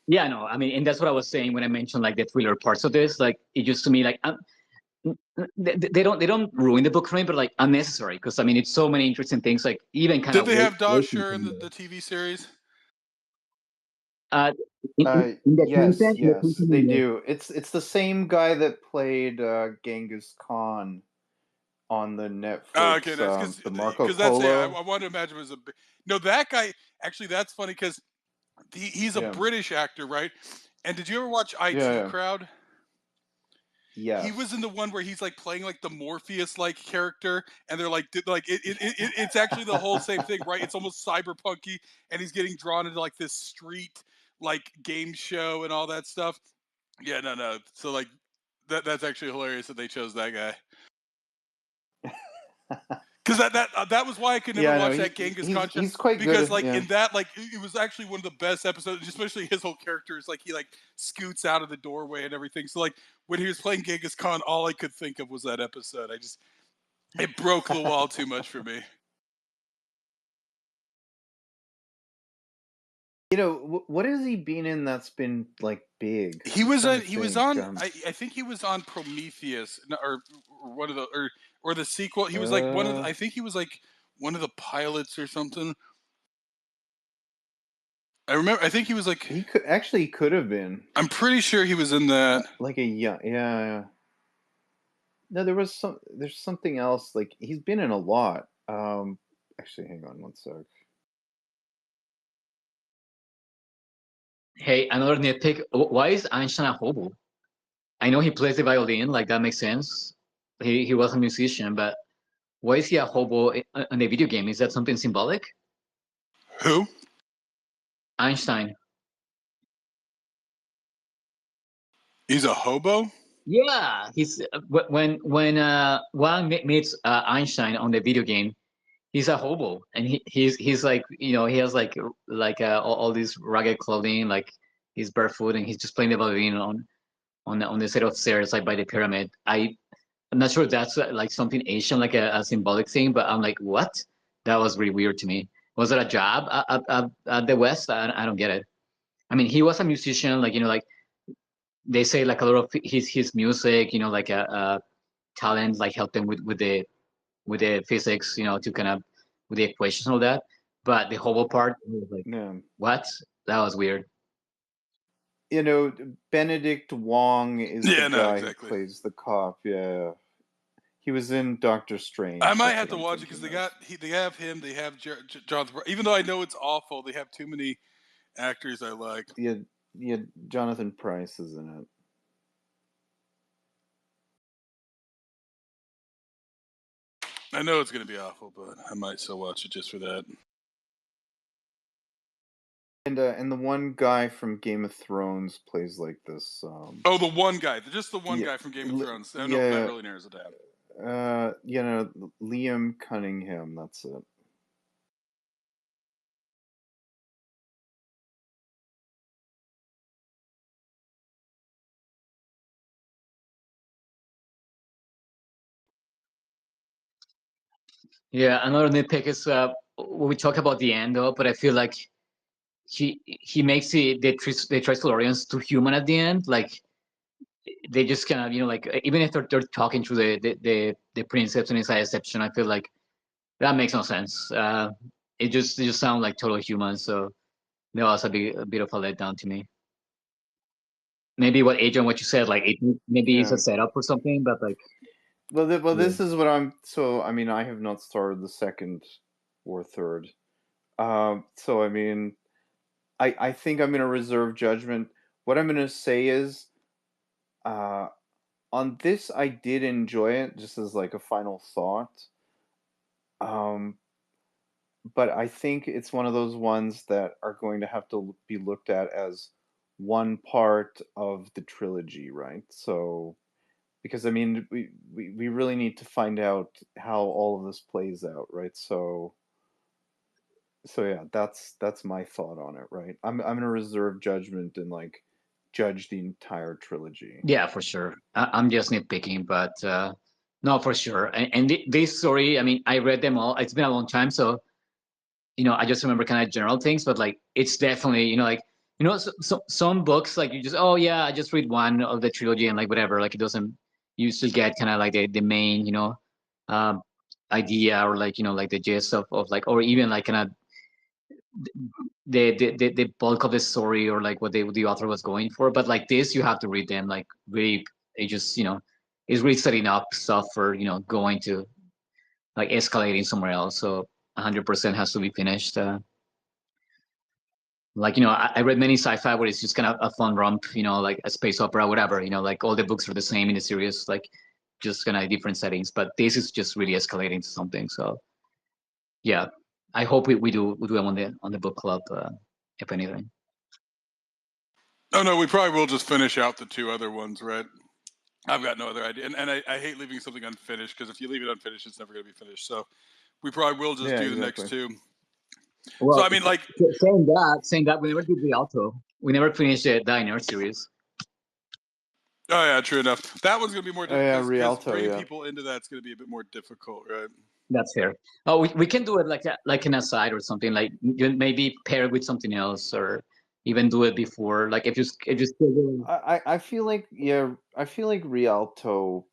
Yeah, no, I mean, and that's what I was saying when I mentioned like the thriller parts of this. Like it just to me like they don't ruin the book for me, but like unnecessary because I mean it's so many interesting things. Like even kind Did of they have Dosher in the TV series? uh, in, in the Yes, content, they do. It's the same guy that played Genghis Khan on the Netflix, Okay, that's the Marco because that's Polo. I want to imagine it was no, that guy actually. That's funny because he's a Yeah. British actor, right? And did you ever watch IT Yeah. Crowd? Yes. He was in the one where he's like playing like the Morpheus like character, and they're like it's actually the whole same thing, right? It's almost cyberpunky, and he's getting drawn into like this street like game show and all that stuff. Yeah, no. So like that's actually hilarious that they chose that guy. Because that was why I could never Yeah, no, watch that Genghis Khan show. he's quite Because good. like Yeah. in that, like it was actually one of the best episodes, especially his whole character is like he like scoots out of the doorway and everything. So like when he was playing Genghis Khan, all I could think of was that episode. It broke the wall too much for me. You know, what has he been in that's been like big? He was I think he was on Prometheus or one of the or the sequel. He was like one of I think he was like one of the pilots or something. I think he was like. He could have been. I'm pretty sure he was in that. Like a yeah. No, there's something else. Like he's been in a lot. Actually, hang on one sec. Hey, another nitpick. Why is Einstein a hobo? I know he plays the violin, like that makes sense. He was a musician, but why is he a hobo in the video game? Is that something symbolic? Who? Einstein. He's a hobo? Yeah, he's when Wang meets Einstein on the video game, he's a hobo, and he's like, you know, he has like all these ragged clothing, like he's barefoot, and he's just playing the violin on the set of stairs, like by the pyramid. I'm not sure if that's like something Asian, like a symbolic thing, but I'm like, what? That was really weird to me. Was it a job at the West? I don't get it. I mean, he was a musician, like, you know, like they say like a lot of his music, you know, like a talent, like helped him with the physics, you know, to kind of with the equations and all that. But the hobo part, was like, what? That was weird. You know, Benedict Wong is the guy exactly. who plays the cop. Yeah, he was in Doctor Strange. I might have to watch it because they have him, they have Jonathan. Even though I know it's awful, they have too many actors I like. Yeah, Jonathan Pryce is in it. I know it's going to be awful, but I might still watch it just for that. And the one guy from Game of Thrones plays like this. Oh, the one guy, just the one guy from Game of Thrones. I don't know if that really narrows it down. You know, Liam Cunningham. That's it. Yeah, another nitpick is we talk about the end though, but I feel like he makes the Tristalorians too human at the end. Like they just kind of, you know, like even if they're talking through the precepts and inside exception, I feel like that makes no sense. It just sounds like total humans. So that was a bit of a letdown to me. Maybe what Adrian, what you said, like maybe it's a Yeah. setup or something, but like, Well, this yeah. is what I'm. So I mean, I have not started the second or third. So I mean, I think I'm gonna reserve judgment. What I'm gonna say is, uh, on this, I did enjoy it, just as like a final thought. Um, but I think it's one of those ones that are going to have to be looked at as one part of the trilogy, right? So, because I mean, we really need to find out how all of this plays out, right? So yeah, that's my thought on it, right? I'm gonna reserve judgment and like judge the entire trilogy. Yeah, for sure. I'm just nitpicking, but no, for sure. And this story, I mean, I read them all. It's been a long time, so I just remember kind of general things, but like it's definitely, like some books like you just, oh yeah, I just read one of the trilogy and like whatever, like it doesn't used to get kind of like the main, um, idea or like like the gist of like, or even like kind of the bulk of the story or like what the author was going for. But like this, you have to read them like really. It just is really setting up stuff for going to like escalating somewhere else. So 100% has to be finished. Like I read many sci-fi where it's just kind of a fun romp, like a space opera, whatever. Like all the books are the same in the series, like just kind of different settings. But this is just really escalating to something. So yeah, I hope we do them on the book club, if anything. Oh no, we probably will just finish out the two other ones, right? I've got no other idea, and I hate leaving something unfinished, because if you leave it unfinished, it's never going to be finished. So we probably will just Yeah, do the next exactly. two. So Well, I mean, like, saying that, we never did Rialto. We never finished the Diner series. oh yeah, true enough. That one's going to be more Oh yeah, because Rialto, bringing yeah. people into that's going to be a bit more difficult, right? That's fair. Oh, we can do it like an aside or something. Like maybe pair it with something else, or even do it before. Like if you still do. I feel like, yeah, I feel like Rialto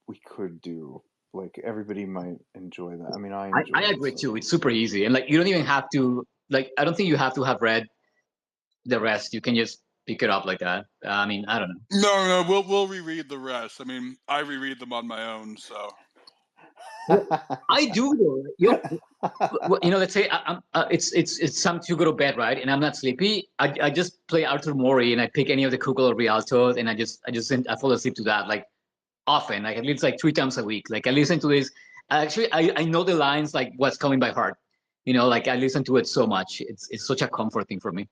we could do. Like everybody might enjoy that. I mean, I I enjoyed it, agree too. so. It's super easy, and like you don't even have to like. I don't think you have to have read the rest. You can just pick it up like that. I mean, I don't know. No, we'll reread the rest. I mean, I reread them on my own, so. Well, I do though. Let's say it's time to go to bed, right? And I'm not sleepy. I just play Arthur Mori and I pick any of the Kugel or Rialto, and I fall asleep to that like often, like at least like 3 times a week. Like I listen to this. Actually, I know the lines like what's coming by heart. Like I listen to it so much. It's such a comfort thing for me.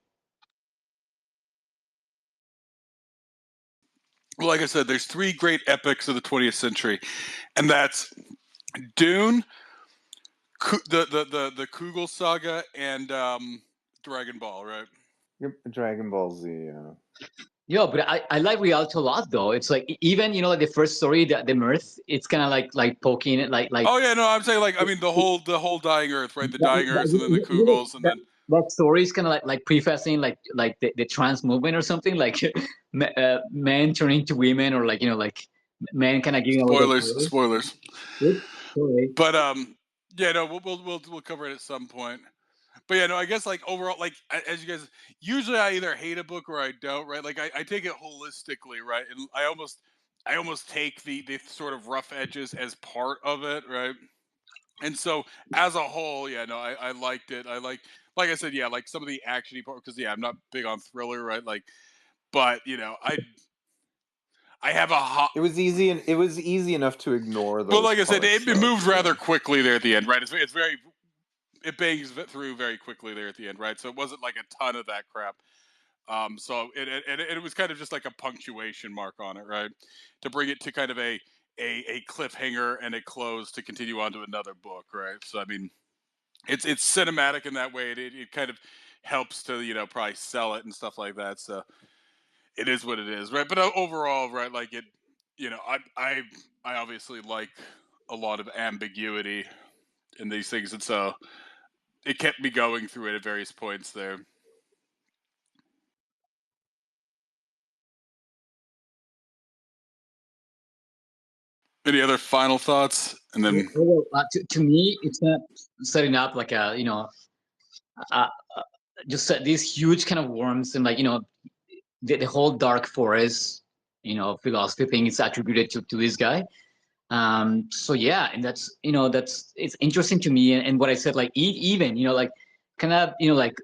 Well, like I said, there's three great epics of the 20th century, and that's Dune, the Kugel saga, and Dragon Ball, right? Yep, Dragon Ball Z, yeah. Yeah, but I like Rialto a lot though. It's like even like the first story, the mirth. It's kind of like poking it, like Oh yeah, no, I'm saying like I mean the whole Dying Earth, right? The Dying Earth, and then the that, Kugels, and that, then that story is kind of like prefacing like the trans movement or something, like men turning to women, or like like men kind of giving away their spoilers, power. spoilers. Oops, sorry. But yeah, no, we'll cover it at some point. But yeah, no, I guess like overall, like as you guys, usually I either hate a book or I don't, right? Like I take it holistically, right? And I almost take the sort of rough edges as part of it, right? And so as a whole, yeah, no, I liked it. Like I said, yeah, like some of the actiony part, because yeah, I'm not big on thriller, right? Like, but I have a hot. It was easy enough to ignore But those like I said, parts it though. moved Yeah. rather quickly there at the end, right? It's very it bangs through very quickly there at the end, right? So it wasn't like a ton of that crap. So it was kind of just like a punctuation mark on it, right? To bring it to kind of a cliffhanger and a close to continue on to another book, right? So I mean, it's cinematic in that way. It kind of helps to probably sell it and stuff like that. So it is what it is, right? But overall, right, like it, I obviously like a lot of ambiguity in these things, and so it kept me going through it at various points there. Any other final thoughts? And then To me, it's not setting up like a uh, just these huge kind of worms, and like the whole dark forest philosophy thing is attributed to this guy. So yeah, and that's it's interesting to me, and what I said, like even like kind of like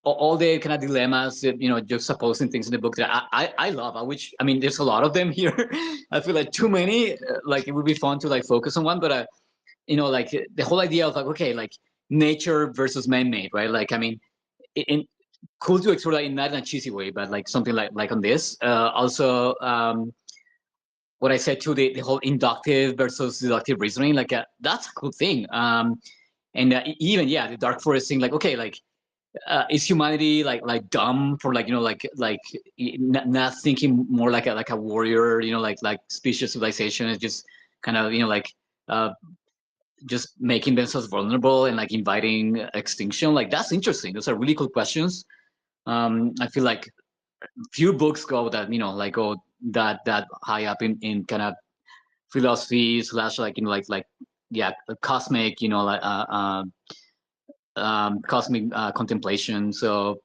all the kind of dilemmas that juxtaposing things in the book that I love. I mean, there's a lot of them here. I feel like too many. Like it would be fun to like focus on one, but like the whole idea of like, okay, like nature versus man-made, right? Like, I mean, in cool to explore that in not in a cheesy way, but like something like on this. Also, what I said too, the whole inductive versus deductive reasoning, like that's a cool thing. And even the dark forest thing, like okay, like is humanity like dumb for like not thinking more like a warrior, like species civilization is just kind of like just making themselves vulnerable and like inviting extinction. Like that's interesting. Those are really cool questions. I feel like few books go that like go that high up in kind of philosophy slash like cosmic cosmic contemplation. So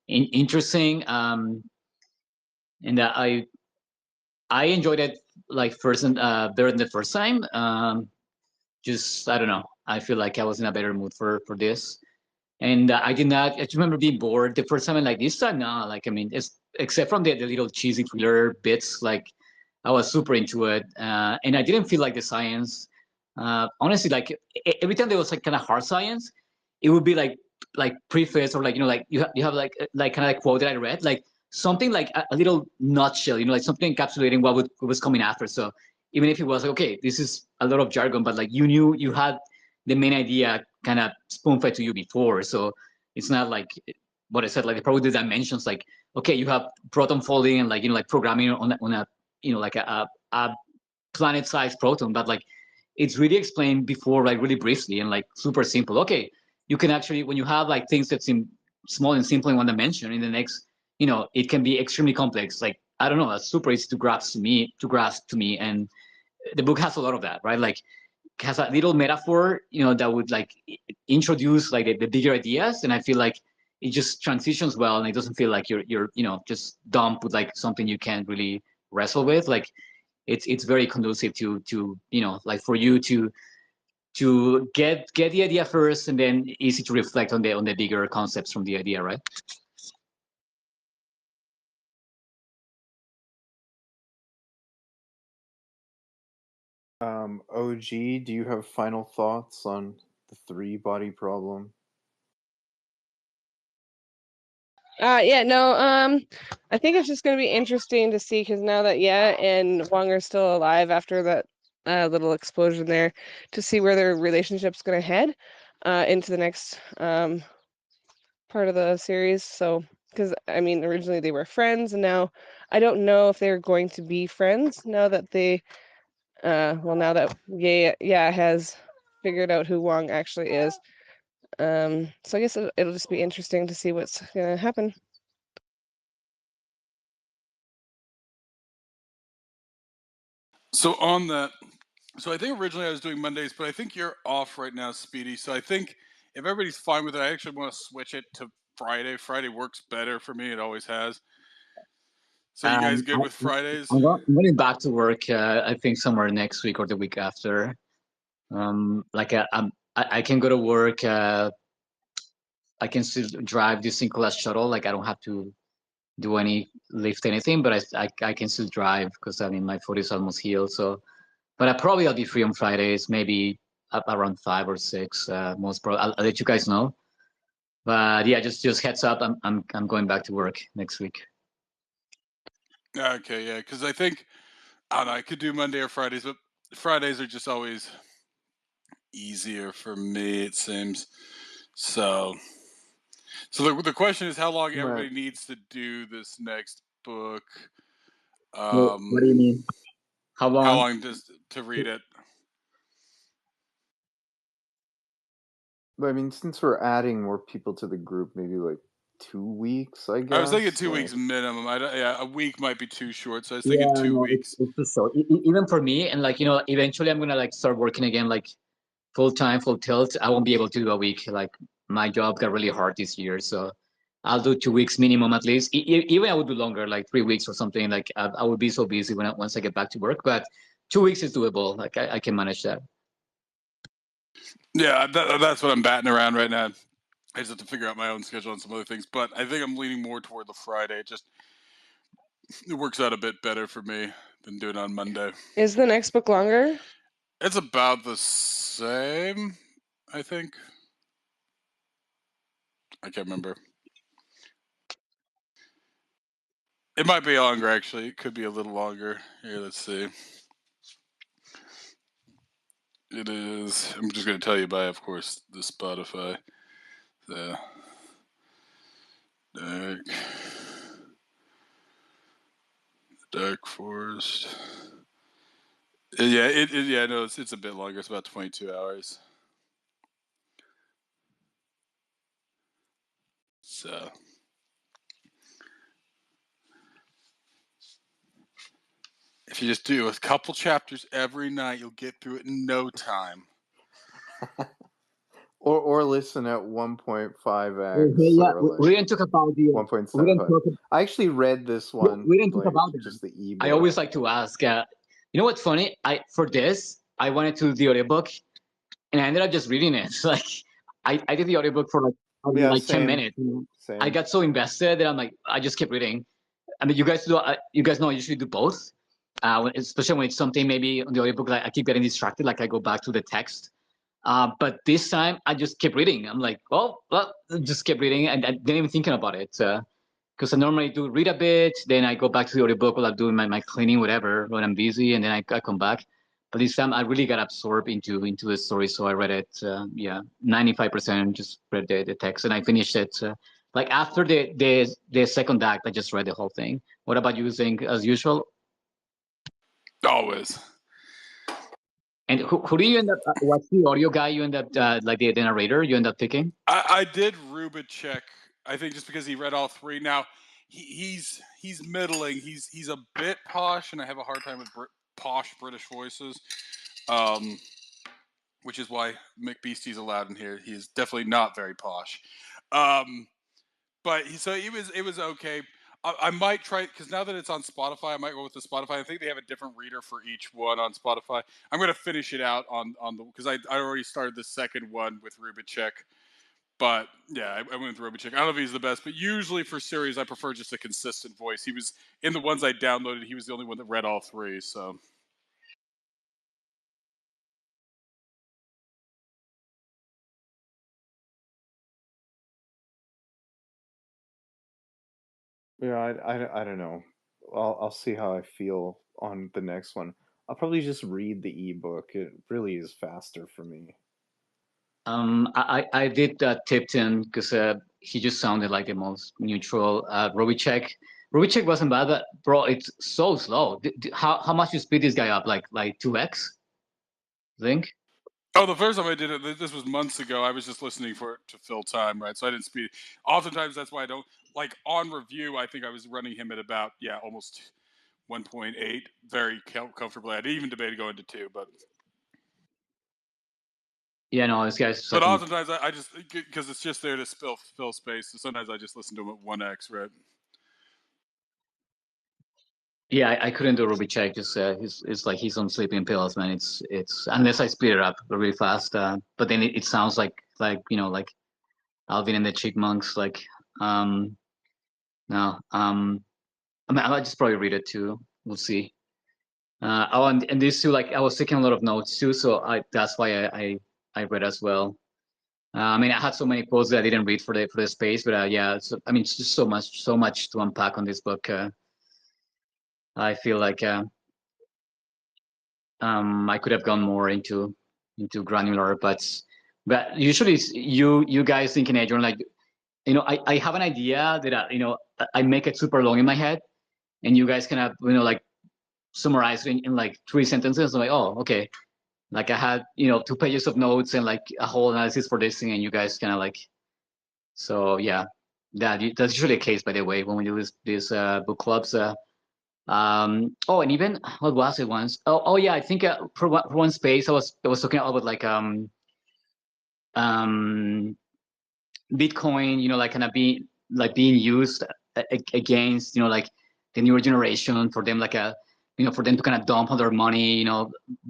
interesting. And I enjoyed it like first and better than the first time. Just I don't know. I feel like I was in a better mood for this. And I did not. I just remember being bored the first time, and like this time, nah. Like I mean, it's except from the little cheesy thriller bits, like I was super into it, and I didn't feel like the science. Honestly, like every time there was like kind of hard science, it would be like preface or like like you have like kind of like quote that I read, like something like a little nutshell, like something encapsulating what was coming after. So even if it was like, okay, this is a lot of jargon, but like you knew you had the main idea kind of spoon fed to you before. So it's not like what I said, like probably the dimensions, like, okay, you have proton folding and like, like programming on a like a planet sized proton, but like it's really explained before, like really briefly and like super simple. Okay, you can actually, when you have like things that seem small and simple in one dimension, in the next, it can be extremely complex. Like, I don't know, that's super easy to grasp to me. And the book has a lot of that, right? Like has a little metaphor, that would like introduce like the bigger ideas, and I feel like it just transitions well, and it doesn't feel like you're just dumped with like something you can't really wrestle with. Like it's very conducive to like for you to get the idea first, and then easy to reflect on the bigger concepts from the idea, right? OG, do you have final thoughts on the three body problem? Yeah, no, I think it's just gonna be interesting to see because now that and Wong are still alive after that little explosion there, to see where their relationship's gonna head into the next part of the series. So, because I mean, originally they were friends, and now I don't know if they're going to be friends now that they, well, now that has figured out who Wong actually is. So I guess it'll just be interesting to see what's gonna happen. so on that. So I think originally I was doing Mondays, but I think you're off right now, Speedy. So I think if everybody's fine with it, I actually want to switch it to Friday. Friday works better for me. It always has. So you guys good with Fridays? I'm going back to work. I think somewhere next week or the week after. Like I can go to work. I can still drive this Synchronous shuttle. Like I don't have to do lift anything, but I can still drive because I mean my foot is almost healed. So, but I'll be free on Fridays, maybe up around 5 or 6. Most probably, I'll let you guys know. But yeah, just heads up. I'm going back to work next week. Okay, yeah, because I think I don't know. I could do Monday or Fridays, but Fridays are just always easier for me. It seems so. So the question is how long everybody Right. needs to do this next book. What do you mean? How How long? long does to read it? But I mean, since we're adding more people to the group, maybe like 2 weeks, I guess. I was thinking 2 like- weeks minimum. Yeah, a week might be too short, so I was Yeah, thinking 2 no, weeks. it's too short. Even for me, and like, eventually I'm gonna like start working again, like full time, full tilt. I won't be able to do a week. Like my job got really hard this year, so I'll do 2 weeks minimum at least. Even I would do longer, like 3 weeks or something. Like I would be so busy once I get back to work, but 2 weeks is doable. Like I can manage that. Yeah, that's what I'm batting around right now. I just have to figure out my own schedule and some other things, but I think I'm leaning more toward the Friday. It works out a bit better for me than doing it on Monday. Is the next book longer? It's about the same, I think. I can't remember. It might be longer, actually. It could be a little longer. Here, let's see. It is. I'm just going to tell you by, of course, the Spotify. The Dark Forest. Yeah, no, it's a bit longer. It's about 22 hours. So if you just do a couple chapters every night, you'll get through it in no time. or listen at 1.5x. Yeah, or like we didn't talk about the. We didn't 1.75. talk. I actually read this one. We didn't talk like, about it. just the ebook. I always like to ask. You know what's funny? For this, I wanted to do the audiobook, and I ended up just reading it. Like, I did the audiobook for like 10 same. minutes. Same. I got so invested that I'm like, I just kept reading. I mean, you guys know I usually do both, especially when it's something maybe on the audiobook, like I keep getting distracted, like I go back to the text. But this time I just kept reading. I'm like, well, just kept reading, and I didn't even thinking about it. Because I normally do read a bit, then I go back to the audiobook while I'm doing my cleaning, whatever, when I'm busy, and then I come back. But this time I really got absorbed into the story, so I read it. 95% just read the text, and I finished it. Like after the second act, I just read the whole thing. What about you, Zink, as usual? Always. And who do you end up? What's the audio guy you end up like the narrator you end up picking? I did Rubicek. I think just because he read all three. Now he's middling. He's a bit posh, and I have a hard time with posh British voices. Which is why McBeastie's allowed in here. He is definitely not very posh. But it was okay. I might try because now that it's on Spotify, I might go with the Spotify. I think they have a different reader for each one on Spotify. I'm going to finish it out on the because I already started the second one with Rubicek. But yeah, I went with Rubicek. I don't know if he's the best, but usually for series, I prefer just a consistent voice. He was in the ones I downloaded. He was the only one that read all three. So. Yeah, I don't know. I'll see how I feel on the next one. I'll probably just read the ebook. It really is faster for me. I did Tipton because he just sounded like the most neutral. Robicek wasn't bad, but bro, it's so slow. How much you speed this guy up? Like 2x? I think. Oh, the first time I did it, this was months ago. I was just listening for it to fill time, right? So I didn't speed. Oftentimes, that's why I don't like on review. I think I was running him at about almost 1.8, very comfortably. I didn't even debate going to 2, but yeah, no, this guy's. But oftentimes I just because it's just there to fill space. So sometimes I just listen to him at 1x, right? Yeah, I couldn't do Rubicek. Just it's like he's on sleeping pills, man. It's unless I speed it up really fast. But then it sounds like like Alvin and the Chipmunks. Like no. I mean, I might just probably read it too. We'll see. And these two, like I was taking a lot of notes too, so that's why I read as well. I mean, I had so many quotes that I didn't read for the space, but yeah, I mean, it's just so much to unpack on this book. I feel like I could have gone more into granular, but usually you guys think in Adrian, like I have an idea that I make it super long in my head, and you guys kind of like summarize it in like 3 sentences. I'm like, oh, okay. Like I had 2 pages of notes and like a whole analysis for this thing, and you guys kind of like, so yeah. that's usually the case, by the way, when we do these book clubs. Oh, and even what was it once? Oh yeah, I think for one space I was talking about like um Bitcoin, like kind of being used against, like the newer generation, for them like for them to kind of dump on their money,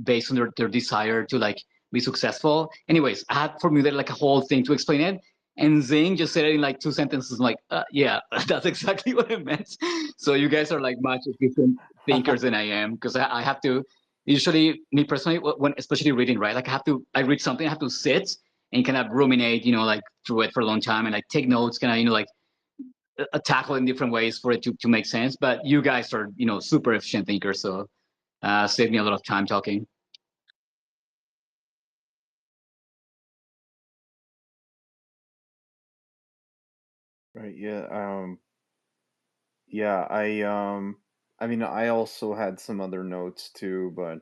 based on their desire to like be successful. Anyways, I had formulated like a whole thing to explain it, and Zing just said it in like 2 sentences. I'm like, yeah, that's exactly what I meant. So you guys are like much different thinkers than I am, because I have to usually, me personally, when especially reading, right? Like I read something, I have to sit and kind of ruminate, like through it for a long time, and like take notes, kind of, like tackle in different ways for it to make sense. But you guys are, super efficient thinkers, so save me a lot of time talking. Right. Yeah. Yeah. I mean, I also had some other notes too, but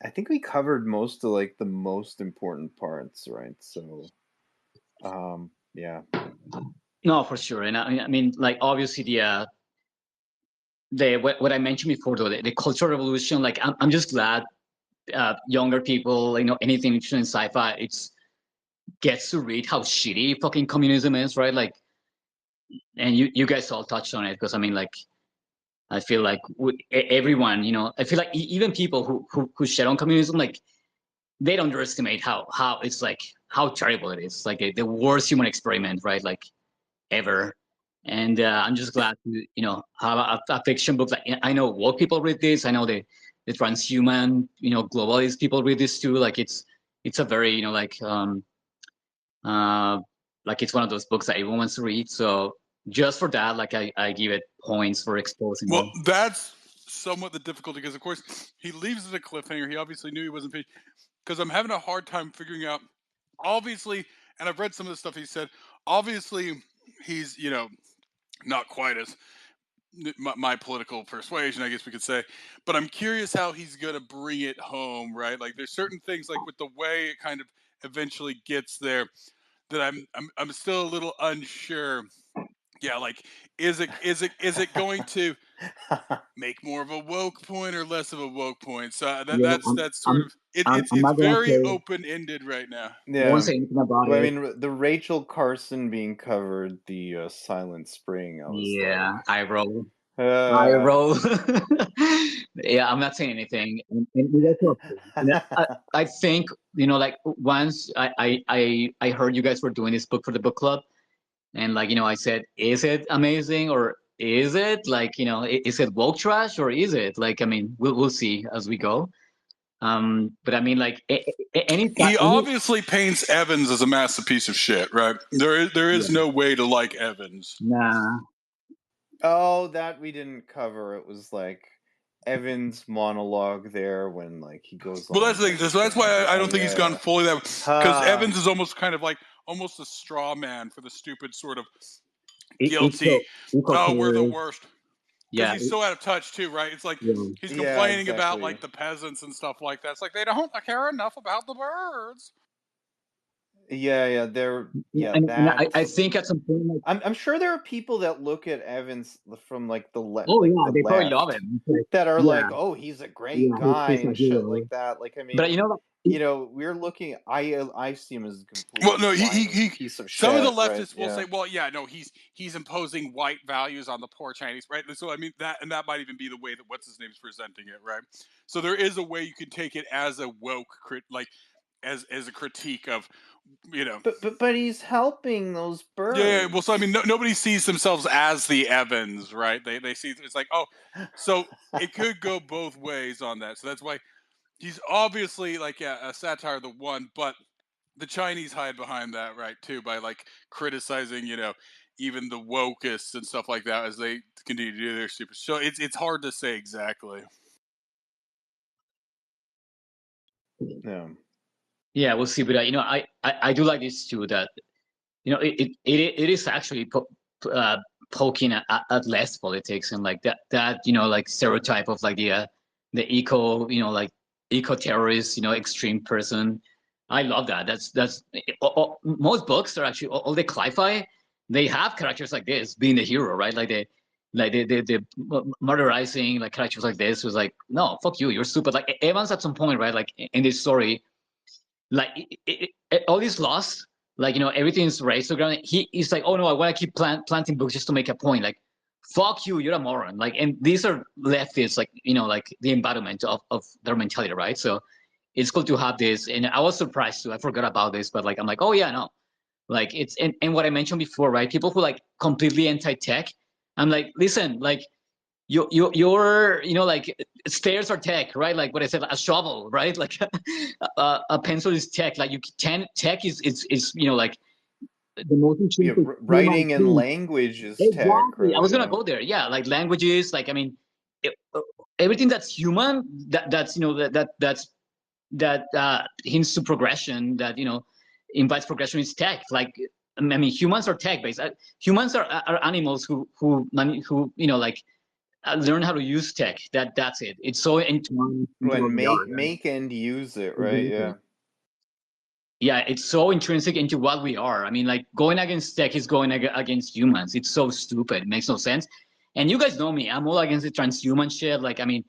I think we covered most of like the most important parts, right? So, yeah. No, for sure. And I mean, like obviously the what I mentioned before, though, the cultural revolution. Like I'm just glad younger people, anything interested in sci-fi, gets to read how shitty fucking communism is, right? Like, and you guys all touched on it, because I mean, like, I feel like everyone, I feel like even people who shit on communism, like, they don't underestimate how it's like, how terrible it is. Like the worst human experiment, right? Like ever. And I'm just glad to, have a fiction book. Like, I know woke people read this. I know the transhuman, globalist people read this too. Like it's a very, uh, like it's one of those books that everyone wants to read. So just for that, like I give it points for exposing Well, it. that's somewhat the difficulty, because, of course, he leaves it a cliffhanger. He obviously knew he wasn't finished, because I'm having a hard time figuring out. Obviously, and I've read some of the stuff he said. Obviously, he's not quite as my political persuasion, I guess we could say. But I'm curious how he's going to bring it home, right? Like, there's certain things, like with the way it kind of eventually gets there, that I'm still a little unsure. Yeah, like, is it going to make more of a woke point or less of a woke point? So Yeah, that's sort of I'm it's not gonna very say. open ended right now. I won't Yeah. say anything about Well, I it. mean, the Rachel Carson being covered, the Silent Spring, I was Yeah, like, I roll. I uh, roll. Yeah, I'm not saying anything. And you guys are okay. I think, like once I heard you guys were doing this book for the book club, and like, I said, is it amazing, or is it like, is it woke trash, or is it like, I mean, we'll see as we go. But I mean, like He any obviously paints Evans as a massive piece of shit, right? There is yeah, no way to like Evans. nah. oh, that we didn't cover. It was like Evan's monologue there when like he goes Well, that's on the thing. like So that's why the I don't think he's gone yeah. fully that, because Ha. Evans is almost kind of like almost a straw man for the stupid sort of Eco guilty. eco Oh, we're the terrorist. worst. Because Yeah, he's so out of touch too, right? It's like yeah. he's Yeah, complaining about exactly. like the peasants and stuff like that. It's like they don't care enough about the birds. Yeah, yeah, there yeah, And that I think at some point, like, I'm sure there are people that look at Evans from like oh like yeah, the they probably love left him. It's like, that are yeah, like, "Oh, he's a great yeah, guy," he's a and shit hero. like that. Like, I But mean, we're looking I see him as a Well, completely no, whiny piece of some of the shit, right? leftists will Yeah. say, well, yeah, no, he's imposing white values on the poor Chinese, right? So I mean that might even be the way that what's his name's presenting it, right? So there is a way you could take it as a woke like as a critique of, you know. But he's helping those Yeah, well, so I mean, birds. nobody sees themselves as the Evans, right? They see it's like, oh, so it could go both ways on that. So that's why he's obviously like a satire of the one, but the Chinese hide behind that, right, too, by like criticizing, even the wokeists and stuff like that as they continue to do their stupid. So it's hard to say exactly. Yeah. Yeah, we'll see. But I do like this too. That it is actually poking at less politics, and like that like stereotype of like the eco like eco terrorist extreme person. I love that. That's most books are actually all the sci-fi. they have characters like this being the hero, right? Like the murderizing like characters like this was like, no, fuck you, you're stupid. Like Evans at some point, right? Like in this story, like all these lost, like, you know, everything's raised to the ground. He's like, oh no, I want to keep planting books just to make a point. Like, fuck you, you're a moron. Like, and these are leftists, like, you know, like the embodiment of their mentality, right? So it's cool to have this. And I was surprised too. I forgot about this, but like, I'm like, oh yeah, no. Like it's, and what I mentioned before, right? People who like completely anti-tech. I'm like, listen, like you're, you know, like stairs are tech, right? Like what I said, a shovel, right? Like a pencil is tech. Like you can, tech is, you know, like the most Yeah, intrinsic human writing and thing. language is tech, Exactly. I right? was gonna Yeah. go there. Yeah, like languages. Like I mean, it, everything that's human, that's, you know, that hints to progression. That, you know, invites progression is tech. Like I mean, humans are tech based. Humans are animals who you know, like learn how to use tech. That's it. It's so entwined into what And we are. make and use it, right? Exactly. Yeah. Yeah, it's so intrinsic into what we are. I mean, like going against tech is going against humans. It's so stupid. It makes no sense. And you guys know me. I'm all against the transhuman shit. Like, I mean,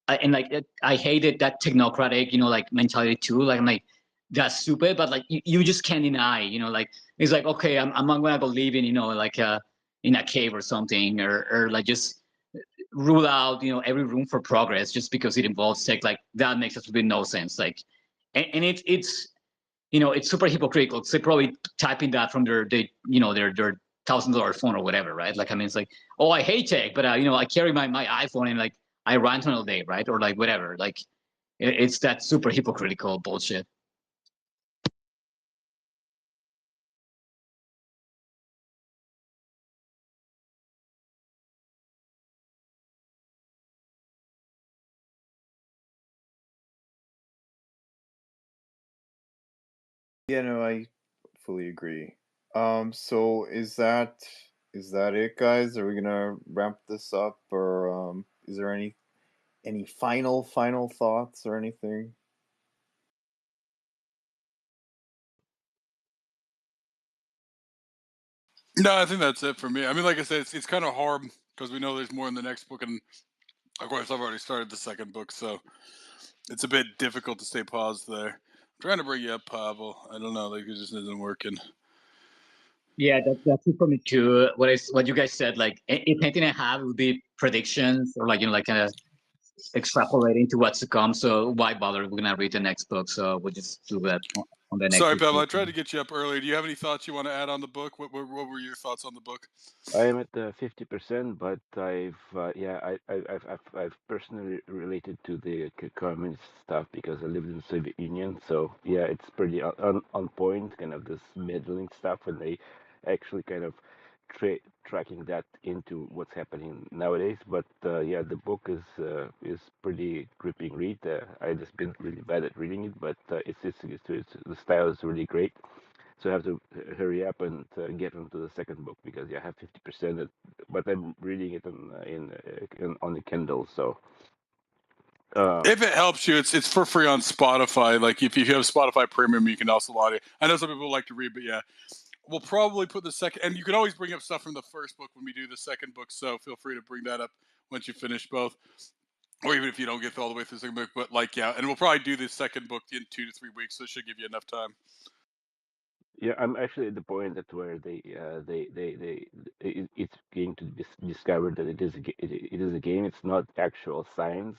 I hated that technocratic, you know, like mentality too. Like, I'm like, that's stupid. But like, you just can't deny, you know, like it's like, okay, I'm not gonna go live in, you know, like in a cave or something, or like just rule out, you know, every room for progress just because it involves tech. Like that makes absolutely no sense. Like, and it's you know, it's super hypocritical. They probably typing that from their you know, their $1,000 phone or whatever, right? Like, I mean, it's like, oh, I hate tech, but you know, I carry my iPhone and like I rant all day, right? Or like whatever. Like, it's that super hypocritical bullshit. Yeah, no, I fully agree. So is that it, guys? Are we gonna wrap this up, or is there any final thoughts or anything? No, I think that's it for me. I mean, like I said, it's kind of hard because we know there's more in the next book, and of course, I've already started the second book, so it's a bit difficult to stay paused there. I'm trying to bring you up, Pavel. I don't know, like it just isn't working. Yeah, that's it for me too. What you guys said, like if anything I have would be predictions or like, you know, like kind of extrapolating to what's to come. So why bother? We're gonna read the next book, so we'll just do that on the next Sorry, Pavel, I book. tried to get you up earlier. Do you have any thoughts you want to add on the book? What were your thoughts on the book? I am at 50%, but I've personally related to the communist stuff because I lived in the Soviet Union. So yeah, it's pretty on point, kind of this meddling stuff when they actually kind of tracking that into what's happening nowadays. But yeah, the book is pretty gripping read. I just been really bad at reading it, but it's the style is really great. So I have to hurry up and get onto the second book because I have 50%, but I'm reading it on the Kindle. So If it helps you, it's for free on Spotify. Like if you have Spotify Premium, you can also audio. I know some people like to read, but yeah, we'll probably put the second. And you can always bring up stuff from the first book when we do the second book. So feel free to bring that up once you finish both, or even if you don't get all the way through the second book. But like, yeah, and we'll probably do the second book in 2 to 3 weeks, so it should give you enough time. yeah, I'm actually at the point that where it's going to be discovered that it is a game. It's not actual science.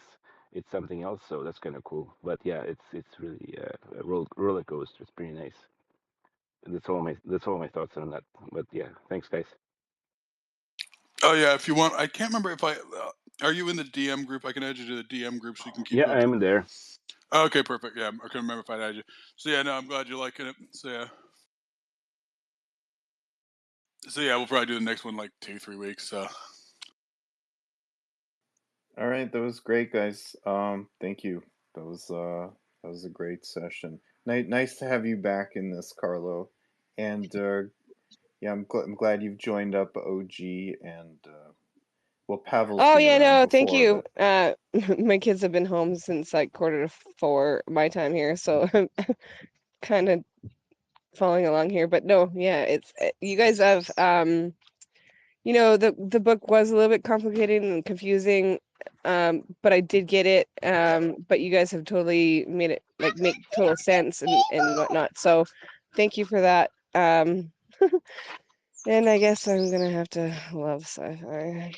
It's something else. So that's kind of cool. But yeah, it's really a roller coaster. It's pretty nice. That's all my thoughts on that. But yeah, thanks guys. Oh yeah, if you want, I can't remember if I. Are you in the DM group? I can add you to the DM group so you can keep. Yeah, I am there. Okay, perfect. Yeah, I can remember if I had you. So yeah, no, I'm glad you're liking it. So yeah. So yeah, we'll probably do the next one like 2-3 weeks. So. All right, that was great, guys. Thank you. That was a great session. Nice to have you back in this, Carlo. And yeah, I'm glad you've joined up, OG, and well, Pavel's Oh been yeah, around no, thank before, you. but My kids have been home since like 3:45 my time here, so I'm kind of following along here, but no, yeah, it's you guys have you know, the book was a little bit complicated and confusing, but I did get it. But you guys have totally made it like make total sense and whatnot. So thank you for that. And I guess I'm gonna have to love sci-fi.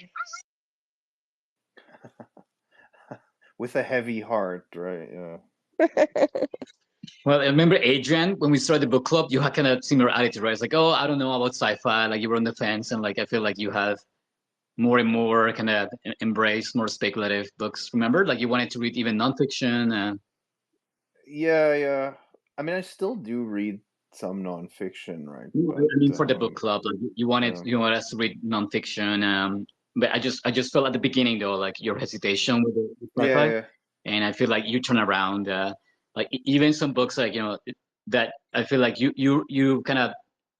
With a heavy heart, right? Yeah. Well, I remember Adrian, when we started the book club, you had kind of similar attitude, right? It's like, oh, I don't know about sci-fi. Like you were on the fence, and like I feel like you have more and more kind of embrace more speculative books. Remember, like you wanted to read even nonfiction. Yeah. I mean, I still do read some nonfiction, right? I But mean, for the book club, like you wanted us to read nonfiction. But I just felt at the beginning though, like your hesitation with the sci-fi, yeah. and I feel like you turn around. Like even some books, like that I feel like you kind of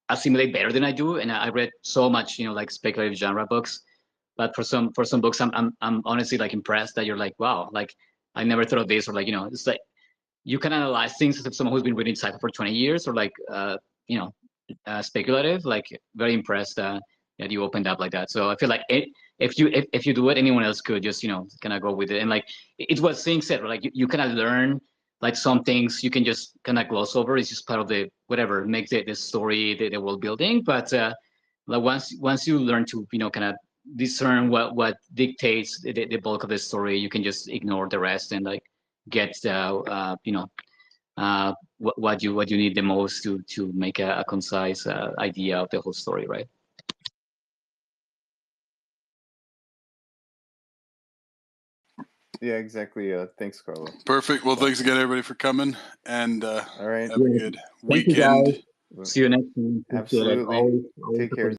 assimilate better than I do, and I read so much, like speculative genre books. But for some books, I'm honestly like impressed that you're like, wow, like I never thought of this, or like it's like you can analyze things as someone who's been reading sci-fi for 20 years, or like speculative. Like very impressed that you opened up like that. So I feel like if you do it, anyone else could just kind of go with it. And like it's what Singh said, right? Like you kind of learn like some things you can just kind of gloss over. It's just part of the whatever makes the story, the world building. But like once you learn to kind of discern what dictates the bulk of the story, you can just ignore the rest and like get what you need the most to make a concise idea of the whole story, right? Yeah, exactly. Thanks, Carlo. Perfect. Well, thanks again, everybody, for coming, and all right, have a good Thank weekend. you guys. See you next time. Absolutely. Always Take care.